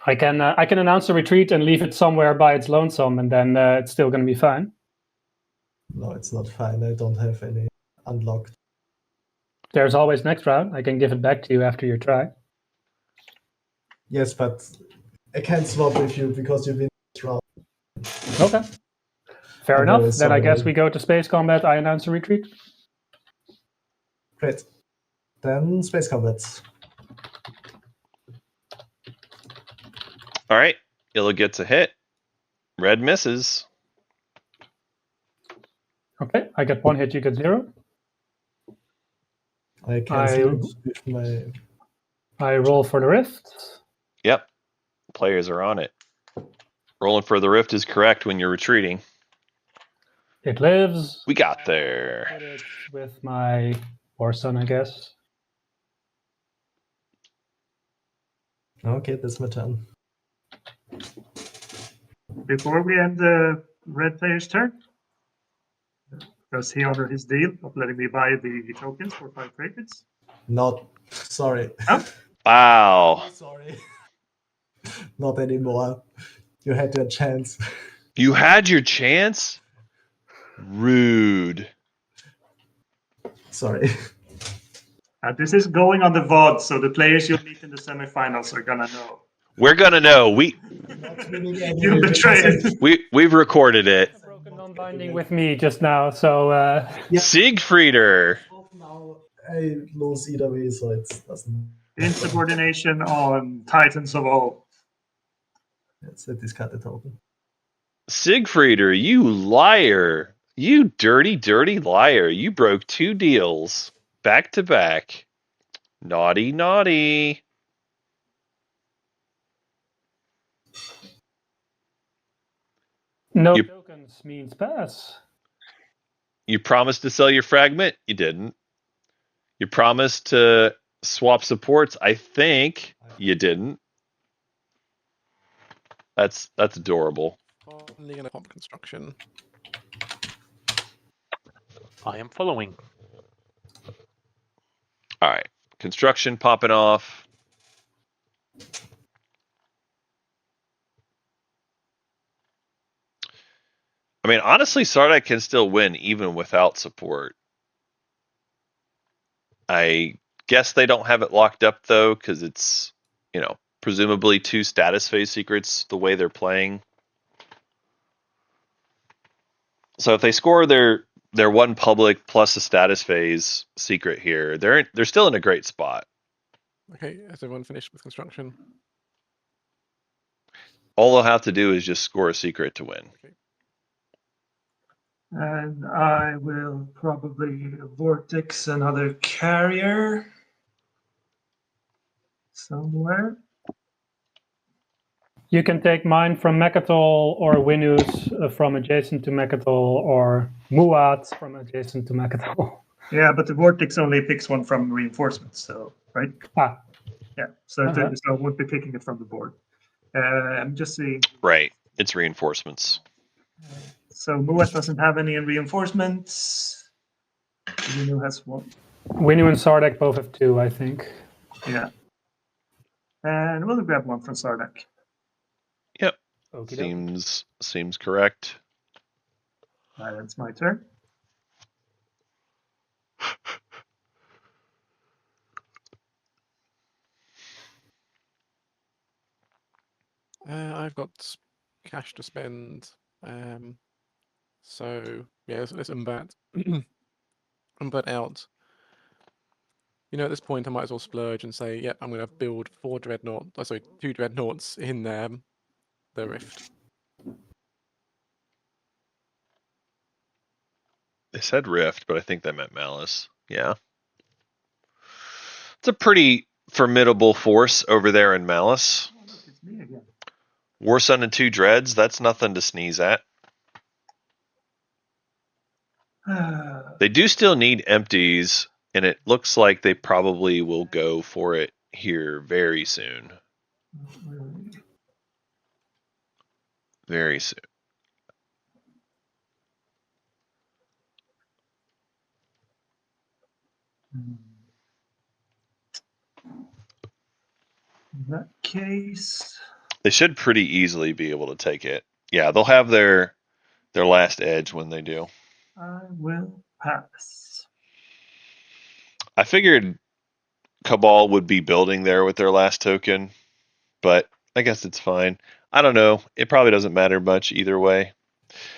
I can announce a retreat and leave it somewhere by its lonesome, and then it's still going to be fine. No, it's not fine. I don't have any unlocked. There's always next round. I can give it back to you after your try. Yes, but I can't swap with you because you win this round. Okay. Fair I'm enough. very Then I guess sorry. we go to space combat. I announce a retreat. Great. Then space combat. All right, yellow gets a hit. Red misses. Okay, I get 1 hit, you get 0. I cancel it with my. I roll for the rift. Yep, players are on it. Rolling for the rift is correct when you're retreating. It lives. We got there. Hit it with my War Son, I guess. Okay, that's my turn. Before we end the red player's turn, does he honor his deal of letting me buy the tokens for 5 fragments? Not. Sorry. Oh. Wow. Sorry. Not anymore. You had your chance. You had your chance? Rude. Sorry. This is going on the VOD, so the players you'll meet in the semifinals are gonna know. We're gonna know. You betrayed. We've recorded it. Broken non-binding with me just now, so. Siegfrieder. Now I lose either way, so it doesn't. Insubordination on Titans of all. Let's discard the token. Siegfrieder, you liar. You dirty, dirty liar. You broke 2 deals back to back. Naughty, naughty. No tokens means pass. You promised to sell your fragment? You didn't. You promised to swap supports? I think you didn't. That's adorable. Only gonna pop construction. I am following. All right. Construction popping off. I mean, honestly, Sardak can still win even without support. I guess they don't have it locked up though, because it's, presumably 2 status phase secrets the way they're playing. So if they score their 1 public plus a status phase secret here, they're still in a great spot. Okay, has everyone finished with construction? All they'll have to do is just score a secret to win. Okay. And I will probably vortex another carrier somewhere. You can take mine from Mechatol or Winu's from adjacent to Mechatol or Muat from adjacent to Mechatol. Yeah, but the vortex only picks one from reinforcements, so right? Ah, Yeah, so I won't be picking it from the board. I'm just seeing. Right. It's reinforcements. So Muat doesn't have any in reinforcements. Winu has 1. Winu and Sardak both have 2, I think. Yeah. And we'll grab 1 from Sardak. Yep. Okie dokie. Seems correct. That's my turn. I've got cash to spend. So yeah, let's umbat. Umbat out. At this point, I might as well splurge and say, "Yep, I'm going to build 2 dreadnoughts in the rift." They said Rift, but I think they meant Malice. Yeah. It's a pretty formidable force over there in Malice. Oh, look, it's me again. Warsun and 2 Dreads, that's nothing to sneeze at. They do still need empties, and it looks like they probably will go for it here very soon. Very soon. In that case, They should pretty easily be able to take it. Yeah, they'll have their last edge when they do. I will pass. I figured Cabal would be building there with their last token, but I guess it's fine. I don't know. It probably doesn't matter much either way.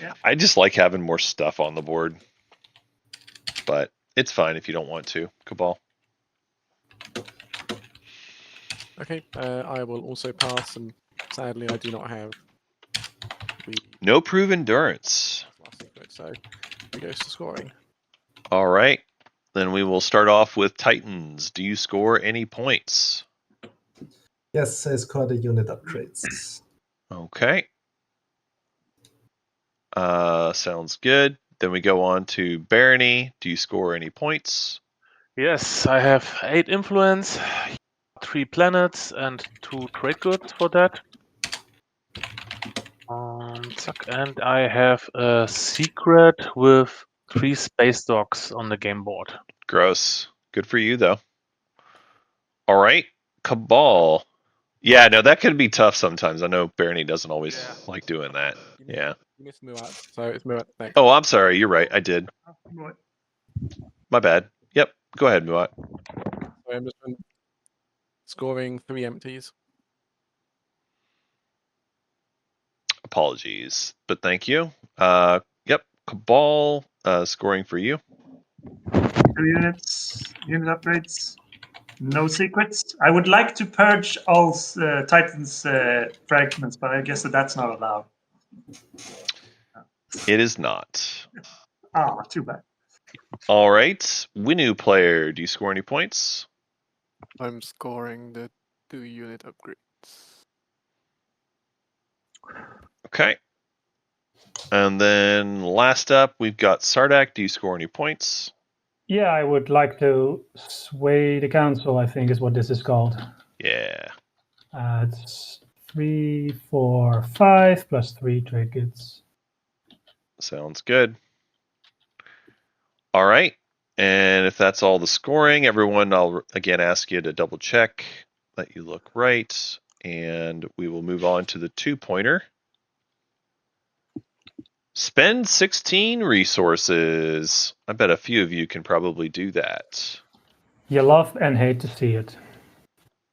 Yeah. I just like having more stuff on the board, but it's fine if you don't want to, Cabal. Okay, I will also pass, and sadly, I do not have the No prove endurance. last secret, so it goes to scoring. All right. Then we will start off with Titans. Do you score any points? Yes, I scored the unit upgrades. Okay. Sounds good. Then we go on to Barony. Do you score any points? Yes, I have 8 influence, 3 planets, and 2 trade goods for that. And I have a secret with 3 space dogs on the game board. Gross. Good for you, though. All right. Cabal. Yeah, no, that could be tough sometimes. I know Barony doesn't always like doing that. Yeah. You missed Muat, so it's Muat next. Oh, I'm sorry. You're right. I did. My bad. Yep. Go ahead, Muat. So I'm just scoring 3 empties. Apologies, but thank you. Yep. Cabal scoring for you. 2 units, unit upgrades. No secrets. I would like to purge all Titans fragments, but I guess that's not allowed. It is not. Ah, too bad. All right. Winu player, do you score any points? I'm scoring the 2 unit upgrades. Okay. And then last up, we've got Sardak. Do you score any points? Yeah, I would like to sway the council, I think is what this is called. Yeah. It's 3, 4, 5 plus 3 trade goods. Sounds good. All right. And if that's all the scoring, everyone, I'll again ask you to double check that you look right. And we will move on to the 2-pointer. Spend 16 resources. I bet a few of you can probably do that. You love and hate to see it.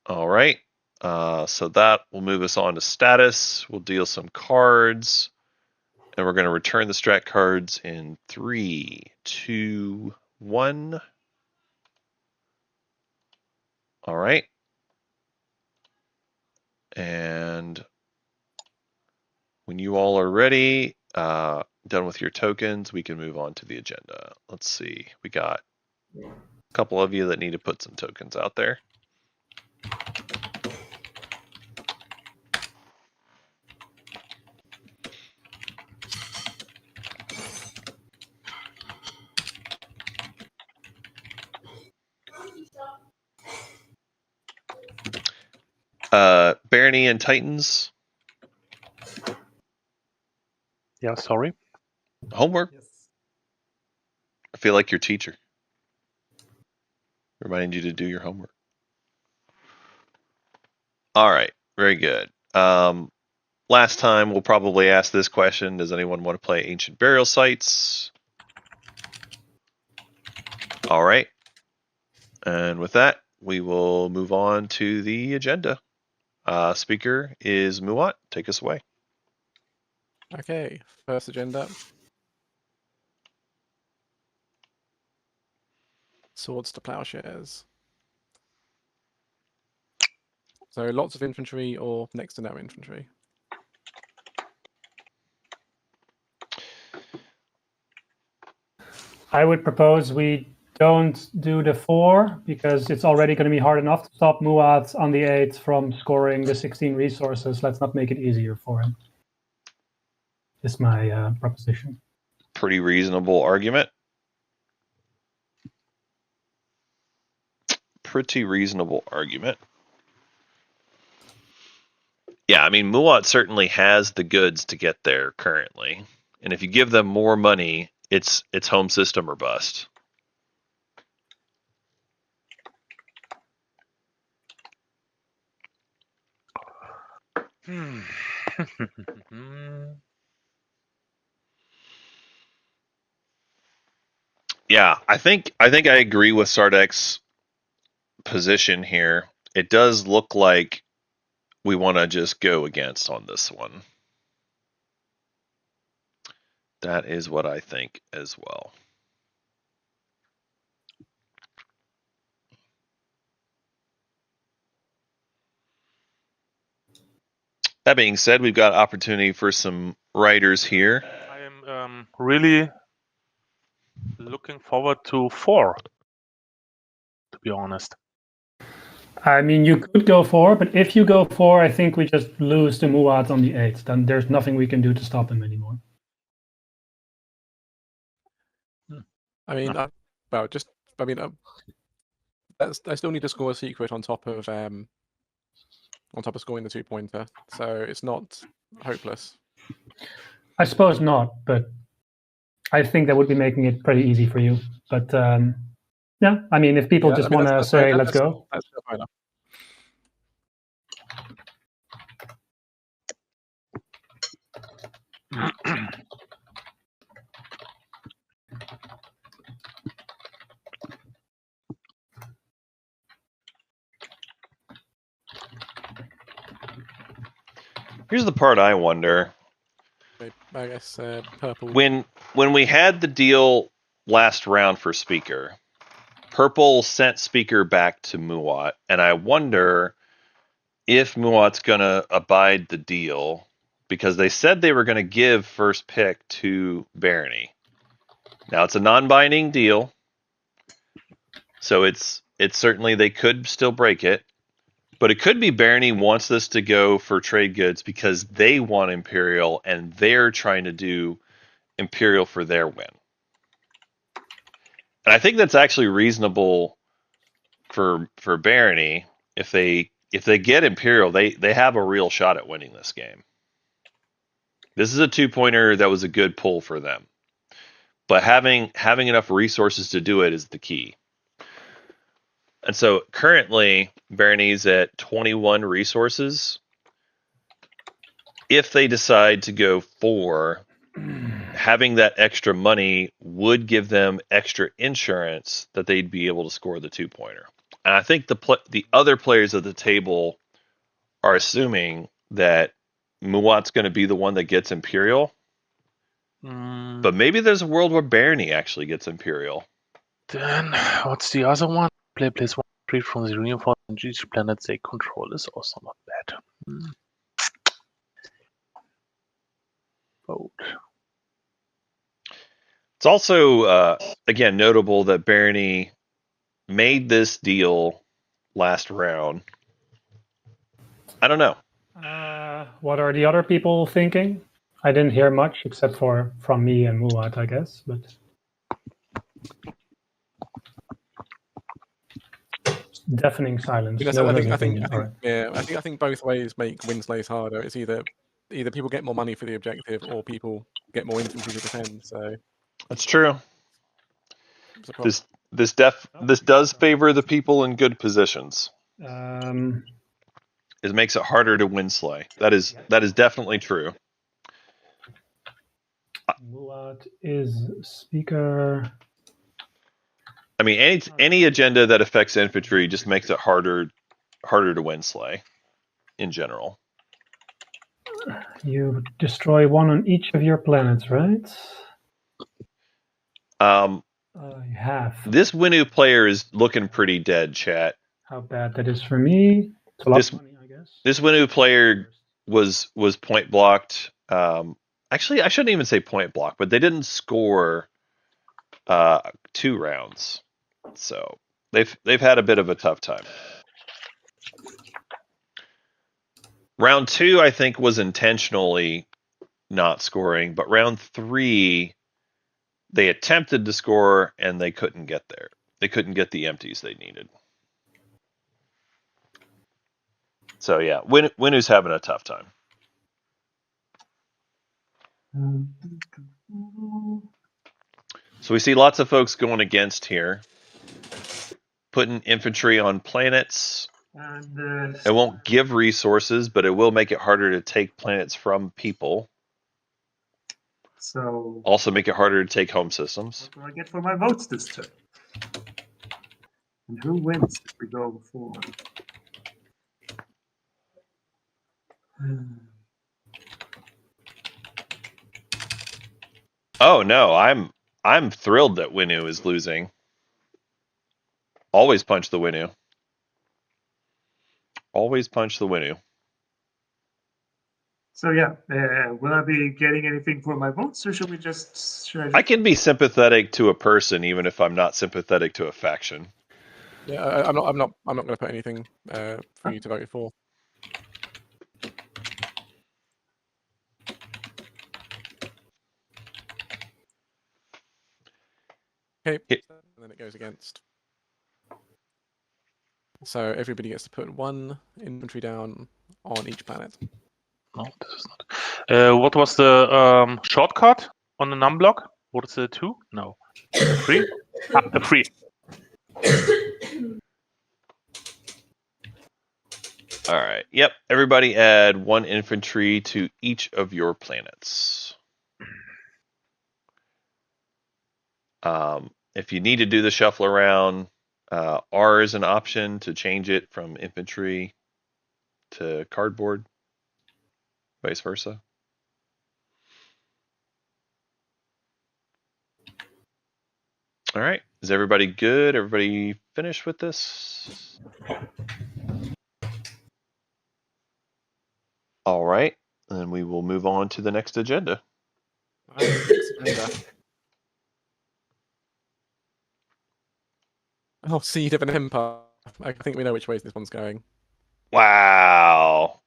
All right. So that will move us on to status. We'll deal some cards. And we're going to return the strat cards in 3, 2, 1. All right. And when you all are ready, done with your tokens, we can move on to the agenda. Let's see. We got a couple of you that need to put some tokens out there. Barony and Titans. Yeah, sorry. Homework. Yes. I feel like your teacher. Reminding you to do your homework. All right. Very good. Last time we'll probably ask this question. Does anyone want to play Ancient Burial Sites? All right. And with that, we will move on to the agenda. Speaker is Muat. Take us away. Okay, first agenda. Swords to plowshares. So lots of infantry or next to no infantry. I would propose we don't do the 4 because it's already going to be hard enough to stop Muat on the 8 from scoring the 16 resources. Let's not make it easier for him. Is my proposition. Pretty reasonable argument. Pretty reasonable argument. Yeah, I mean, Muat certainly has the goods to get there currently. And if you give them more money, it's home system or bust. Yeah, I think I agree with Sardek's position here. It does look like we want to just go against on this one. That is what I think as well. That being said, we've got opportunity for some writers here. I am really looking forward to 4, to be honest. I mean, you could go 4, but if you go 4, I think we just lose to Muat on the 8. Then there's nothing we can do to stop him anymore. I mean, I still need to score a secret on top of scoring the 2-pointer, so it's not hopeless. I suppose not, but I think that would be making it pretty easy for you. But yeah, I mean, if people just want to say, let's go. That's fair enough. Here's the part I wonder. I guess purple. When we had the deal last round for Speaker, Purple sent Speaker back to Muat, and I wonder if Muat's gonna abide the deal because they said they were gonna give first pick to Barony. Now it's a non-binding deal, so it's certainly they could still break it, but it could be Barony wants this to go for trade goods because they want Imperial and they're trying to do Imperial for their win. And I think that's actually reasonable for Barony. If they get Imperial, they have a real shot at winning this game. This is a 2-pointer that was a good pull for them. But having enough resources to do it is the key. And so currently Barony's at 21 resources. If they decide to go 4, having that extra money would give them extra insurance that they'd be able to score the 2-pointer. And I think the other players at the table are assuming that Muat's going to be the one that gets Imperial. But maybe there's a world where Barney actually gets Imperial. Then what's the other one? Plays 1 free from the reinforced and each planet they control is also not bad. Vote. It's also, again, notable that Barney made this deal last round. I don't know. What are the other people thinking? I didn't hear much except for from me and Muat, I guess. But deafening silence. You know, No so one I has an think, opinion. All right. yeah, I think both ways make Winslays harder. It's either people get more money for the objective, or people get more infantry to defend. So That's true. it's a problem. This does favor the people in good positions. Um, It makes it harder to Winslay. That is definitely true. Muat is speaker. I mean, any agenda that affects infantry just makes it harder to Winslay in general. You destroy 1 on each of your planets, right? You have. This Winu player is looking pretty dead, chat. How bad that is for me? It's a lot of money, I guess. This Winu player was point blocked. Actually, I shouldn't even say point block, but they didn't score 2 rounds, so they've had a bit of a tough time. Round 2, I think, was intentionally not scoring, but round 3, they attempted to score and they couldn't get there. They couldn't get the empties they needed. So yeah, Winu's having a tough time. So we see lots of folks going against here, putting infantry on planets. And It won't give resources, but it will make it harder to take planets from people. so Also make it harder to take home systems. what do I get for my votes this turn? And who wins if we go forward? Oh no, I'm thrilled that Winu is losing. Always punch the Winu. Always punch the Winu. So yeah, will I be getting anything for my votes, or should I just? I can be sympathetic to a person even if I'm not sympathetic to a faction. Yeah, I'm not going to put anything for you to vote for. Okay, and then it goes against. So everybody gets to put 1 infantry down on each planet. No, this is not. What was the shortcut on the num block? What is it? 2? No. 3? 3. All right. Yep. Everybody add 1 infantry to each of your planets. If you need to do the shuffle around, R is an option to change it from infantry to cardboard, vice versa. All right. Is everybody good? Everybody finished with this? All right. Then we will move on to the next agenda. Oh, Seed of an Empire. I think we know which way this one's going. Wow.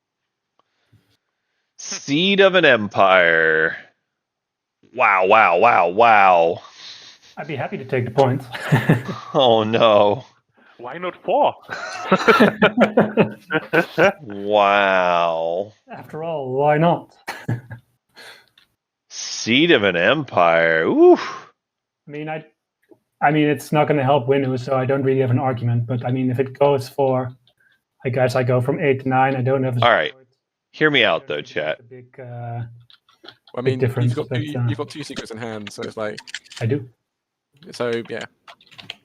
Seed of an Empire. Wow, wow, wow, wow. I'd be happy to take the points. Oh no. Why not 4? Wow. After all, why not? Seed of an Empire. Oof. I mean, it's not going to help Winu, so I don't really have an argument. But I mean, if it goes for, I guess I go from 8 to 9. I don't have. All right. Hear me out, though, chat. A big I Big mean, difference, you've got 2 secrets in hand, so it's like. I do. So yeah,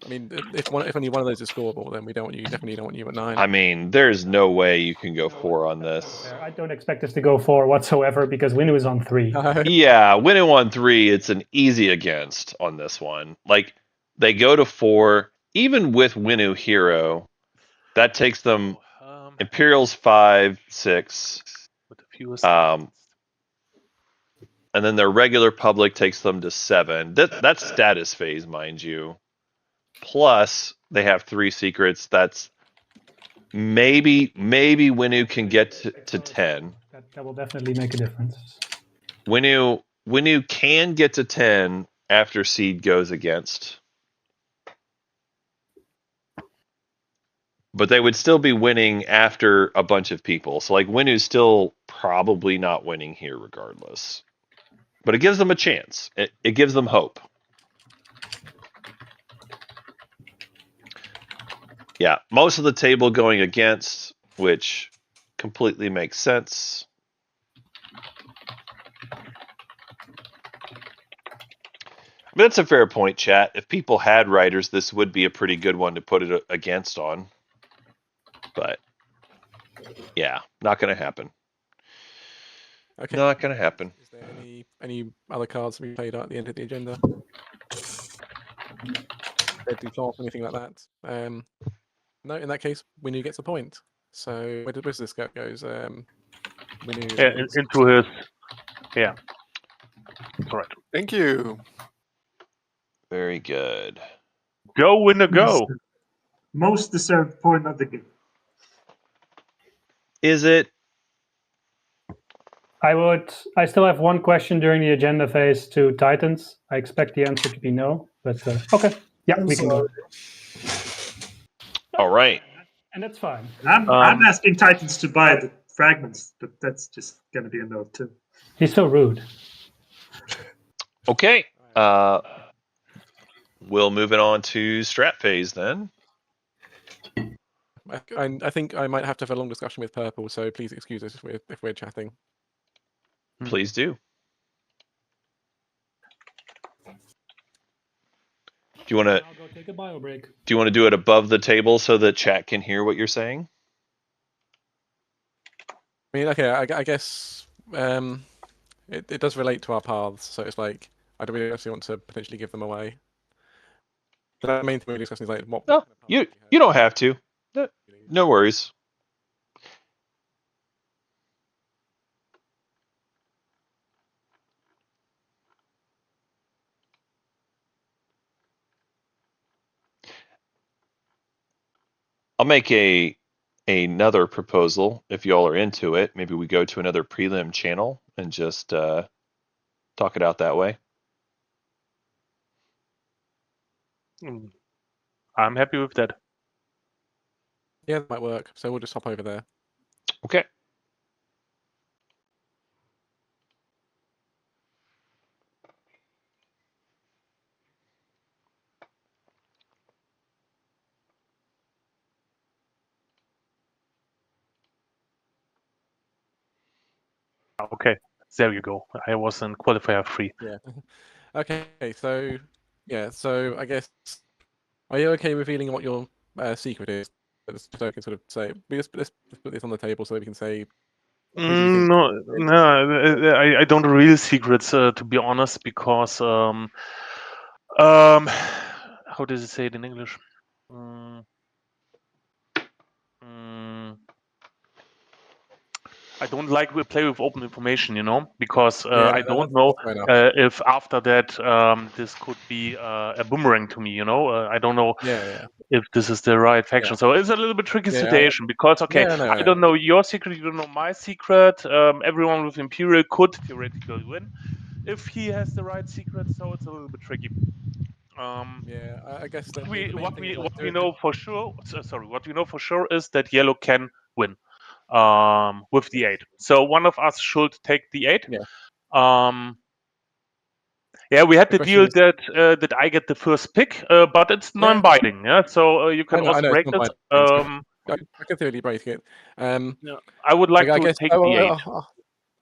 I mean, if only one of those is scoreable, then we definitely don't want you at 9. I mean, there's no way you can go 4 on this. I don't expect us to go 4 whatsoever because Winu is on 3. Yeah, winning on 3, it's an easy against on this one. Like, they go to 4, even with Winu Hero, that takes them Imperials 5, 6. With the fewest And then their regular public takes them to 7. That's status phase, mind you. Plus, they have 3 secrets. That's maybe Winu can get to 10. That will definitely make a difference. Winu can get to 10 after Seed goes against. But they would still be winning after a bunch of people. So, like, Winu's still probably not winning here regardless. But it gives them a chance. It gives them hope. Yeah, most of the table going against, which completely makes sense. I mean, that's a fair point, chat. If people had writers, this would be a pretty good one to put it against on. But, yeah, not going to happen. Okay. Not going to happen. Is there any other cards we played at the end of the agenda? Deadly Claw, anything like that? No, in that case, Winu gets a point. So where does this goes? Winu into his. Yeah. Correct. Thank you. Very good. Go, Winu, go. Most deserved point of the game. Is it? I still have one question during the agenda phase to Titans. I expect the answer to be no, but okay. Yeah, we can go. All right. And that's fine. I'm asking Titans to buy the fragments, but that's just going to be a no too. He's so rude. Okay. We'll move it on to strat phase then. I think I might have to have a long discussion with Purple, so please excuse us if we're chatting. Please do. Do you want to? I'll go take a bio break. Do you want to do it above the table so that chat can hear what you're saying? I mean, okay, I guess it does relate to our paths, so it's like I don't really actually want to potentially give them away. But the main thing we're discussing is like what. No, you don't have to. No worries. I'll make another proposal if y'all are into it. Maybe we go to another prelim channel and just talk it out that way. I'm happy with that. Yeah, that might work. So we'll just hop over there. Okay. Okay, there you go. I was in qualifier 3. Yeah. Okay, so yeah, so I guess are you okay revealing what your secret is? So I can sort of say let's put this on the table so that we can say. No, I don't reveal secrets to be honest, because how does it say it in English? I don't like to play with open information, because I don't know if after that this could be a boomerang to me, I don't know if this is the right faction. So it's a little bit tricky situation because, I don't know your secret, you don't know my secret. Everyone with Imperial could theoretically win if he has the right secret, so it's a little bit tricky. I guess what we know for sure is that yellow can win. With the 8, so one of us should take the 8. We had the deal that I get the first pick, but it's non-binding. So you can also break it. I can theoretically break it. I would like to take the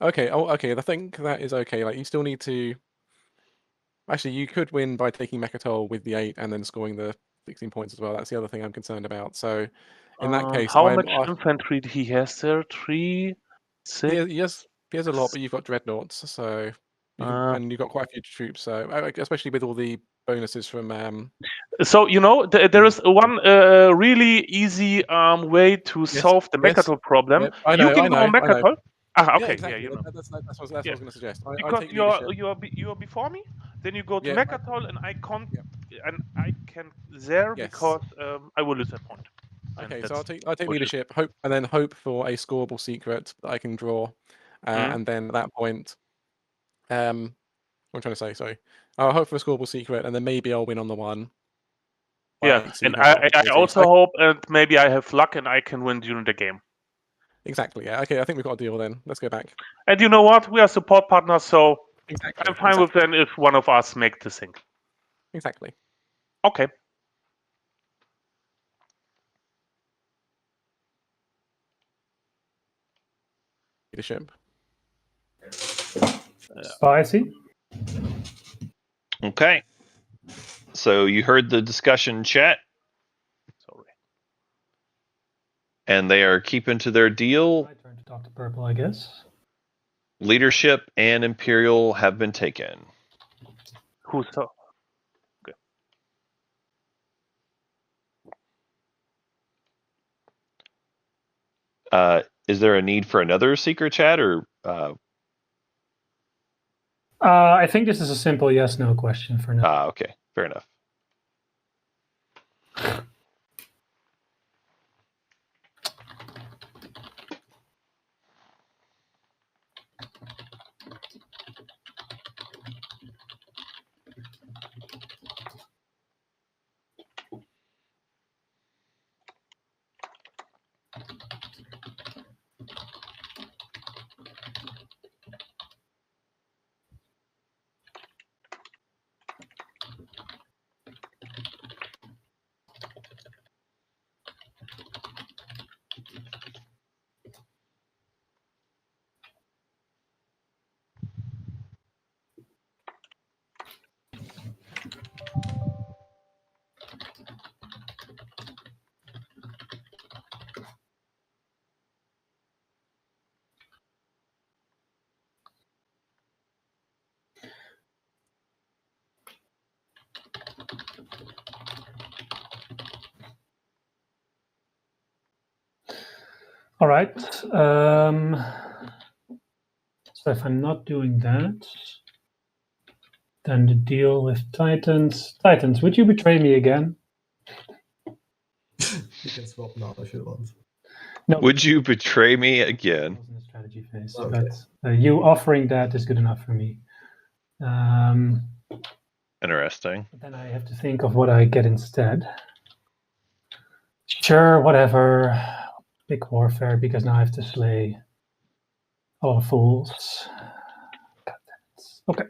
8. Okay. Oh, okay. I think that is okay. Like, you still need to. Actually, you could win by taking Mechatol with the 8 and then scoring the 16 points as well. That's the other thing I'm concerned about. So, in that case, how much infantry he has there? 3, 6. He has a lot, but you've got dreadnoughts, so and you've got quite a few troops. So, especially with all the bonuses from. So there is one really easy way to solve the Mechatol problem. Yep, I You know. can go Mechatol. Ah, okay, Yeah, exactly. yeah, That's what I was going to suggest. I because take leadership. you're before me. Then you go to Yeah, Mechatol, and I can there Yes. because I will lose that point. And Okay, so that's I take leadership, hope for a scoreable secret that I can draw, and then at that point, what am I trying to say? Sorry, I'll hope for a scoreable secret, and then maybe I'll win on the one. Yeah, and I also hope, and maybe I have luck, and I can win during the game. Exactly. Yeah. Okay. I think we've got a deal then. Let's go back. And you know what? We are support partners, so Exactly. I'm fine with then if one of us make the thing. Exactly. Okay. Leadership. Spicy. Okay. So you heard the discussion chat. Sorry. And they are keeping to their deal. My turn to talk to purple, I guess. Leadership and Imperial have been taken. Who's so? Okay. Is there a need for another secret chat, or? I think this is a simple yes/no question for now. Okay, fair enough. All right. So if I'm not doing that, then the deal with Titans. Titans, would you betray me again? You can swap now if you want. No. Would you betray me again? I was in the strategy phase, Okay. but you offering that is good enough for me. Interesting. But then I have to think of what I get instead. Sure, whatever. Big warfare, because now I have to slay a lot of fools. God damn it. Okay.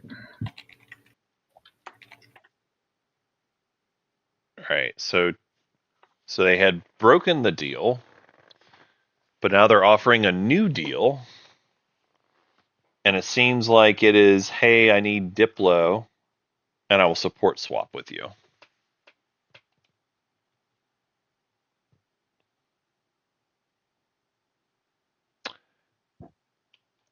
All right. So they had broken the deal, but now they're offering a new deal, and it seems like it is, hey, I need Diplo, and I will support swap with you.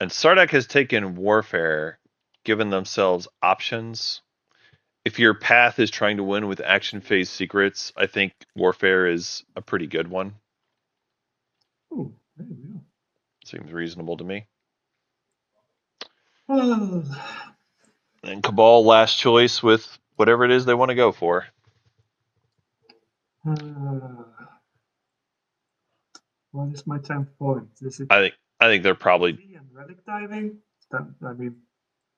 And Sardak has taken warfare, given themselves options. If your path is trying to win with action phase secrets, I think warfare is a pretty good one. Ooh, there we go. Seems reasonable to me. Oh, And Cabal last choice with whatever it is they want to go for. what is my 10th point? Is it I think they're probably and relic diving? I mean,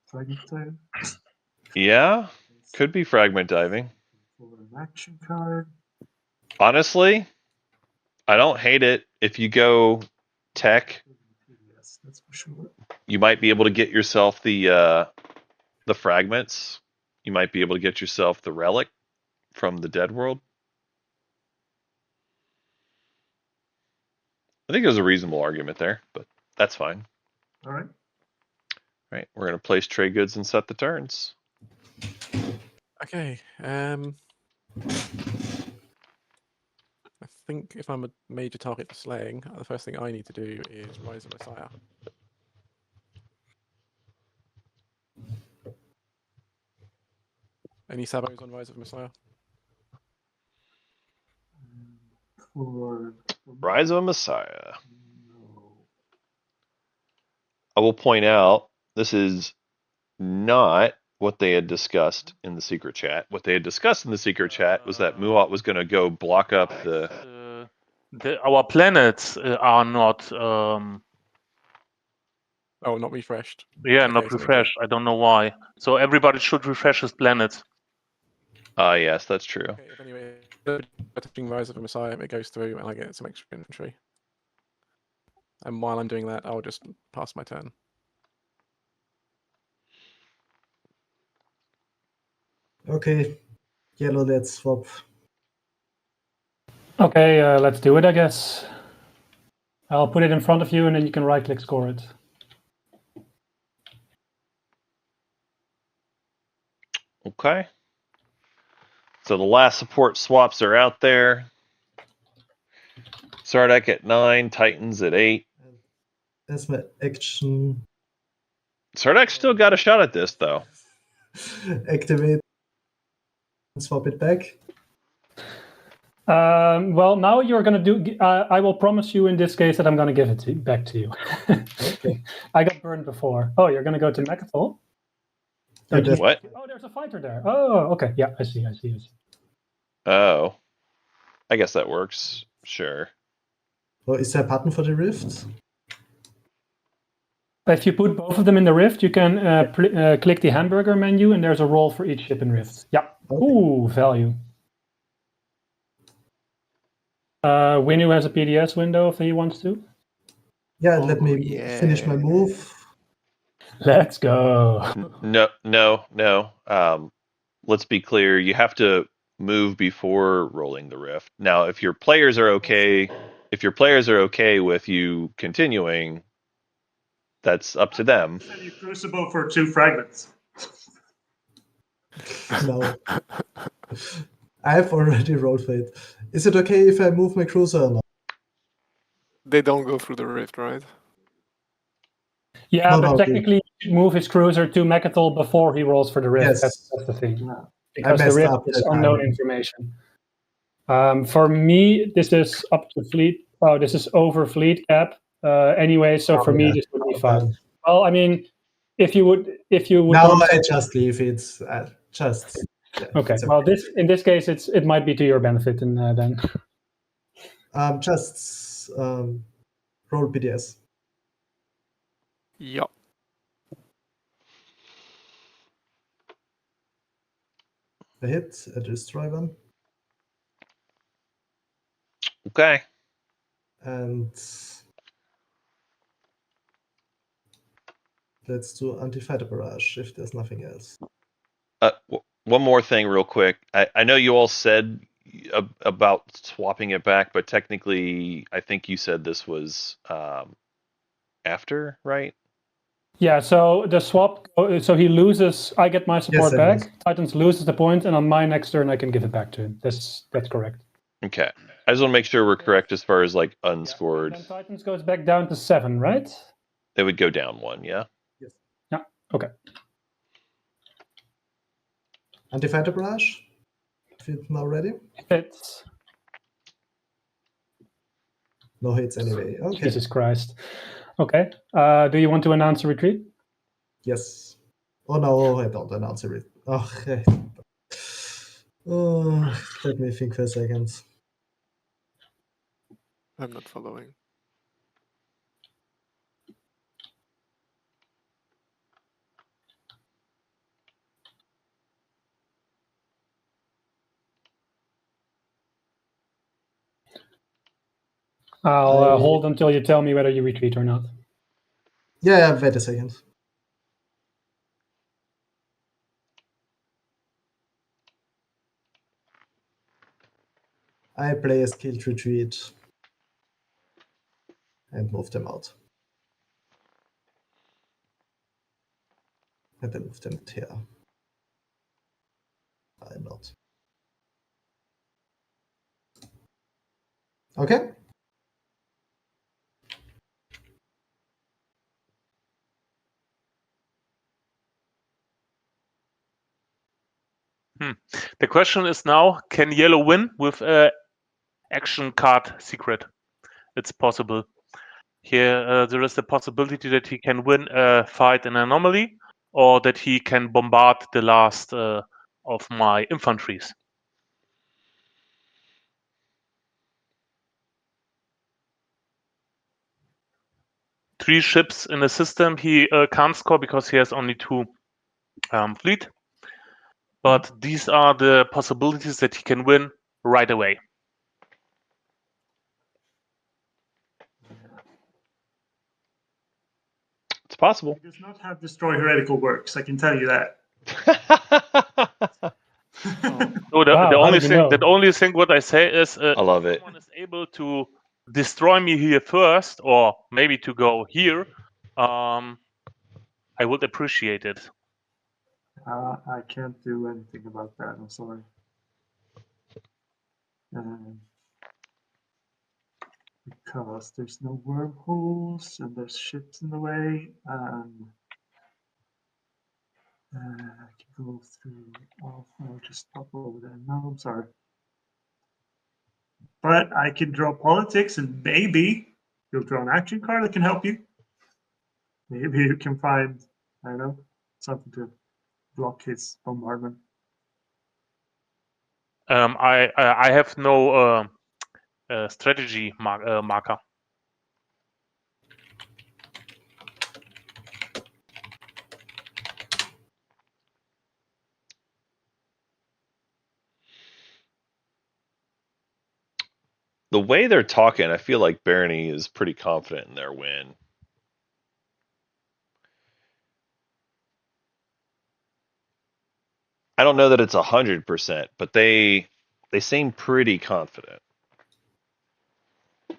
fragment diving. yeah, could be fragment diving. For an action card. Honestly, I don't hate it. If you go tech, Yes, that's for sure. you might be able to get yourself the fragments. You might be able to get yourself the relic from the dead world. I think there's a reasonable argument there, but that's fine. All right. Right, we're going to place trade goods and set the turns. Okay. I think if I'm a major target for slaying, the first thing I need to do is Rise of Messiah. Any sabos on Rise of Messiah? For Rise of a Messiah. no. I will point out this is not what they had discussed in the secret chat. What they had discussed in the secret chat was that Muat was going to go block up the. Our planets are not. Oh, not refreshed. Yeah, Okay, not something refreshed. I don't know why. So everybody should refresh his planets. Ah, yes, that's true. Okay, if anyway, touching Rise of a Messiah, it goes through and I get some extra infantry. And while I'm doing that, I'll just pass my turn. Okay, yellow, let's swap. Okay, let's do it, I guess. I'll put it in front of you and then you can right-click score it. Okay. So the last support swaps are out there. Sardak at 9, Titans at 8. That's my action. Sardak's still got a shot at this, though. Activate and swap it back. Well, now you're going to do. I will promise you in this case that I'm going to give it back to you. Okay. I got burned before. Oh, you're going to go to Mechatol? Yeah, that's- What? Oh, there's a fighter there. Oh, okay. Yeah, I see. Oh. I guess that works. Sure. Oh, is there a button for the rift? If you put both of them in the Rift, you can click the hamburger menu, and there's a role for each ship in Rift. Yeah. Okay. Ooh, value. Winu has a PDS window if he wants to. Yeah, Oh, let me finish my move. Let's go. No. Let's be clear. You have to move before rolling the rift. Now, if your players are okay with you continuing, that's up to them. Send you Crucible for 2 fragments. No. I've already rolled for it. Is it okay if I move my cruiser or not? They don't go through the rift, right? Yeah, No, but no, technically, he should move his cruiser to Mechatol before he rolls for the Rift. Yes. That's the thing. No. Because the messed Rift up is that unknown time. information. For me, this is up to fleet. Oh, this is over fleet cap. Anyway, so Oh, for me, yeah. this would be fine. Well, I mean, if you would Now want I to- just leave it. Just. Yeah, Okay. it's Well, in this case, it might be to your benefit, and then. Just roll PDS. Yeah. A hit, a destroy one, Okay. and let's do anti-fighter barrage if there's nothing else. One more thing real quick. I know you all said about swapping it back, but technically I think you said this was after, right? Yeah, so the swap, so he loses, I get my support Yes, back, yes. Titans loses the point, and on my next turn I can give it back to him. That's correct. Okay. I just want to make sure we're correct as far as like And unscored. then Titans goes back down to 7, right? They would go down 1, yeah? Yeah, okay. Anti-fighter barrage? If it's now ready? It's, No hits anyway. Okay. Jesus Christ. Okay, do you want to announce a retreat? Yes. Oh no, I don't announce it. Okay. Let me think for a second. I'm not following. I'll hold until you tell me whether you retreat or not. Yeah, wait a second. I play a skilled retreat and move them out. hätte move den here. Why not? Okay. The question is now, can yellow win with action card secret? It's possible. Here there is the possibility that he can win a fight in anomaly, or that he can bombard the last of my infantries. Three ships in the system he can't score because he has only 2 fleet. But these are the possibilities that he can win right away. It's possible. He does not have destroy heretical works, I can tell you that. So the, Wow, the how only did you thing, know? the only thing what I say is, I love if it. someone is able to destroy me here first, or maybe to go here, I would appreciate it. I can't do anything about that, I'm sorry. Because there's no wormholes and there's ships in the way, and I can go through. I'll just pop over there. No, I'm sorry. But I can draw politics, and maybe you'll draw an action card that can help you. Maybe you can find, I don't know, something to block his bombardment. I have no strategy marker. The way they're talking, I feel like Barony is pretty confident in their win. I don't know that it's 100%, but they seem pretty confident. I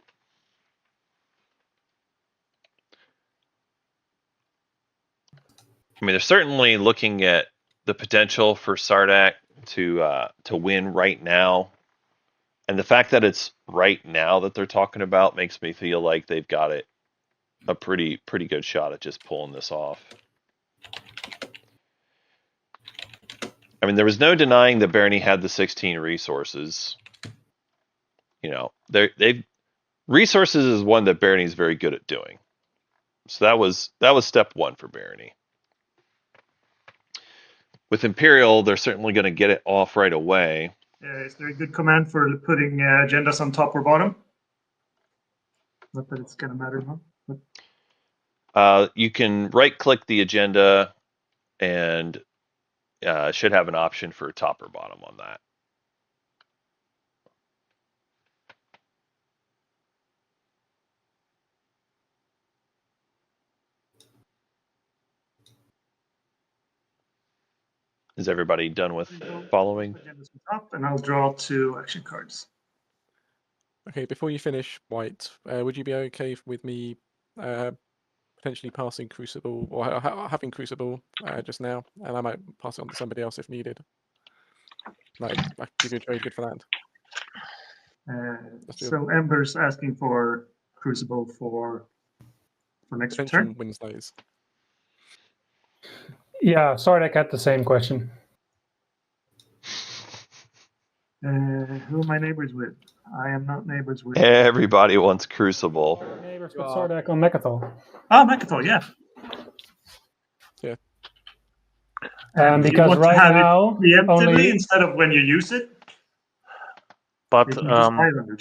mean, they're certainly looking at the potential for Sardak to win right now, and the fact that it's right now that they're talking about makes me feel like they've got it a pretty good shot at just pulling this off. I mean, there was no denying that Barony had the 16 resources. You know, they've resources is one that Barony is very good at doing. So that was step one for Barony. With Imperial, they're certainly going to get it off right away. Is there a good command for putting agendas on top or bottom? Not that it's going to matter, huh? You can right-click the agenda and should have an option for top or bottom on that. Is everybody done with following? Agendas on top, and I'll draw 2 action cards. Okay, before you finish, White, would you be okay with me potentially passing Crucible, or having Crucible just now, and I might pass it on to somebody else if needed? Like, I could give you a trade good for that. So Ember's asking for Crucible for next Attention turn. Wednesdays. Yeah, sorry, I got the same question. Who are my neighbors with? I am not neighbors with. Everybody wants Crucible. Neighbors with Sardak on Mechatol. Oh, Mechatol, yeah. Yeah. You Because want right to have now, it preemptively only instead of when you use it. But You can just Highlander.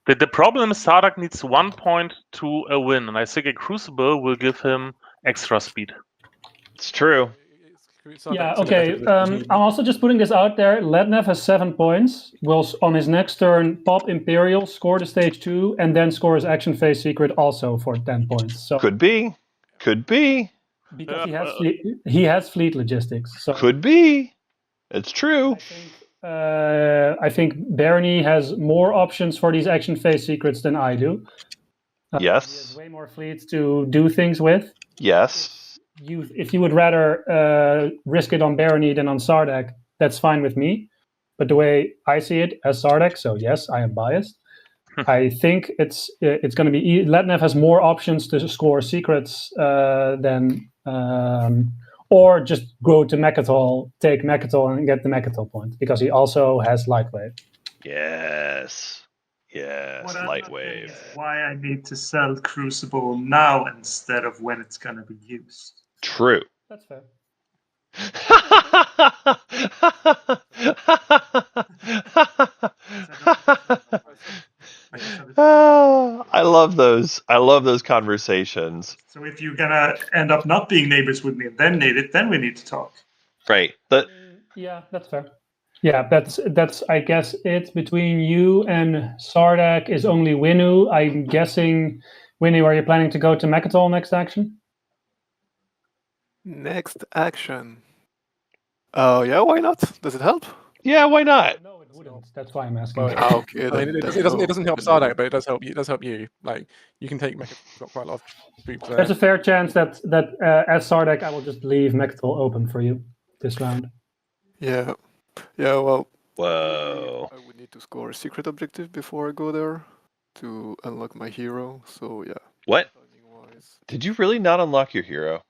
the problem is Sardak needs 1 point to a win, and I think a Crucible will give him extra speed. It's true. yeah, okay. I'm also just putting this out there. Lednev has 7 points. Will on his next turn pop Imperial, score the stage 2, and then score his action phase secret also for 10 points. So Could be. because he has fleet logistics. So Could be. It's true. I think Barony has more options for these action phase secrets than I do. He has Yes. way more fleets to do things with. Yes. If you would rather risk it on Barony than on Sardak, that's fine with me. But the way I see it as Sardak, so yes, I am biased. I think it's going to be Letnev has more options to score secrets than or just go to Mechatol, take Mechatol and get the Mechatol point because he also has Lightwave. Yes. Yes. What I'm not getting Lightwave. is why I need to sell Crucible now instead of when it's going to be used. True. That's fair. I love those. I love those conversations. So if you're gonna end up not being neighbors with me and then need it, then we need to talk. Right. But Yeah, that's fair. Yeah, that's I guess it between you and Sardak is only Winu. I'm guessing, Winu, are you planning to go to Mechatol next action? Next action. Oh, yeah, why not? Does it help? yeah, why not? No, it wouldn't. That's why I'm asking. Well, Ah, okay. I mean, then it there's doesn't. no- It doesn't help then no Sardak, but it does help you. It does help you. Like you can take Mechatol. Got quite a lot of troops there. There's a fair chance that as Sardak, I will just leave Mechatol open for you this round. Yeah. Yeah, well, Whoa. I would need to score a secret objective before I go there to unlock my hero. So, yeah. What? Timing-wise. Did you really not unlock your hero?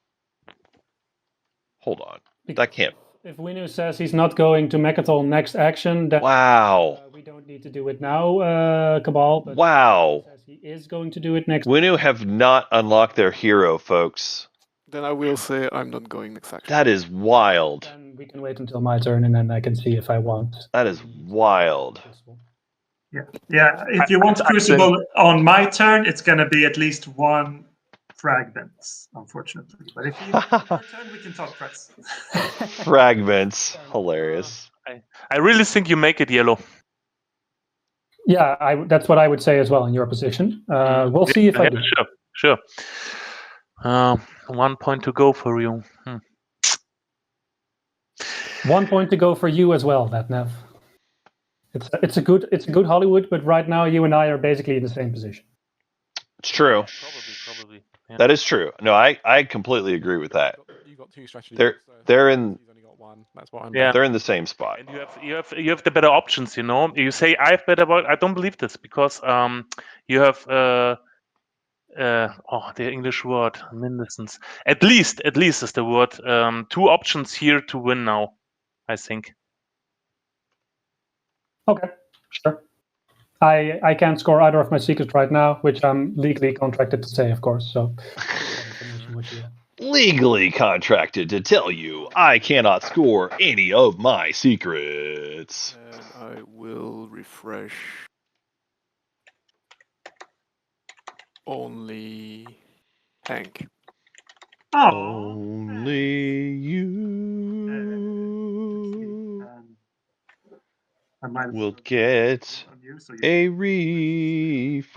Hold on. That can't. If Winu says he's not going to Mechatol next action, then Wow. we don't need to do it now, Cabal. But Wow. if he says he is going to do it next. Winu have not unlocked their hero, folks. Then I will say I'm not going next action. That is wild. Then we can wait until my turn, and then I can see if I want. That is wild. Yeah. If you want Crucible on my turn, it's gonna be at least one fragment, unfortunately. But if you want your turn, we can talk press. Fragments. Hilarious. I really think you make it yellow. Yeah, that's what I would say as well in your position. We'll see if I do. Sure. 1 point to go for you. 1 point to go for you as well, that Nev. It's a good Hollywood, but right now you and I are basically in the same position. It's true. Probably. Yeah. That is true. No, I completely agree with that. You got two strategies. They're in. He's only got one. That's what I'm. Yeah. They're in the same spot. And you have the better options, you know. You say I have better, but I don't believe this because you have the English word mindestens. At least is the word. 2 options here to win now, I think. Okay, sure. I can't score either of my secrets right now, which I'm legally contracted to say, of course. So Legally contracted to tell you I cannot score any of my secrets. And I will refresh only Hank. Oh. Only you I might will get on you, so a refresh.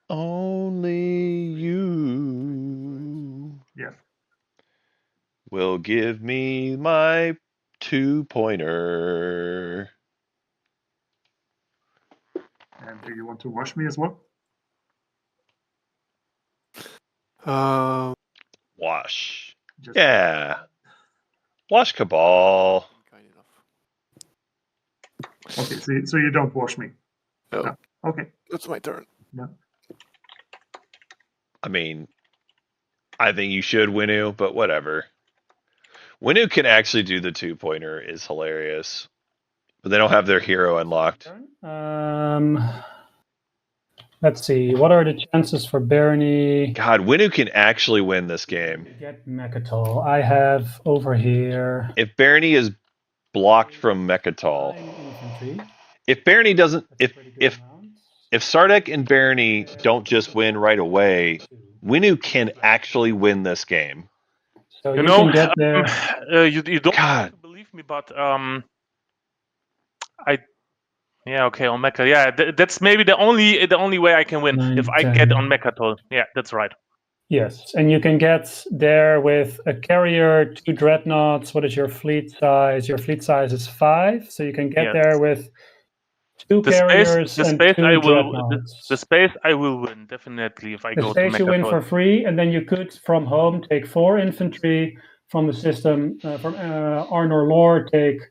Only you will give me my 2-pointer. And do you want to wash me as well? Wash. Yeah. Wash Cabal. Kind enough. Okay, so you don't wash me. No. Okay. That's my turn. No. I mean, I think you should Winu, but whatever. Winu can actually do the 2-pointer is hilarious. But they don't have their hero unlocked. Let's see. What are the chances for Barony? God, Winu can actually win this game. Get Mechatol. I have over here. If Barony is blocked from Mechatol. If Barony doesn't, if Sardak and Barony don't just win right away, Winu can actually win this game. So you know, can get there. You don't have to believe me, but okay, on Mecha. Yeah, that's maybe the only way I can win 9, if I 10. get on Mechatol. Yeah, that's right. Yes, and you can get there with a carrier, 2 dreadnoughts. What is your fleet size? Your fleet size is 5, so you can get there with 2 The carriers space and I 2 will dreadnoughts. the space I will win definitely if I The go to space you win Mechatol. for free, and then you could from home take 4 infantry from the system. From Arnor Lore take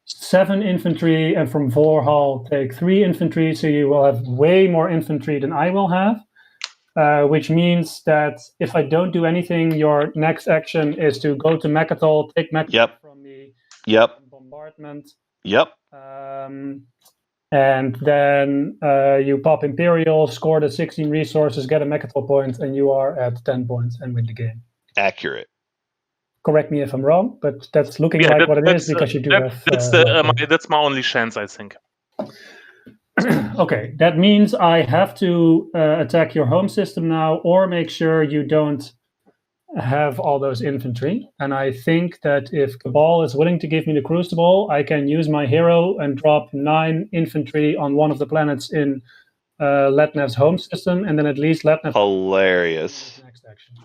7 infantry, and from Vorhal take 3 infantry. So you will have way more infantry than I will have. Which means that if I don't do anything, your next action is to go to Mechatol, take Mechatol Yep. from the bombardment. Yep. And then you pop Imperial, score the 16 resources, get a Mechatol point, and you are at 10 points and win the game. Accurate. Correct me if I'm wrong, but that's looking like what it is because you do have. That's my only chance, I think. Okay, that means I have to attack your home system now, or make sure you don't have all those infantry. And I think that if Cabal is willing to give me the Crucible, I can use my hero and drop 9 infantry on one of the planets in Letnev's home system, and then at least Letnev. Hilarious. Next action.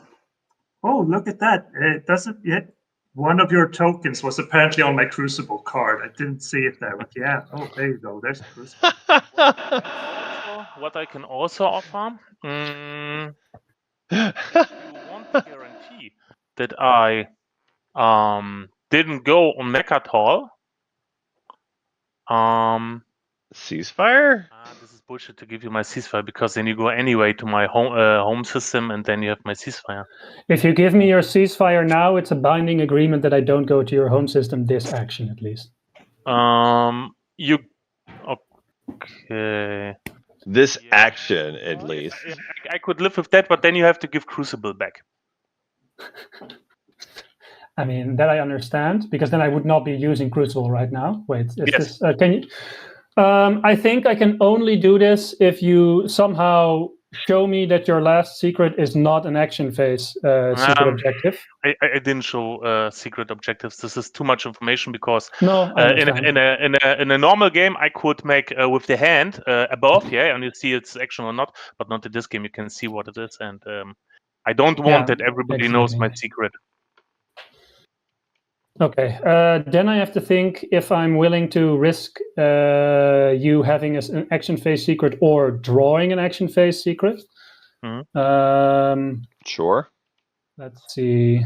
Oh, look at that! It doesn't yet. One of your tokens was apparently on my Crucible card. I didn't see it there, but yeah. Oh, there you go. There's the Crucible. What I can also offer, if you want to guarantee that I didn't go on Mechatol, ceasefire? This is bullshit to give you my ceasefire, because then you go anyway to my home system and then you have my ceasefire. If you give me your ceasefire now, it's a binding agreement that I don't go to your home system this action at least. Okay. This action, at least. I could live with that, but then you have to give Crucible back. I mean, that I understand, because then I would not be using Crucible right now. Wait, is this, can you? I think I can only do this if you somehow show me that your last secret is not an action phase secret objective. I didn't show secret objectives. This is too much information, because no, in a normal game I could make with the hand above, and you see it's action or not, but not in this game. You can see what it is, and I don't want that everybody knows my secret. Okay, then I have to think if I'm willing to risk you having an action phase secret or drawing an action phase secret. Sure. Let's see.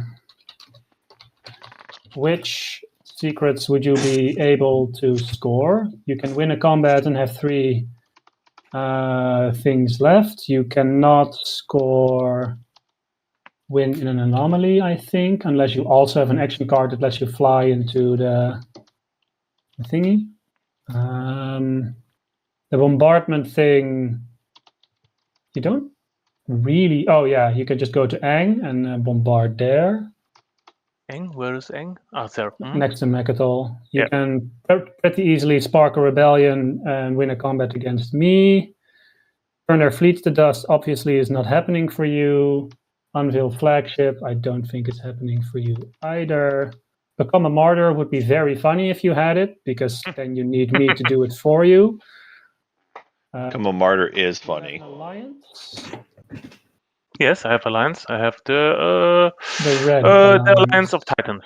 Which secrets would you be able to score? You can win a combat and have 3 things left. You cannot score win in an anomaly, I think, unless you also have an action card that lets you fly into the thingy. The bombardment thing, you don't really. Oh yeah, you can just go to Aang and bombard there. Aang, where is Aang? Ah, there. Next to Mechatol. You can pretty easily spark a rebellion and win a combat against me. Turn their fleets to dust obviously is not happening for you. Unveil flagship, I don't think it's happening for you either. Become a martyr would be very funny if you had it, because then you need me to do it for you. Become a martyr is funny. Alliance? Yes, I have Alliance. I have the Red the Alliance of Titans.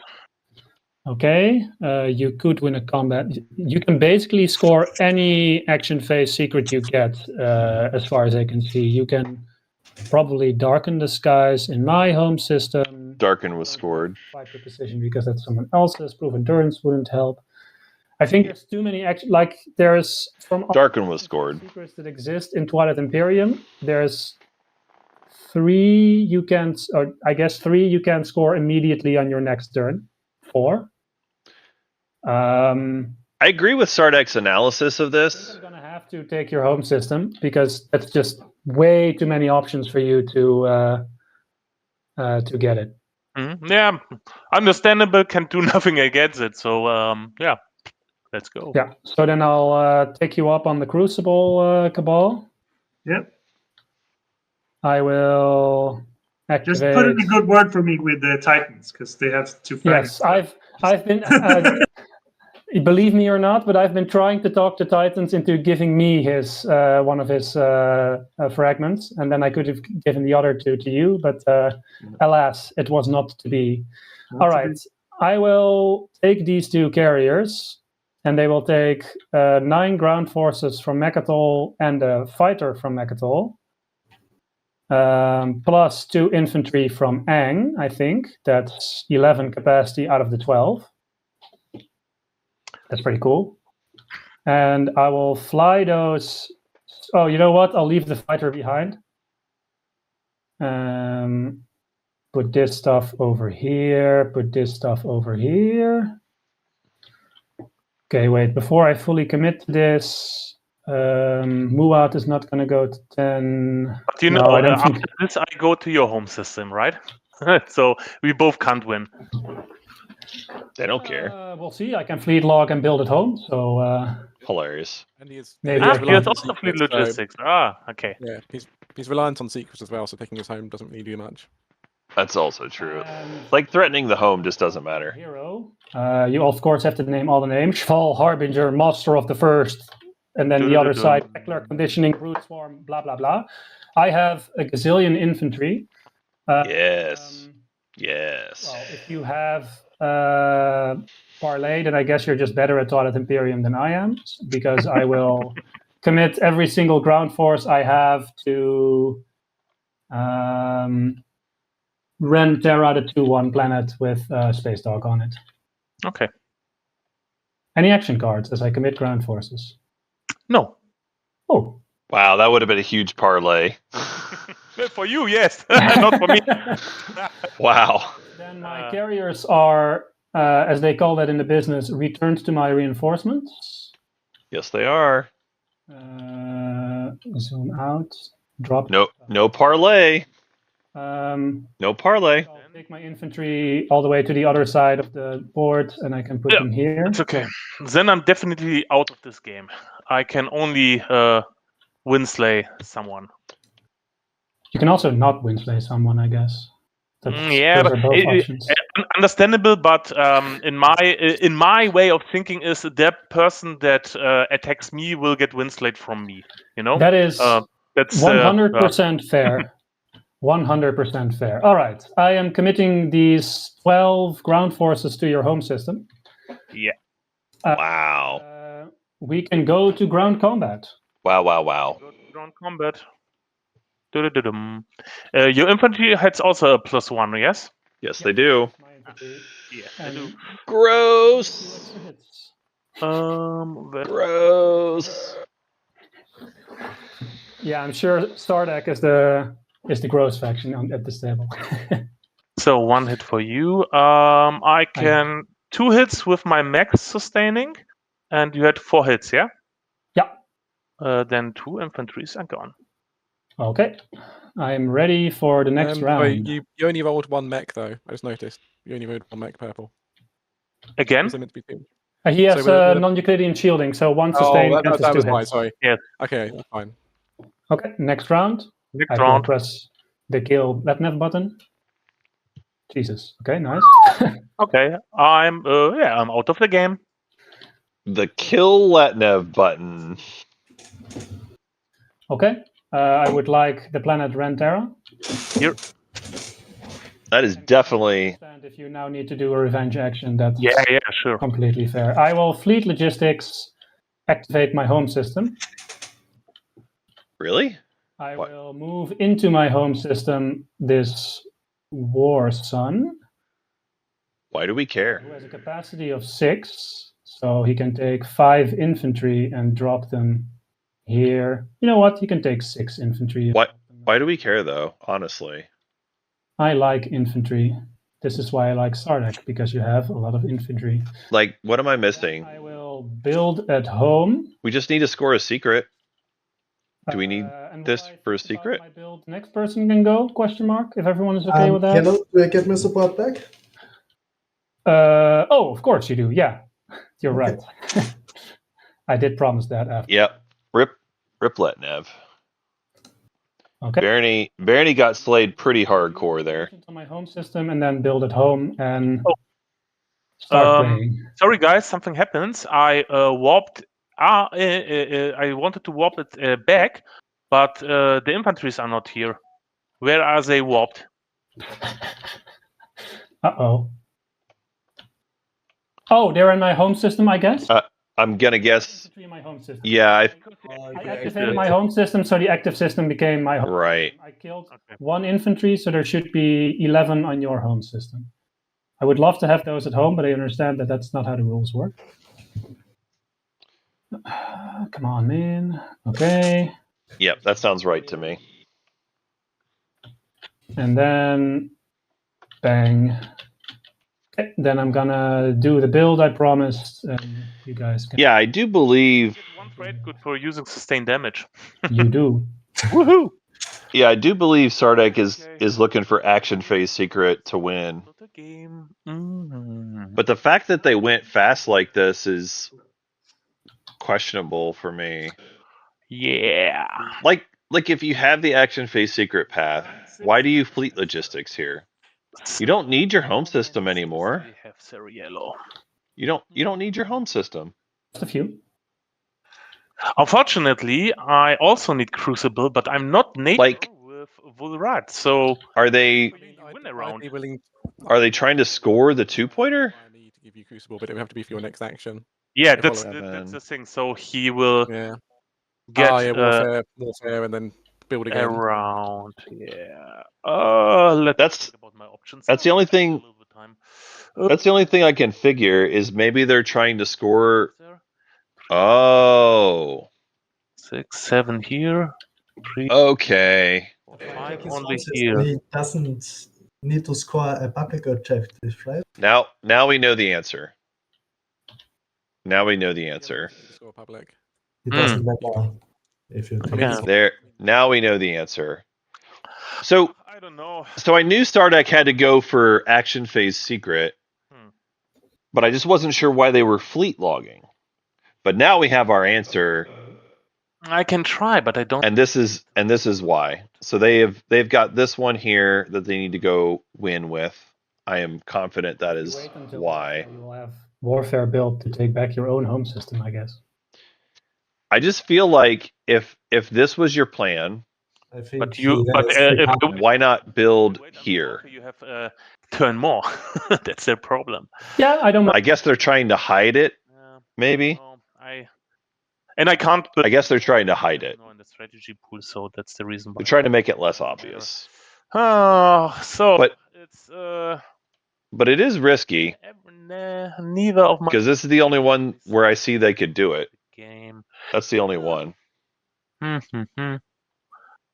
Okay, you could win a combat. You can basically score any action phase secret you get, as far as I can see. You can probably darken the skies in my home system. Darken was scored. Fight with precision because that's someone else's. Proof endurance wouldn't help. I think there's too many there's from Darken was scored. Secrets that exist in Twilight Imperium. There's 3 you can, or I guess 3 you can score immediately on your next turn. 4. I agree with Sardak's analysis of this. I'm gonna have to take your home system because that's just way too many options for you to get it. Yeah, understandable. Can do nothing against it. So yeah, let's go. Yeah. So then I'll take you up on the Crucible, Cabal. Yep. I will activate. Just put in a good word for me with the Titans, because they have 2 Yes, I've been. Believe me or not, but I've been trying to talk the Titans into giving me his one of his fragments, and then I could have given the other 2 to you, but alas, it was not to be. All right, I will take these 2 carriers, and they will take 9 ground forces from Mechatol and a fighter from Mechatol, plus 2 infantry from Aang, I think. That's 11 capacity out of the 12. That's pretty cool. And I will fly those. Oh, you know what? I'll leave the fighter behind. Put this stuff over here. Put this stuff over here. Okay, wait. Before I fully commit to this, Muat is not going to go to 10. But you No, know, I don't after think. this, I go to your home system, right? So we both can't win. They don't care. We'll see. I can fleet log and build at home. So Hilarious. And he is, Maybe he is I He reliant has on also fleet secrets, so- logistics. Okay. yeah, he's reliant on secrets as well, so taking his home doesn't really do much. That's also true. and Like threatening the home just doesn't matter. hero. You of course have to name all the names. Shval, Harbinger, Master of the First, and then the other side, Heckler, Conditioning, Brute Swarm, blah blah blah. I have a gazillion infantry. Yes. Yes. Well, if you have Parlay, then I guess you're just better at Twilight Imperium than I am, because I will commit every single ground force I have to Ren Terra, the 2/1 planet with Space Dog on it. Okay. Any action cards as I commit ground forces? No. Oh. Wow, that would have been a huge parlay. For you, yes. Not for me. Wow. Then my carriers are, as they call that in the business, returned to my reinforcements. Yes, they are. Zoom out. Drop. No parlay. No parlay. I'll take my infantry all the way to the other side of the board, and I can put them here. It's okay. Then I'm definitely out of this game. I can only winslay someone. You can also not winslay someone, I guess. Yeah, those but are both options. understandable. But in my way of thinking, is that person that attacks me will get winslayed from me. You know, that is that's 100% fair. 100% fair. All right, I am committing these 12 ground forces to your home system. Yeah. Wow. We can go to ground combat. Wow. Go to ground combat. Your infantry has also a +1, yes? Yes, they do. Yeah, they do. Gross. Gross. Yeah, I'm sure Stardak is the gross faction at this table. So 1 hit for you. I can 2 hits with my max sustaining, and you had 4 hits, yeah? Yeah. Then 2 infantries are gone. Okay, I'm ready for the next round. You only rolled 1 mech though. I just noticed you only rolled 1 mech purple. Again? Was it meant to be 2? He has non-Euclidean shielding, so 1 sustain and that 2 was why. hits. Sorry. Yes. Okay, that's fine. Okay, next round. Next I will round. press the kill Letnev button. Jesus. Okay, nice. Okay, I'm out of the game. The kill Letnev button. Okay, I would like the planet Rentera. Here. That is definitely. If you now need to do a revenge action, that's sure. Completely fair. I will fleet logistics, activate my home system. Really? I will move into my home system this War Sun. Why do we care? Who has a capacity of 6, so he can take 5 infantry and drop them here. You know what? He can take 6 infantry. Why do we care, though, honestly? I like infantry. This is why I like Sardak, because you have a lot of infantry. Like, what am I missing? I will build at home. We just need to score a secret. Do we need this for a secret? My build, next person can go, question mark, if everyone is okay with that. Can I get my support back? Oh, of course you do, yeah. You're right. I did promise that after. Yep. Rip Letnev. Okay. Bernie got slayed pretty hardcore there. On my home system and then build at home and start playing. Sorry guys, something happens. I warped. I wanted to warp it back, but the infantries are not here. Where are they warped? Uh-oh. Oh, they're in my home system, I guess? I'm gonna guess. Infantry in my home system. Yeah, I activated my home system, so the active system became my home Right. system. I killed 1 infantry, so there should be 11 on your home system. I would love to have those at home, but I understand that that's not how the rules work. Come on, man. Okay. Yep, that sounds right to me. And then, bang. Okay, then I'm gonna do the build I promised, and you guys can. Yeah, I do believe. One trade good for using sustained damage. You do. Woohoo! Yeah, I do believe Sardek is looking for action phase secret to win. Not a game. Mm. But the fact that they went fast like this is questionable for me. Yeah. Like if you have the action phase secret path, why do you fleet logistics here? You don't need your home system anymore. We have Ceriello. You don't need your home system. Just a few. Unfortunately, I also need Crucible, but I'm not native Like- with Vulrat, so Are they you win a I'd round. be willing. are they trying to score the 2-pointer? I need to give you Crucible, but it would have to be for your next action. Yeah, If that's following- that's the thing. So he will Yeah. get warfare, and then build again. around. Yeah. Let's That's- think about my options. that's the only thing- A little bit of time. That's the only thing I can figure is maybe they're trying to score. Oh, 6, 7 here. 3, okay. 5 His only home system, here. He doesn't need to score a public objective, right? Now we know the answer. Now we know the answer. Score public. It doesn't matter if you take Yeah. it. There. Now we know the answer. So I don't know. I knew Stardeck had to go for action phase secret, but I just wasn't sure why they were fleet logging. But now we have our answer, I can try, but I don't. and this is why. So they've got this one here that they need to go win with. I am confident that is Wait until why. you will have warfare built to take back your own home system, I guess. I just feel like if this was your plan, I think But you, he but has if become- why not build wait until here? after you have turn more. That's the problem. Yeah, I don't mind. I guess they're trying to hide it, maybe. No, I can't. I guess they're trying to hide it. No, in the strategy pool, so that's the reason why. They're trying to make it less obvious. Oh, so But- it's But it is risky neither of my because this is the only one where I see they could do it. game. That's the only one.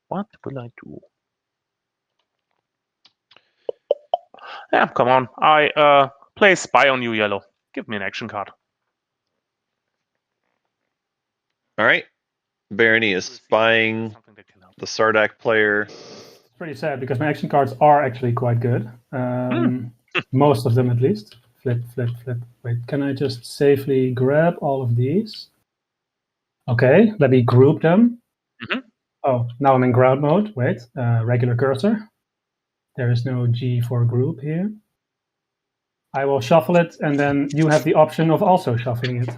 What will I do? Yeah, come on. I play spy on you, yellow. Give me an action card. All right. Barony is spying Something that can help. the Sardak player. It's pretty sad because my action cards are actually quite good. Most of them, at least. Flip, flip, flip. Wait, can I just safely grab all of these? Okay, let me group them. Mhm. Oh, now I'm in ground mode. Wait, regular cursor. There is no G for group here. I will shuffle it, and then you have the option of also shuffling it.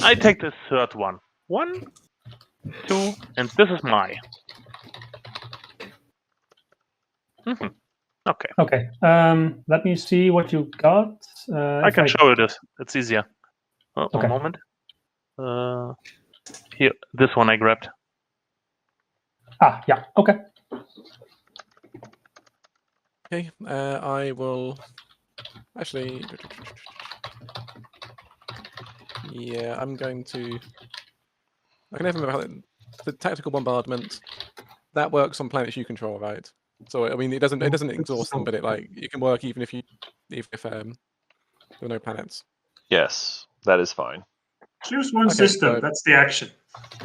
I take the third one. 1, 2, and this is my. Okay, Okay, let me see what you got. I if can show you this. It's easier. Oh, Okay. One moment. Here, this one I grabbed. Ah, yeah, okay. Okay, I will actually. Yeah, I'm going to. I can never remember how the tactical bombardment that works on planets you control, right? So I mean, it doesn't exhaust them, but it can work even if there are no planets. Yes, that is fine. Choose one Okay, system. so- That's the action.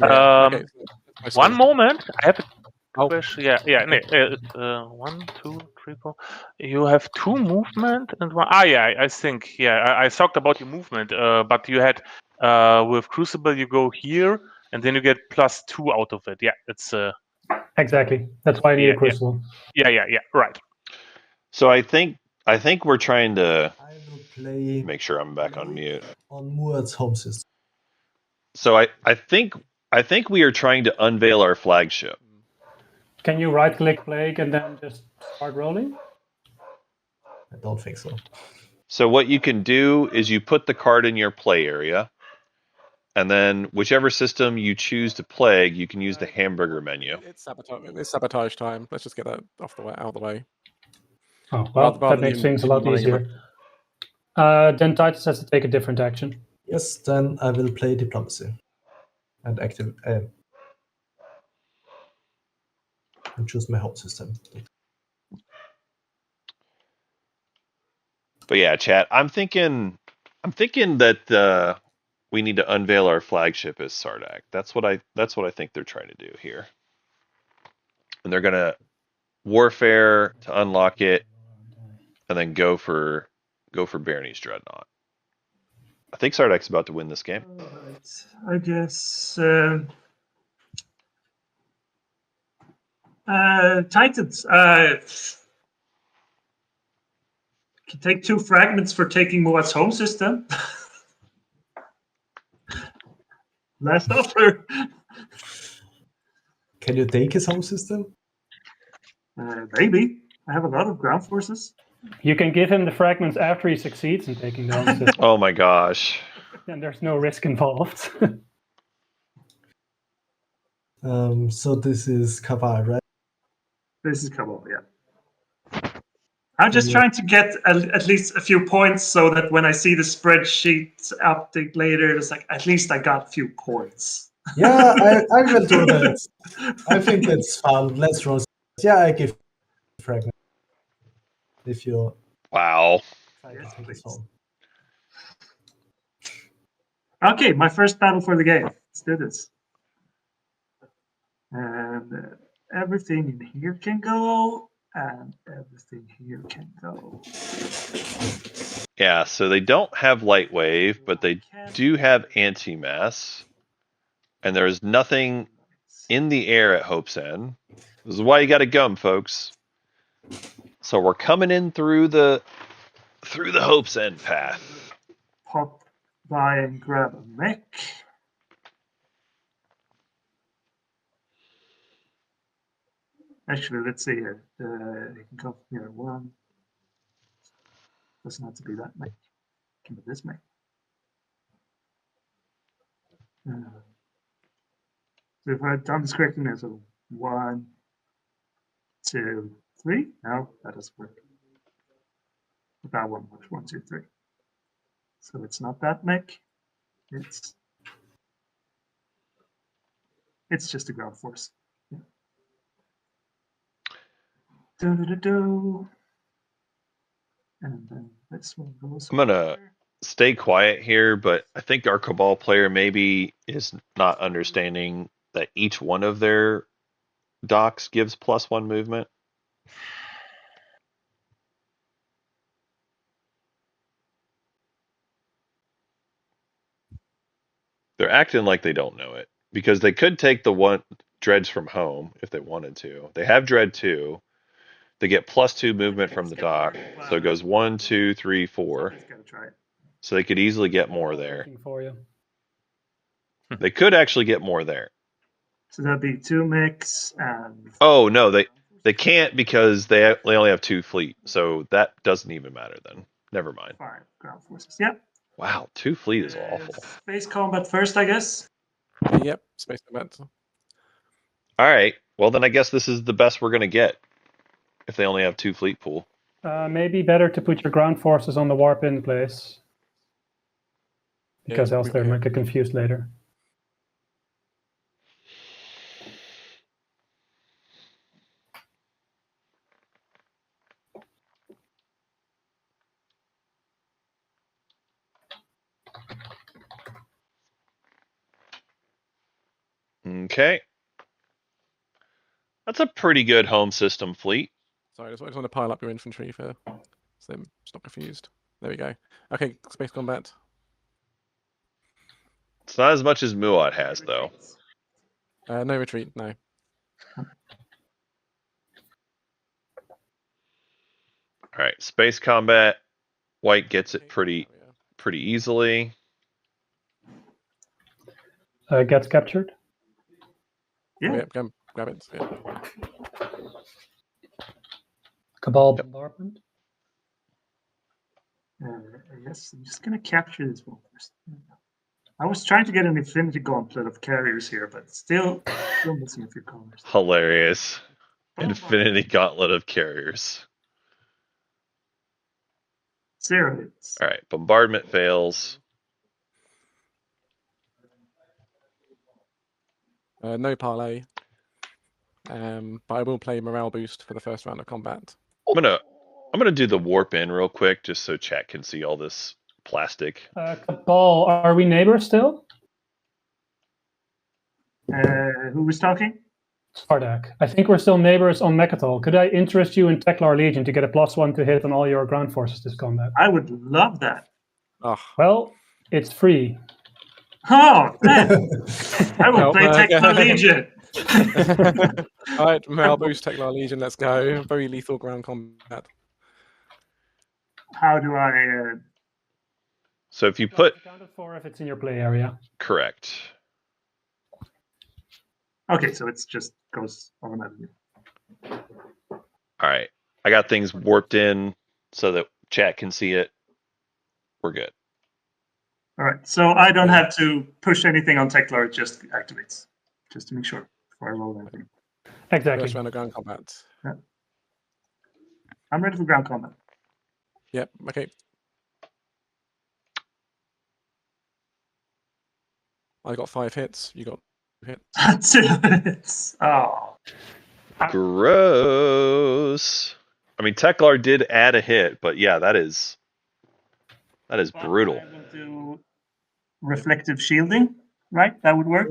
Okay, so One moment. I have a Oh. question. Yeah. No, 1, 2, 3, 4. You have 2 movement and 1. Yeah. I think. Yeah. I talked about your movement. But you had with Crucible, you go here, and then you get +2 out of it. Yeah. It's Exactly. That's why I need Yeah, a crystal. Yeah. Right. So I think we're trying to I will play make sure I'm back on mute. on Muad's home system. So I think we are trying to unveil our flagship. Can you right-click plague and then just start rolling? I don't think so. So what you can do is you put the card in your play area, and then whichever system you choose to plague, you can use the hamburger menu. It's sabotage time. Let's just get that out of the way. Oh, well, Rather that makes than things a lot worrying about- easier. Then Titus has to take a different action. Yes, then I will play diplomacy and and choose my home system. But yeah, chat. I'm thinking that we need to unveil our flagship as Sardak. That's what I think they're trying to do here. And they're gonna warfare to unlock it, and then go for Barney's Dreadnought. I think Sardak's about to win this game. All right. I guess Titans. Can take 2 fragments for taking Muat's home system. Last offer. Can you take his home system? Maybe. I have a lot of ground forces. You can give him the fragments after he succeeds in taking the home system, Oh my gosh. and there's no risk involved. So this is Kavar, right? This is Kabul, yeah. I'm just trying to get at least a few points so that when I see the spreadsheet update later, it's like, at least I got a few points. Yeah, I will do that. I think that's fun. Let's roll. Yeah, I give fragment. If you Wow. try to Yes, take his please. home. Okay, my first battle for the game. Let's do this. And everything in here can go, and everything here can go. Yeah, so they don't have light wave, but they do have anti-mass. And there's nothing in the air at Hope's End. This is why you got to gum, folks. So we're coming in through the Hope's End path. Pop by and grab a mech. Actually, let's see here. You can come from here. 1. Doesn't have to be that mech. Can be this mech. So if I've done this correctly now, so 1, 2, 3. No, that doesn't work. That one works. 1, 2, 3. So it's not that mech. It's just a ground force. Yeah. Do. And then this one goes. I'm gonna stay quiet here, but I think our Cabal player maybe is not understanding that each one of their docks gives +1 movement. They're acting like they don't know it because they could take the one dreads from home if they wanted to. They have dread 2. They get +2 movement from the dock, so it goes 1, 2, 3, 4. Somebody's gotta try it. So they could easily get more there. Working for you. They could actually get more there. So that'd be 2 mechs and. Oh no, they can't because they only have 2 fleet, so that doesn't even matter then. Never mind. 5 ground forces. Yep. Wow, 2 fleet is awful. Space combat first, I guess. Yep, space combat. All right, well then I guess this is the best we're gonna get if they only have 2 fleet pool. Maybe better to put your ground forces on the warp in place, because else they might get confused later. Okay. That's a pretty good home system fleet. Sorry, I just want to pile up your infantry so they're not confused. There we go. Okay, space combat. It's not as much as Muat has, though. No retreat, no. All right, space combat. White gets it pretty easily. Gets captured. Yeah. Yep, go grab it. Yeah. Cabal bombardment. Yes, I'm just gonna capture this one first. I was trying to get an infinity gauntlet of carriers here, but still missing a few colors. Hilarious. Boom, Infinity Gauntlet of carriers. 0 hits. All right, bombardment fails. No parlay. But I will play morale boost for the first round of combat. I'm gonna do the warp in real quick just so chat can see all this plastic. Paul, are we neighbors still? Who was talking? Sardak. I think we're still neighbors on Mechatol. Could I interest you in Teklar Legion to get a +1 to hit on all your ground forces this combat? I would love that. Oh, Well, it's free. Oh, man. I will play Tekla Legion. All right, morale boost, Teklar Legion. Let's go. Very lethal ground combat. How do I? So if you put Accounted for if it's in your play area. correct. Okay, so it's just goes automatically. All right, I got things warped in so that chat can see it. We're good. All right, so I don't have to push anything on Teklar; it just activates, just to make sure before I roll anything. Exactly. First round of ground combat. I'm ready for ground combat. Yep. Okay. I got 5 hits. You got 2 hits. 2 hits. Oh. Gross. I mean, Teklar did add a hit, but yeah, that is brutal. I will do reflective shielding, right? That would work.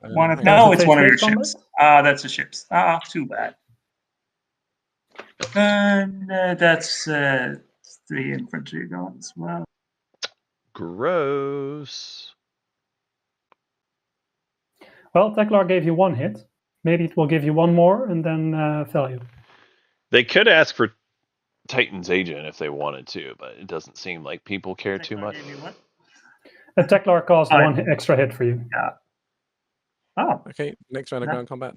One of Okay. no, it's Face one of your combat? ships. Ah, that's a ships. Ah, too bad. And that's 3 infantry gone as well. Gross. Well, Teklar gave you 1 hit. Maybe it will give you 1 more and then value. They could ask for Titan's Agent if they wanted to, but it doesn't seem like people care too much. Gave me what? Teklar caused 1 extra hit for you. Yeah. Oh, Okay. Next round of No. ground combat.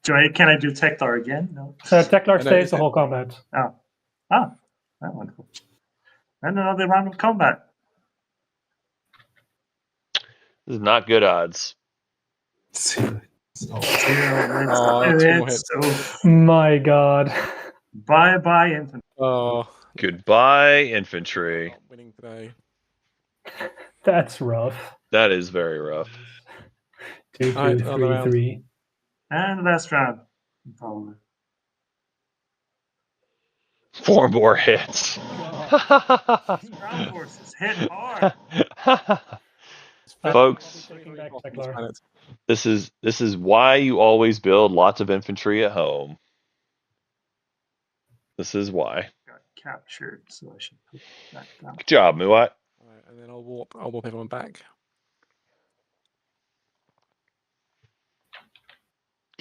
can I do Teklar again? No. Teklar No, stays it's the it. whole combat. Oh, that's wonderful. And another round of combat. This is not good odds. Oh, 0 2 more hits. hits. So My God. bye infantry. Oh, Goodbye, infantry. not winning today. That's rough. That is very rough. 2, 2, Alright, 3, another round. 3. And last round. Probably. 4 more hits. Ground forces hit hard. Folks, Taking back Teklar. this is why you always build lots of infantry at home. This is why. Got captured, so I should put that down. Good job, Muat. Alright, and then I'll warp everyone back.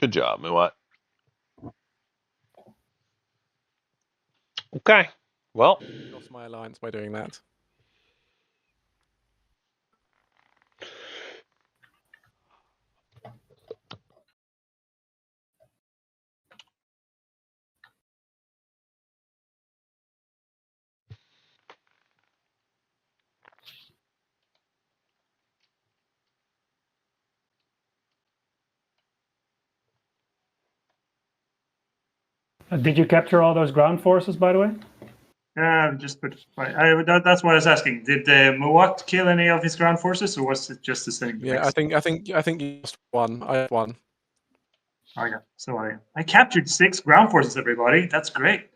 Good job, Muat. Okay. Well, Lost my alliance by doing that. Did you capture all those ground forces, by the way? Just put. That's what I was asking. Did Muat kill any of his ground forces, or was it just the same? Yeah, I think you lost 1. I had 1. Oh yeah. So I captured 6 ground forces. Everybody, that's great.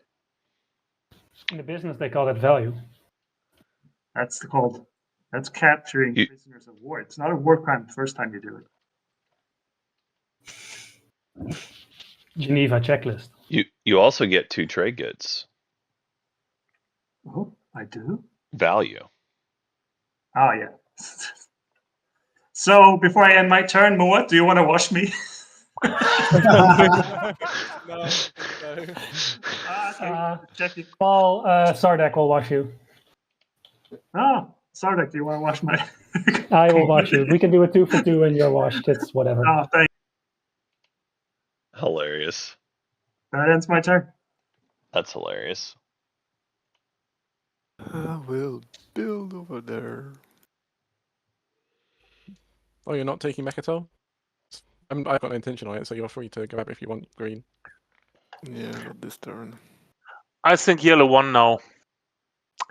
In the business, they call that value. That's capturing prisoners of war. It's not a war crime the first time you do it. Geneva checklist. you also get 2 trade goods. Oh, I do. Value. Oh yeah. So before I end my turn, Muat, do you want to wash me? No. Checking. Paul, Sardak will wash you. Oh, Sardak, do you want to wash my? I will wash you. We can do a 2 for 2 and you're washed. It's whatever. Oh, thank you. Hilarious. That ends my turn. That's hilarious. I will build over there. Oh, you're not taking Mechatol? I've got no intention on it, so you're free to grab if you want green. Yeah, not this turn. I think yellow won now.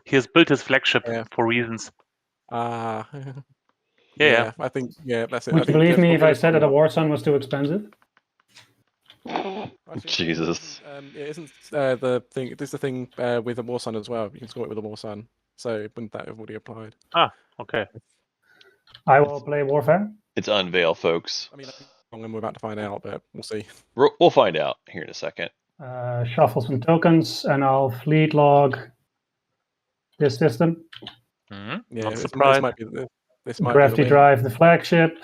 He has built his flagship Yeah. for reasons. Ah. Yeah. I think that's it. Would I you think believe me if I yellow's said that a probably War Sun was too expensive? Actually, Jesus. Isn't the thing? This is the thing with the War Sun as well. You can score it with a War Sun, so wouldn't that have already applied? Okay. I will play Warfare. It's Unveil, folks. I mean, I think we're about to find out, but we'll see. We'll find out here in a second. Shuffle some tokens, and I'll fleet log this system. Yeah, Not this surprised. might be this might Gravity be the win. drive the flagship.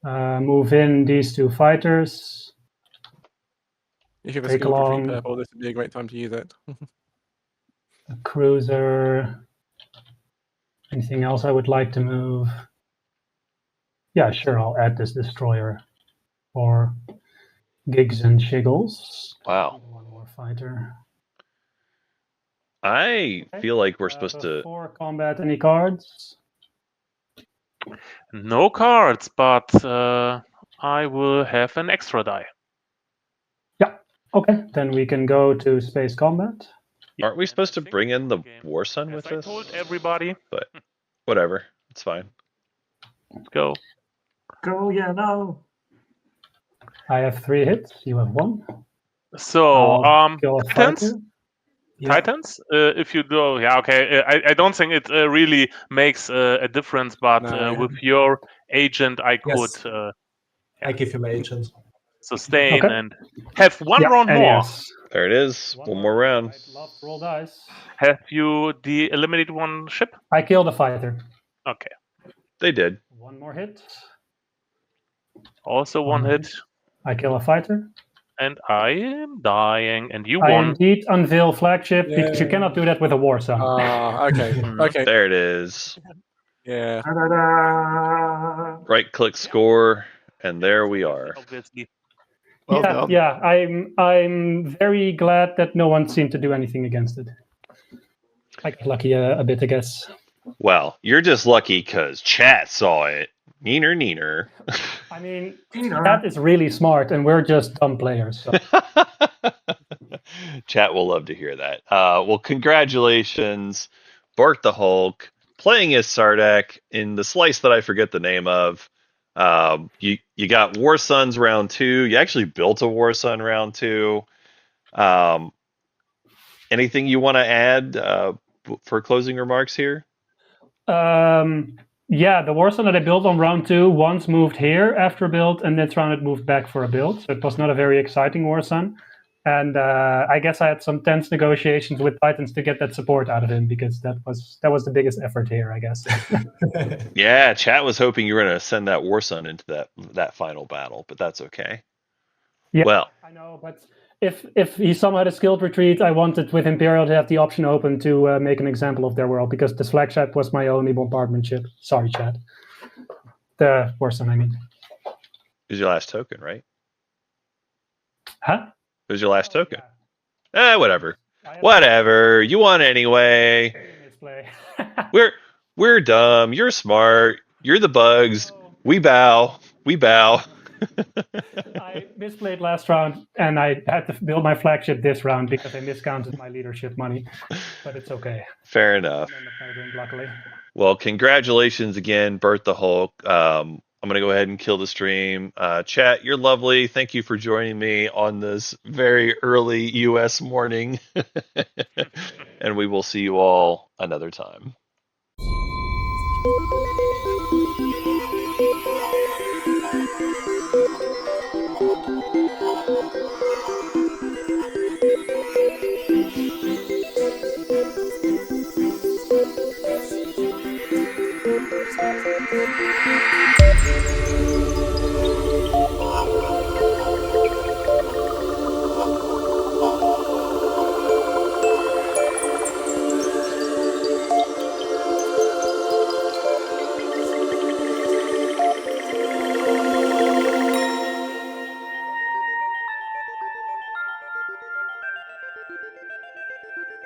Move in these two fighters. If you have a Take skill for free along purple, this would be a great time to use it. a cruiser. Anything else I would like to move? Yeah, sure. I'll add this destroyer for gigs and shiggles. Wow. One more fighter. I feel like we're supposed to. Before combat, any cards? No cards, but I will have an extra die. Yeah. Okay, then we can go to space combat. Aren't we supposed to bring in the War Sun As with I us? told everybody, But whatever, it's fine. let's go. Go, yeah, no. I have 3 hits. You have 1. So, I'll kill a Titans? fighter. Yeah. Titans? If you go, yeah, okay. I don't think it really makes a difference, but No. with your agent, I Yes. could I give you my agent. sustain Okay. and have one Yeah, round and more. yes. There it is. One more round. I'd love to roll dice. Have you eliminated one ship? I killed a fighter. Okay. They did. 1 more hit. Also one One hit, I kill a fighter. and I am dying, and you I won. indeed unveil flagship because you Yay. cannot do that with a War Sun. Okay. Okay. There it is. Yeah. Da-da-da. Right click score, and there we are. Obviously. Well yeah, done. yeah. I'm very glad that no one seemed to do anything against it. I got lucky a bit, I guess. Well, you're just lucky because chat saw it. Neener. I mean, Tina. that is really smart, and we're just dumb players. So. Chat will love to hear that. Well, congratulations, Bart the Hulk, playing as Sardak in the slice that I forget the name of. You got War Suns round 2. You actually built a War Sun round 2. Anything you want to add for closing remarks here? Yeah, the War Sun that I built on round 2 once moved here after a build, and this round it moved back for a build. So it was not a very exciting War Sun. And I guess I had some tense negotiations with Titans to get that support out of him, because that was the biggest effort here, I guess. Yeah, chat was hoping you were going to send that War Sun into that final battle, but that's okay. Yeah, well, I know, but if he somehow had a skilled retreat, I wanted with Imperial to have the option open to make an example of their world, because the flagship was my only bombardment ship. Sorry, chat. The War Sun, I mean. It was your last token, right? Huh? It was your last token. Yeah. Whatever. Whatever. You won anyway. Misplay. We're dumb. You're smart. You're the bugs. We bow. I misplayed last round, and I had to build my flagship this round because I miscounted my leadership money. But it's okay. Fair enough. Luckily. Well, congratulations again, Bert the Hulk. I'm going to go ahead and kill the stream. Chat, you're lovely. Thank you for joining me on this very early U.S. morning. And we will see you all another time.